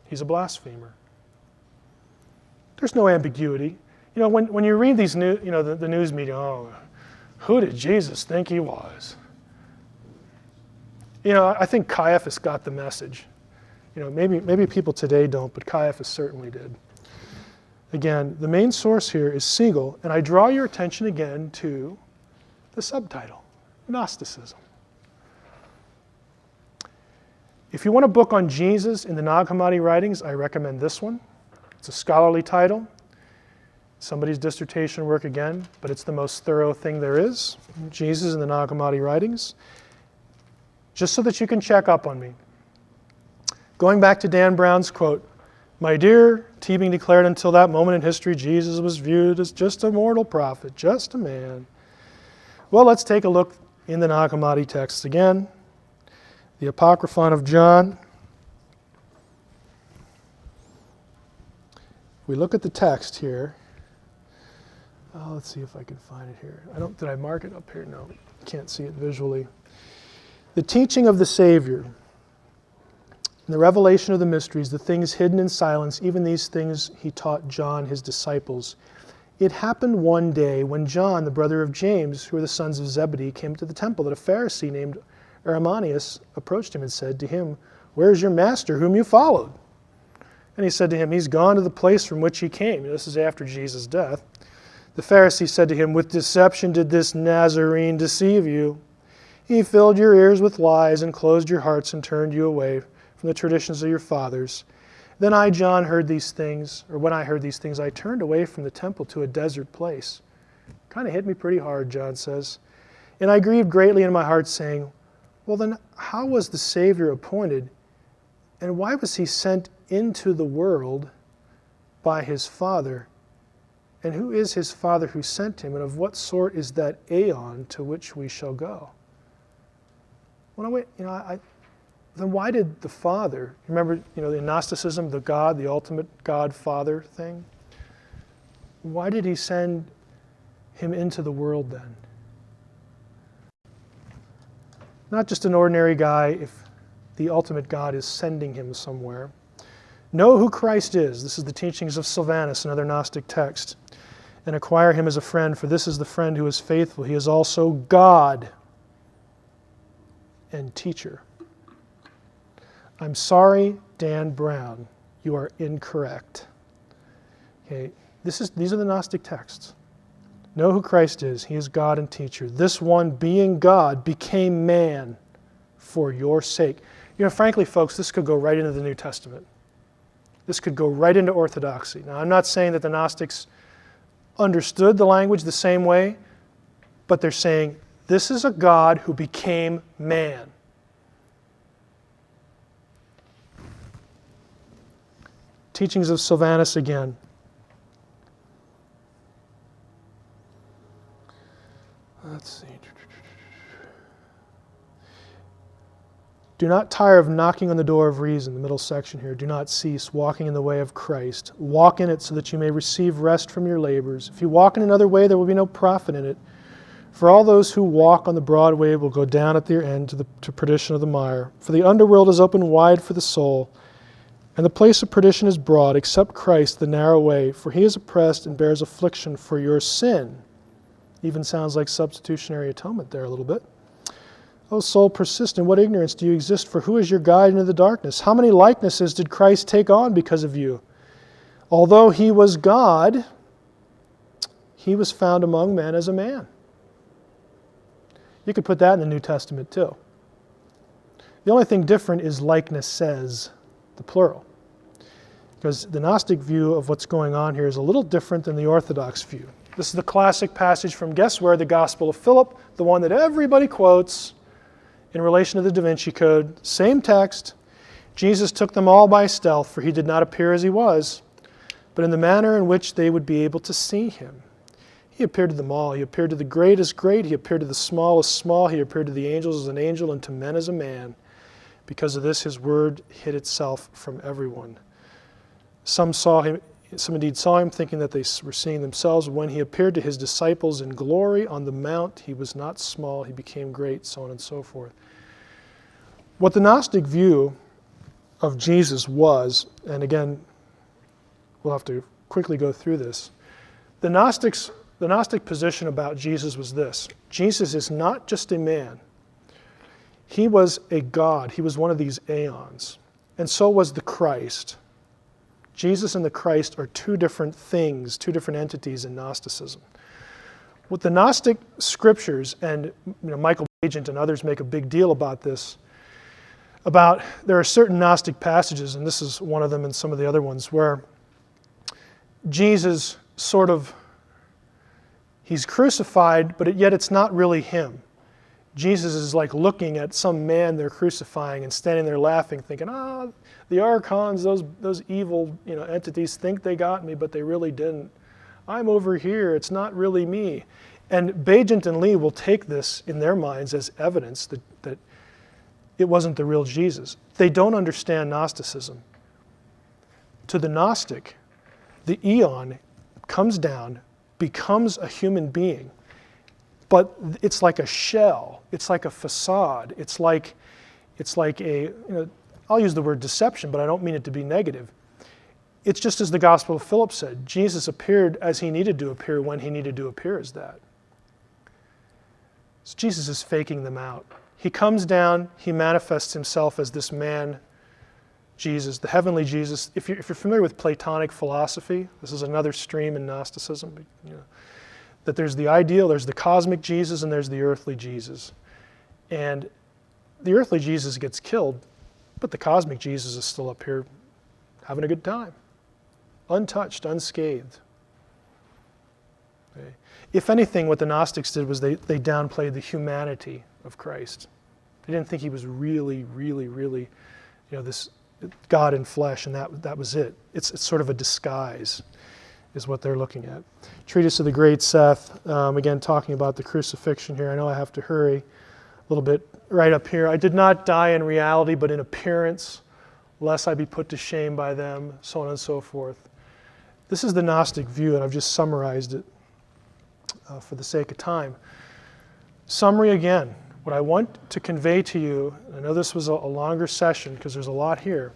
He's a blasphemer. There's no ambiguity. When you read these the news media, who did Jesus think he was? I think Caiaphas got the message. Maybe people today don't, but Caiaphas certainly did. Again, the main source here is Siegel, and I draw your attention again to the subtitle, Gnosticism. If you want a book on Jesus in the Nag Hammadi writings, I recommend this one. It's a scholarly title, somebody's dissertation work again, but it's the most thorough thing there is, Jesus in the Nag Hammadi writings, just so that you can check up on me. Going back to Dan Brown's quote, my dear, Teabing declared until that moment in history, Jesus was viewed as just a mortal prophet, just a man. Well, let's take a look in the Nag Hammadi texts again. The Apocryphon of John. We look at the text here. Let's see if I can find it here. Did I mark it up here? No, can't see it visually. The teaching of the Savior. And the revelation of the mysteries, the things hidden in silence, even these things he taught John, his disciples. It happened one day when John, the brother of James, who were the sons of Zebedee, came to the temple, that a Pharisee named Aramanius approached him and said to him, where is your master whom you followed? And he said to him, he's gone to the place from which he came. This is after Jesus' death. The Pharisee said to him, with deception did this Nazarene deceive you. He filled your ears with lies and closed your hearts and turned you away from the traditions of your fathers. Then I, John, heard these things, or when I heard these things, I turned away from the temple to a desert place. Kind of hit me pretty hard, John says. And I grieved greatly in my heart, saying, well then, how was the Savior appointed, and why was he sent into the world by his Father? And who is his Father who sent him, and of what sort is that aeon to which we shall go? Well, then why did the Father, remember, the Gnosticism, the God, the ultimate God-Father thing? Why did he send him into the world then? Not just an ordinary guy if the ultimate God is sending him somewhere. Know who Christ is. This is the teachings of Sylvanus, another Gnostic text. And acquire him as a friend, for this is the friend who is faithful. He is also God and teacher. I'm sorry, Dan Brown, you are incorrect. Okay, these are the Gnostic texts. Know who Christ is. He is God and teacher. This one, being God, became man for your sake. Frankly, folks, this could go right into the New Testament. This could go right into orthodoxy. Now, I'm not saying that the Gnostics understood the language the same way, but they're saying, this is a God who became man. Teachings of Sylvanus again. Let's see. Do not tire of knocking on the door of reason, the middle section here. Do not cease walking in the way of Christ. Walk in it so that you may receive rest from your labors. If you walk in another way, there will be no profit in it. For all those who walk on the broad way will go down at their end to perdition of the mire. For the underworld is open wide for the soul, and the place of perdition is broad. Accept Christ, the narrow way, for he is oppressed and bears affliction for your sin. Even sounds like substitutionary atonement there a little bit. O soul, persist in what ignorance do you exist? For who is your guide into the darkness? How many likenesses did Christ take on because of you? Although he was God, he was found among men as a man. You could put that in the New Testament too. The only thing different is likeness says, the plural. Because the Gnostic view of what's going on here is a little different than the Orthodox view. This is the classic passage from guess where? The Gospel of Philip, the one that everybody quotes in relation to the DaVinci Code. Same text. Jesus took them all by stealth, for he did not appear as he was, but in the manner in which they would be able to see him. He appeared to them all. He appeared to the great as great. He appeared to the small as small. He appeared to the angels as an angel and to men as a man. Because of this, his word hid itself from everyone. Some indeed saw him, thinking that they were seeing themselves. When he appeared to his disciples in glory on the mount, he was not small, he became great, so on and so forth. What the Gnostic view of Jesus was, and again, we'll have to quickly go through this. The Gnostic position about Jesus was this: Jesus is not just a man. He was a God. He was one of these aeons. And so was the Christ. Jesus and the Christ are two different things, two different entities in Gnosticism. What the Gnostic scriptures, and Michael Bagent and others make a big deal about this, there are certain Gnostic passages, and this is one of them and some of the other ones, where Jesus he's crucified, but yet it's not really him. Jesus is like looking at some man they're crucifying and standing there laughing, thinking, the archons, those evil entities think they got me, but they really didn't. I'm over here. It's not really me. And Bagent and Lee will take this in their minds as evidence that it wasn't the real Jesus. They don't understand Gnosticism. To the Gnostic, the eon comes down, becomes a human being, but it's like a shell. It's like a facade. It's like a, I'll use the word deception, but I don't mean it to be negative. It's just as the Gospel of Philip said, Jesus appeared as he needed to appear when he needed to appear as that. So Jesus is faking them out. He comes down, he manifests himself as this man, Jesus, the heavenly Jesus. If you're familiar with Platonic philosophy, this is another stream in Gnosticism, that there's the ideal, there's the cosmic Jesus, and there's the earthly Jesus. And the earthly Jesus gets killed, but the cosmic Jesus is still up here having a good time, untouched, unscathed. Okay. If anything, what the Gnostics did was they downplayed the humanity of Christ. They didn't think he was really, really, really, this God in flesh, and that was it. It's sort of a disguise, is what they're looking at. Treatise of the Great Seth, again talking about the crucifixion here. I know I have to hurry a little bit. Right up here, I did not die in reality, but in appearance, lest I be put to shame by them, so on and so forth. This is the Gnostic view, and I've just summarized it for the sake of time. Summary again. What I want to convey to you, I know this was a longer session because there's a lot here,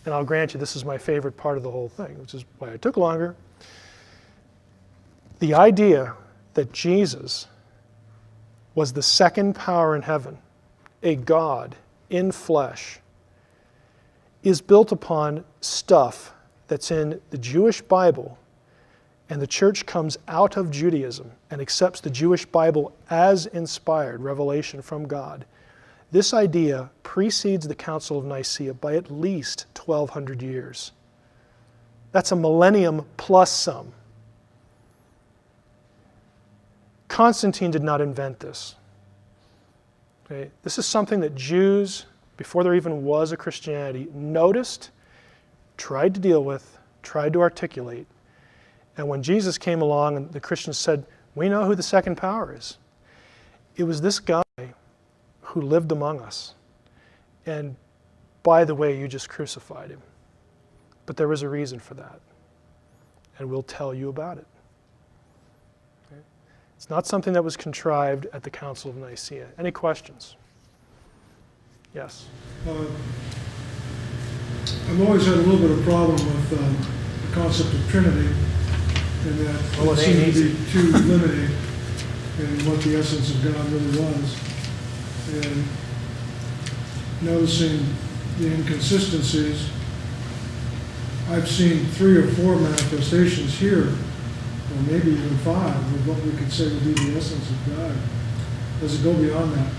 and I'll grant you this is my favorite part of the whole thing, which is why it took longer. The idea that Jesus was the second power in heaven, a God in flesh, is built upon stuff that's in the Jewish Bible, and the church comes out of Judaism and accepts the Jewish Bible as inspired revelation from God. This idea precedes the Council of Nicaea by at least 1,200 years. That's a millennium plus some. Constantine did not invent this. Okay? This is something that Jews, before there even was a Christianity, noticed, tried to deal with, tried to articulate. And when Jesus came along and the Christians said, we know who the second power is. It was this guy who lived among us. and by the way, you just crucified him. But there was a reason for that, and we'll tell you about it. Okay? It's not something that was contrived at the Council of Nicaea. Any questions? Yes? I've always had a little bit of problem with the concept of Trinity, and that Well, it it ain't seemed to easy. be too limiting in what the essence of God really was. And noticing the inconsistencies, I've seen 3 or 4 manifestations here, or maybe even 5, of what we could say would be the essence of God. Does it go beyond that?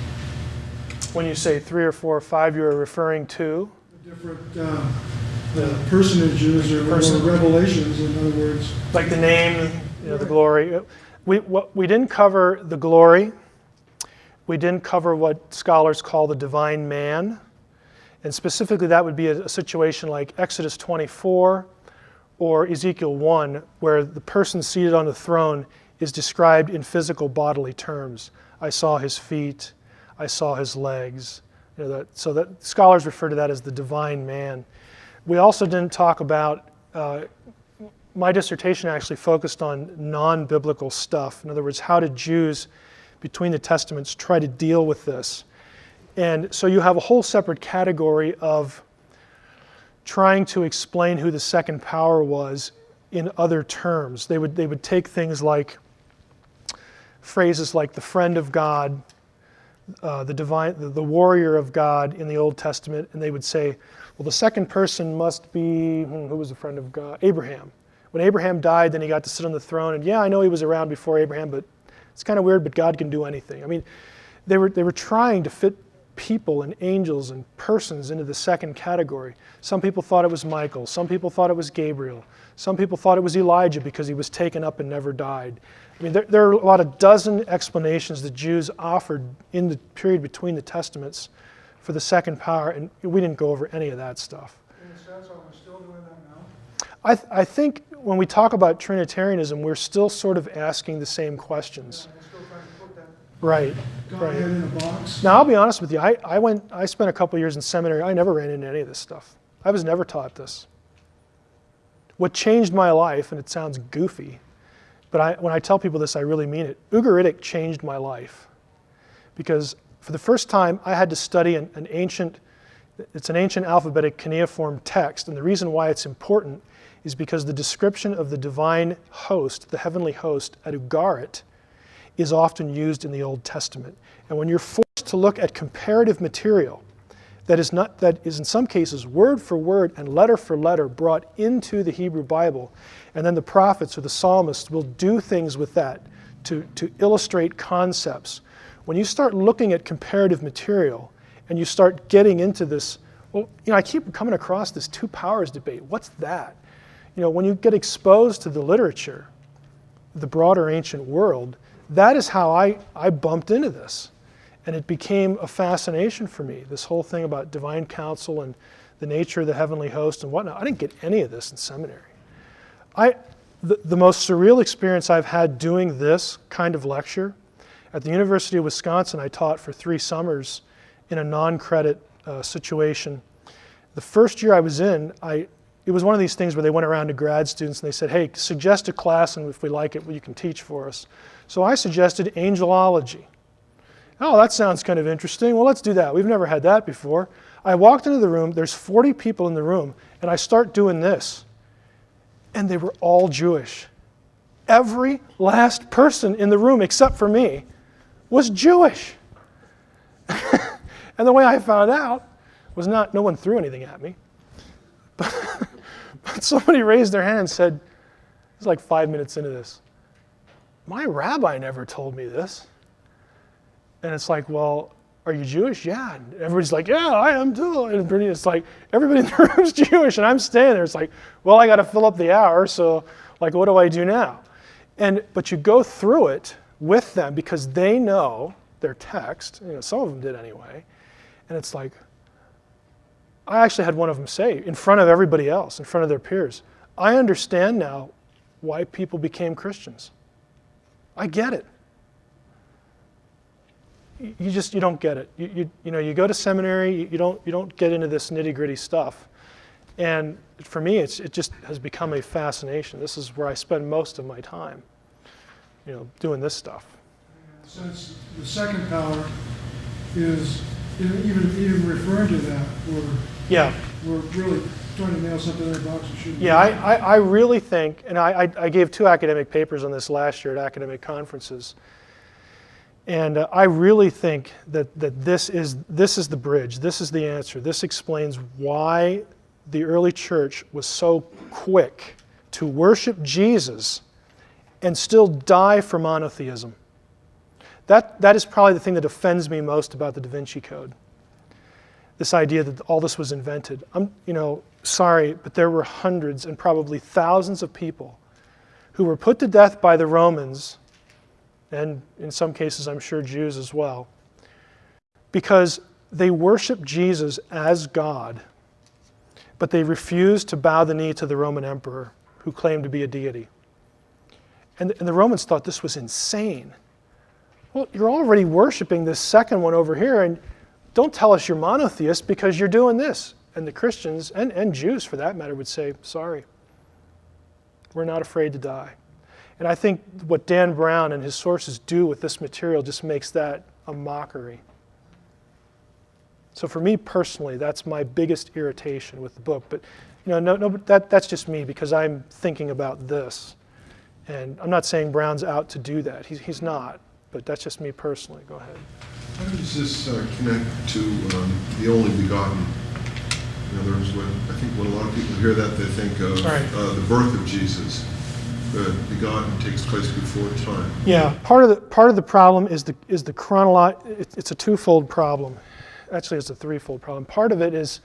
When you say 3 or 4 or 5, you are referring to? The different personages or revelations, in other words. Like the name, the glory. We didn't cover the glory. We didn't cover what scholars call the divine man. And specifically, that would be a situation like Exodus 24 or Ezekiel 1, where the person seated on the throne is described in physical bodily terms. I saw his feet. I saw his legs. So that scholars refer to that as the divine man. We also didn't talk about, my dissertation actually focused on non-biblical stuff. In other words, how did Jews between the Testaments try to deal with this? And so you have a whole separate category of trying to explain who the second power was in other terms. They would take things like phrases like the friend of God, the warrior of God in the Old Testament, and they would say, well, the second person must be, who was the friend of God? Abraham. When Abraham died, then he got to sit on the throne, and yeah, I know he was around before Abraham, but it's kind of weird, but God can do anything. I mean, they were trying to fit people and angels and persons into the second category. Some people thought it was Michael. Some people thought it was Gabriel. Some people thought it was Elijah because he was taken up and never died. I mean, there are about a dozen explanations that Jews offered in the period between the Testaments for the second power, and we didn't go over any of that stuff. In a sense, are we still doing that now? I think when we talk about Trinitarianism, we're still sort of asking the same questions. We're still trying to put that Right. Godhead in a box. Now, I'll be honest with you. I spent a couple years in seminary. I never ran into any of this stuff. I was never taught this. What changed my life, and it sounds goofy, but when I tell people this, I really mean it. Ugaritic changed my life, because for the first time, I had to study an ancient alphabetic cuneiform text, and the reason why it's important is because the description of the divine host, the heavenly host at Ugarit, is often used in the Old Testament. And when you're forced to look at comparative material that is in some cases word for word and letter for letter brought into the Hebrew Bible, and then the prophets or the psalmists will do things with that to illustrate concepts. When you start looking at comparative material and you start getting into this, I keep coming across this two powers debate. What's that? When you get exposed to the literature, the broader ancient world, that is how I bumped into this. And it became a fascination for me, this whole thing about divine counsel and the nature of the heavenly host and whatnot. I didn't get any of this in seminary. The most surreal experience I've had doing this kind of lecture, at the University of Wisconsin, I taught for 3 summers in a non-credit situation. The first year I was in, it was one of these things where they went around to grad students and they said, hey, suggest a class, and if we like it, you can teach for us. So I suggested angelology. Oh, that sounds kind of interesting. Well, let's do that. We've never had that before. I walked into the room, there's 40 people in the room, and I start doing this. And they were all Jewish. Every last person in the room, except for me, was Jewish. And the way I found out was no one threw anything at me. But somebody raised their hand and said, it was like 5 minutes into this, my rabbi never told me this. And it's like, well, are you Jewish? Yeah. And everybody's like, yeah, I am too. And it's like, everybody in the room's Jewish, and I'm standing there. It's like, well, I got to fill up the hour, so like, what do I do now? But you go through it with them because they know their text. Some of them did anyway. And it's like, I actually had one of them say, in front of everybody else, in front of their peers, I understand now why people became Christians. I get it. you don't get it. You go to seminary, you don't get into this nitty-gritty stuff. And for me, it just has become a fascination. This is where I spend most of my time, doing this stuff. Since the second power is, even referring to that, we're really trying to nail something in a box that shouldn't be. Yeah, I really think, and I gave 2 academic papers on this last year at academic conferences, and I really think that this is the bridge, this is the answer. This explains why the early church was so quick to worship Jesus and still die for monotheism. That is probably the thing that offends me most about the DaVinci Code. This idea that all this was invented. I'm, sorry, but there were hundreds and probably thousands of people who were put to death by the Romans, and in some cases I'm sure Jews as well, because they worshiped Jesus as God, but they refused to bow the knee to the Roman emperor who claimed to be a deity. And the Romans thought this was insane. Well, you're already worshiping this second one over here, and don't tell us you're monotheist because you're doing this. And the Christians, and Jews for that matter, would say, sorry, we're not afraid to die. And I think what Dan Brown and his sources do with this material just makes that a mockery. So for me personally, that's my biggest irritation with the book. But that's just me because I'm thinking about this. And I'm not saying Brown's out to do that. He's not. But that's just me personally. Go ahead. How does this connect to the only begotten? In other words, I think when a lot of people hear that, they think of the birth of Jesus. The begotten takes place before time. Yeah, part of the problem is the chronological. It's a twofold problem. Actually, it's a threefold problem. Part of it is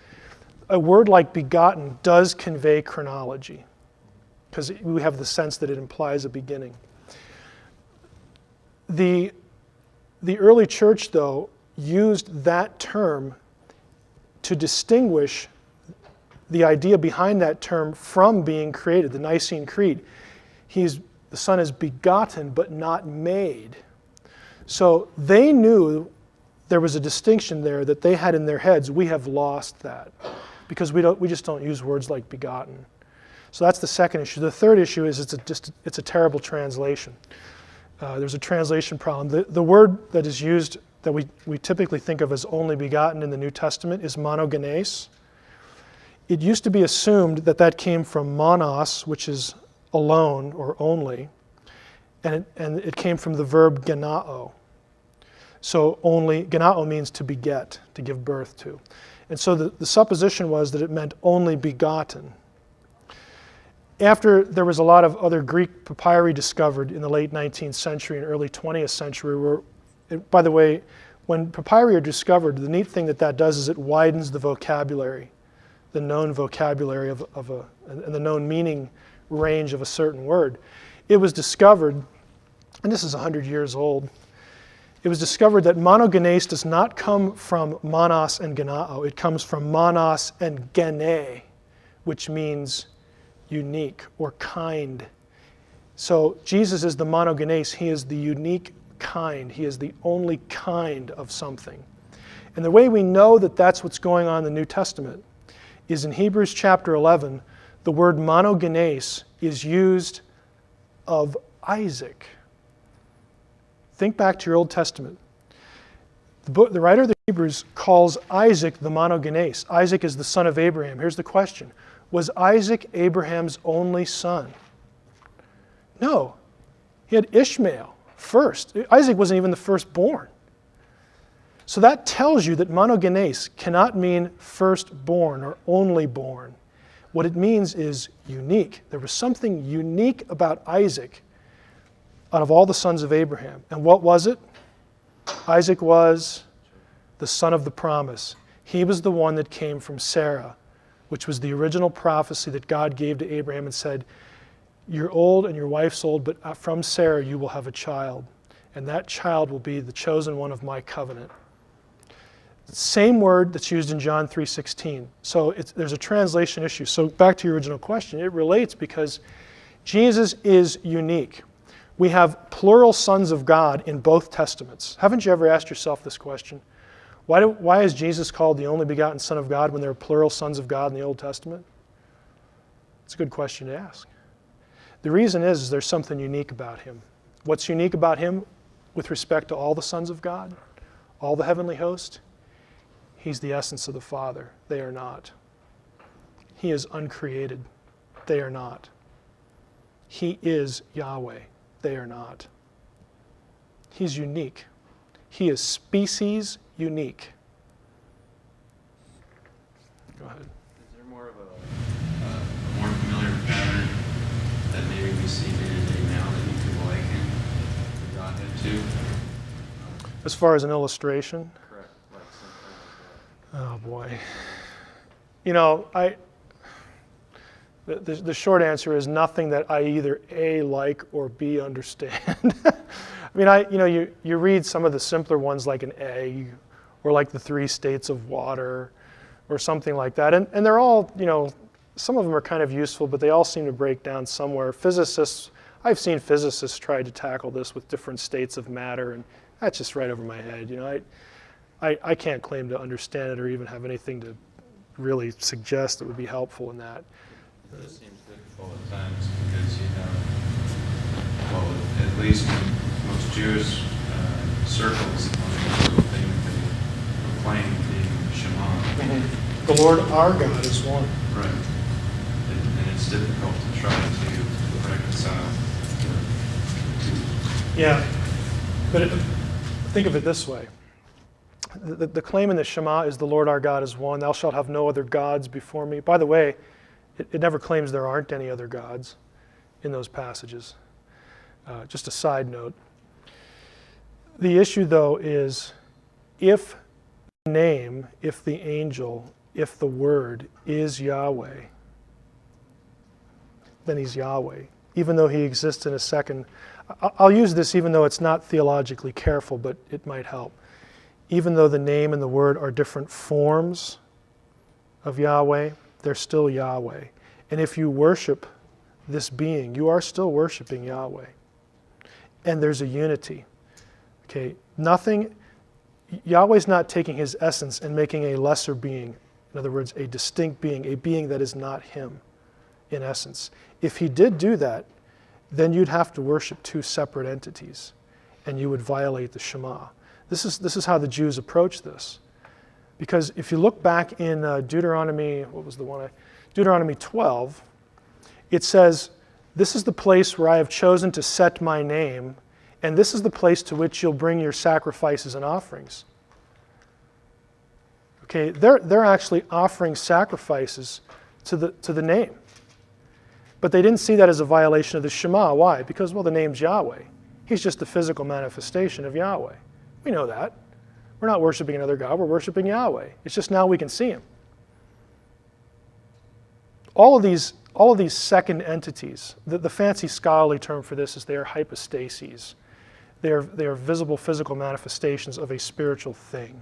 a word like begotten does convey chronology, because we have the sense that it implies a beginning. The early church, though, used that term to distinguish the idea behind that term from being created, the Nicene Creed. The Son is begotten but not made. So they knew there was a distinction there that they had in their heads. We have lost that because we just don't use words like begotten. So that's the second issue. The third issue is it's a terrible translation. There's a translation problem. The word that is used that we typically think of as only begotten in the New Testament is monogenes. It used to be assumed that came from monos, which is alone or only, and it came from the verb genao. So genao means to beget, to give birth to. And so the supposition was that it meant only begotten. After there was a lot of other Greek papyri discovered in the late 19th century and early 20th century, by the way, when papyri are discovered, the neat thing that does is it widens the vocabulary, the known vocabulary and the known meaning range of a certain word. It was discovered, and this is 100 years old, it was discovered that monogenes does not come from monos and genao. It comes from monos and gene, which means unique or kind. So Jesus is the monogenes. He is the unique kind. He is the only kind of something. And the way we know that that's what's going on in the New Testament is in Hebrews chapter 11, the word monogenes is used of Isaac. Think back to your Old Testament. The writer of the Hebrews calls Isaac the monogenes. Isaac is the son of Abraham. Here's the question. Was Isaac Abraham's only son? No. He had Ishmael first. Isaac wasn't even the firstborn. So that tells you that monogenes cannot mean firstborn or only born. What it means is unique. There was something unique about Isaac out of all the sons of Abraham. And what was it? Isaac was the son of the promise. He was the one that came from Sarah, which was the original prophecy that God gave to Abraham and said, you're old and your wife's old, but from Sarah you will have a child. And that child will be the chosen one of my covenant. Same word that's used in John 3:16. So there's a translation issue. So back to your original question, it relates because Jesus is unique. We have plural sons of God in both testaments. Haven't you ever asked yourself this question? Why is Jesus called the only begotten Son of God when there are plural sons of God in the Old Testament? It's a good question to ask. The reason is there's something unique about him. What's unique about him with respect to all the sons of God, all the heavenly host? He's the essence of the Father. They are not. He is uncreated. They are not. He is Yahweh. They are not. He's unique. He is species unique. Go ahead. Is there more of a more familiar pattern that maybe we see day to day now that you could liken the Godhead to? As far as an illustration? Correct. Like something like Oh boy. You know, the short answer is nothing that I either A, like, or B, understand. I mean, you read some of the simpler ones like an egg, or like the 3 states of water, or something like that. And they're all, some of them are kind of useful, but they all seem to break down somewhere. I've seen physicists try to tackle this with different states of matter, and that's just right over my head. I can't claim to understand it or even have anything to really suggest that would be helpful in that. It just seems difficult at times because you have, well, at least in most Jewish circles, one of the difficult thing that they proclaim being Shema. The Lord our God is one. Right. And it's difficult to try to reconcile the two. Yeah, but think of it this way. The claim in the Shema is the Lord our God is one. Thou shalt have no other gods before me. By the way, it never claims there aren't any other gods in those passages. Just a side note. The issue, though, is if the name, if the angel, if the word is Yahweh, then he's Yahweh, even though he exists in a second. I'll use this even though it's not theologically careful, but it might help. Even though the name and the word are different forms of Yahweh, they're still Yahweh. And if you worship this being, you are still worshiping Yahweh. And there's a unity. Okay, Yahweh's not taking his essence and making a lesser being, in other words, a distinct being, a being that is not him, in essence. If he did do that, then you'd have to worship 2 separate entities, and you would violate the Shema. This is how the Jews approach this. Because if you look back in Deuteronomy 12, it says, this is the place where I have chosen to set my name, and this is the place to which you'll bring your sacrifices and offerings. Okay, they're actually offering sacrifices to the name. But they didn't see that as a violation of the Shema. Why? Because, well, the name's Yahweh. He's just the physical manifestation of Yahweh. We know that. We're not worshiping another God, we're worshiping Yahweh. It's just now we can see him. All of these second entities, the fancy scholarly term for this is they are hypostases. They are visible physical manifestations of a spiritual thing.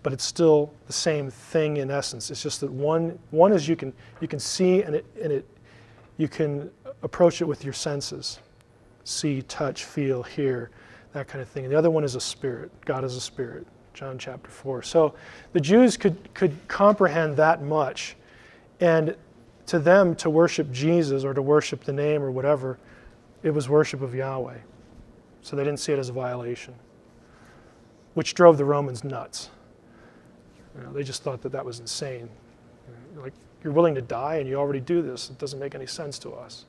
But it's still the same thing in essence. It's just that one is you can see and you can approach it with your senses. See, touch, feel, hear, that kind of thing. And the other one is a spirit. God is a spirit. John chapter 4. So the Jews could comprehend that much. And to them, to worship Jesus or to worship the name or whatever, it was worship of Yahweh. So they didn't see it as a violation, which drove the Romans nuts. They just thought that was insane. Like, you're willing to die and you already do this. It doesn't make any sense to us.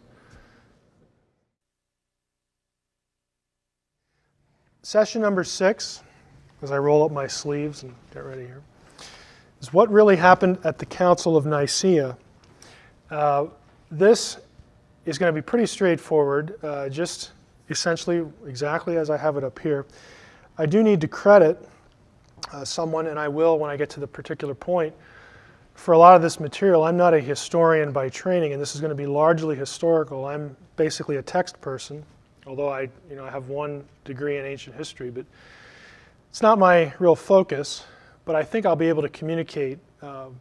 Session number 6, as I roll up my sleeves and get ready here, is what really happened at the Council of Nicaea. This is going to be pretty straightforward, just essentially exactly as I have it up here. I do need to credit someone, and I will when I get to the particular point, for a lot of this material. I'm not a historian by training, and this is going to be largely historical. I'm basically a text person, although I have 1 degree in ancient history, but it's not my real focus. But I think I'll be able to communicate some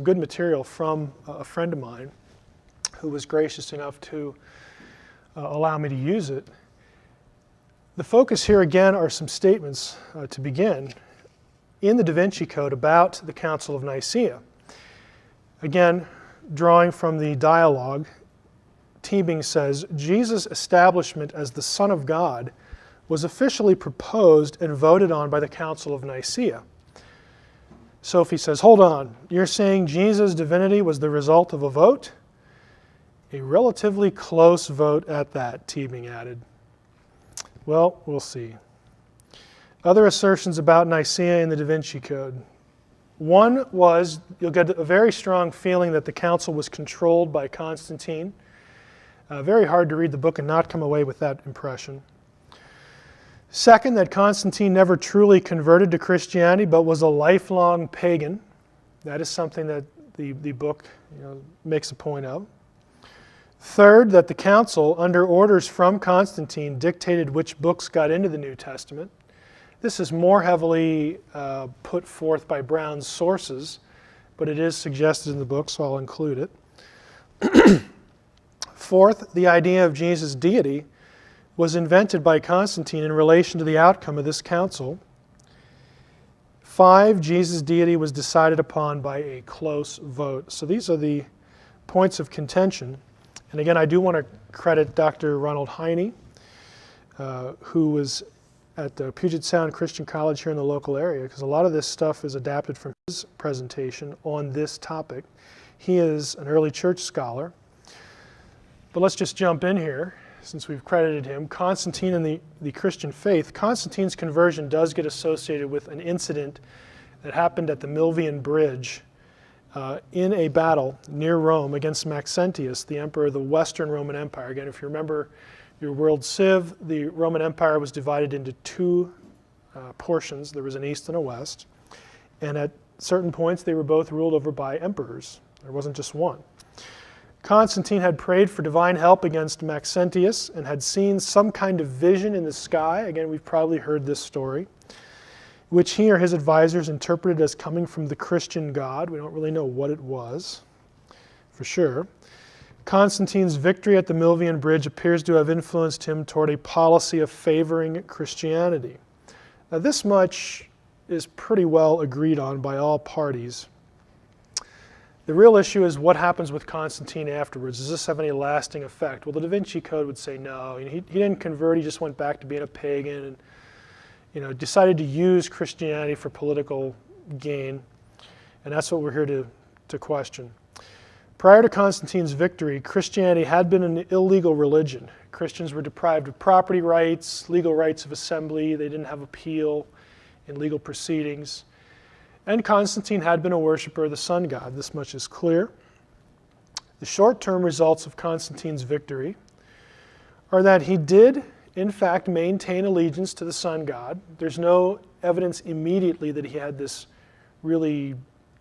good material from a friend of mine who was gracious enough to allow me to use it. The focus here again are some statements to begin in the DaVinci Code about the Council of Nicaea. Again, drawing from the dialogue, Teebing says, Jesus' establishment as the Son of God was officially proposed and voted on by the Council of Nicaea. Sophie says, hold on, you're saying Jesus' divinity was the result of a vote? A relatively close vote at that, Teebing added. Well, we'll see. Other assertions about Nicaea in the DaVinci Code. One was, you'll get a very strong feeling that the council was controlled by Constantine. Very hard to read the book and not come away with that impression. Second, that Constantine never truly converted to Christianity, but was a lifelong pagan. That is something that the book makes a point of. Third, that the council, under orders from Constantine, dictated which books got into the New Testament. This is more heavily put forth by Brown's sources, but it is suggested in the book, so I'll include it. Fourth, the idea of Jesus' deity was invented by Constantine in relation to the outcome of this council. 5, Jesus' deity was decided upon by a close vote. So these are the points of contention. And again, I do want to credit Dr. Ronald Heine, who was at the Puget Sound Christian College here in the local area, because a lot of this stuff is adapted from his presentation on this topic. He is an early church scholar. But let's just jump in here, since we've credited him. Constantine and the Christian faith. Constantine's conversion does get associated with an incident that happened at the Milvian Bridge in a battle near Rome against Maxentius, the emperor of the Western Roman Empire. Again, if you remember your world civ, the Roman Empire was divided into two portions. There was an east and a west. And at certain points, they were both ruled over by emperors. There wasn't just one. Constantine had prayed for divine help against Maxentius and had seen some kind of vision in the sky. Again, we've probably heard this story, which he or his advisors interpreted as coming from the Christian God. We don't really know what it was, for sure. Constantine's victory at the Milvian Bridge appears to have influenced him toward a policy of favoring Christianity. Now, this much is pretty well agreed on by all parties. The real issue is what happens with Constantine afterwards. Does this have any lasting effect? Well, the DaVinci Code would say no. He didn't convert. He just went back to being a pagan and decided to use Christianity for political gain. And that's what we're here to question. Prior to Constantine's victory, Christianity had been an illegal religion. Christians were deprived of property rights, legal rights of assembly. They didn't have appeal in legal proceedings. And Constantine had been a worshiper of the sun god. This much is clear. The short-term results of Constantine's victory are that he did, in fact, maintain allegiance to the sun god. There's no evidence immediately that he had this really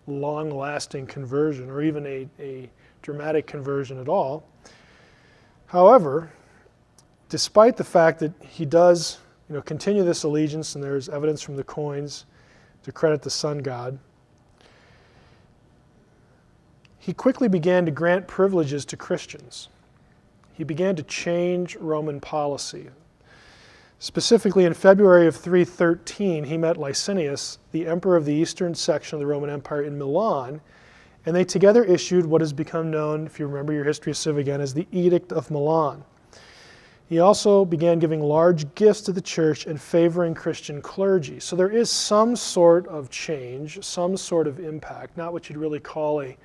long-lasting conversion or even a dramatic conversion at all. However, despite the fact that he does continue this allegiance, and there's evidence from the coins to credit the sun god, he quickly began to grant privileges to Christians. He began to change Roman policy. Specifically, in February of 313, he met Licinius, the emperor of the eastern section of the Roman Empire in Milan, and they together issued what has become known, if you remember your history of civ again, as the Edict of Milan. He also began giving large gifts to the church and favoring Christian clergy. So there is some sort of change, some sort of impact, not what you'd really call a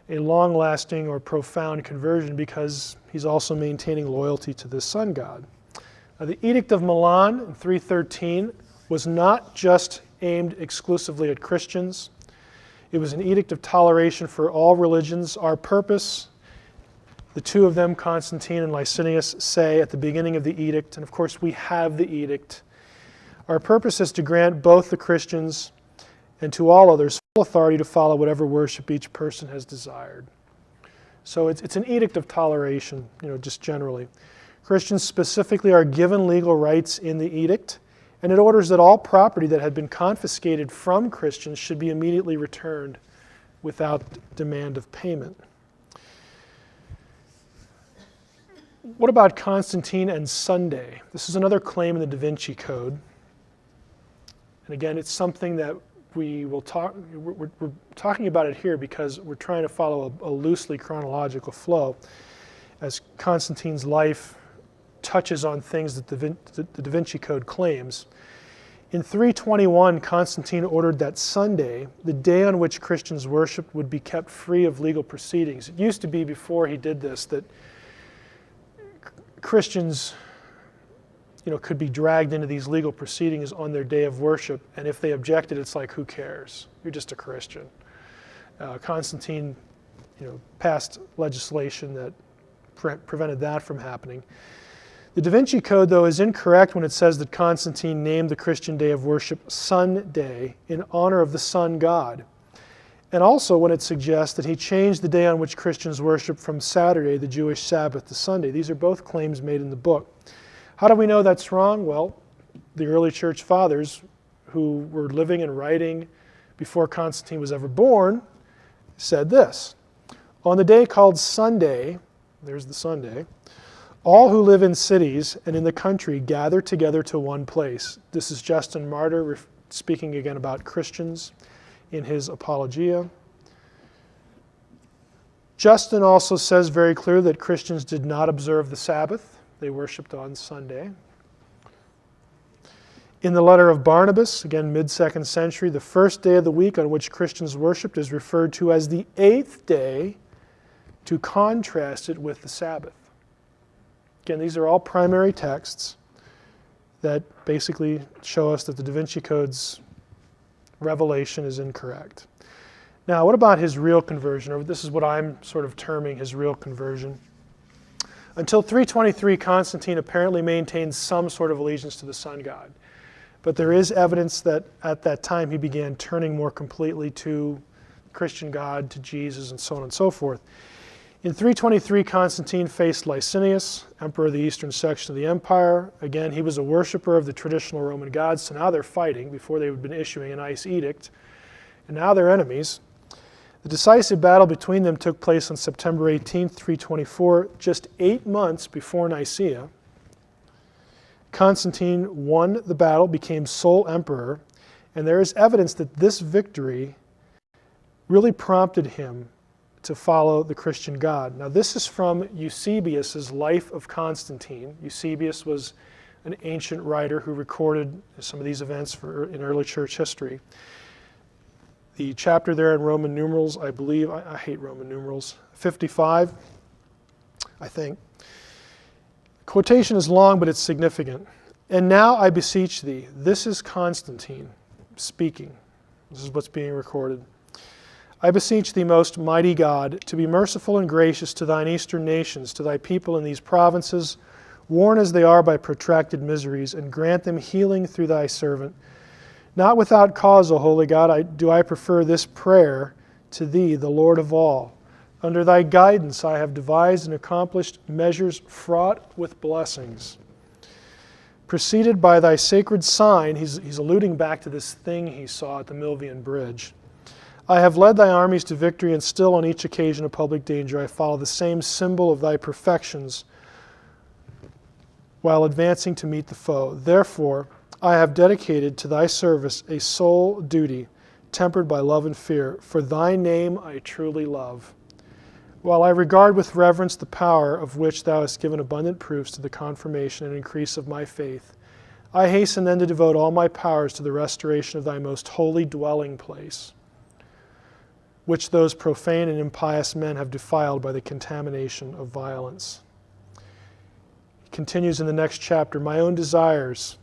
long-lasting or profound conversion, because he's also maintaining loyalty to the sun god. Now, the Edict of Milan in 313 was not just aimed exclusively at Christians. It was an edict of toleration for all religions. Our purpose, the two of them, Constantine and Licinius, say at the beginning of the edict, and of course we have the edict, our purpose is to grant both the Christians and to all others full authority to follow whatever worship each person has desired. So it's an edict of toleration, just generally. Christians specifically are given legal rights in the edict, and it orders that all property that had been confiscated from Christians should be immediately returned without demand of payment. What about Constantine and Sunday? This is another claim in the DaVinci Code. And again, it's something that we're talking about it here because we're trying to follow a loosely chronological flow as Constantine's life touches on things that the DaVinci Code claims. In 321, Constantine ordered that Sunday, the day on which Christians worshiped, would be kept free of legal proceedings. It used to be before he did this that Christians, could be dragged into these legal proceedings on their day of worship, and if they objected, it's like, who cares? You're just a Christian. Constantine, passed legislation that prevented that from happening. The DaVinci Code, though, is incorrect when it says that Constantine named the Christian day of worship Sunday in honor of the sun god, and also when it suggests that he changed the day on which Christians worship from Saturday, the Jewish Sabbath, to Sunday. These are both claims made in the book. How do we know that's wrong? Well, the early church fathers who were living and writing before Constantine was ever born said this: on the day called Sunday, there's the Sunday, all who live in cities and in the country gather together to one place. This is Justin Martyr speaking again about Christians in his Apologia. Justin also says very clearly that Christians did not observe the Sabbath. They worshipped on Sunday. In the letter of Barnabas, again mid-2nd century, the first day of the week on which Christians worshipped is referred to as the 8th day to contrast it with the Sabbath. Again, these are all primary texts that basically show us that the DaVinci Code's revelation is incorrect. Now, what about his real conversion? Or this is what I'm sort of terming his real conversion. Until 323, Constantine apparently maintained some sort of allegiance to the sun god. But there is evidence that at that time he began turning more completely to Christian God, to Jesus, and so on and so forth. In 323, Constantine faced Licinius, emperor of the eastern section of the empire. Again, he was a worshiper of the traditional Roman gods, so now they're fighting. Before they had been issuing a nice edict, and now they're enemies. The decisive battle between them took place on September 18, 324, just 8 months before Nicaea. Constantine won the battle, became sole emperor, and there is evidence that this victory really prompted him to follow the Christian God. Now, this is from Eusebius's Life of Constantine. Eusebius was an ancient writer who recorded some of these events in early church history. The chapter there in Roman numerals, I believe, I hate Roman numerals, 55, I think. Quotation is long, but it's significant. And now I beseech thee, this is Constantine speaking. This is what's being recorded. I beseech thee, most mighty God, to be merciful and gracious to thine eastern nations, to thy people in these provinces, worn as they are by protracted miseries, and grant them healing through thy servant. Not without cause, O holy God, do I prefer this prayer to thee, the Lord of all. Under thy guidance I have devised and accomplished measures fraught with blessings. Preceded by thy sacred sign, he's alluding back to this thing he saw at the Milvian Bridge. I have led thy armies to victory, and still on each occasion of public danger I follow the same symbol of thy perfections while advancing to meet the foe. Therefore, I have dedicated to thy service a sole duty, tempered by love and fear, for thy name I truly love. While I regard with reverence the power of which thou hast given abundant proofs to the confirmation and increase of my faith, I hasten then to devote all my powers to the restoration of thy most holy dwelling place, which those profane and impious men have defiled by the contamination of violence. He continues in the next chapter, my own desire is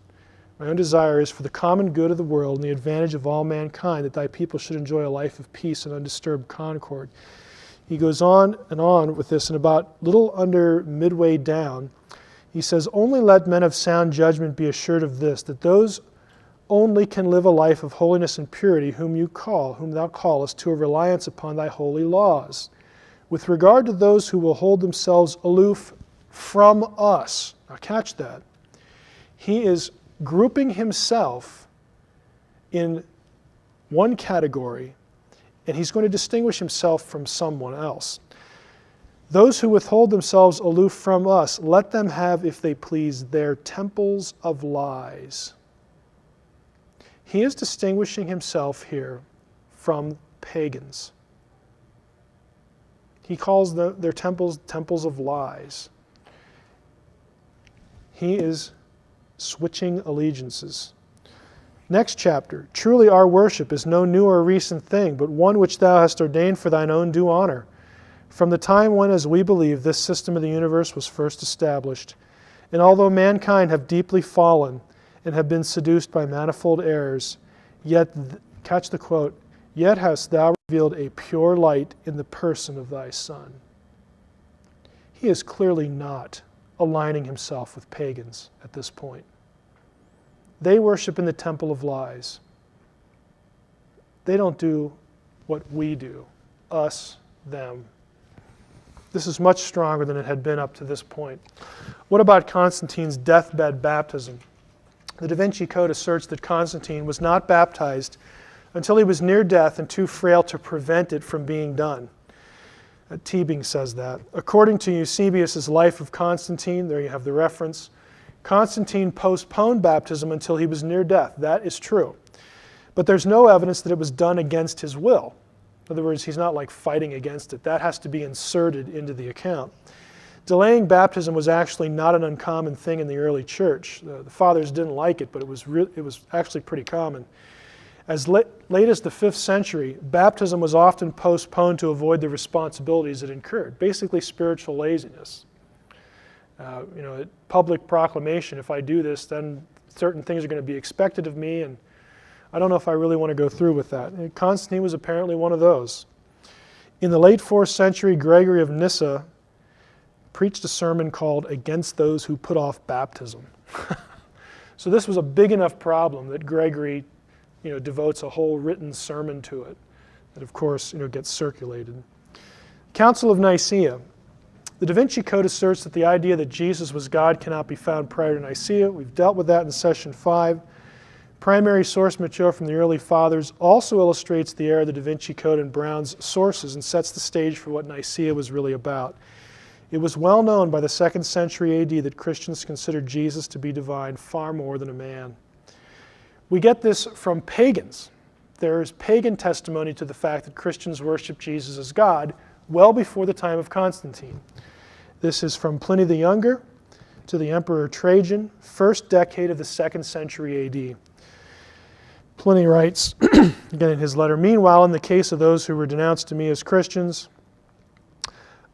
for the common good of the world and the advantage of all mankind, that thy people should enjoy a life of peace and undisturbed concord. He goes on and on with this, and about little under midway down, he says, only let men of sound judgment be assured of this, that those only can live a life of holiness and purity whom thou callest to a reliance upon thy holy laws. With regard to those who will hold themselves aloof from us, now catch that, he is grouping himself in one category, and he's going to distinguish himself from someone else. Those who withhold themselves aloof from us, let them have, if they please, their temples of lies. He is distinguishing himself here from pagans. He calls their temples of lies. He is switching allegiances. Next chapter. Truly our worship is no new or recent thing, but one which thou hast ordained for thine own due honor. From the time when, as we believe, this system of the universe was first established, and although mankind have deeply fallen and have been seduced by manifold errors, yet, catch the quote, yet hast thou revealed a pure light in the person of thy Son. He is clearly not aligning himself with pagans at this point. They worship in the temple of lies. They don't do what we do, us, them. This is much stronger than it had been up to this point. What about Constantine's deathbed baptism? The DaVinci Code asserts that Constantine was not baptized until he was near death and too frail to prevent it from being done. Teebing says that. According to Eusebius's Life of Constantine, there you have the reference, Constantine postponed baptism until he was near death. That is true. But there's no evidence that it was done against his will. In other words, he's not like fighting against it. That has to be inserted into the account. Delaying baptism was actually not an uncommon thing in the early church. The fathers didn't like it, but it was actually pretty common. As late as the 5th century, baptism was often postponed to avoid the responsibilities it incurred, basically spiritual laziness. Public proclamation, if I do this, then certain things are going to be expected of me, and I don't know if I really want to go through with that. And Constantine was apparently one of those. In the late 4th century, Gregory of Nyssa preached a sermon called Against Those Who Put Off Baptism. So this was a big enough problem that Gregory devotes a whole written sermon to it that, of course, gets circulated. Council of Nicaea. The DaVinci Code asserts that the idea that Jesus was God cannot be found prior to Nicaea. We've dealt with that in session 5. Primary source material from the early fathers also illustrates the error of the DaVinci Code and Brown's sources and sets the stage for what Nicaea was really about. It was well known by the 2nd century AD that Christians considered Jesus to be divine far more than a man. We get this from pagans. There is pagan testimony to the fact that Christians worship Jesus as God well before the time of Constantine. This is from Pliny the Younger to the Emperor Trajan, 1st decade of the 2nd century AD. Pliny writes, again in his letter, meanwhile, in the case of those who were denounced to me as Christians,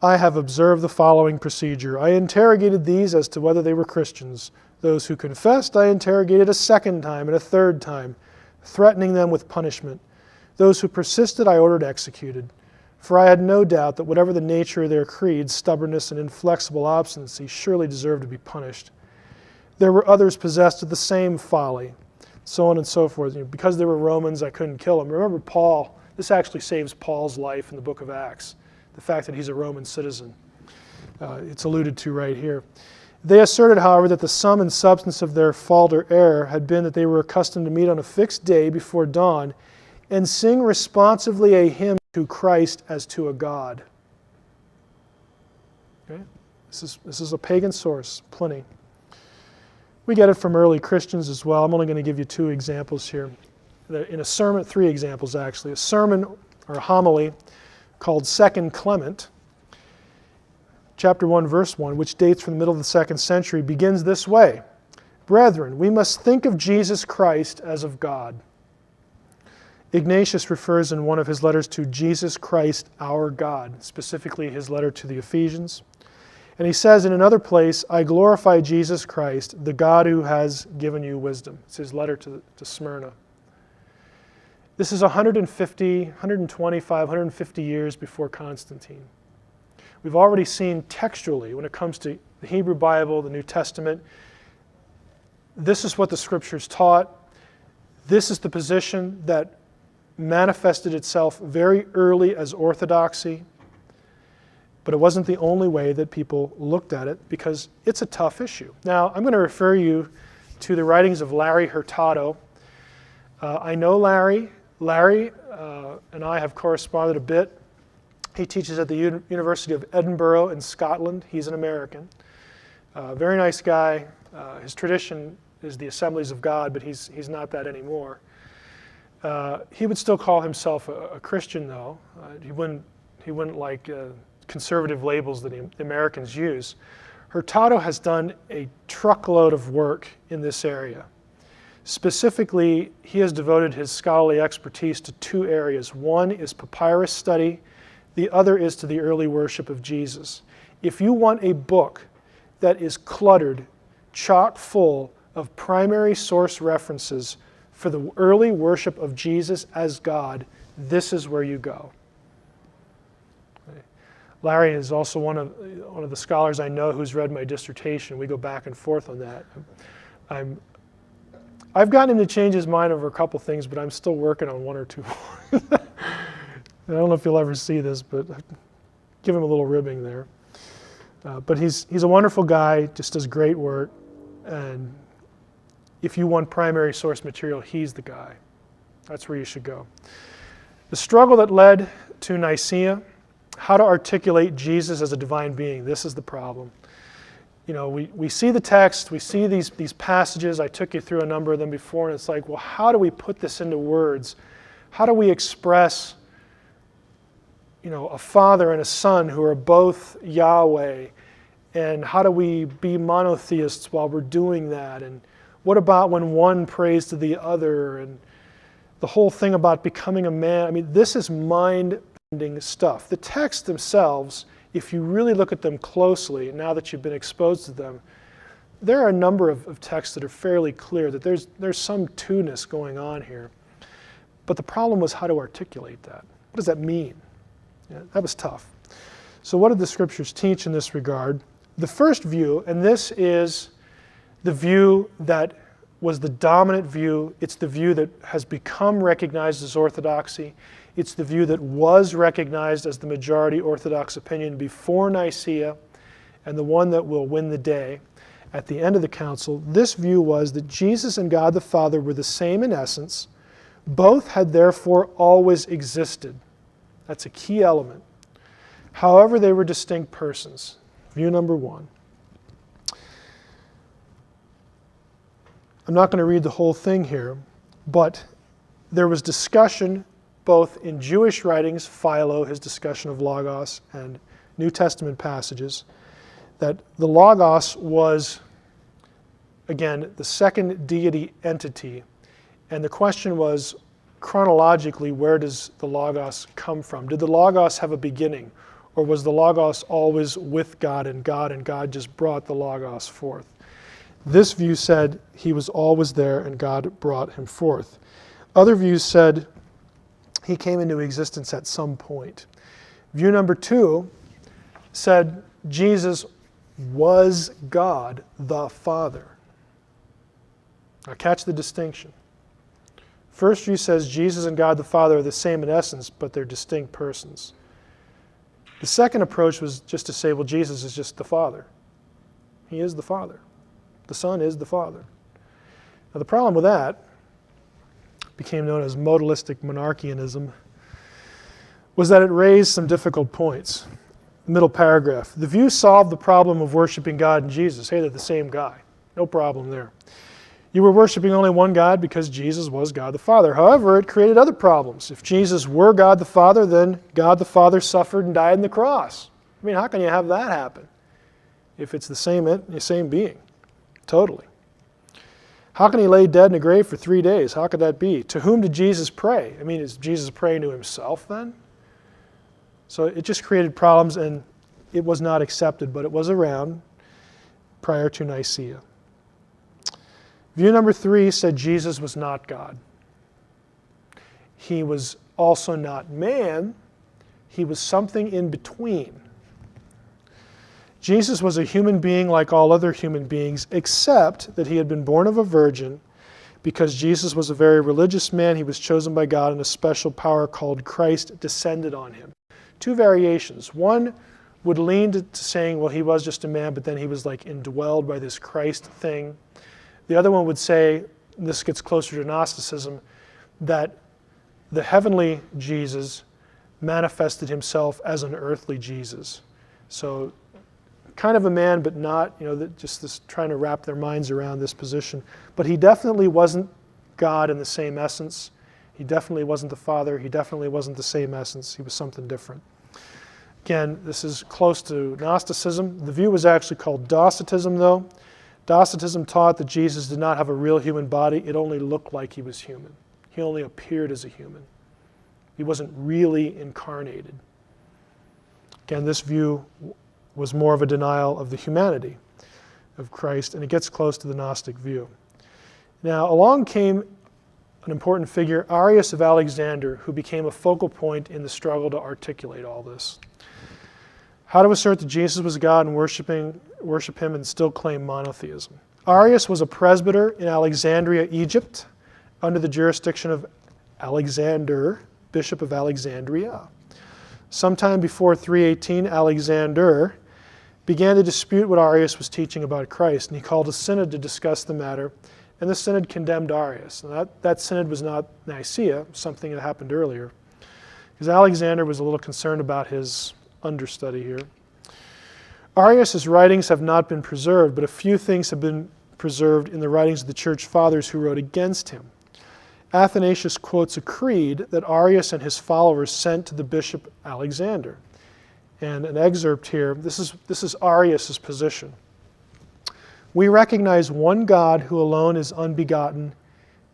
I have observed the following procedure. I interrogated these as to whether they were Christians. Those who confessed, I interrogated a 2nd time and a 3rd time, threatening them with punishment. Those who persisted, I ordered executed. For I had no doubt that whatever the nature of their creed, stubbornness and inflexible obstinacy surely deserved to be punished. There were others possessed of the same folly, so on and so forth. Because they were Romans, I couldn't kill them. Remember Paul, this actually saves Paul's life in the book of Acts, the fact that he's a Roman citizen. It's alluded to right here. They asserted, however, that the sum and substance of their fault or error had been that they were accustomed to meet on a fixed day before dawn and sing responsively a hymn to Christ as to a God. Okay? This is a pagan source, Pliny. We get it from early Christians as well. I'm only going to give you 2 examples here. In a sermon, 3 examples actually. A sermon or a homily called Second Clement, chapter 1, verse 1, which dates from the middle of the 2nd century, begins this way. Brethren, we must think of Jesus Christ as of God. Ignatius refers in one of his letters to Jesus Christ, our God, specifically his letter to the Ephesians. And he says in another place, I glorify Jesus Christ, the God who has given you wisdom. It's his letter to Smyrna. This is 150 years before Constantine. We've already seen textually, when it comes to the Hebrew Bible, the New Testament, this is what the Scriptures taught. This is the position that manifested itself very early as orthodoxy, but it wasn't the only way that people looked at it because it's a tough issue. Now, I'm going to refer you to the writings of Larry Hurtado. I know Larry. Larry and I have corresponded a bit He teaches at the University of Edinburgh in Scotland. He's an American. Very nice guy. His tradition is the Assemblies of God, but he's not that anymore. He would still call himself a Christian, though. He wouldn't like conservative labels that the Americans use. Hurtado has done a truckload of work in this area. Specifically, he has devoted his scholarly expertise to two areas. One is papyrus study. The other is to the early worship of Jesus. If you want a book that is cluttered, chock full of primary source references for the early worship of Jesus as God, this is where you go. Larry is also one of the scholars I know who's read my dissertation. We go back and forth on that. I've gotten him to change his mind over a couple things, but I'm still working on one or two more. I don't know if you'll ever see this, but give him a little ribbing there. But he's a wonderful guy, just does great work. And if you want primary source material, he's the guy. That's where you should go. The struggle that led to Nicaea, how to articulate Jesus as a divine being. This is the problem. You know, we see the text, we see these passages. I took you through a number of them before, and it's like, well, how do we put this into words? How do we express, you know, a father and a son who are both Yahweh? And how do we be monotheists while we're doing that? And what about when one prays to the other? And the whole thing about becoming a man. I mean, this is mind-bending stuff. The texts themselves, if you really look at them closely, now that you've been exposed to them, there are a number of texts that are fairly clear that there's some two-ness going on here. But the problem was how to articulate that. What does that mean? Yeah, that was tough. So what did the scriptures teach in this regard? The first view, and this is the view that was the dominant view. It's the view that has become recognized as orthodoxy. It's the view that was recognized as the majority Orthodox opinion before Nicaea, and the one that will win the day at the end of the council. This view was that Jesus and God the Father were the same in essence. Both had therefore always existed. That's a key element. However, they were distinct persons. View number one. I'm not going to read the whole thing here, but there was discussion both in Jewish writings, Philo, his discussion of Logos, and New Testament passages, that the Logos was, again, the second deity entity. And the question was, chronologically, where does the Logos come from? Did the Logos have a beginning? Or was the Logos always with God and God just brought the Logos forth? This view said he was always there and God brought him forth. Other views said he came into existence at some point. View number two said Jesus was God the Father. Now catch the distinction. First view says Jesus and God the Father are the same in essence, but they're distinct persons. The second approach was just to say, well, Jesus is just the Father. He is the Father. The Son is the Father. Now the problem with that became known as modalistic monarchianism, was that it raised some difficult points. Middle paragraph. The view solved the problem of worshiping God and Jesus. Hey, they're the same guy. No problem there. You were worshiping only one God because Jesus was God the Father. However, it created other problems. If Jesus were God the Father, then God the Father suffered and died on the cross. I mean, how can you have that happen if it's the same being? Totally. How can he lay dead in a grave for 3 days? How could that be? To whom did Jesus pray? I mean, is Jesus praying to himself then? So it just created problems, and it was not accepted, but it was around prior to Nicaea. View number three said Jesus was not God. He was also not man. He was something in between. Jesus was a human being like all other human beings, except that he had been born of a virgin. Because Jesus was a very religious man, he was chosen by God, and a special power called Christ descended on him. Two variations. One would lean to saying, well, he was just a man, but then he was like indwelled by this Christ thing. The other one would say, and this gets closer to Gnosticism, that the heavenly Jesus manifested himself as an earthly Jesus. So kind of a man, but not, just this trying to wrap their minds around this position. But he definitely wasn't God in the same essence. He definitely wasn't the Father. He definitely wasn't the same essence. He was something different. Again, this is close to Gnosticism. The view was actually called Docetism, though. Docetism taught that Jesus did not have a real human body. It only looked like he was human. He only appeared as a human. He wasn't really incarnated. Again, this view was more of a denial of the humanity of Christ, and it gets close to the Gnostic view. Now, along came an important figure, Arius of Alexander, who became a focal point in the struggle to articulate all this. How to assert that Jesus was God and worship him and still claim monotheism. Arius was a presbyter in Alexandria, Egypt, under the jurisdiction of Alexander, Bishop of Alexandria. Sometime before 318, Alexander began to dispute what Arius was teaching about Christ, and he called a synod to discuss the matter, and the synod condemned Arius. And that synod was not Nicaea, something that happened earlier, because Alexander was a little concerned about his understudy here. Arius' writings have not been preserved, but a few things have been preserved in the writings of the church fathers who wrote against him. Athanasius quotes a creed that Arius and his followers sent to the bishop Alexander. And an excerpt here, this is Arius' position. We recognize one God who alone is unbegotten,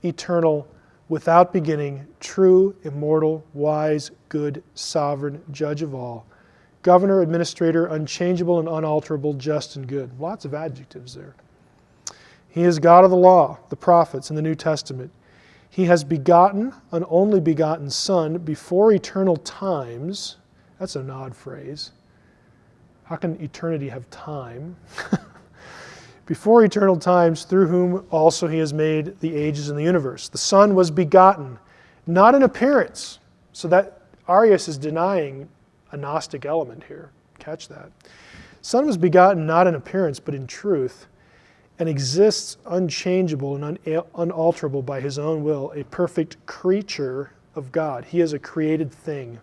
eternal, without beginning, true, immortal, wise, good, sovereign, judge of all, governor, administrator, unchangeable and unalterable, just and good. Lots of adjectives there. He is God of the law, the prophets, and the New Testament. He has begotten an only begotten Son before eternal times. That's an odd phrase. How can eternity have time? Before eternal times, through whom also he has made the ages and the universe. The Son was begotten, not in appearance. So that Arius is denying a Gnostic element here. Catch that. Son was begotten not in appearance, but in truth, and exists unchangeable and unalterable by his own will, a perfect creature of God. He is a created thing,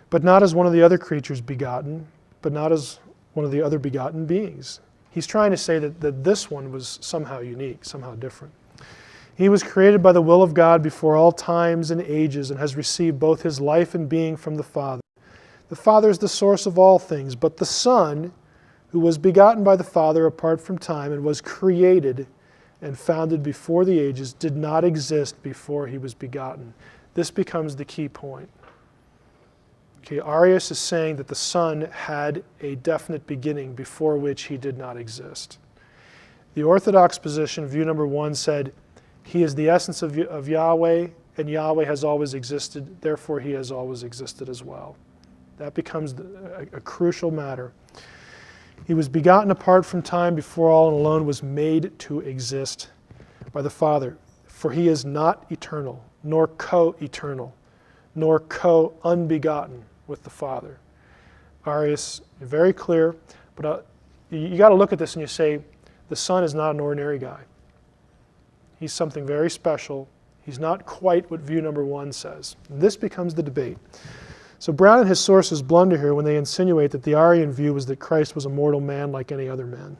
but not as one of the other creatures begotten, but not as one of the other begotten beings. He's trying to say that this one was somehow unique, somehow different. He was created by the will of God before all times and ages, and has received both his life and being from the Father. The Father is the source of all things, but the Son, who was begotten by the Father apart from time and was created and founded before the ages, did not exist before he was begotten. This becomes the key point. Okay, Arius is saying that the Son had a definite beginning before which he did not exist. The Orthodox position, view number 1, said, he is the essence of Yahweh, and Yahweh has always existed, therefore he has always existed as well. That becomes a crucial matter. He was begotten apart from time before all, and alone was made to exist by the Father. For he is not eternal, nor co-eternal, nor co-unbegotten with the Father. Arius, very clear, but you got to look at this and you say, the Son is not an ordinary guy. He's something very special. He's not quite what view number 1 says. And this becomes the debate. So Brown and his sources blunder here when they insinuate that the Arian view was that Christ was a mortal man like any other man.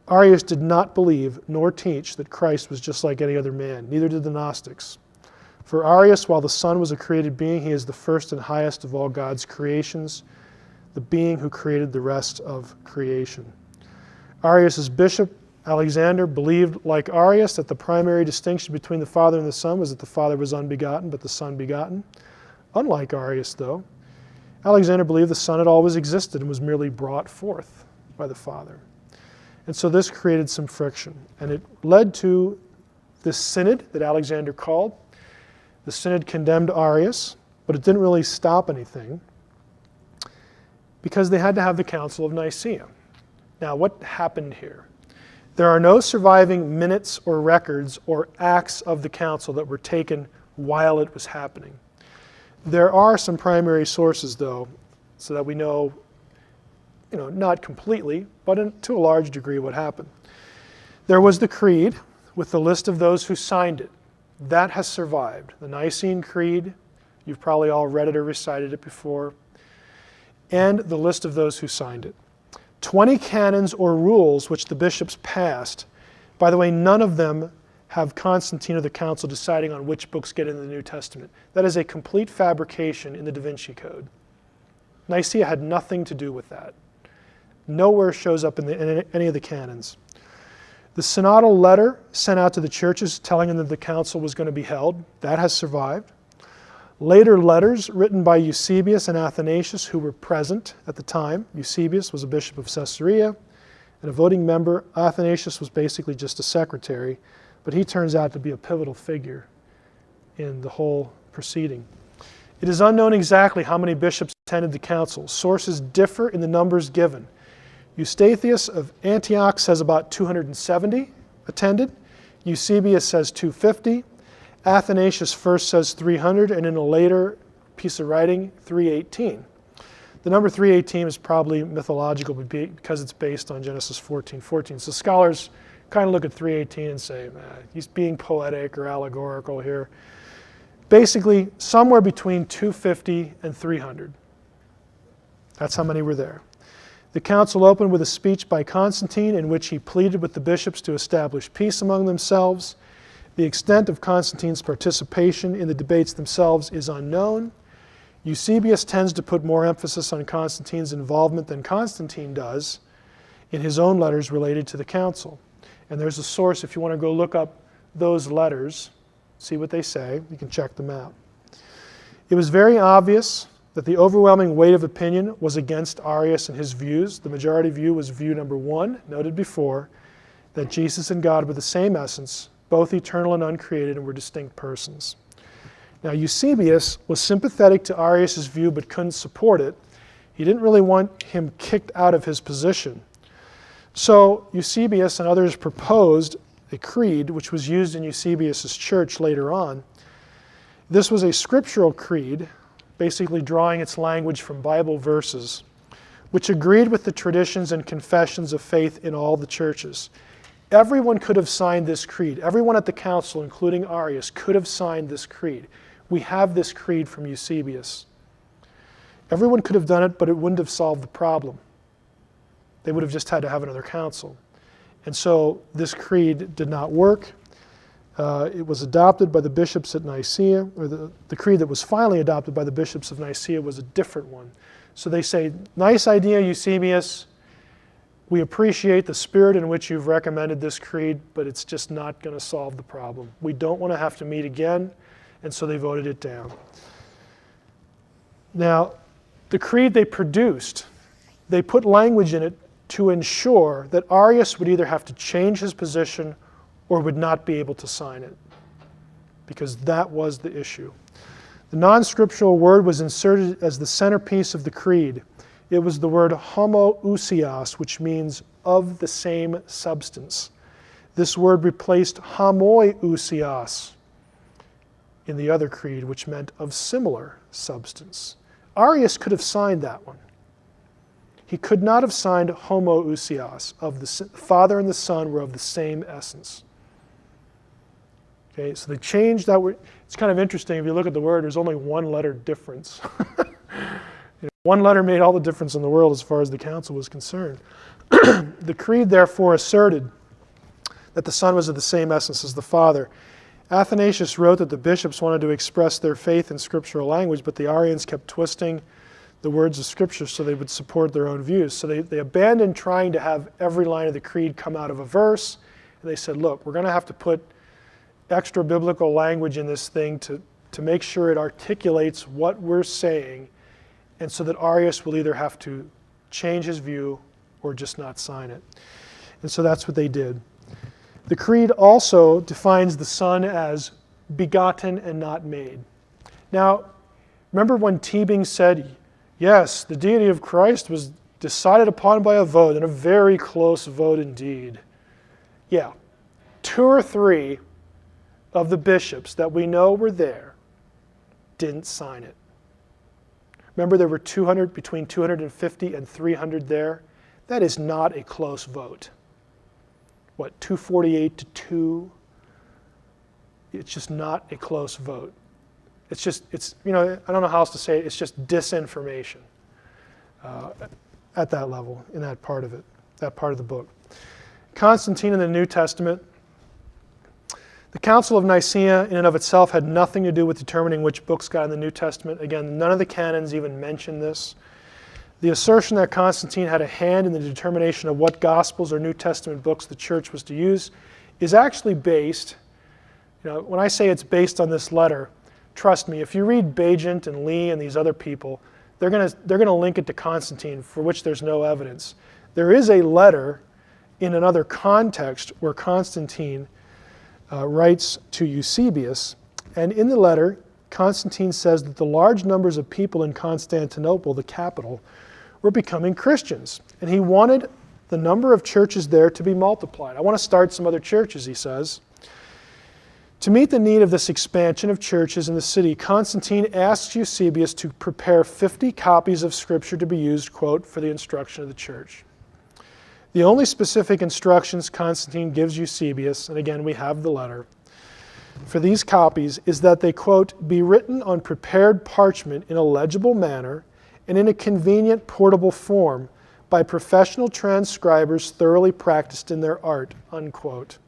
Arius did not believe nor teach that Christ was just like any other man. Neither did the Gnostics. For Arius, while the Son was a created being, he is the first and highest of all God's creations, the being who created the rest of creation. Arius' bishop, Alexander, believed, like Arius, that the primary distinction between the Father and the Son was that the Father was unbegotten, but the Son begotten. Unlike Arius, though, Alexander believed the Son had always existed and was merely brought forth by the Father. And so this created some friction, and it led to this synod that Alexander called. The synod condemned Arius, but it didn't really stop anything because they had to have the Council of Nicaea. Now, what happened here? There are no surviving minutes or records or acts of the council that were taken while it was happening. There are some primary sources, though, so that we know, not completely, but to a large degree what happened. There was the Creed with the list of those who signed it. That has survived. The Nicene Creed, You've probably all read it or recited it before. And the list of those who signed it. 20 canons or rules which the bishops passed. By the way, none of them have Constantine or the council deciding on which books get into the New Testament. That is a complete fabrication in the DaVinci Code. Nicaea had nothing to do with that. Nowhere shows up in any of the canons. The synodal letter sent out to the churches telling them that the council was going to be held, that has survived. Later letters written by Eusebius and Athanasius, who were present at the time. Eusebius was a bishop of Caesarea and a voting member. Athanasius was basically just a secretary, but he turns out to be a pivotal figure in the whole proceeding. It is unknown exactly how many bishops attended the council. Sources differ in the numbers given. Eustathius of Antioch says about 270 attended. Eusebius says 250. Athanasius first says 300, and in a later piece of writing, 318. The number 318 is probably mythological because it's based on Genesis 14:14. So scholars kind of look at 318 and say, he's being poetic or allegorical here. Basically, somewhere between 250 and 300. That's how many were there. The council opened with a speech by Constantine in which he pleaded with the bishops to establish peace among themselves. The extent of Constantine's participation in the debates themselves is unknown. Eusebius tends to put more emphasis on Constantine's involvement than Constantine does in his own letters related to the council. And there's a source, if you want to go look up those letters, see what they say, you can check them out. It was very obvious that the overwhelming weight of opinion was against Arius and his views. The majority view was view number 1, noted before, that Jesus and God were the same essence, both eternal and uncreated, and were distinct persons. Now, Eusebius was sympathetic to Arius' view but couldn't support it. He didn't really want him kicked out of his position. So Eusebius and others proposed a creed which was used in Eusebius' church later on. This was a scriptural creed, basically drawing its language from Bible verses, which agreed with the traditions and confessions of faith in all the churches. Everyone could have signed this creed. Everyone at the council, including Arius, could have signed this creed. We have this creed from Eusebius. Everyone could have done it, but it wouldn't have solved the problem. They would have just had to have another council. And so this creed did not work. It was adopted by the bishops at Nicaea, or the creed that was finally adopted by the bishops of Nicaea was a different one. So they say, nice idea, Eusebius. We appreciate the spirit in which you've recommended this creed, but it's just not going to solve the problem. We don't want to have to meet again, and so they voted it down. Now, the creed they produced, they put language in it to ensure that Arius would either have to change his position or would not be able to sign it, because that was the issue. The non-scriptural word was inserted as the centerpiece of the creed. It was the word homoousios, which means of the same substance. This word replaced homoiousios in the other creed, which meant of similar substance. Arius could have signed that one. He could not have signed homoousios, of the Father and the Son were of the same essence. Okay, so they changed that word. It's kind of interesting, if you look at the word, there's only one letter difference. One letter made all the difference in the world as far as the council was concerned. The creed therefore asserted that the Son was of the same essence as the Father. Athanasius wrote that the bishops wanted to express their faith in scriptural language, but the Arians kept twisting the words of Scripture so they would support their own views. So they abandoned trying to have every line of the creed come out of a verse, and they said, look, we're going to have to put extra biblical language in this thing to make sure it articulates what we're saying, and so that Arius will either have to change his view or just not sign it. And so that's what they did. The creed also defines the Son as begotten and not made. Now, remember when Teebing said, yes, the deity of Christ was decided upon by a vote, and a very close vote indeed. Yeah, 2 or 3 of the bishops that we know were there didn't sign it. Remember, there were between 250 and 300 there. That is not a close vote. What, 248 to 2? It's just not a close vote. It's just, I don't know how else to say it, it's just disinformation at that level, in that part of it, that part of the book. Constantine in the New Testament. The Council of Nicaea in and of itself had nothing to do with determining which books got in the New Testament. Again, none of the canons even mention this. The assertion that Constantine had a hand in the determination of what Gospels or New Testament books the church was to use is actually based, when I say it's based on this letter, trust me, if you read Bajent and Lee and these other people, they're going to link it to Constantine, for which there's no evidence. There is a letter in another context where Constantine writes to Eusebius, and in the letter, Constantine says that the large numbers of people in Constantinople, the capital, were becoming Christians, and he wanted the number of churches there to be multiplied. I want to start some other churches, he says. To meet the need of this expansion of churches in the city, Constantine asks Eusebius to prepare 50 copies of Scripture to be used, quote, for the instruction of the church. The only specific instructions Constantine gives Eusebius, and again we have the letter, for these copies is that they, quote, be written on prepared parchment in a legible manner and in a convenient portable form by professional transcribers thoroughly practiced in their art, unquote.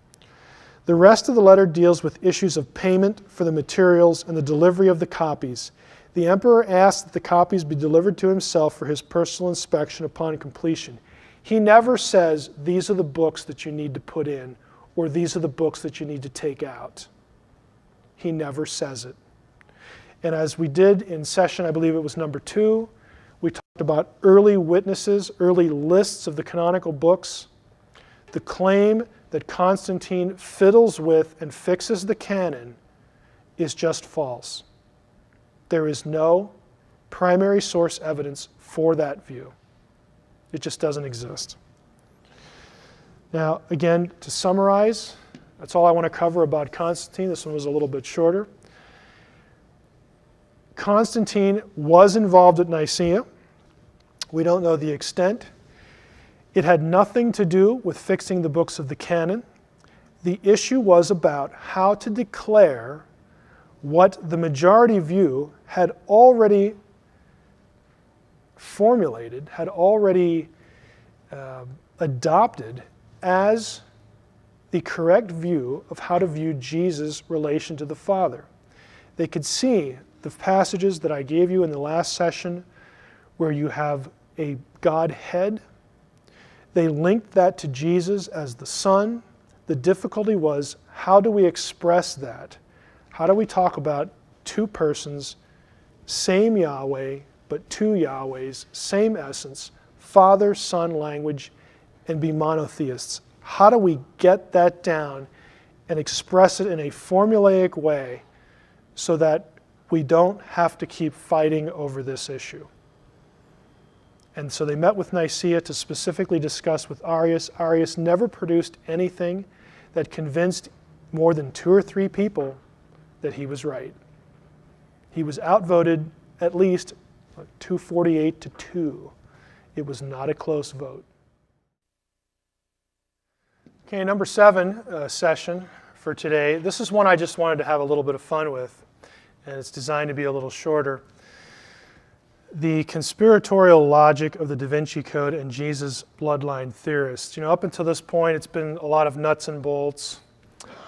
The rest of the letter deals with issues of payment for the materials and the delivery of the copies. The emperor asks that the copies be delivered to himself for his personal inspection upon completion. He never says, these are the books that you need to put in, or these are the books that you need to take out. He never says it. And as we did in session, I believe it was number 2, we talked about early witnesses, early lists of the canonical books. The claim that Constantine fiddles with and fixes the canon is just false. There is no primary source evidence for that view. It just doesn't exist. Now, again, to summarize, that's all I want to cover about Constantine. This one was a little bit shorter. Constantine was involved at Nicaea. We don't know the extent. It had nothing to do with fixing the books of the canon. The issue was about how to declare what the majority view had already formulated, had already adopted as the correct view of how to view Jesus' relation to the Father. They could see the passages that I gave you in the last session where you have a Godhead. They linked that to Jesus as the Son. The difficulty was, how do we express that? How do we talk about two persons, same Yahweh, but two Yahwehs, same essence, Father, Son language, and be monotheists? How do we get that down and express it in a formulaic way so that we don't have to keep fighting over this issue? And so they met with Nicaea to specifically discuss with Arius. Arius never produced anything that convinced more than 2 or 3 people that he was right. He was outvoted at least 248 to 2. It was not a close vote. Okay, number 7 session for today. This is one I just wanted to have a little bit of fun with, and it's designed to be a little shorter. The conspiratorial logic of the DaVinci Code and Jesus' bloodline theorists. Up until this point, it's been a lot of nuts and bolts.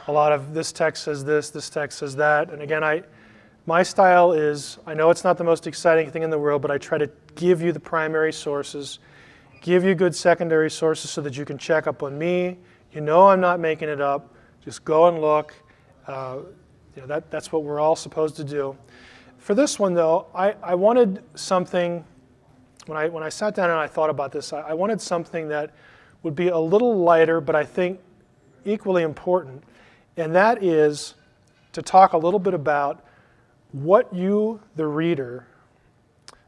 A lot of this text says this text says that. And again, my style is, I know it's not the most exciting thing in the world, but I try to give you the primary sources, give you good secondary sources so that you can check up on me. I'm not making it up. Just go and look. That's what we're all supposed to do. For this one, though, I wanted something, when I sat down and I thought about this, I wanted something that would be a little lighter, but I think equally important, and that is to talk a little bit about what you, the reader,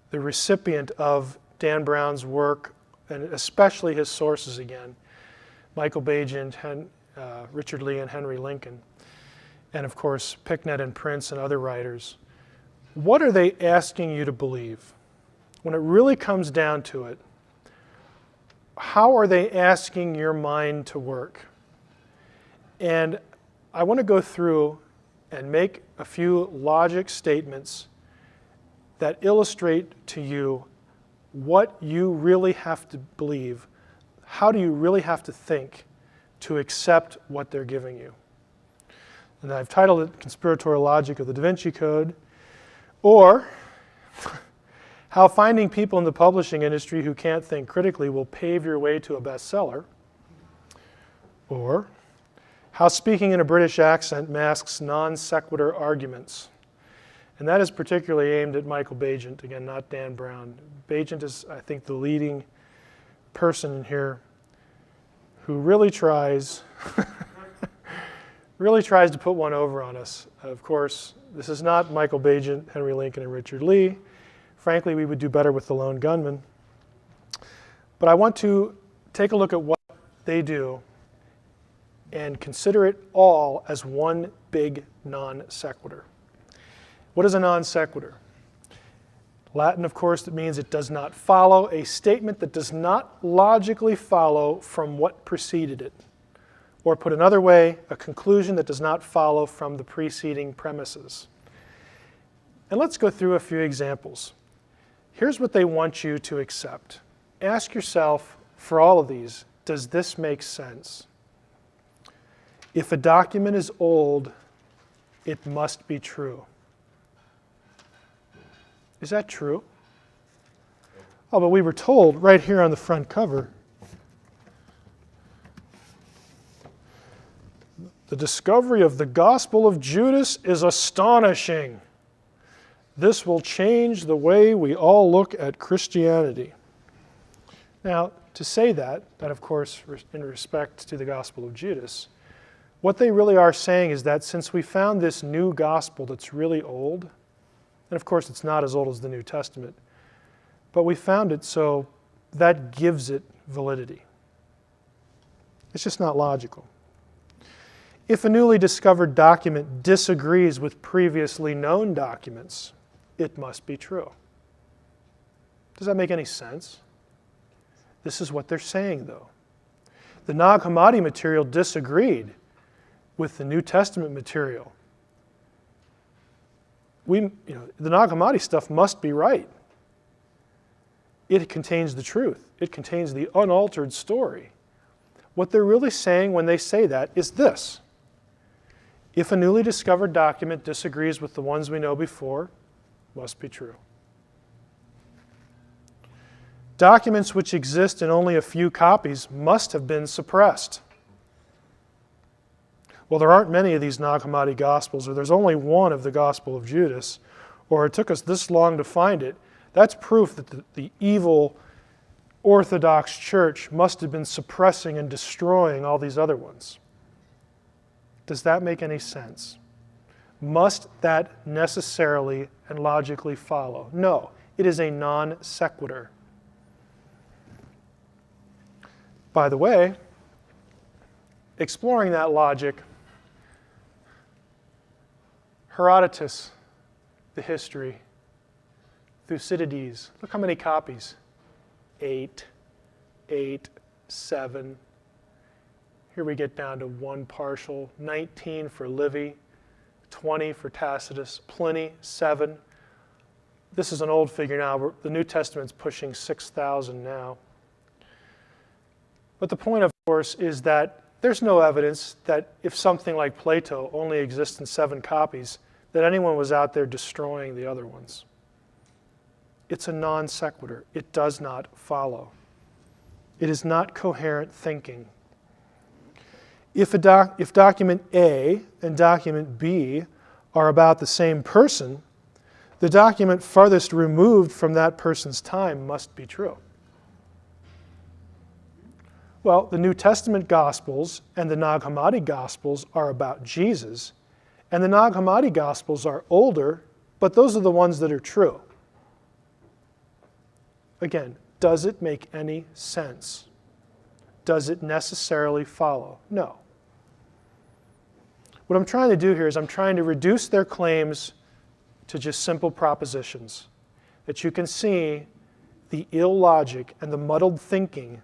the recipient of Dan Brown's work, and especially his sources again, Michael Bajent, Richard Lee, and Henry Lincoln, and of course Picknett and Prince and other writers. What are they asking you to believe? When it really comes down to it, how are they asking your mind to work? And I want to go through and make a few logic statements that illustrate to you what you really have to believe. How do you really have to think to accept what they're giving you? And I've titled it Conspiratorial Logic of the DaVinci Code, or How Finding People in the Publishing Industry Who Can't Think Critically Will Pave Your Way to a Bestseller, or How Speaking in a British Accent Masks Non Sequitur Arguments. And that is particularly aimed at Michael Bagent, again, not Dan Brown. Bagent is, I think, the leading person here who really tries to put one over on us. Of course, this is not Michael Bagent, Henry Lincoln, and Richard Lee. Frankly, we would do better with the lone gunman. But I want to take a look at what they do and consider it all as one big non sequitur. What is a non sequitur? Latin, of course, that means it does not follow, a statement that does not logically follow from what preceded it. Or put another way, a conclusion that does not follow from the preceding premises. And let's go through a few examples. Here's what they want you to accept. Ask yourself, for all of these, does this make sense? If a document is old, it must be true. Is that true? Oh, but we were told right here on the front cover, the discovery of the Gospel of Judas is astonishing. This will change the way we all look at Christianity. Now, to say that of course, in respect to the Gospel of Judas, what they really are saying is that since we found this new gospel that's really old, and of course it's not as old as the New Testament, but we found it, so that gives it validity. It's just not logical. If a newly discovered document disagrees with previously known documents, it must be true. Does that make any sense? This is what they're saying, though. The Nag Hammadi material disagreed with the New Testament material. The Nag Hammadi stuff must be right. It contains the truth. It contains the unaltered story. What they're really saying when they say that is this. If a newly discovered document disagrees with the ones we know before, must be true. Documents which exist in only a few copies must have been suppressed. Well, there aren't many of these Nag Hammadi Gospels, or there's only one of the Gospel of Judas, or it took us this long to find it. That's proof that the evil Orthodox Church must have been suppressing and destroying all these other ones. Does that make any sense? Must that necessarily and logically follow? No, it is a non sequitur. By the way, exploring that logic, Herodotus, the history, Thucydides, look how many copies. 8, 7. Here we get down to 1 partial, 19 for Livy, 20 for Tacitus, Pliny, 7. This is an old figure now. The New Testament's pushing 6,000 now. But the point, of course, is that there's no evidence that if something like Plato only exists in 7 copies, that anyone was out there destroying the other ones. It's a non sequitur. It does not follow. It is not coherent thinking. If document A and document B are about the same person, the document farthest removed from that person's time must be true. Well, the New Testament Gospels and the Nag Hammadi Gospels are about Jesus, and the Nag Hammadi Gospels are older, but those are the ones that are true. Again, does it make any sense? Does it necessarily follow? No. What I'm trying to do here is I'm trying to reduce their claims to just simple propositions, that you can see the illogic and the muddled thinking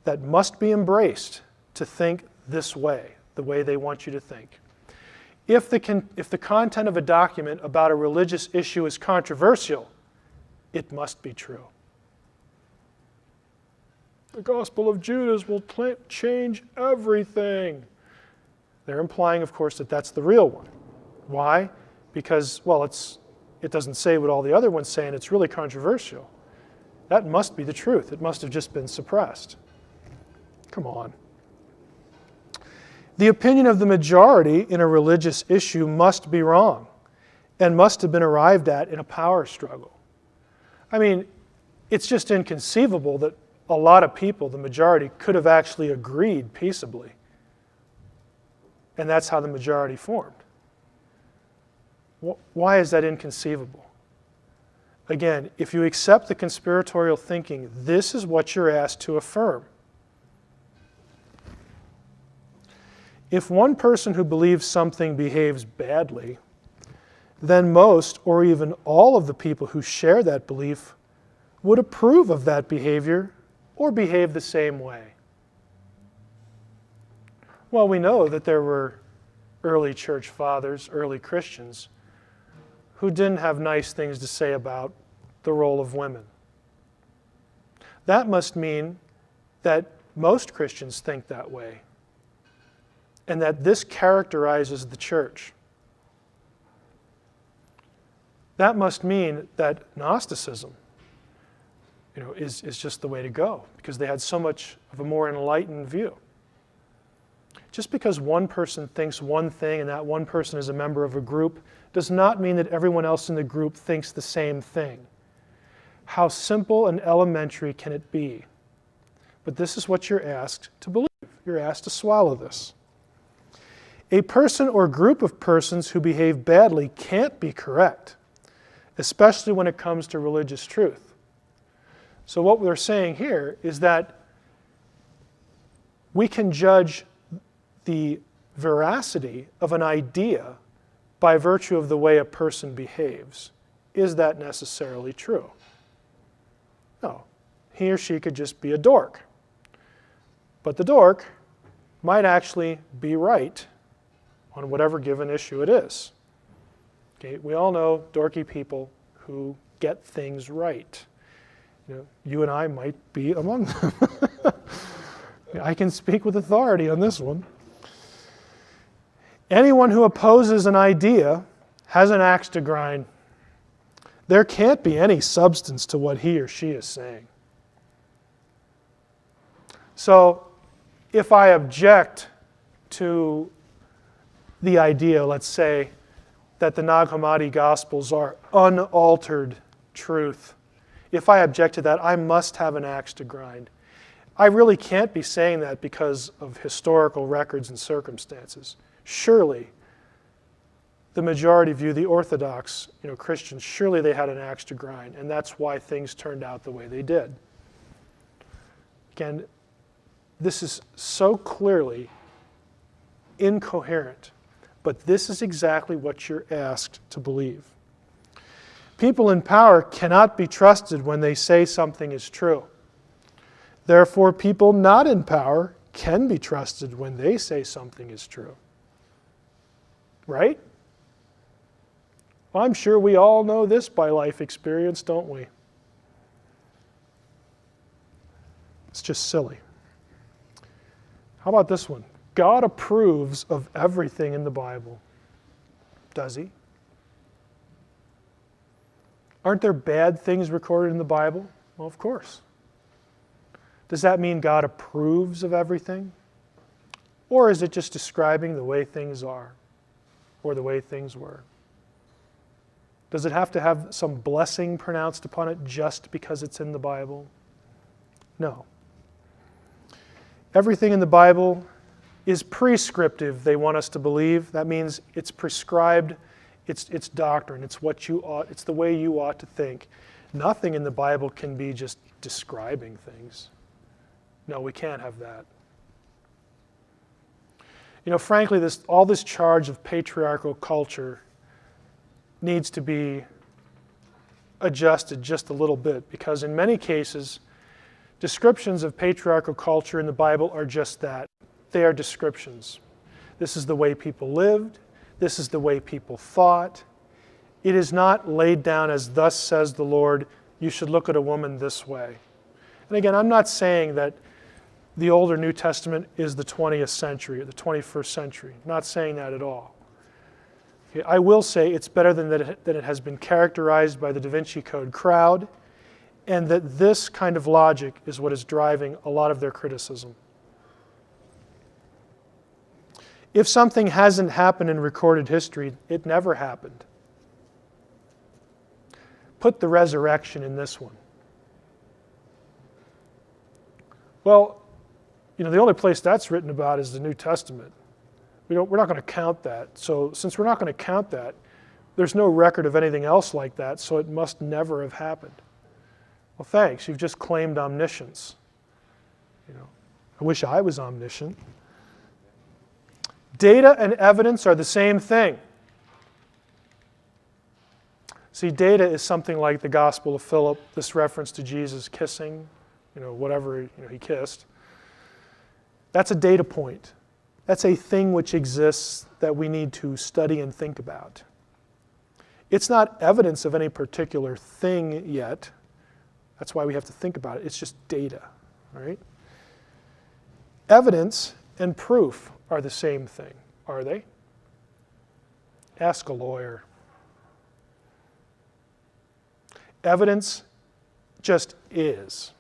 that must be embraced to think this way, the way they want you to think. If the content of a document about a religious issue is controversial, it must be true. The Gospel of Judas will change everything. They're implying, of course, that that's the real one. Why? Because, well, it doesn't say what all the other ones say, and it's really controversial. That must be the truth. It must have just been suppressed. Come on. The opinion of the majority in a religious issue must be wrong and must have been arrived at in a power struggle. I mean, it's just inconceivable that a lot of people, the majority, could have actually agreed peaceably. And that's how the majority formed. Why is that inconceivable? Again, if you accept the conspiratorial thinking, this is what you're asked to affirm. If one person who believes something behaves badly, then most or even all of the people who share that belief would approve of that behavior or behave the same way. Well, we know that there were early church fathers, early Christians, who didn't have nice things to say about the role of women. That must mean that most Christians think that way, and that this characterizes the church. That must mean that Gnosticism, is just the way to go, because they had so much of a more enlightened view. Just because one person thinks one thing and that one person is a member of a group does not mean that everyone else in the group thinks the same thing. How simple and elementary can it be? But this is what you're asked to believe. You're asked to swallow this. A person or group of persons who behave badly can't be correct, especially when it comes to religious truth. So what we're saying here is that we can judge the veracity of an idea by virtue of the way a person behaves. Is that necessarily true? No. He or she could just be a dork. But the dork might actually be right on whatever given issue it is. Okay, we all know dorky people who get things right. You and I might be among them. I can speak with authority on this one. Anyone who opposes an idea has an axe to grind. There can't be any substance to what he or she is saying. So, if I object to the idea, let's say, that the Nag Hammadi Gospels are unaltered truth, if I object to that, I must have an axe to grind. I really can't be saying that because of historical records and circumstances. Surely, the majority view, the Orthodox Christians, surely they had an axe to grind, and that's why things turned out the way they did. Again, this is so clearly incoherent, but this is exactly what you're asked to believe. People in power cannot be trusted when they say something is true. Therefore, people not in power can be trusted when they say something is true. Right? Well, I'm sure we all know this by life experience, don't we? It's just silly. How about this one? God approves of everything in the Bible. Does he? Aren't there bad things recorded in the Bible? Well, of course. Does that mean God approves of everything? Or is it just describing the way things are or the way things were? Does it have to have some blessing pronounced upon it just because it's in the Bible? No. Everything in the Bible is prescriptive, they want us to believe. That means it's prescribed, it's doctrine, it's the way you ought to think. Nothing in the Bible can be just describing things. No, we can't have that. Frankly, all this charge of patriarchal culture needs to be adjusted just a little bit, because in many cases, descriptions of patriarchal culture in the Bible are just that. They are descriptions. This is the way people lived. This is the way people thought. It is not laid down as thus says the Lord, you should look at a woman this way. And again, I'm not saying that the Old or New Testament is the 20th century or the 21st century. I'm not saying that at all. Okay, I will say it's better than that it has been characterized by the DaVinci Code crowd, and that this kind of logic is what is driving a lot of their criticism. If something hasn't happened in recorded history, it never happened. Put the resurrection in this one. Well, the only place that's written about is the New Testament. We're not going to count that. So since we're not going to count that, there's no record of anything else like that, so it must never have happened. Well, thanks. You've just claimed omniscience. I wish I was omniscient. Data and evidence are the same thing. See, data is something like the Gospel of Philip, this reference to Jesus kissing, whatever he kissed. That's a data point. That's a thing which exists that we need to study and think about. It's not evidence of any particular thing yet. That's why we have to think about it. It's just data, right? Evidence and proof are the same thing, are they? Ask a lawyer. Evidence just is.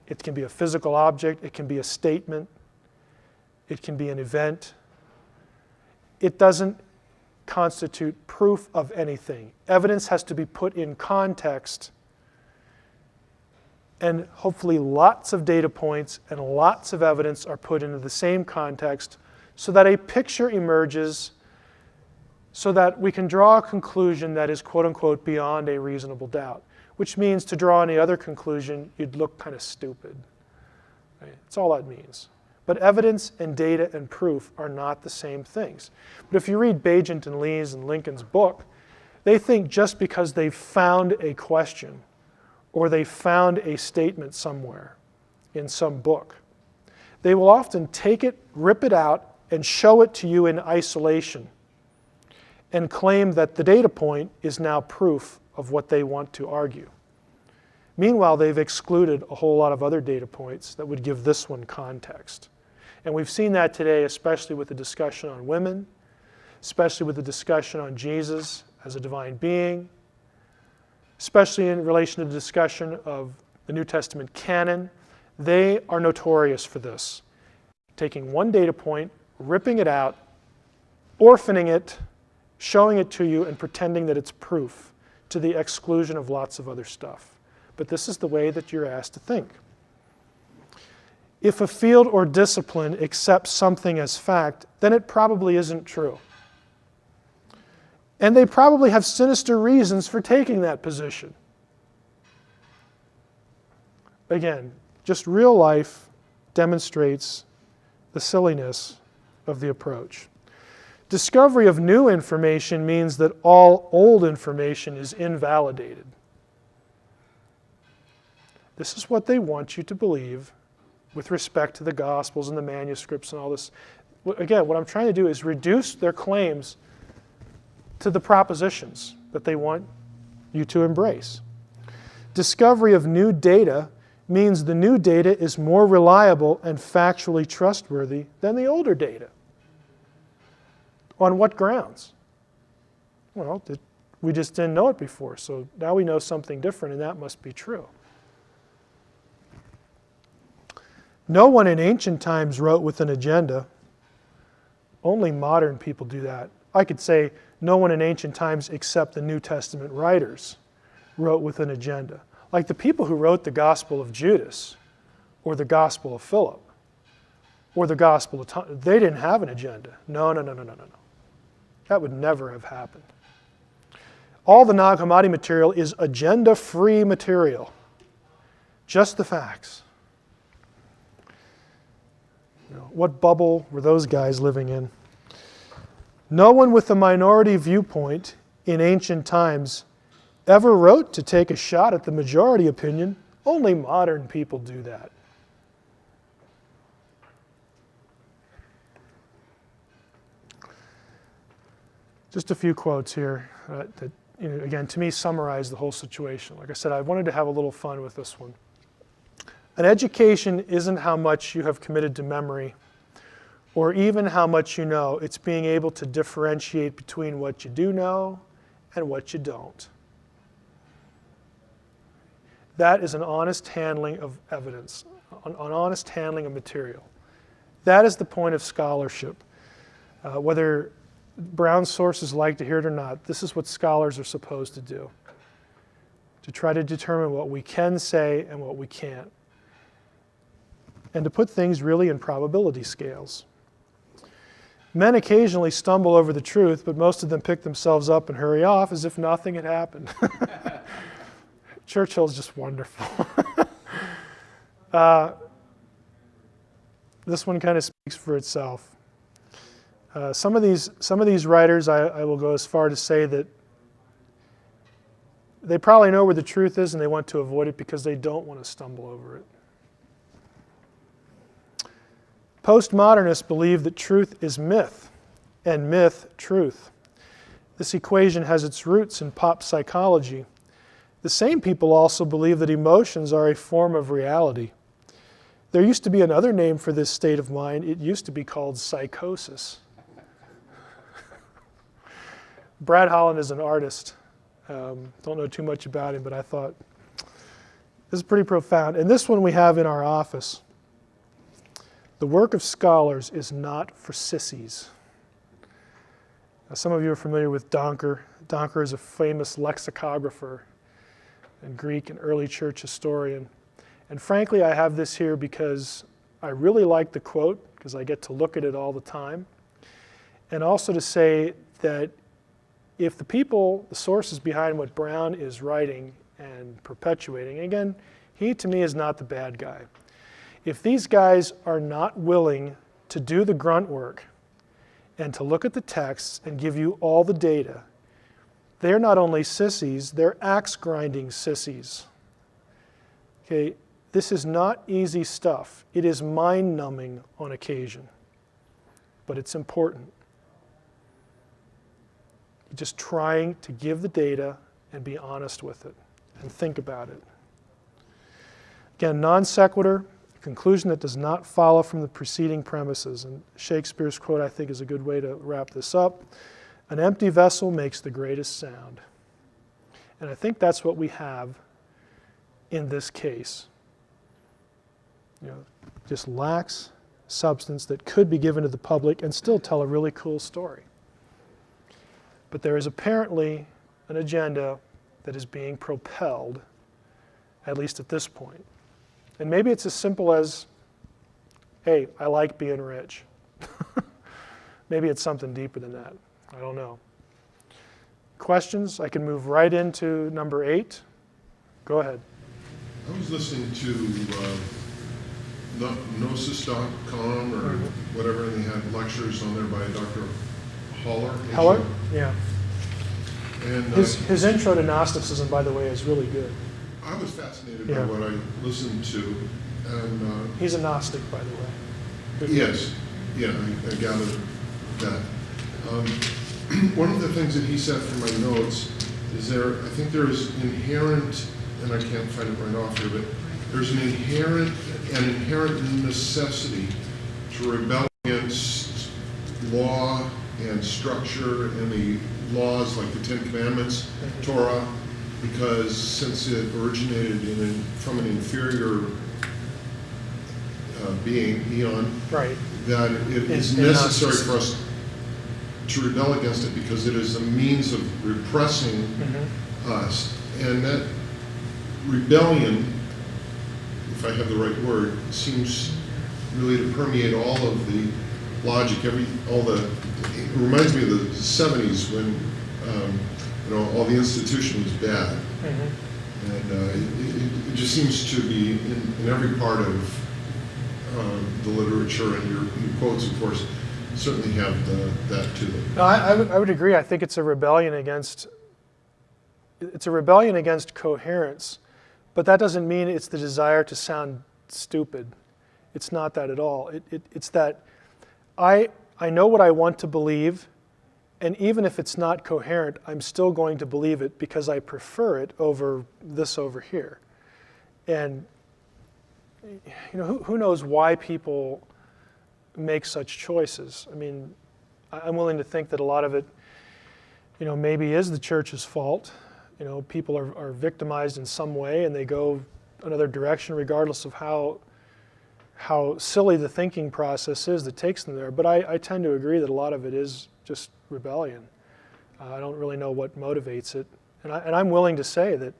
It can be a physical object, it can be a statement, it can be an event. It doesn't constitute proof of anything. Evidence has to be put in context, and hopefully lots of data points and lots of evidence are put into the same context so that a picture emerges, so that we can draw a conclusion that is quote unquote beyond a reasonable doubt, which means to draw any other conclusion, you'd look kind of stupid. Right? That's all that means. But evidence and data and proof are not the same things. But if you read Bagent and Lee's and Lincoln's book, they think just because they've found a question or they found a statement somewhere in some book, they will often take it, rip it out, and show it to you in isolation and claim that the data point is now proof of what they want to argue. Meanwhile, they've excluded a whole lot of other data points that would give this one context. And we've seen that today, especially with the discussion on women, especially with the discussion on Jesus as a divine being, especially in relation to the discussion of the New Testament canon. They are notorious for this. Taking one data point, ripping it out, orphaning it, showing it to you, and pretending that it's proof, to the exclusion of lots of other stuff. But this is the way that you're asked to think. If a field or discipline accepts something as fact, then it probably isn't true. And they probably have sinister reasons for taking that position. Again, just real life demonstrates the silliness of the approach. Discovery of new information means that all old information is invalidated. This is what they want you to believe with respect to the Gospels and the manuscripts and all this. Again, what I'm trying to do is reduce their claims to the propositions that they want you to embrace. Discovery of new data means the new data is more reliable and factually trustworthy than the older data. On what grounds? Well, we just didn't know it before, so now we know something different, and that must be true. No one in ancient times wrote with an agenda. Only modern people do that. I could say no one in ancient times except the New Testament writers wrote with an agenda. Like the people who wrote the Gospel of Judas or the Gospel of Philip or the Gospel of Thomas, they didn't have an agenda. No. That would never have happened. All the Nag Hammadi material is agenda-free material. Just the facts. What bubble were those guys living in? No one with a minority viewpoint in ancient times ever wrote to take a shot at the majority opinion. Only modern people do that. Just a few quotes here that, again, to me summarize the whole situation. Like I said, I wanted to have a little fun with this one. An education isn't how much you have committed to memory or even how much you know. It's being able to differentiate between what you do know and what you don't. That is an honest handling of evidence, an honest handling of material. That is the point of scholarship. Whether Brown's sources like to hear it or not, this is what scholars are supposed to do, to try to determine what we can say and what we can't, and to put things really in probability scales. Men occasionally stumble over the truth, but most of them pick themselves up and hurry off as if nothing had happened. Churchill's just wonderful. This one kind of speaks for itself. Some of these writers, I will go as far to say that they probably know where the truth is and they want to avoid it because they don't want to stumble over it. Postmodernists believe that truth is myth and myth truth. This equation has its roots in pop psychology. The same people also believe that emotions are a form of reality. There used to be another name for this state of mind. It used to be called psychosis. Brad Holland is an artist. Don't know too much about him, but I thought this is pretty profound. And this one we have in our office. The work of scholars is not for sissies. Now, some of you are familiar with Donker. Donker is a famous lexicographer and Greek and early church historian. And frankly, I have this here because I really like the quote, because I get to look at it all the time. And also to say that if the sources behind what Brown is writing and perpetuating, again, he to me is not the bad guy. If these guys are not willing to do the grunt work and to look at the texts and give you all the data, they're not only sissies, they're axe-grinding sissies. Okay, this is not easy stuff. It is mind-numbing on occasion, but it's important. Just trying to give the data and be honest with it and think about it. Again, non sequitur, conclusion that does not follow from the preceding premises. And Shakespeare's quote, I think, is a good way to wrap this up. An empty vessel makes the greatest sound. And I think that's what we have in this case. Just lacks substance that could be given to the public and still tell a really cool story. But there is apparently an agenda that is being propelled, at least at this point. And maybe it's as simple as, hey, I like being rich. Maybe it's something deeper than that. I don't know. Questions? I can move right into number 8. Go ahead. I was listening to Gnosis.com or whatever, and they had lectures on there by Dr. Heller? Yeah. And his intro to Gnosticism, by the way, is really good. I was fascinated by what I listened to. And he's a Gnostic, by the way. Good yes. Yeah, I gathered that. One of the things that he said from my notes is I think there's inherent, and I can't find it right off here, but there's an inherent necessity to rebel against law and structure and the laws like the Ten Commandments, Torah, because since it originated from an inferior being, eon, right, that it is necessary for us to rebel against it because it is a means of repressing us. And that rebellion, if I have the right word, seems really to permeate all of the logic, it reminds me of the 70s when all the institution was bad. And it just seems to be in every part of the literature, and your quotes, of course, certainly have that to them. No, I would agree. I think it's a rebellion against coherence, but that doesn't mean it's the desire to sound stupid. It's not that at all. It's that I know what I want to believe, And even if it's not coherent, I'm still going to believe it because I prefer it over this over here. And who knows why people make such choices? I mean, I'm willing to think that a lot of it, maybe is the church's fault. People are victimized in some way and they go another direction regardless of how silly the thinking process is that takes them there. But I tend to agree that a lot of it is just rebellion. I don't really know what motivates it. And I'm willing to say that,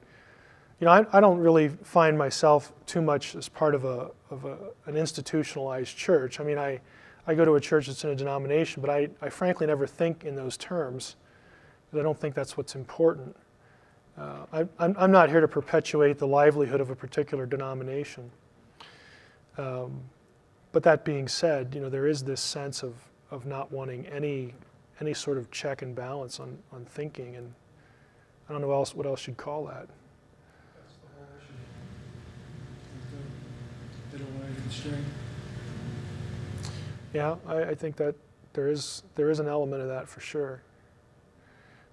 I don't really find myself too much as part of an institutionalized church. I mean, I go to a church that's in a denomination, but I frankly never think in those terms. I don't think that's what's important. I'm not here to perpetuate the livelihood of a particular denomination. But that being said, there is this sense of not wanting any sort of check and balance on thinking, and I don't know what else you'd call that. That's the whole issue. They don't want any constraint. Yeah, I think that there is an element of that for sure.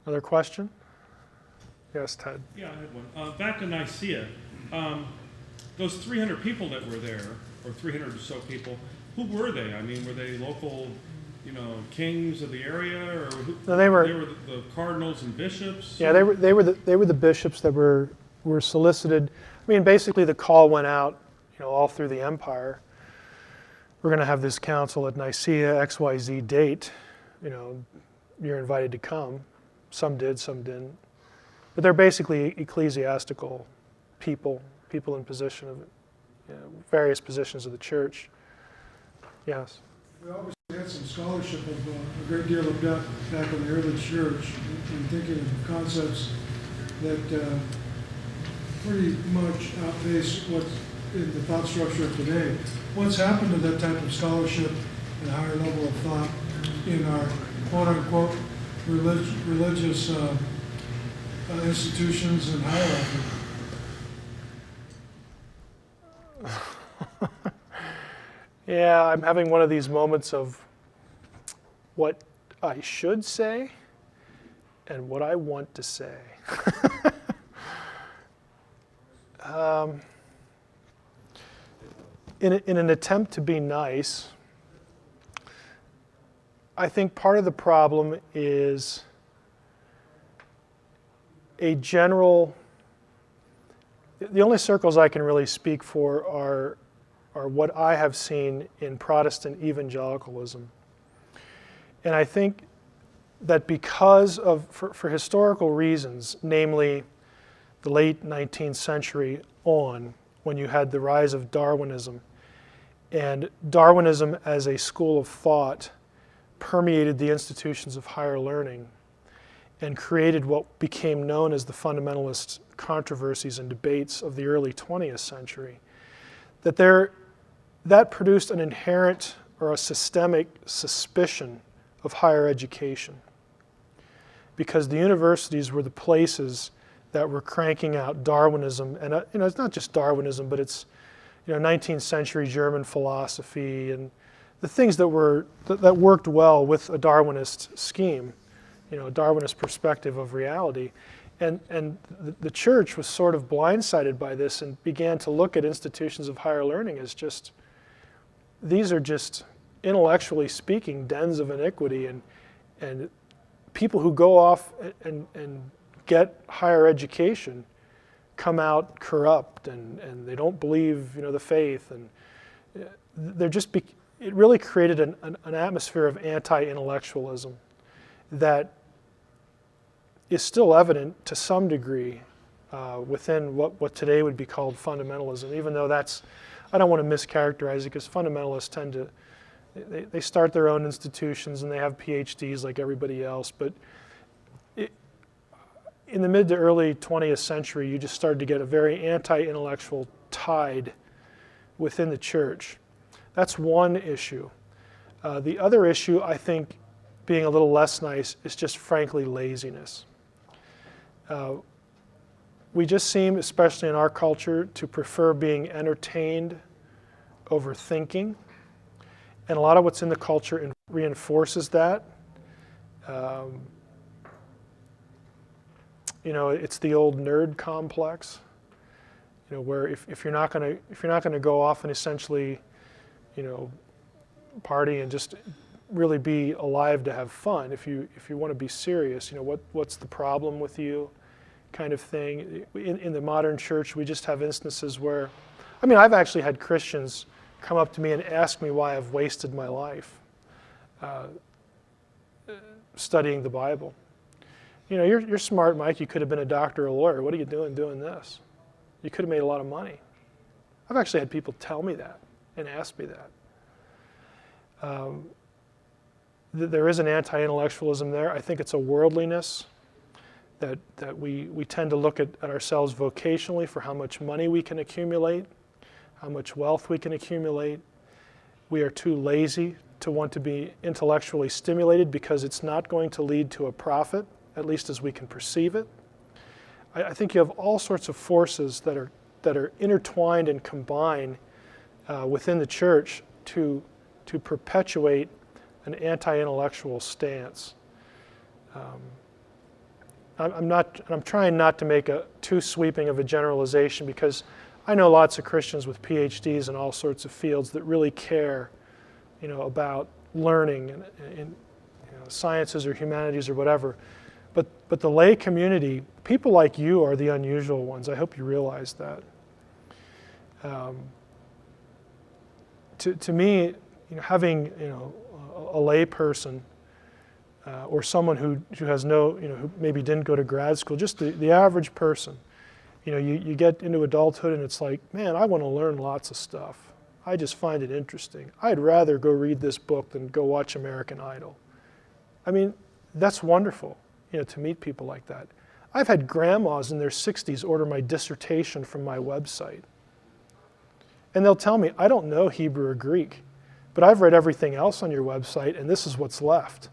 Another question? Yes, Ted. Yeah, I had one. Back in Nicaea, those 300 people that were there, or 300 or so people, who were they? I mean, were they local, kings of the area, or who? No, they were the cardinals and bishops. Yeah, they were the bishops that were solicited. I mean, basically the call went out, all through the empire. We're going to have this council at Nicaea, XYZ date. You're invited to come. Some did, some didn't. But they're basically ecclesiastical people in position of various positions of the church. Yes. We obviously had some scholarship of a great deal of depth back in the early church in thinking of concepts that pretty much outpace what's in the thought structure of today. What's happened to that type of scholarship and higher level of thought in our quote-unquote religious institutions and hierarchy? Yeah, I'm having one of these moments of what I should say and what I want to say. In an attempt to be nice, I think part of the problem is a general, the only circles I can really speak for are what I have seen in Protestant evangelicalism. And I think that because of, for historical reasons, namely the late 19th century on, when you had the rise of Darwinism, and Darwinism as a school of thought permeated the institutions of higher learning and created what became known as the fundamentalist controversies and debates of the early 20th century, that produced an inherent or a systemic suspicion of higher education, because the universities were the places that were cranking out Darwinism, and it's not just Darwinism, but it's 19th century German philosophy and the things that worked well with a Darwinist scheme, a Darwinist perspective of reality. And the church was sort of blindsided by this and began to look at institutions of higher learning as these are just, intellectually speaking, dens of iniquity, and people who go off and get higher education come out corrupt, and they don't believe the faith, and it really created an atmosphere of anti-intellectualism that is still evident to some degree within what today would be called fundamentalism, even though I don't want to mischaracterize it, because fundamentalists tend to, they start their own institutions and they have PhDs like everybody else, but in the mid to early 20th century, you just started to get a very anti-intellectual tide within the church. That's one issue. The other issue, I think, being a little less nice, is just frankly laziness. We just seem, especially in our culture, to prefer being entertained over thinking. And a lot of what's in the culture reinforces that. It's the old nerd complex. Where if you're not going to go off and essentially, party and just really be alive to have fun, if you want to be serious, what's the problem with you, kind of thing. In the modern church, we just have instances where, I've actually had Christians come up to me and ask me why I've wasted my life studying the Bible. You're smart, Mike. You could have been a doctor or a lawyer. What are you doing this? You could have made a lot of money. I've actually had people tell me that and ask me that. There is an anti-intellectualism there. I think it's a worldliness that we tend to look at ourselves vocationally for how much money we can accumulate, how much wealth we can accumulate. We are too lazy to want to be intellectually stimulated because it's not going to lead to a profit, at least as we can perceive it. I think you have all sorts of forces that are intertwined and combined within the church to perpetuate an anti-intellectual stance. I'm trying not to make too sweeping of a generalization, because I know lots of Christians with PhDs in all sorts of fields that really care, about learning and sciences or humanities or whatever. But the lay community, people like you are the unusual ones. I hope you realize that. To me, having a lay person or someone who has who maybe didn't go to grad school, just the average person, you get into adulthood and it's like, man, I want to learn lots of stuff. I just find it interesting. I'd rather go read this book than go watch American Idol. That's wonderful. To meet people like that. I've had grandmas in their 60s order my dissertation from my website. And they'll tell me, I don't know Hebrew or Greek, but I've read everything else on your website and this is what's left.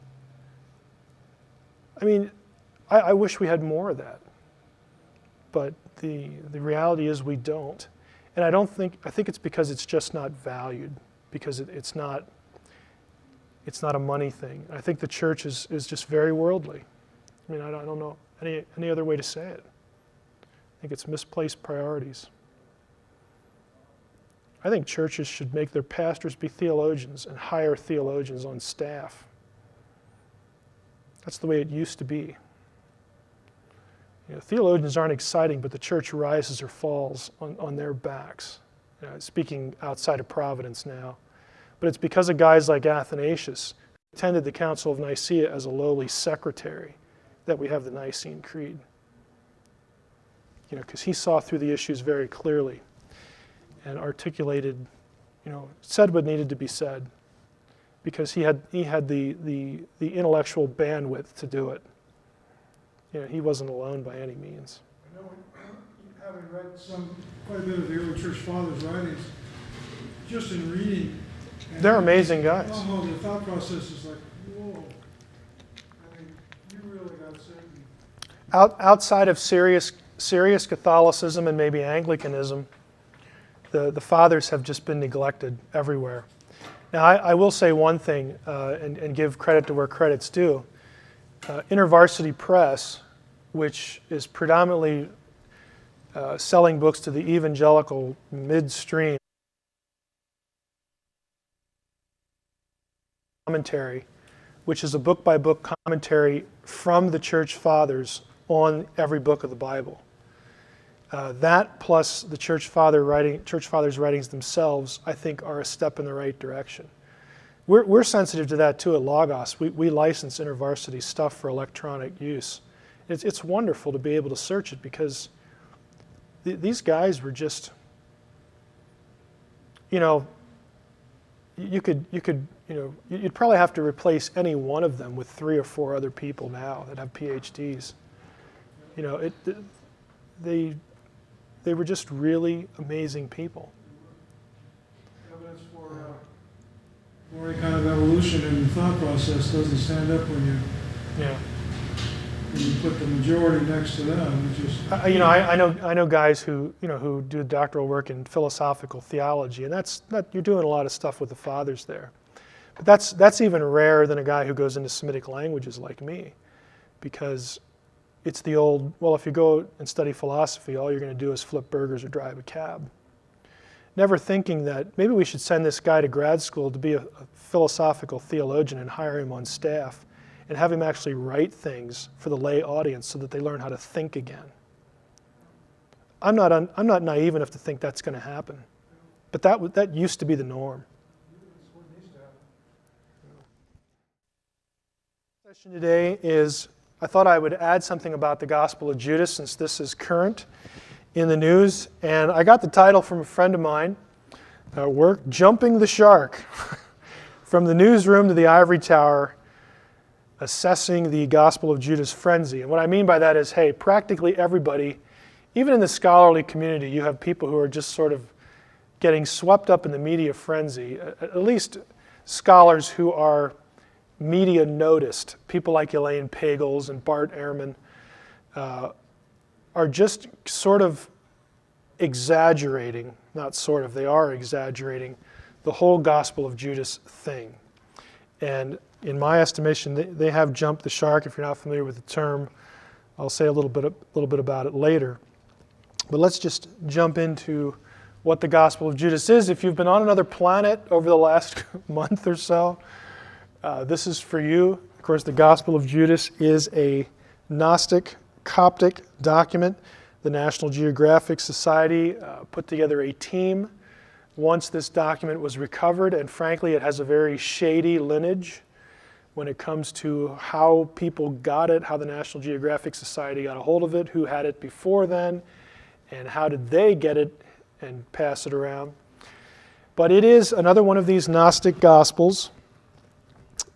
I wish we had more of that. But the reality is we don't. And I think it's because it's just not valued, because it's not a money thing. I think the church is just very worldly. I don't know any other way to say it. I think it's misplaced priorities. I think churches should make their pastors be theologians and hire theologians on staff. That's the way it used to be. Theologians aren't exciting, but the church rises or falls on their backs. Speaking outside of Providence now. But it's because of guys like Athanasius, who attended the Council of Nicaea as a lowly secretary, that we have the Nicene Creed. Because he saw through the issues very clearly and articulated, said what needed to be said, because he had the intellectual bandwidth to do it. He wasn't alone by any means. I know, having read quite a bit of the early church fathers' writings, just in reading, they're amazing guys. The thought process is like, whoa. You really got to say. Outside of serious Catholicism and maybe Anglicanism, the fathers have just been neglected everywhere. Now, I will say one thing and give credit to where credit's due. InterVarsity Press, which is predominantly selling books to the evangelical midstream, commentary, which is a book-by-book commentary from the church fathers on every book of the Bible. That plus the church fathers' writings themselves, I think, are a step in the right direction. We're sensitive to that too at Logos. We license InterVarsity stuff for electronic use. It's wonderful to be able to search it, because these guys were just, you'd probably have to replace any one of them with 3 or 4 other people now that have PhDs. They were just really amazing people. Evidence for any kind of evolution in the thought process doesn't stand up when you put the majority next to them. I know guys who do doctoral work in philosophical theology, and that's you're doing a lot of stuff with the fathers there. But that's even rarer than a guy who goes into Semitic languages like me, because it's the old, well, if you go and study philosophy, all you're going to do is flip burgers or drive a cab. Never thinking that maybe we should send this guy to grad school to be a philosophical theologian and hire him on staff and have him actually write things for the lay audience so that they learn how to think again. I'm not naive enough to think that's going to happen, but that used to be the norm. The session today is, I thought I would add something about the Gospel of Judas since this is current in the news, and I got the title from a friend of mine at work, Jumping the Shark, from the newsroom to the ivory tower, assessing the Gospel of Judas frenzy. And what I mean by that is, hey, practically everybody, even in the scholarly community, you have people who are just sort of getting swept up in the media frenzy, at least scholars who are media noticed, people like Elaine Pagels and Bart Ehrman, are just sort of exaggerating, not sort of, they are exaggerating the whole Gospel of Judas thing. And in my estimation, they have jumped the shark. If you're not familiar with the term, I'll say a little bit about it later. But let's just jump into what the Gospel of Judas is. If you've been on another planet over the last month or so, this is for you. Of course, the Gospel of Judas is a Gnostic Coptic document. The National Geographic Society put together a team once this document was recovered, and frankly, it has a very shady lineage when it comes to how people got it, how the National Geographic Society got a hold of it, who had it before then, and how did they get it and pass it around. But it is another one of these Gnostic Gospels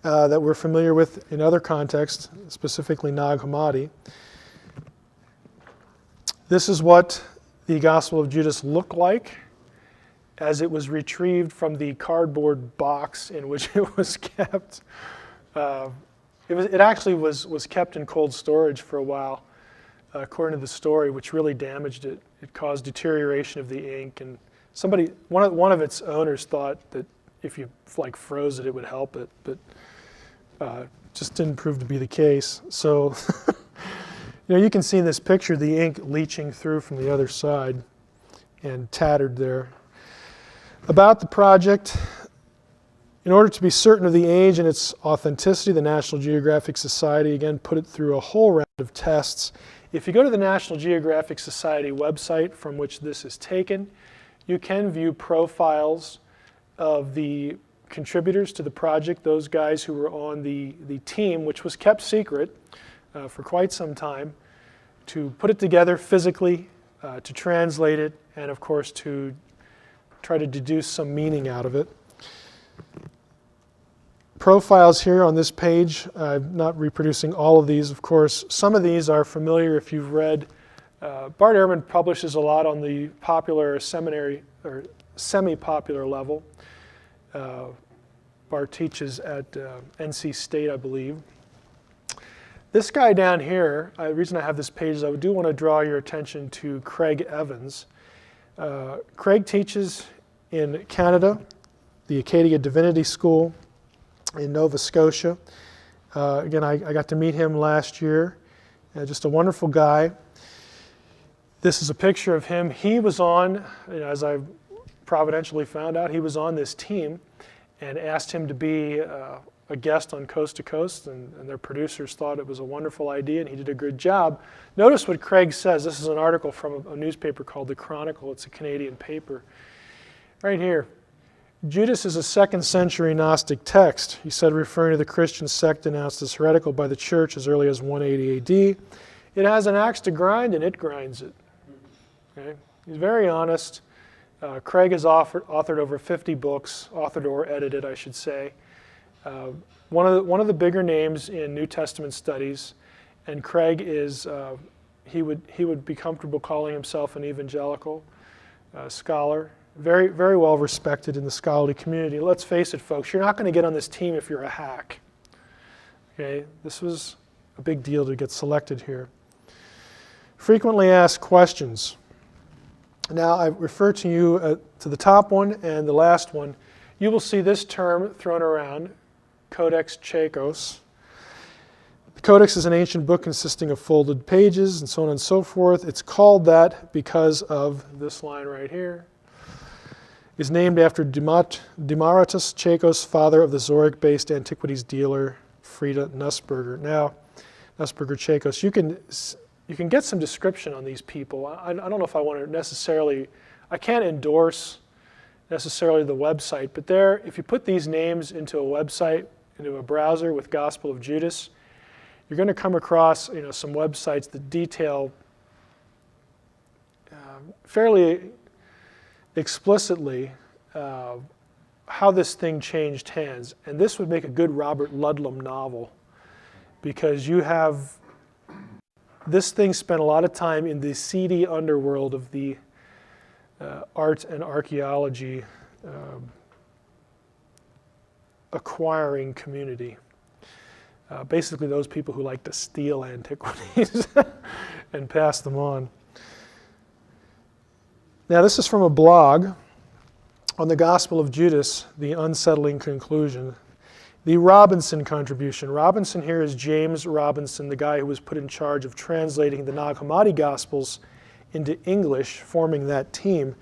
that we're familiar with in other contexts, specifically Nag Hammadi. This is what the Gospel of Judas looked like as it was retrieved from the cardboard box in which it was kept. It actually was kept in cold storage for a while, according to the story, which really damaged it. It caused deterioration of the ink, and one of its owners thought that if you froze it, it would help it, but just didn't prove to be the case. So, you can see in this picture the ink leaching through from the other side and tattered there. About the project, in order to be certain of the age and its authenticity, the National Geographic Society, again, put it through a whole round of tests. If you go to the National Geographic Society website from which this is taken, you can view profiles of the contributors to the project, those guys who were on the team, which was kept secret for quite some time, to put it together physically, to translate it, and of course to try to deduce some meaning out of it. Profiles here on this page. I'm not reproducing all of these, of course. Some of these are familiar if you've read. Bart Ehrman publishes a lot on the popular seminary or semi-popular level. Bart teaches at NC State, I believe. This guy down here, the reason I have this page is I do want to draw your attention to Craig Evans. Craig teaches in Canada, the Acadia Divinity School in Nova Scotia. Again, I got to meet him last year. Just a wonderful guy. This is a picture of him. He was on, as I providentially found out, he was on this team and asked him to be a guest on Coast to Coast, and their producers thought it was a wonderful idea, and he did a good job. Notice what Craig says. This is an article from a newspaper called The Chronicle. It's a Canadian paper. Right here. Judas is a 2nd century Gnostic text, he said, referring to the Christian sect denounced as heretical by the church as early as 180 AD. It has an axe to grind, and it grinds it. Okay? He's very honest. Craig has authored over 50 books, authored or edited, I should say. One of the bigger names in New Testament studies, and Craig is, he would be comfortable calling himself an evangelical scholar. Very, very well respected in the scholarly community. Let's face it, folks, you're not going to get on this team if you're a hack. Okay, this was a big deal to get selected here. Frequently asked questions. Now, I refer to you to the top one and the last one. you will see this term thrown around, Codex Chaikos. The Codex is an ancient book consisting of folded pages and so on and so forth. It's called that because of this line right here. It's named after Demaratus Chaikos, father of the Zurich-based antiquities dealer Frieda Nussberger. Now, Nussberger Chaikos, you can get some description on these people. I don't know if I want to necessarily, I can't endorse necessarily the website, but there, if you put these names into a website, into a browser with Gospel of Judas, you're going to come across some websites that detail fairly explicitly how this thing changed hands. And this would make a good Robert Ludlum novel, because you have, this thing spent a lot of time in the seedy underworld of the art and archaeology acquiring community. Basically those people who like to steal antiquities and pass them on. Now this is from a blog on the Gospel of Judas, the unsettling conclusion. The Robinson contribution. Robinson here is James Robinson, the guy who was put in charge of translating the Nag Hammadi Gospels into English, forming that team.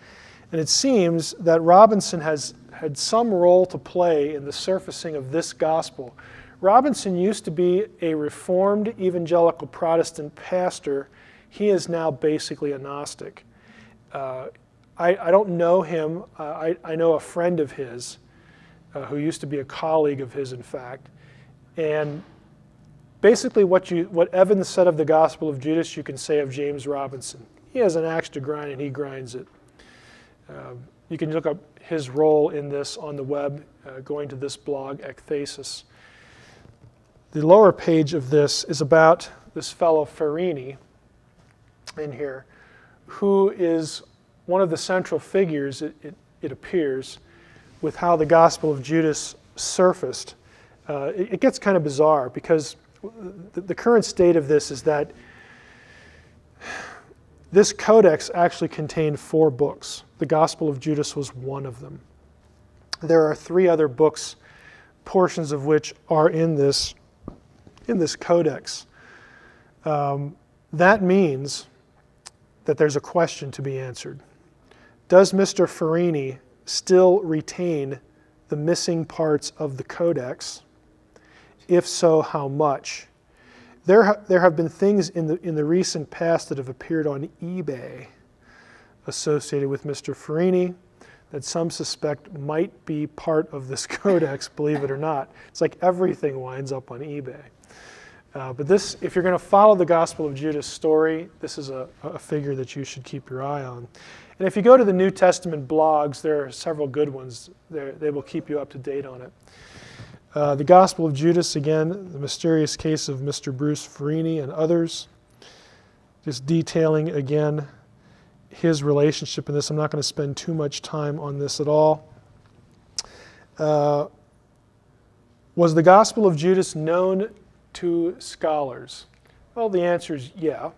And it seems that Robinson has had some role to play in the surfacing of this gospel. Robinson used to be a Reformed evangelical Protestant pastor. He is now basically a Gnostic. I don't know him. I know a friend of his who used to be a colleague of his, in fact. And basically what Evans said of the Gospel of Judas, you can say of James Robinson. He has an axe to grind, and he grinds it. You can look up his role in this on the web, going to this blog, Ekthesis. The lower page of this is about this fellow Farini in here, who is one of the central figures, it appears, with how the Gospel of Judas surfaced. It gets kind of bizarre, because the current state of this is that this codex actually contained 4 books. The Gospel of Judas was one of them. There are 3 other books, portions of which are in this codex. That means that there's a question to be answered. Does Mr. Farini still retain the missing parts of the codex? If so, how much? There have been things in the recent past that have appeared on eBay associated with Mr. Farini that some suspect might be part of this codex, believe it or not. It's like everything winds up on eBay. But this, if you're going to follow the Gospel of Judas story, this is a figure that you should keep your eye on. And if you go to the New Testament blogs, there are several good ones. They will keep you up to date on it. The Gospel of Judas, again, the mysterious case of Mr. Bruce Farini and others. Just detailing, again, his relationship in this. I'm not going to spend too much time on this at all. Was the Gospel of Judas known to scholars? Well, the answer is yeah.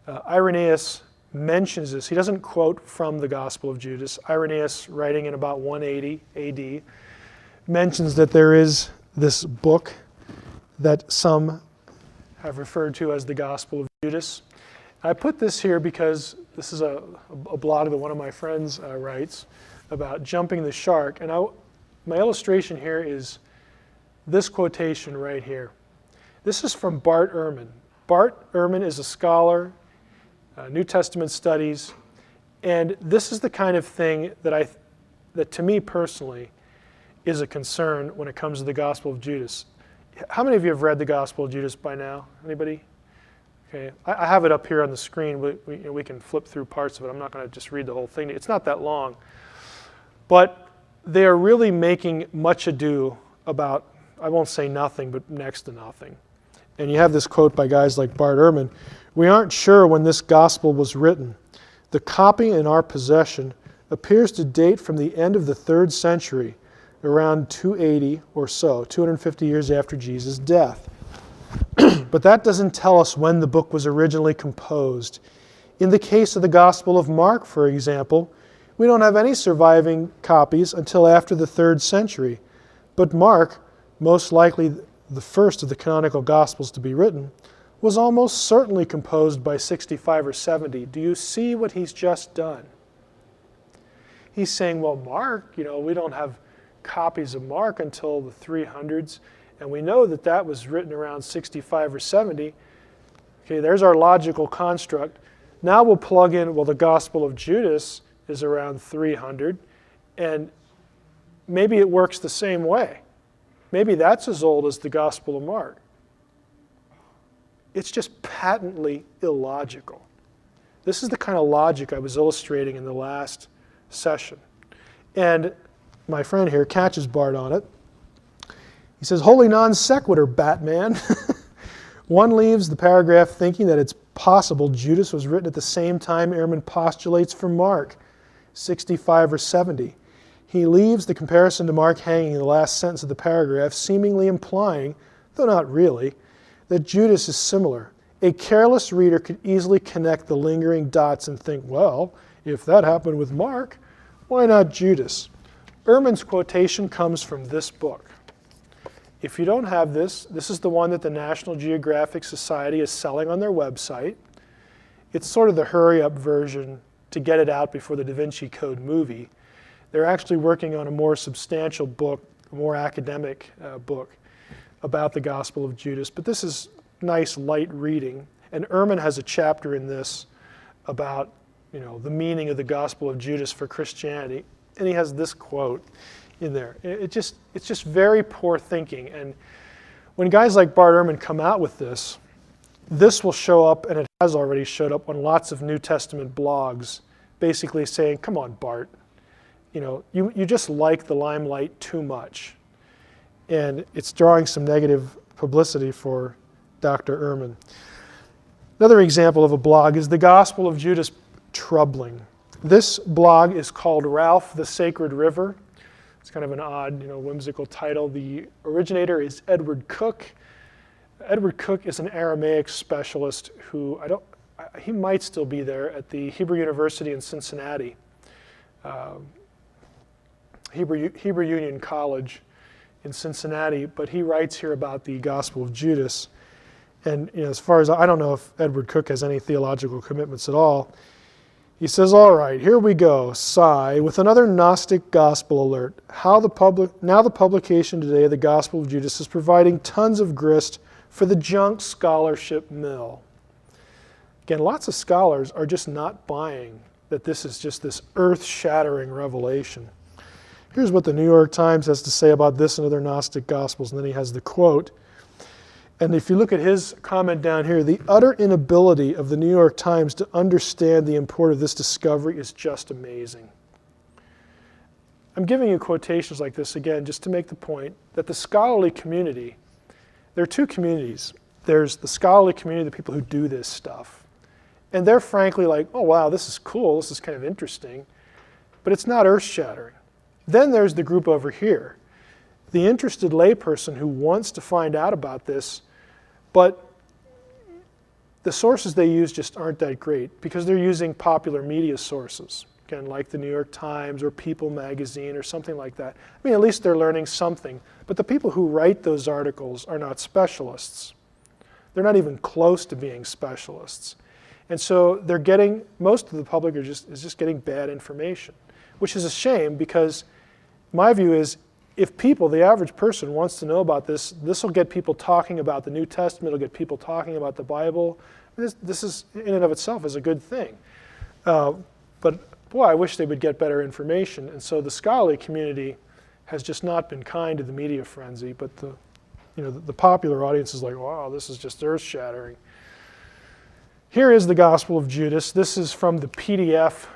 Irenaeus mentions this. He doesn't quote from the Gospel of Judas. Irenaeus, writing in about 180 AD, mentions that there is this book that some have referred to as the Gospel of Judas. I put this here because this is a blog that one of my friends writes about jumping the shark. And my illustration here is this quotation right here. This is from Bart Ehrman. Bart Ehrman is a scholar, New Testament studies, and this is the kind of thing that to me personally is a concern when it comes to the Gospel of Judas. How many of you have read the Gospel of Judas by now? Anybody? Okay, I have it up here on the screen. We can flip through parts of it. I'm not going to just read the whole thing. It's not that long. But they are really making much ado about, I won't say nothing, but next to nothing. And you have this quote by guys like Bart Ehrman. We aren't sure when this gospel was written. The copy in our possession appears to date from the end of the 3rd century, around 280 or so, 250 years after Jesus' death. But that doesn't tell us when the book was originally composed. In the case of the Gospel of Mark, for example, We don't have any surviving copies until after the 3rd century. But Mark, most likely the first of the canonical Gospels to be written, was almost certainly composed by 65 or 70. Do you see what he's just done? He's saying, well, Mark, we don't have copies of Mark until the 300s, and we know that that was written around 65 or 70. Okay, there's our logical construct. Now we'll plug in, well, the Gospel of Judas is around 300, and maybe it works the same way. Maybe that's as old as the Gospel of Mark. It's just patently illogical. This is the kind of logic I was illustrating in the last session. And my friend here catches Bart on it. He says, "Holy non sequitur, Batman." One leaves the paragraph thinking that it's possible Judas was written at the same time Ehrman postulates for Mark, 65 or 70. He leaves the comparison to Mark hanging in the last sentence of the paragraph, seemingly implying, though not really, that Judas is similar. A careless reader could easily connect the lingering dots and think, well, if that happened with Mark, why not Judas? Ehrman's quotation comes from this book. If you don't have this, this is the one that the National Geographic Society is selling on their website. It's sort of the hurry-up version to get it out before the DaVinci Code movie. They're actually working on a more substantial book, a more academic book about the Gospel of Judas. But this is nice, light reading. And Ehrman has a chapter in this about the meaning of the Gospel of Judas for Christianity. And he has this quote in there. It's just very poor thinking. And when guys like Bart Ehrman come out with this will show up, and it has already showed up on lots of New Testament blogs, basically saying, come on, Bart, you just like the limelight too much. And it's drawing some negative publicity for Dr. Ehrman. Another example of a blog is the Gospel of Judas Troubling. This blog is called Ralph the Sacred River. It's kind of an odd, whimsical title. The originator is Edward Cook. Edward Cook is an Aramaic specialist who he might still be there at the Hebrew University in Cincinnati, Hebrew Union College in Cincinnati, but he writes here about the Gospel of Judas. And as far as I don't know if Edward Cook has any theological commitments at all. He says, all right, here we go, sigh, with another Gnostic gospel alert. Now the publication today of the Gospel of Judas is providing tons of grist for the junk scholarship mill. Again, lots of scholars are just not buying that this is just this earth-shattering revelation. Here's what the New York Times has to say about this and other Gnostic gospels, and then he has the quote. And if you look at his comment down here, the utter inability of the New York Times to understand the import of this discovery is just amazing. I'm giving you quotations like this again just to make the point that the scholarly community, there are two communities. There's the scholarly community, the people who do this stuff. And they're frankly like, oh wow, this is cool, this is kind of interesting, but it's not earth-shattering. Then there's the group over here, the interested layperson who wants to find out about this, but the sources they use just aren't that great because they're using popular media sources, again, like the New York Times or People magazine or something like that. I mean, at least they're learning something. But the people who write those articles are not specialists. They're not even close to being specialists. And so they're getting, most of the public is just getting bad information, which is a shame because my view is if people, the average person, wants to know about this, this will get people talking about the New Testament, it'll get people talking about the Bible. This is, in and of itself, is a good thing. But boy, I wish they would get better information. And so the scholarly community has just not been kind to the media frenzy, but the popular audience is like, wow, this is just earth-shattering. Here is the Gospel of Judas. This is from the PDF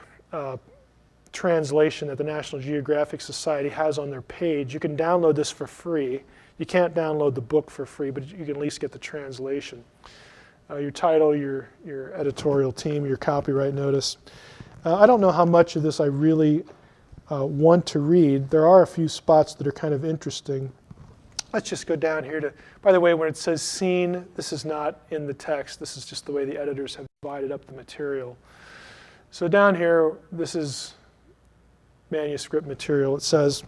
translation that the National Geographic Society has on their page. You can download this for free. You can't download the book for free, but you can at least get the translation. Your title, your editorial team, your copyright notice. I don't know how much of this I really want to read. There are a few spots that are kind of interesting. Let's just go down here to, by the way, when it says seen, this is not in the text. This is just the way the editors have divided up the material. So down here, this is manuscript material. It says,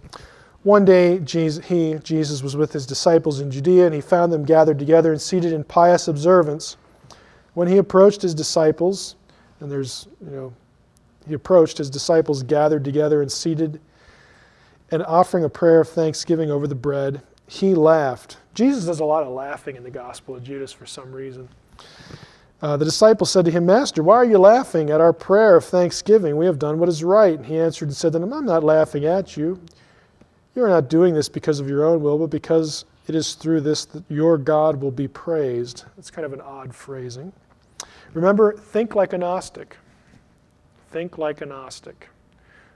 one day Jesus was with his disciples in Judea, and he found them gathered together and seated in pious observance. When he approached his disciples, and he approached his disciples gathered together and seated, and offering a prayer of thanksgiving over the bread, he laughed. Jesus does a lot of laughing in the Gospel of Judas for some reason. The disciples said to him, Master, why are you laughing at our prayer of thanksgiving? We have done what is right. And he answered and said to them, I'm not laughing at you. You are not doing this because of your own will, but because it is through this that your God will be praised. It's kind of an odd phrasing. Remember, think like a Gnostic. Think like a Gnostic.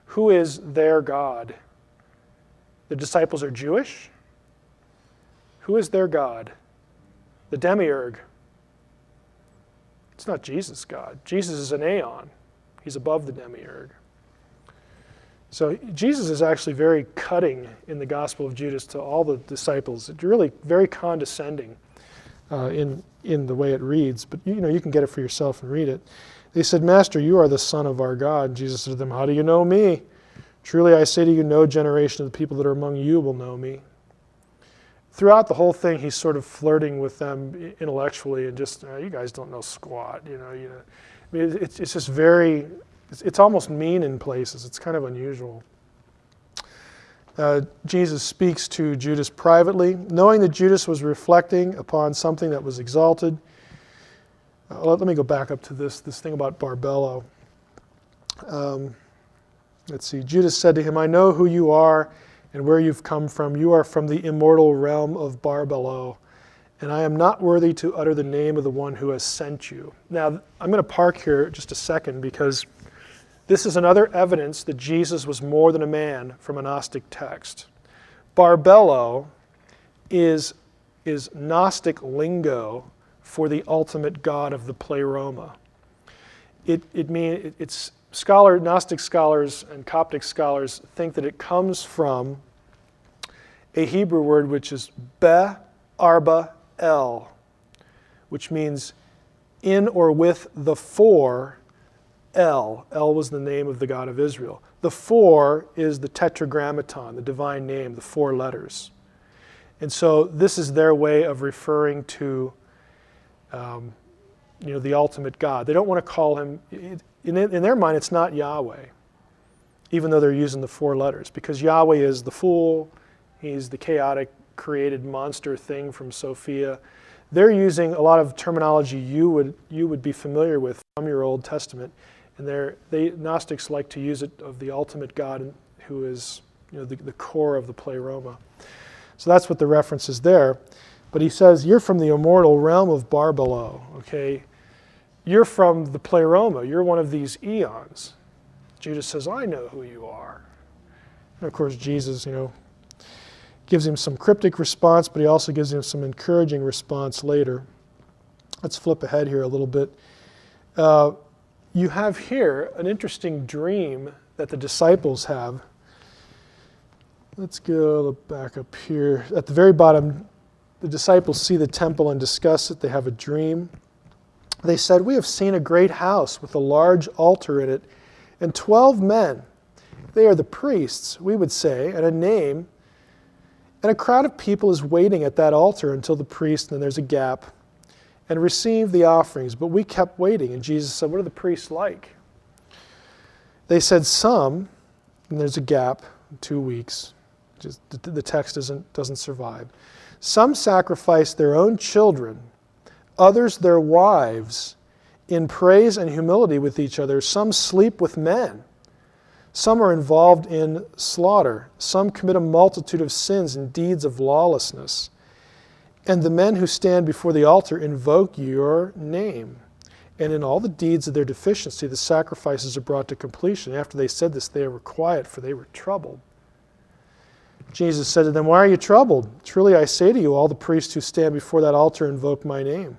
Who is their God? The disciples are Jewish? Who is their God? The demiurge. It's not Jesus' God. Jesus is an aeon. He's above the demiurge. So Jesus is actually very cutting in the Gospel of Judas to all the disciples. It's really very condescending in the way it reads. But you can get it for yourself and read it. They said, Master, you are the Son of our God. Jesus said to them, how do you know me? Truly I say to you, no generation of the people that are among you will know me. Throughout the whole thing, he's sort of flirting with them intellectually and just, you guys don't know squat. I mean, it's just very, it's almost mean in places. It's kind of unusual. Jesus speaks to Judas privately, knowing that Judas was reflecting upon something that was exalted. Let me go back up to this thing about Barbello. Let's see. Judas said to him, I know who you are and where you've come from. You are from the immortal realm of Barbello, and I am not worthy to utter the name of the one who has sent you. Now, I'm going to park here just a second because this is another evidence that Jesus was more than a man from a Gnostic text. Barbello is Gnostic lingo for the ultimate God of the pleroma. It's Gnostic scholars and Coptic scholars think that it comes from a Hebrew word which is be-arba el, which means in or with the four El. El was the name of the God of Israel. The four is the tetragrammaton, the divine name, the 4 letters. And so this is their way of referring to the ultimate God. They don't want to call him, in their mind, it's not Yahweh, even though they're using the 4 letters, because Yahweh is the fool, he's the chaotic created monster thing from Sophia. They're using a lot of terminology you would be familiar with from your Old Testament, and Gnostics like to use it of the ultimate God who is the core of the pleroma. So that's what the reference is there. But he says, you're from the immortal realm of Barbello, okay? You're from the pleroma. You're one of these eons. Judas says, I know who you are. And of course, Jesus, gives him some cryptic response, but he also gives him some encouraging response later. Let's flip ahead here a little bit. You have here an interesting dream that the disciples have. Let's go back up here. At the very bottom, the disciples see the temple and discuss it. They have a dream. They said, we have seen a great house with a large altar in it and 12 men. They are the priests, we would say, and a name. And a crowd of people is waiting at that altar until the priest, and then there's a gap, and receive the offerings. But we kept waiting. And Jesus said, what are the priests like? They said some, and there's a gap, 2 weeks. Just the text doesn't survive. Some sacrifice their own children, others their wives, in praise and humility with each other. Some sleep with men. Some are involved in slaughter. Some commit a multitude of sins and deeds of lawlessness. And the men who stand before the altar invoke your name. And in all the deeds of their deficiency, the sacrifices are brought to completion. After they said this, they were quiet, for they were troubled. Jesus said to them, why are you troubled? Truly I say to you, all the priests who stand before that altar invoke my name.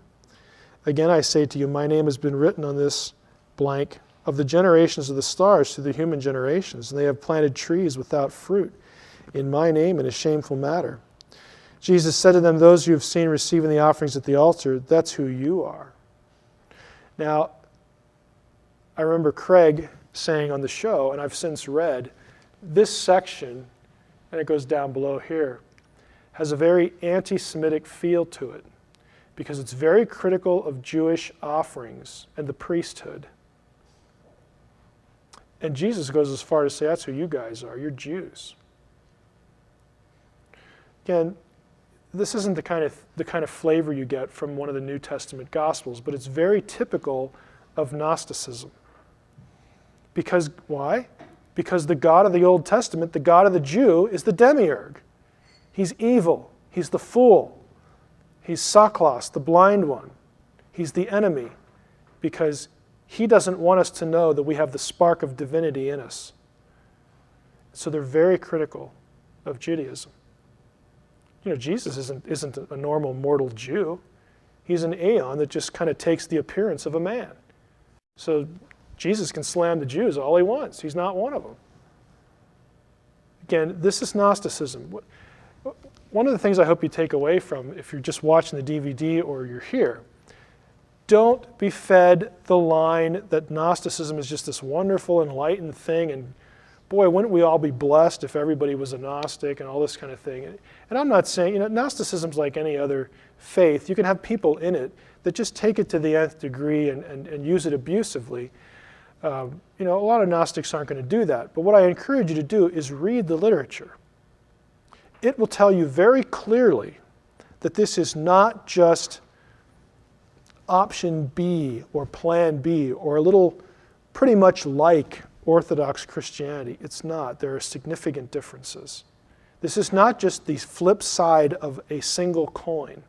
Again I say to you, my name has been written on this blank of the generations of the stars through the human generations, and they have planted trees without fruit in my name in a shameful matter. Jesus said to them, those you have seen receiving the offerings at the altar, that's who you are. Now, I remember Craig saying on the show, and I've since read, this section, and it goes down below here, has a very anti-Semitic feel to it because it's very critical of Jewish offerings and the priesthood. And Jesus goes as far as to say, that's who you guys are. You're Jews. Again, this isn't the kind of flavor you get from one of the New Testament Gospels, but it's very typical of Gnosticism. Because, why? Because the God of the Old Testament, the God of the Jew, is the demiurge. He's evil. He's the fool. He's Saklos, the blind one. He's the enemy because he doesn't want us to know that we have the spark of divinity in us. So they're very critical of Judaism. Jesus isn't a normal mortal Jew. He's an aeon that just kind of takes the appearance of a man. So Jesus can slam the Jews all he wants. He's not one of them. Again, this is Gnosticism. One of the things I hope you take away from, if you're just watching the DVD or you're here, don't be fed the line that Gnosticism is just this wonderful, enlightened thing, and boy, wouldn't we all be blessed if everybody was a Gnostic and all this kind of thing. And I'm not saying, Gnosticism's like any other faith. You can have people in it that just take it to the nth degree and use it abusively. A lot of Gnostics aren't going to do that. But what I encourage you to do is read the literature. It will tell you very clearly that this is not just option B or plan B or a little pretty much like Orthodox Christianity. It's not. There are significant differences. This is not just the flip side of a single coin.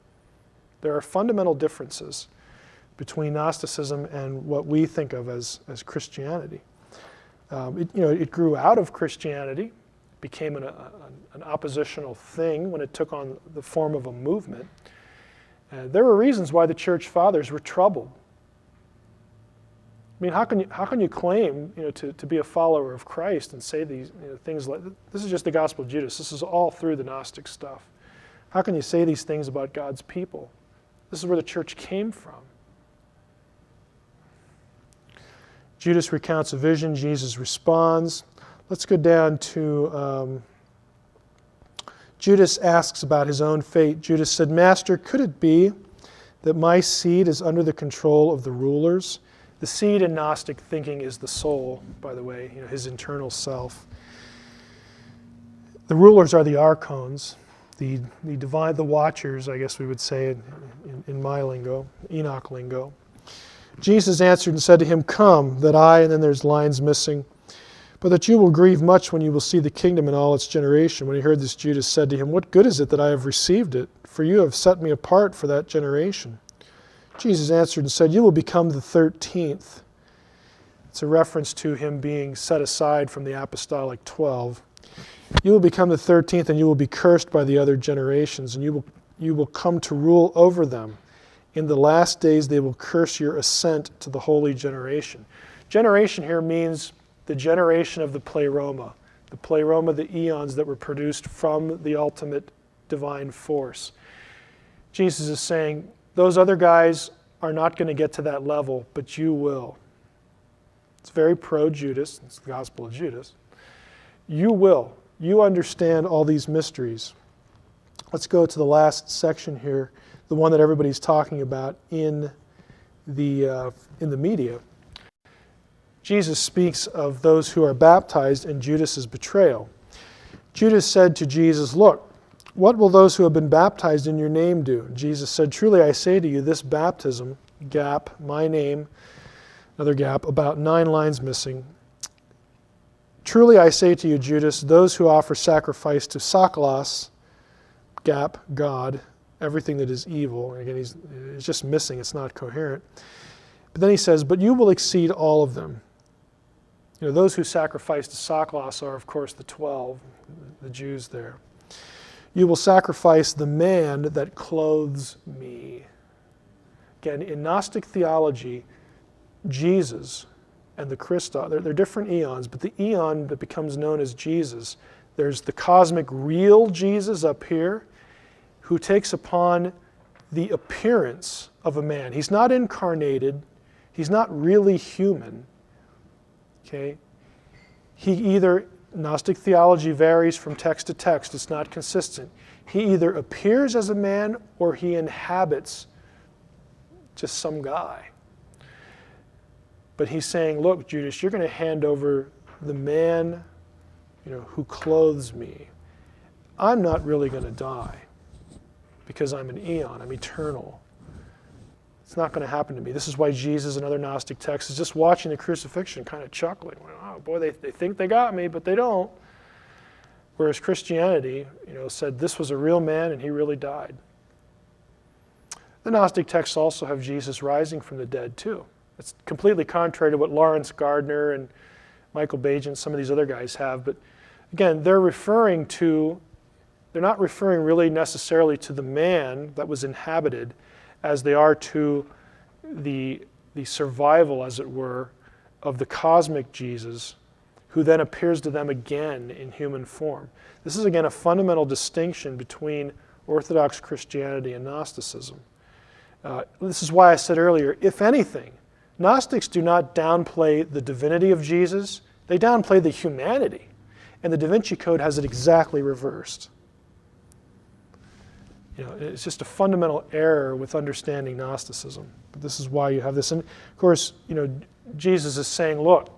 There are fundamental differences between Gnosticism and what we think of as Christianity. It grew out of Christianity, became an oppositional thing when it took on the form of a movement. There were reasons why the church fathers were troubled. I mean, how can you claim to be a follower of Christ and say these things like this is just the Gospel of Judas. This is all through the Gnostic stuff. How can you say these things about God's people? This is where the church came from. Judas recounts a vision. Jesus responds. Let's go down to Judas asks about his own fate. Judas said, "Master, could it be that my seed is under the control of the rulers?" The seed in Gnostic thinking is the soul, by the way, his internal self. The rulers are the archons, the watchers, I guess we would say in my lingo, Enoch lingo. Jesus answered and said to him, "Come, that I," and then there's lines missing, "but that you will grieve much when you will see the kingdom in all its generation." When he heard this, Judas said to him, "What good is it that I have received it? For you have set me apart for that generation." Jesus answered and said, "You will become the 13th. It's a reference to him being set aside from the apostolic 12. "You will become the 13th, and you will be cursed by the other generations, and you will come to rule over them. In the last days they will curse your ascent to the holy generation." Generation here means the generation of the pleroma. The pleroma, the eons that were produced from the ultimate divine force. Jesus is saying, those other guys are not going to get to that level, but you will. It's very pro-Judas. It's the Gospel of Judas. You will. You understand all these mysteries. Let's go to the last section here, the one that everybody's talking about in the media. Jesus speaks of those who are baptized and Judas's betrayal. Judas said to Jesus, "Look, what will those who have been baptized in your name do?" Jesus said, "Truly I say to you, this baptism," gap, my name, another gap, about 9 lines missing. "Truly I say to you, Judas, those who offer sacrifice to Saklos," gap, God, everything that is evil. Again, it's just missing, it's not coherent. But then he says, "But you will exceed all of them." Those who sacrifice to Saklos are, of course, the 12, the Jews there. "You will sacrifice the man that clothes me." Again, in Gnostic theology, Jesus and the Christos, they're different eons, but the eon that becomes known as Jesus, there's the cosmic real Jesus up here who takes upon the appearance of a man. He's not incarnated. He's not really human. Okay? He either Gnostic theology varies from text to text. It's not consistent. He either appears as a man or he inhabits just some guy. But he's saying, look, Judas, you're going to hand over the man, who clothes me. I'm not really going to die because I'm an eon. I'm eternal. It's not going to happen to me. This is why Jesus and other Gnostic texts is just watching the crucifixion, kind of chuckling. Oh boy, they think they got me, but they don't. Whereas Christianity, said this was a real man and he really died. The Gnostic texts also have Jesus rising from the dead too. It's completely contrary to what Lawrence Gardner and Michael Bajan and some of these other guys have. But again, they're not referring really necessarily to the man that was inhabited as they are to the survival, as it were, of the cosmic Jesus, who then appears to them again in human form. This is, again, a fundamental distinction between Orthodox Christianity and Gnosticism. This is why I said earlier, if anything, Gnostics do not downplay the divinity of Jesus, they downplay the humanity. And the DaVinci Code has it exactly reversed. It's just a fundamental error with understanding Gnosticism. But this is why you have this. And of course, Jesus is saying, look,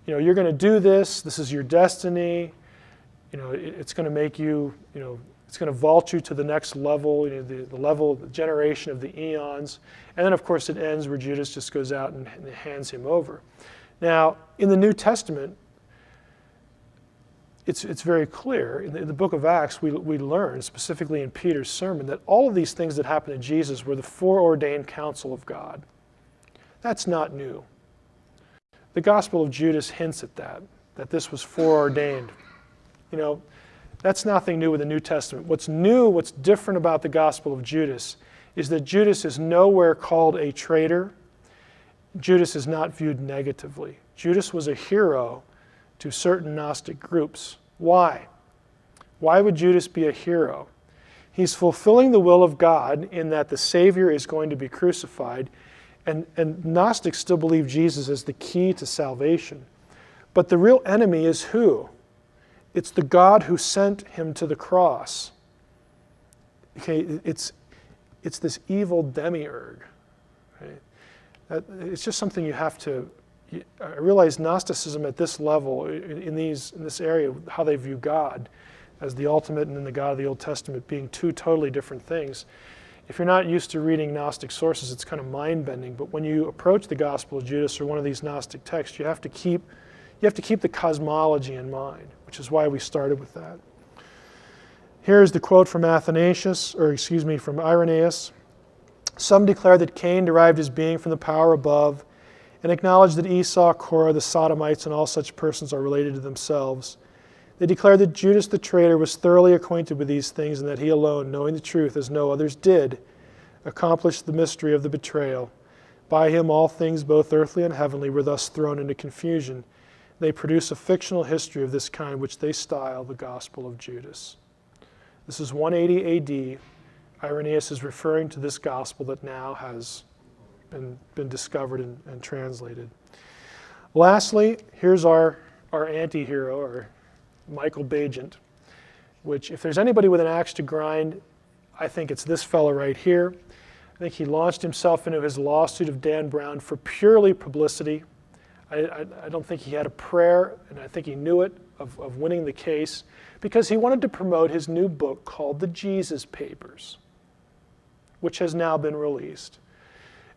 you're going to do this. This is your destiny. It's going to make you, it's going to vault you to the next level, the level, the generation of the eons. And then, of course, it ends where Judas just goes out and hands him over. Now, in the New Testament, it's very clear. In the book of Acts, we learn, specifically in Peter's sermon, that all of these things that happened to Jesus were the foreordained counsel of God. That's not new. The Gospel of Judas hints at that this was foreordained. That's nothing new with the New Testament. What's new, what's different about the Gospel of Judas is that Judas is nowhere called a traitor. Judas is not viewed negatively. Judas was a hero to certain Gnostic groups. Why? Why would Judas be a hero? He's fulfilling the will of God in that the Savior is going to be crucified, and Gnostics still believe Jesus is the key to salvation. But the real enemy is who? It's the God who sent him to the cross. Okay, it's this evil demiurge. Right? It's just something you have to. I realize Gnosticism at this level, in this area, how they view God as the ultimate and then the God of the Old Testament being two totally different things. If you're not used to reading Gnostic sources, it's kind of mind-bending. But when you approach the Gospel of Judas or one of these Gnostic texts, you have to keep the cosmology in mind, which is why we started with that. Here's the quote from from Irenaeus. Some declare that Cain derived his being from the power above, and acknowledge that Esau, Korah, the Sodomites, and all such persons are related to themselves. They declare that Judas the traitor was thoroughly acquainted with these things, and that he alone, knowing the truth as no others did, accomplished the mystery of the betrayal. By him all things, both earthly and heavenly, were thus thrown into confusion. They produce a fictional history of this kind, which they style the Gospel of Judas. This is 180 AD. Irenaeus is referring to this gospel that now has been discovered and translated. Lastly, here's our anti-hero, or Michael Bajan, which if there's anybody with an axe to grind, I think it's this fellow right here. I think he launched himself into his lawsuit of Dan Brown for purely publicity. I don't think he had a prayer, and I think he knew it, of winning the case, because he wanted to promote his new book called The Jesus Papers, which has now been released,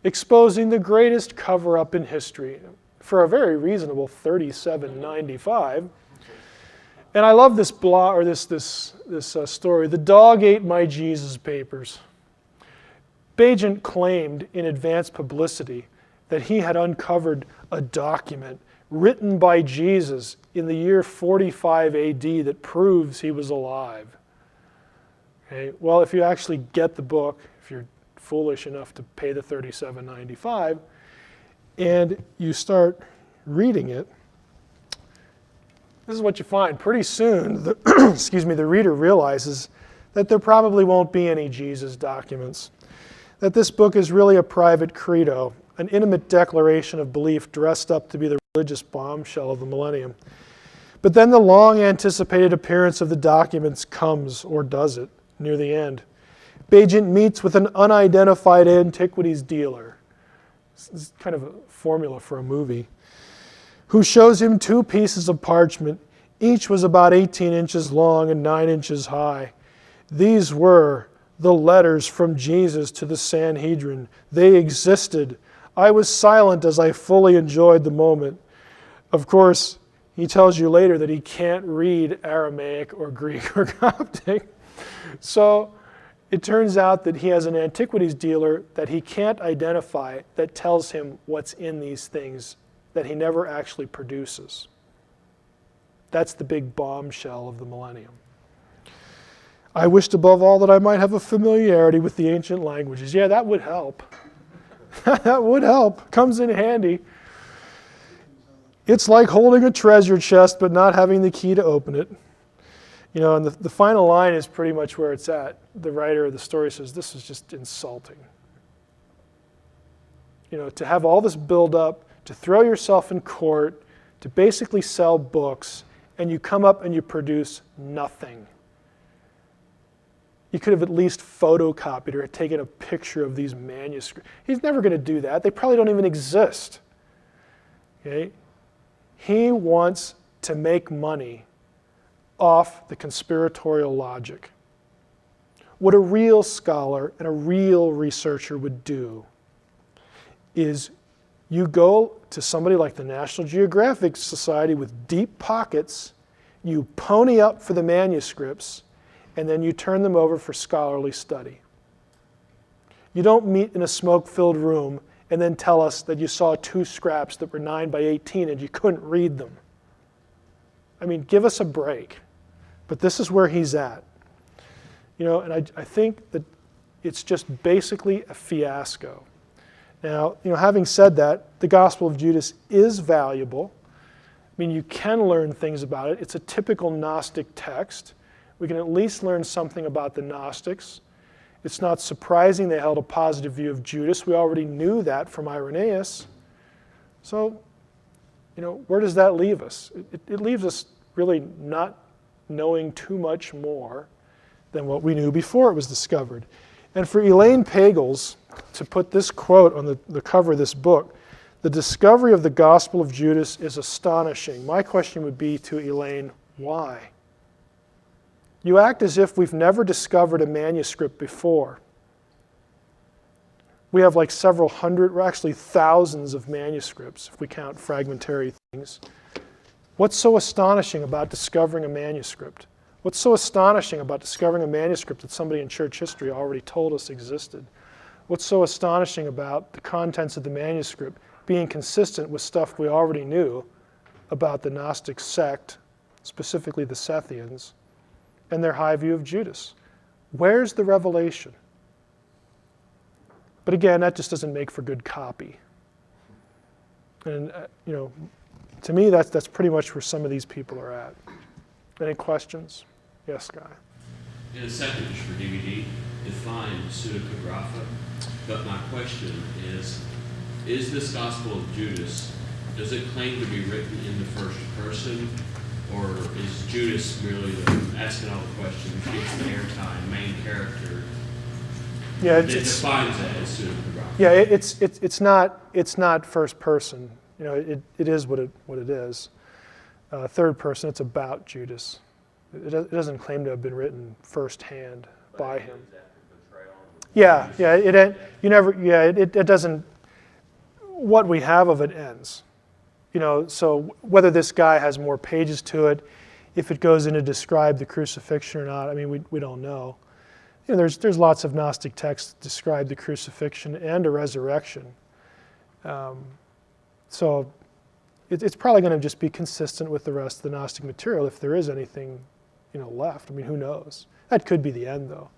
exposing the greatest cover-up in history for a very reasonable $37.95. And I love this this story. The dog ate my Jesus papers. Bajan claimed in advance publicity that he had uncovered a document written by Jesus in the year 45 AD that proves he was alive. Okay? Well, if you actually get the book, if you're foolish enough to pay the $37.95, and you start reading it, this is what you find. Pretty soon, the reader realizes that there probably won't be any Jesus documents, that this book is really a private credo, an intimate declaration of belief dressed up to be the religious bombshell of the millennium. But then the long anticipated appearance of the documents comes, or does it, near the end. Bagent meets with an unidentified antiquities dealer. This is kind of a formula for a movie. Who shows him 2 pieces of parchment. Each was about 18 inches long and 9 inches high. These were the letters from Jesus to the Sanhedrin. They existed. I was silent as I fully enjoyed the moment. Of course, he tells you later that he can't read Aramaic or Greek or Coptic. So it turns out that he has an antiquities dealer that he can't identify that tells him what's in these things that he never actually produces. That's the big bombshell of the millennium. I wished above all that I might have a familiarity with the ancient languages. Yeah, that would help. That would help. Comes in handy. It's like holding a treasure chest but not having the key to open it. You know, and the final line is pretty much where it's at. The writer of the story says, this is just insulting. You know, to have all this build up, to throw yourself in court, to basically sell books, and you come up and you produce nothing. You could have at least photocopied or taken a picture of these manuscripts. He's never going to do that. They probably don't even exist. Okay? He wants to make money off the conspiratorial logic. What a real scholar and a real researcher would do is you go to somebody like the National Geographic Society with deep pockets, you pony up for the manuscripts, and then you turn them over for scholarly study. You don't meet in a smoke-filled room and then tell us that you saw 2 scraps that were 9 by 18 and you couldn't read them. I mean, give us a break. But this is where he's at. You know, and I think that it's just basically a fiasco. Now, you know, having said that, the Gospel of Judas is valuable. I mean, you can learn things about it. It's a typical Gnostic text. We can at least learn something about the Gnostics. It's not surprising they held a positive view of Judas. We already knew that from Irenaeus. So, you know, where does that leave us? It leaves us really not knowing too much more than what we knew before it was discovered. And for Elaine Pagels to put this quote on the cover of this book, the discovery of the Gospel of Judas is astonishing. My question would be to Elaine, why? You act as if we've never discovered a manuscript before. We have like several hundred, or actually thousands of manuscripts, if we count fragmentary things. What's so astonishing about discovering a manuscript? What's so astonishing about discovering a manuscript that somebody in church history already told us existed? What's so astonishing about the contents of the manuscript being consistent with stuff we already knew about the Gnostic sect, specifically the Sethians, and their high view of Judas? Where's the revelation? But again, that just doesn't make for good copy. And you know, to me, that's pretty much where some of these people are at. Any questions? Yes, Guy. In a second for DVD, define pseudepigrapha. But my question is this Gospel of Judas, does it claim to be written in the first person, or is Judas merely asking all the questions, gets the airtime, main character? Yeah, it defines it as pseudepigrapha. Yeah, it's not first person. You know, it is what it is. Third person, it's about Judas. It doesn't claim to have been written firsthand by him. Yeah, it doesn't. What we have of it ends. You know, so whether this guy has more pages to it, if it goes in to describe the crucifixion or not, I mean, we don't know. You know, there's lots of Gnostic texts that describe the crucifixion and a resurrection. So it's probably going to just be consistent with the rest of the Gnostic material if there is anything, you know, left. I mean, who knows? That could be the end, though,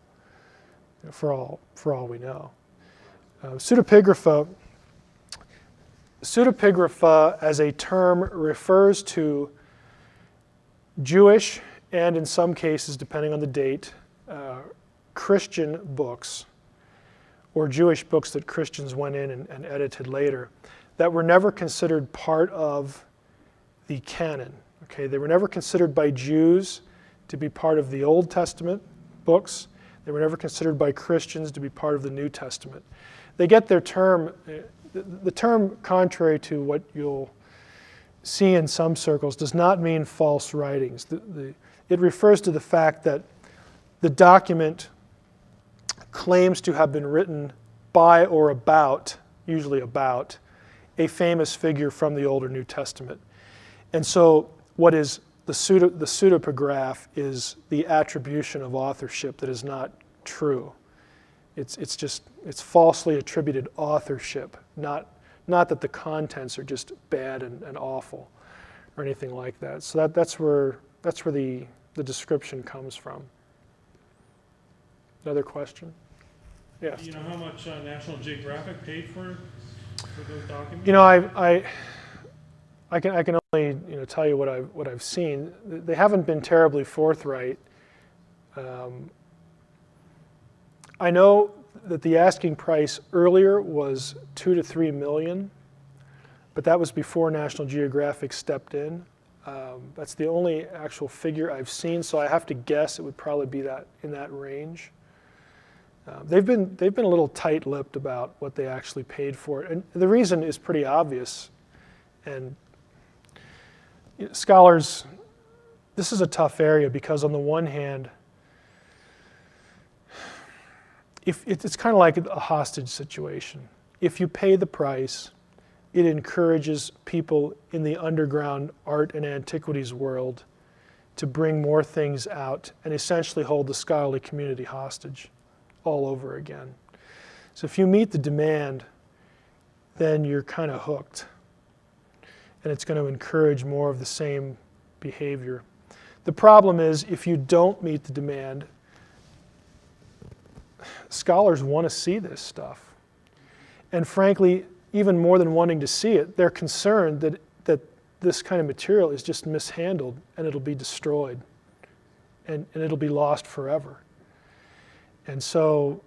you know, for all we know. Pseudepigrapha as a term refers to Jewish and, in some cases, depending on the date, Christian books, or Jewish books that Christians went in and edited later, that were never considered part of the canon. Okay, they were never considered by Jews to be part of the Old Testament books. They were never considered by Christians to be part of the New Testament. They get their term, the term, contrary to what you'll see in some circles, does not mean false writings. It refers to the fact that the document claims to have been written by or about, usually about, a famous figure from the Old or New Testament. And so what is the pseudepigraph is the attribution of authorship that is not true. It's falsely attributed authorship, not that the contents are just bad and awful or anything like that. So that's where the description comes from. Another question? Yes. Do you know how much National Geographic paid for those documents? You know, I can only tell you what I've seen. They haven't been terribly forthright. I know that the asking price earlier was $2 to $3 million, but that was before National Geographic stepped in. That's the only actual figure I've seen, so I have to guess it would probably be in that range. They've been a little tight-lipped about what they actually paid for it, and the reason is pretty obvious. And scholars, this is a tough area because on the one hand, it's kind of like a hostage situation. If you pay the price, it encourages people in the underground art and antiquities world to bring more things out and essentially hold the scholarly community hostage all over again. So if you meet the demand, then you're kind of hooked. And it's going to encourage more of the same behavior. The problem is if you don't meet the demand, scholars want to see this stuff. And frankly, even more than wanting to see it, they're concerned that this kind of material is just mishandled and it'll be destroyed and it'll be lost forever. And so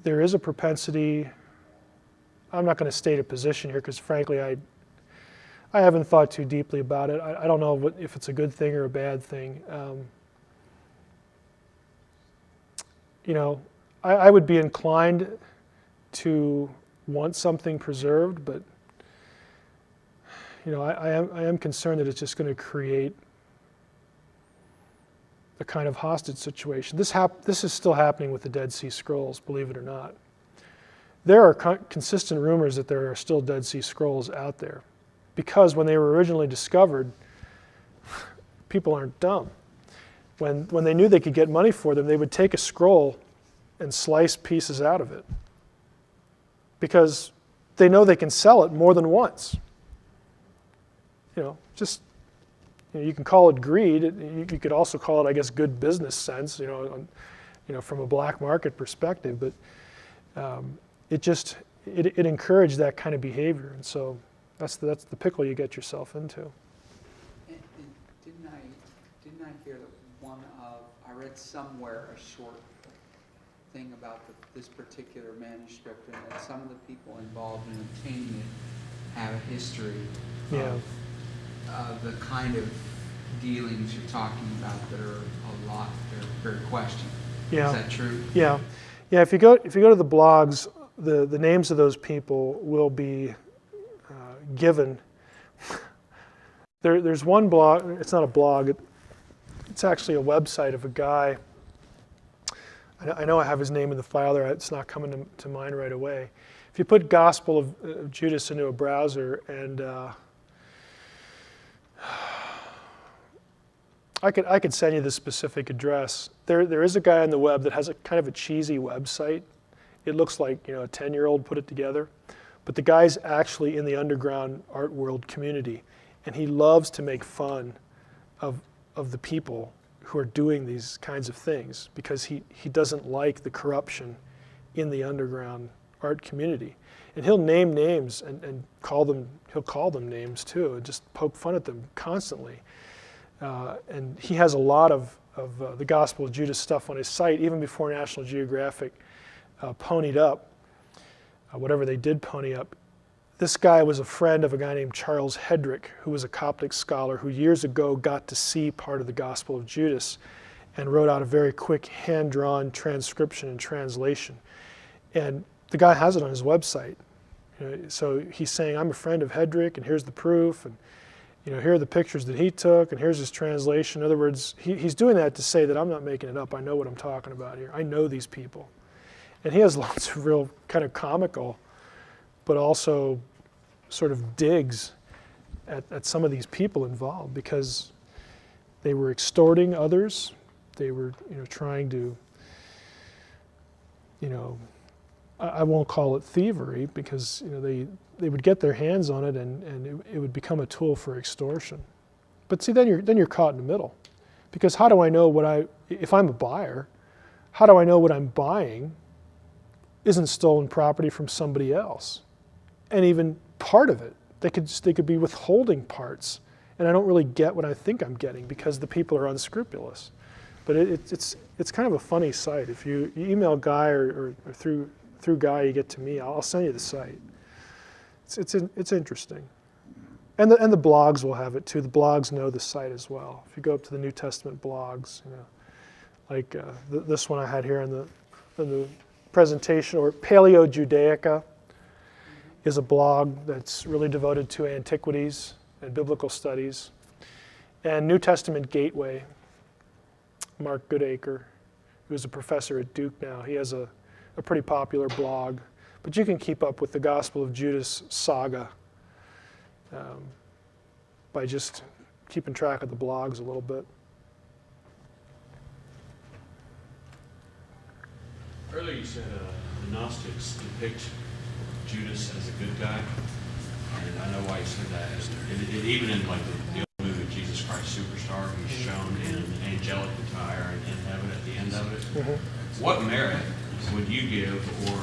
there is a propensity, I'm not going to state a position here because frankly I haven't thought too deeply about it. I don't know if it's a good thing or a bad thing. I would be inclined to want something preserved, but I am concerned that it's just going to create a kind of hostage situation. This is still happening with the Dead Sea Scrolls, believe it or not. There are consistent rumors that there are still Dead Sea Scrolls out there, because when they were originally discovered, people aren't dumb. When they knew they could get money for them, they would take a scroll and slice pieces out of it, because they know they can sell it more than once. You can call it greed. You could also call it, I guess, good business sense. From a black market perspective. But it encouraged that kind of behavior, and so that's the pickle you get yourself into. And didn't I hear that I read somewhere a short thing about this particular manuscript, and that some of the people involved in obtaining it have a history of the kind of dealings you're talking about that are they're very questionable. Yeah. Is that true? Yeah. If you go to the blogs, the names of those people will be given. There's one blog. It's not a blog. It's actually a website of a guy. I know I have his name in the file there. It's not coming to mind right away. If you put Gospel of Judas into a browser, and I could send you the specific address. There is a guy on the web that has a kind of a cheesy website. It looks like a 10-year-old put it together, but the guy's actually in the underground art world community, and he loves to make fun of the people who are doing these kinds of things, because he doesn't like the corruption in the underground art community. And he'll name names and he'll call them names too, and just poke fun at them constantly. And he has a lot of the Gospel of Judas stuff on his site, even before National Geographic ponied up, whatever they did pony up. this guy was a friend of a guy named Charles Hedrick, who was a Coptic scholar who years ago got to see part of the Gospel of Judas and wrote out a very quick hand-drawn transcription and translation. And the guy has it on his website. So he's saying, I'm a friend of Hedrick, and here's the proof, and here are the pictures that he took, and here's his translation. In other words, he's doing that to say that I'm not making it up. I know what I'm talking about here. I know these people. And he has lots of real kind of comical, but also sort of digs at some of these people involved, because they were extorting others. They were trying to, I won't call it thievery, because they would get their hands on it, and it would become a tool for extortion. But see, then you're caught in the middle, because how do I know if I'm a buyer, how do I know what I'm buying isn't stolen property from somebody else? And even part of it, they could be withholding parts, and I don't really get what I think I'm getting because the people are unscrupulous. But it's kind of a funny site. If you email Guy or through Guy you get to me, I'll send you the site. It's interesting. And the blogs will have it too. The blogs know the site as well. If you go up to the New Testament blogs, like this one I had here in the presentation, or Paleo Judaica is a blog that's really devoted to antiquities and biblical studies. And New Testament Gateway, Mark Goodacre, who's a professor at Duke now, he has a pretty popular blog. But you can keep up with the Gospel of Judas saga by just keeping track of the blogs a little bit. Earlier you said the Gnostics depict Judas as a good guy, and I know why you said that. Even in like the old movie Jesus Christ Superstar, he's shown in angelic attire in heaven at the end of it. Mm-hmm. What merit would you give, or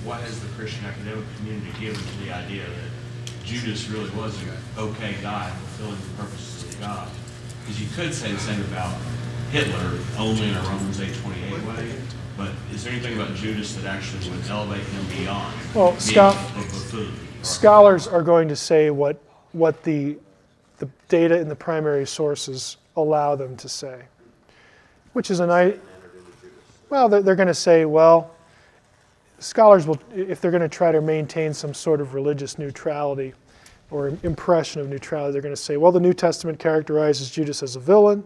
what has the Christian academic community given to the idea that Judas really was an okay guy fulfilling the purposes of God? Because you could say the same about Hitler, only in a Romans 8:28 way. But is there anything about Judas that actually would elevate him beyond being a buffoon? Scholars are going to say what the data in the primary sources allow them to say, which is well, they're going to say, well, scholars will, if they're going to try to maintain some sort of religious neutrality or impression of neutrality, they're going to say, well, the New Testament characterizes Judas as a villain.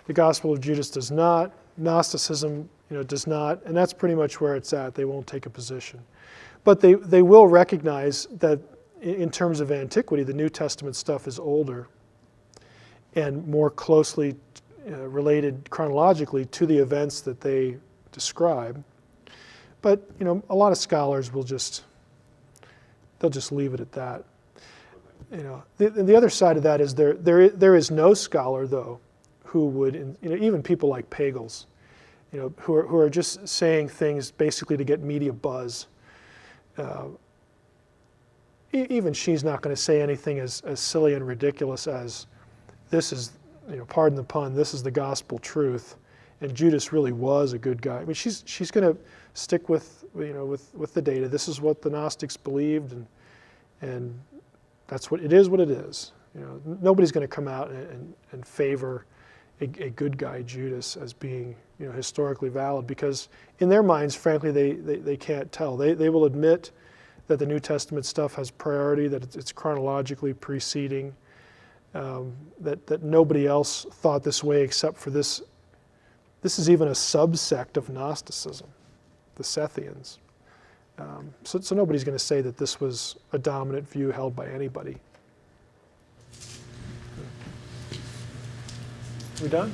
The Gospel of Judas does not. Gnosticism does not, and that's pretty much where it's at. They won't take a position. But they will recognize that in terms of antiquity, the New Testament stuff is older and more closely related chronologically to the events that they describe. But a lot of scholars will they'll just leave it at that. The other side of that is there is no scholar though who would, even people like Pagels, who are just saying things basically to get media buzz. Even she's not going to say anything as silly and ridiculous as, this is, pardon the pun, this is the gospel truth, and Judas really was a good guy. I mean, she's going to stick with with the data. This is what the Gnostics believed, and that's what it is. What it is. Nobody's going to come out and favor a good guy Judas as being historically valid, because in their minds, frankly, they can't tell. They will admit that the New Testament stuff has priority, that it's chronologically preceding, that nobody else thought this way except for this. This is even a subsect of Gnosticism, the Sethians. So nobody's going to say that this was a dominant view held by anybody. We done?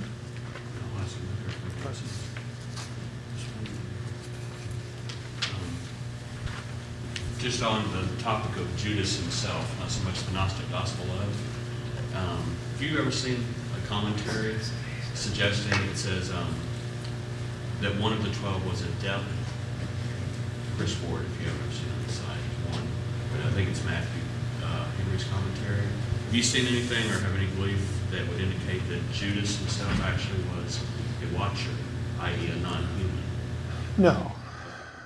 Just on the topic of Judas himself, not so much the Gnostic gospel of. Have you ever seen a commentary suggesting it says that one of the 12 was a devil? Chris Ford, if you ever seen on the site, one. But I think it's Matthew Henry's commentary. Have you seen anything or have any belief that would indicate that Judas himself actually was a watcher, i.e. a non-human? No.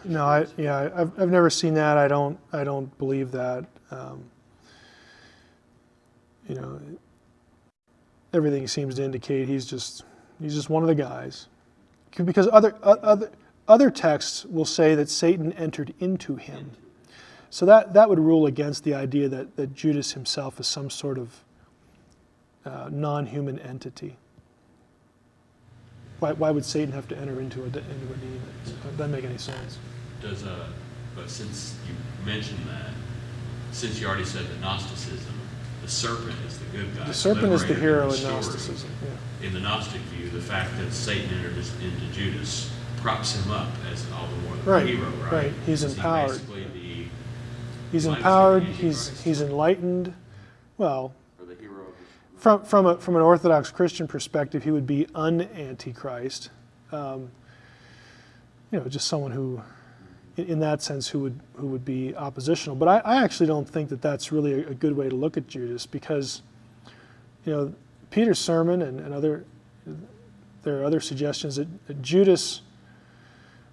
No, I've never seen that. I don't believe that. You know, everything seems to indicate he's just one of the guys. Because other texts will say that Satan entered into him. So that would rule against the idea that Judas himself is some sort of non-human entity. Why would Satan have to enter into a demon? It doesn't make any sense. But since you mentioned that, since you already said that Gnosticism, the serpent is the good guy. The serpent is the liberator hero the in story. Gnosticism. Yeah. In the Gnostic view, the fact that Satan entered into Judas props him up as all the more the Right, hero, right? right. He's Is he empowered. basically He's minus empowered. the He's enlightened. Well, or the hero of from an Orthodox Christian perspective, he would be un-Antichrist. Just someone who, in that sense, who would be oppositional. But I actually don't think that that's really a good way to look at Judas, because, Peter's sermon and there are other suggestions that Judas,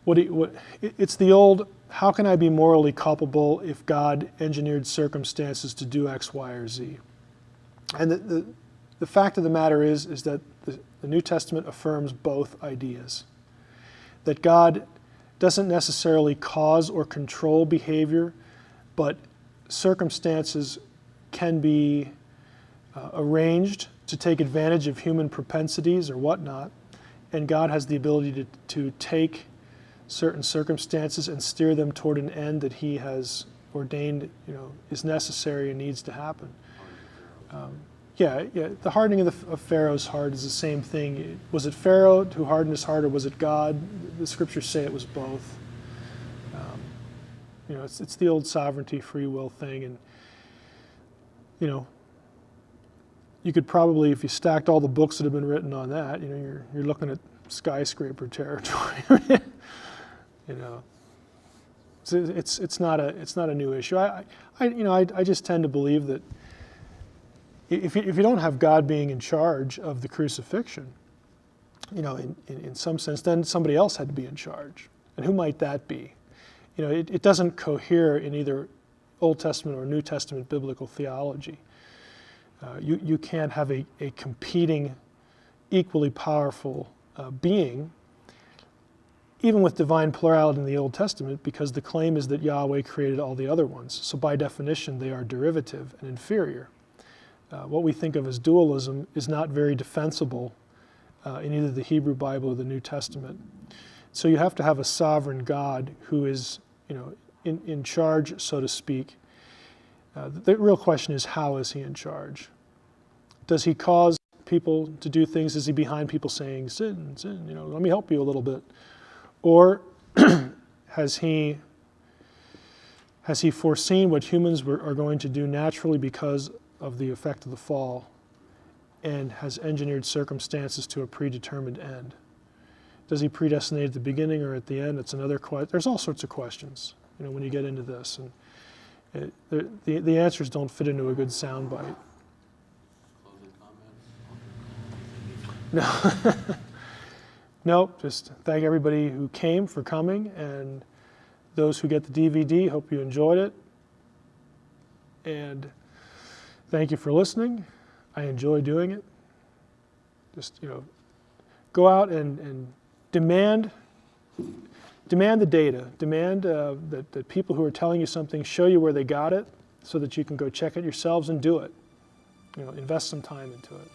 it's the old, how can I be morally culpable if God engineered circumstances to do X, Y, or Z? And the fact of the matter is that the New Testament affirms both ideas. That God doesn't necessarily cause or control behavior, but circumstances can be arranged to take advantage of human propensities or whatnot, and God has the ability to take certain circumstances and steer them toward an end that He has ordained, is necessary and needs to happen. The hardening of Pharaoh's heart is the same thing. Was it Pharaoh who hardened his heart, or was it God? The scriptures say it was both. It's the old sovereignty, free will thing, and you could probably, if you stacked all the books that have been written on that, you're looking at skyscraper territory. It's not a new issue. I just tend to believe that if you don't have God being in charge of the crucifixion, in some sense, then somebody else had to be in charge. And who might that be? It doesn't cohere in either Old Testament or New Testament biblical theology. You can't have a competing, equally powerful being, even with divine plurality in the Old Testament, because the claim is that Yahweh created all the other ones. So by definition, they are derivative and inferior. What we think of as dualism is not very defensible in either the Hebrew Bible or the New Testament. So you have to have a sovereign God who is, in charge, so to speak. The real question is, how is He in charge? Does He cause people to do things? Is He behind people saying, sin, let me help you a little bit? Or has He foreseen what humans are going to do naturally because of the effect of the fall, and has engineered circumstances to a predetermined end? Does He predestinate at the beginning or at the end? It's another question. There's all sorts of questions, when you get into this, and the answers don't fit into a good soundbite. closing comments? No, no. Just thank everybody who came for coming, and those who get the DVD. Hope you enjoyed it, and thank you for listening. I enjoy doing it. Just go out and demand the data. Demand that people who are telling you something show you where they got it, so that you can go check it yourselves and do it. Invest some time into it.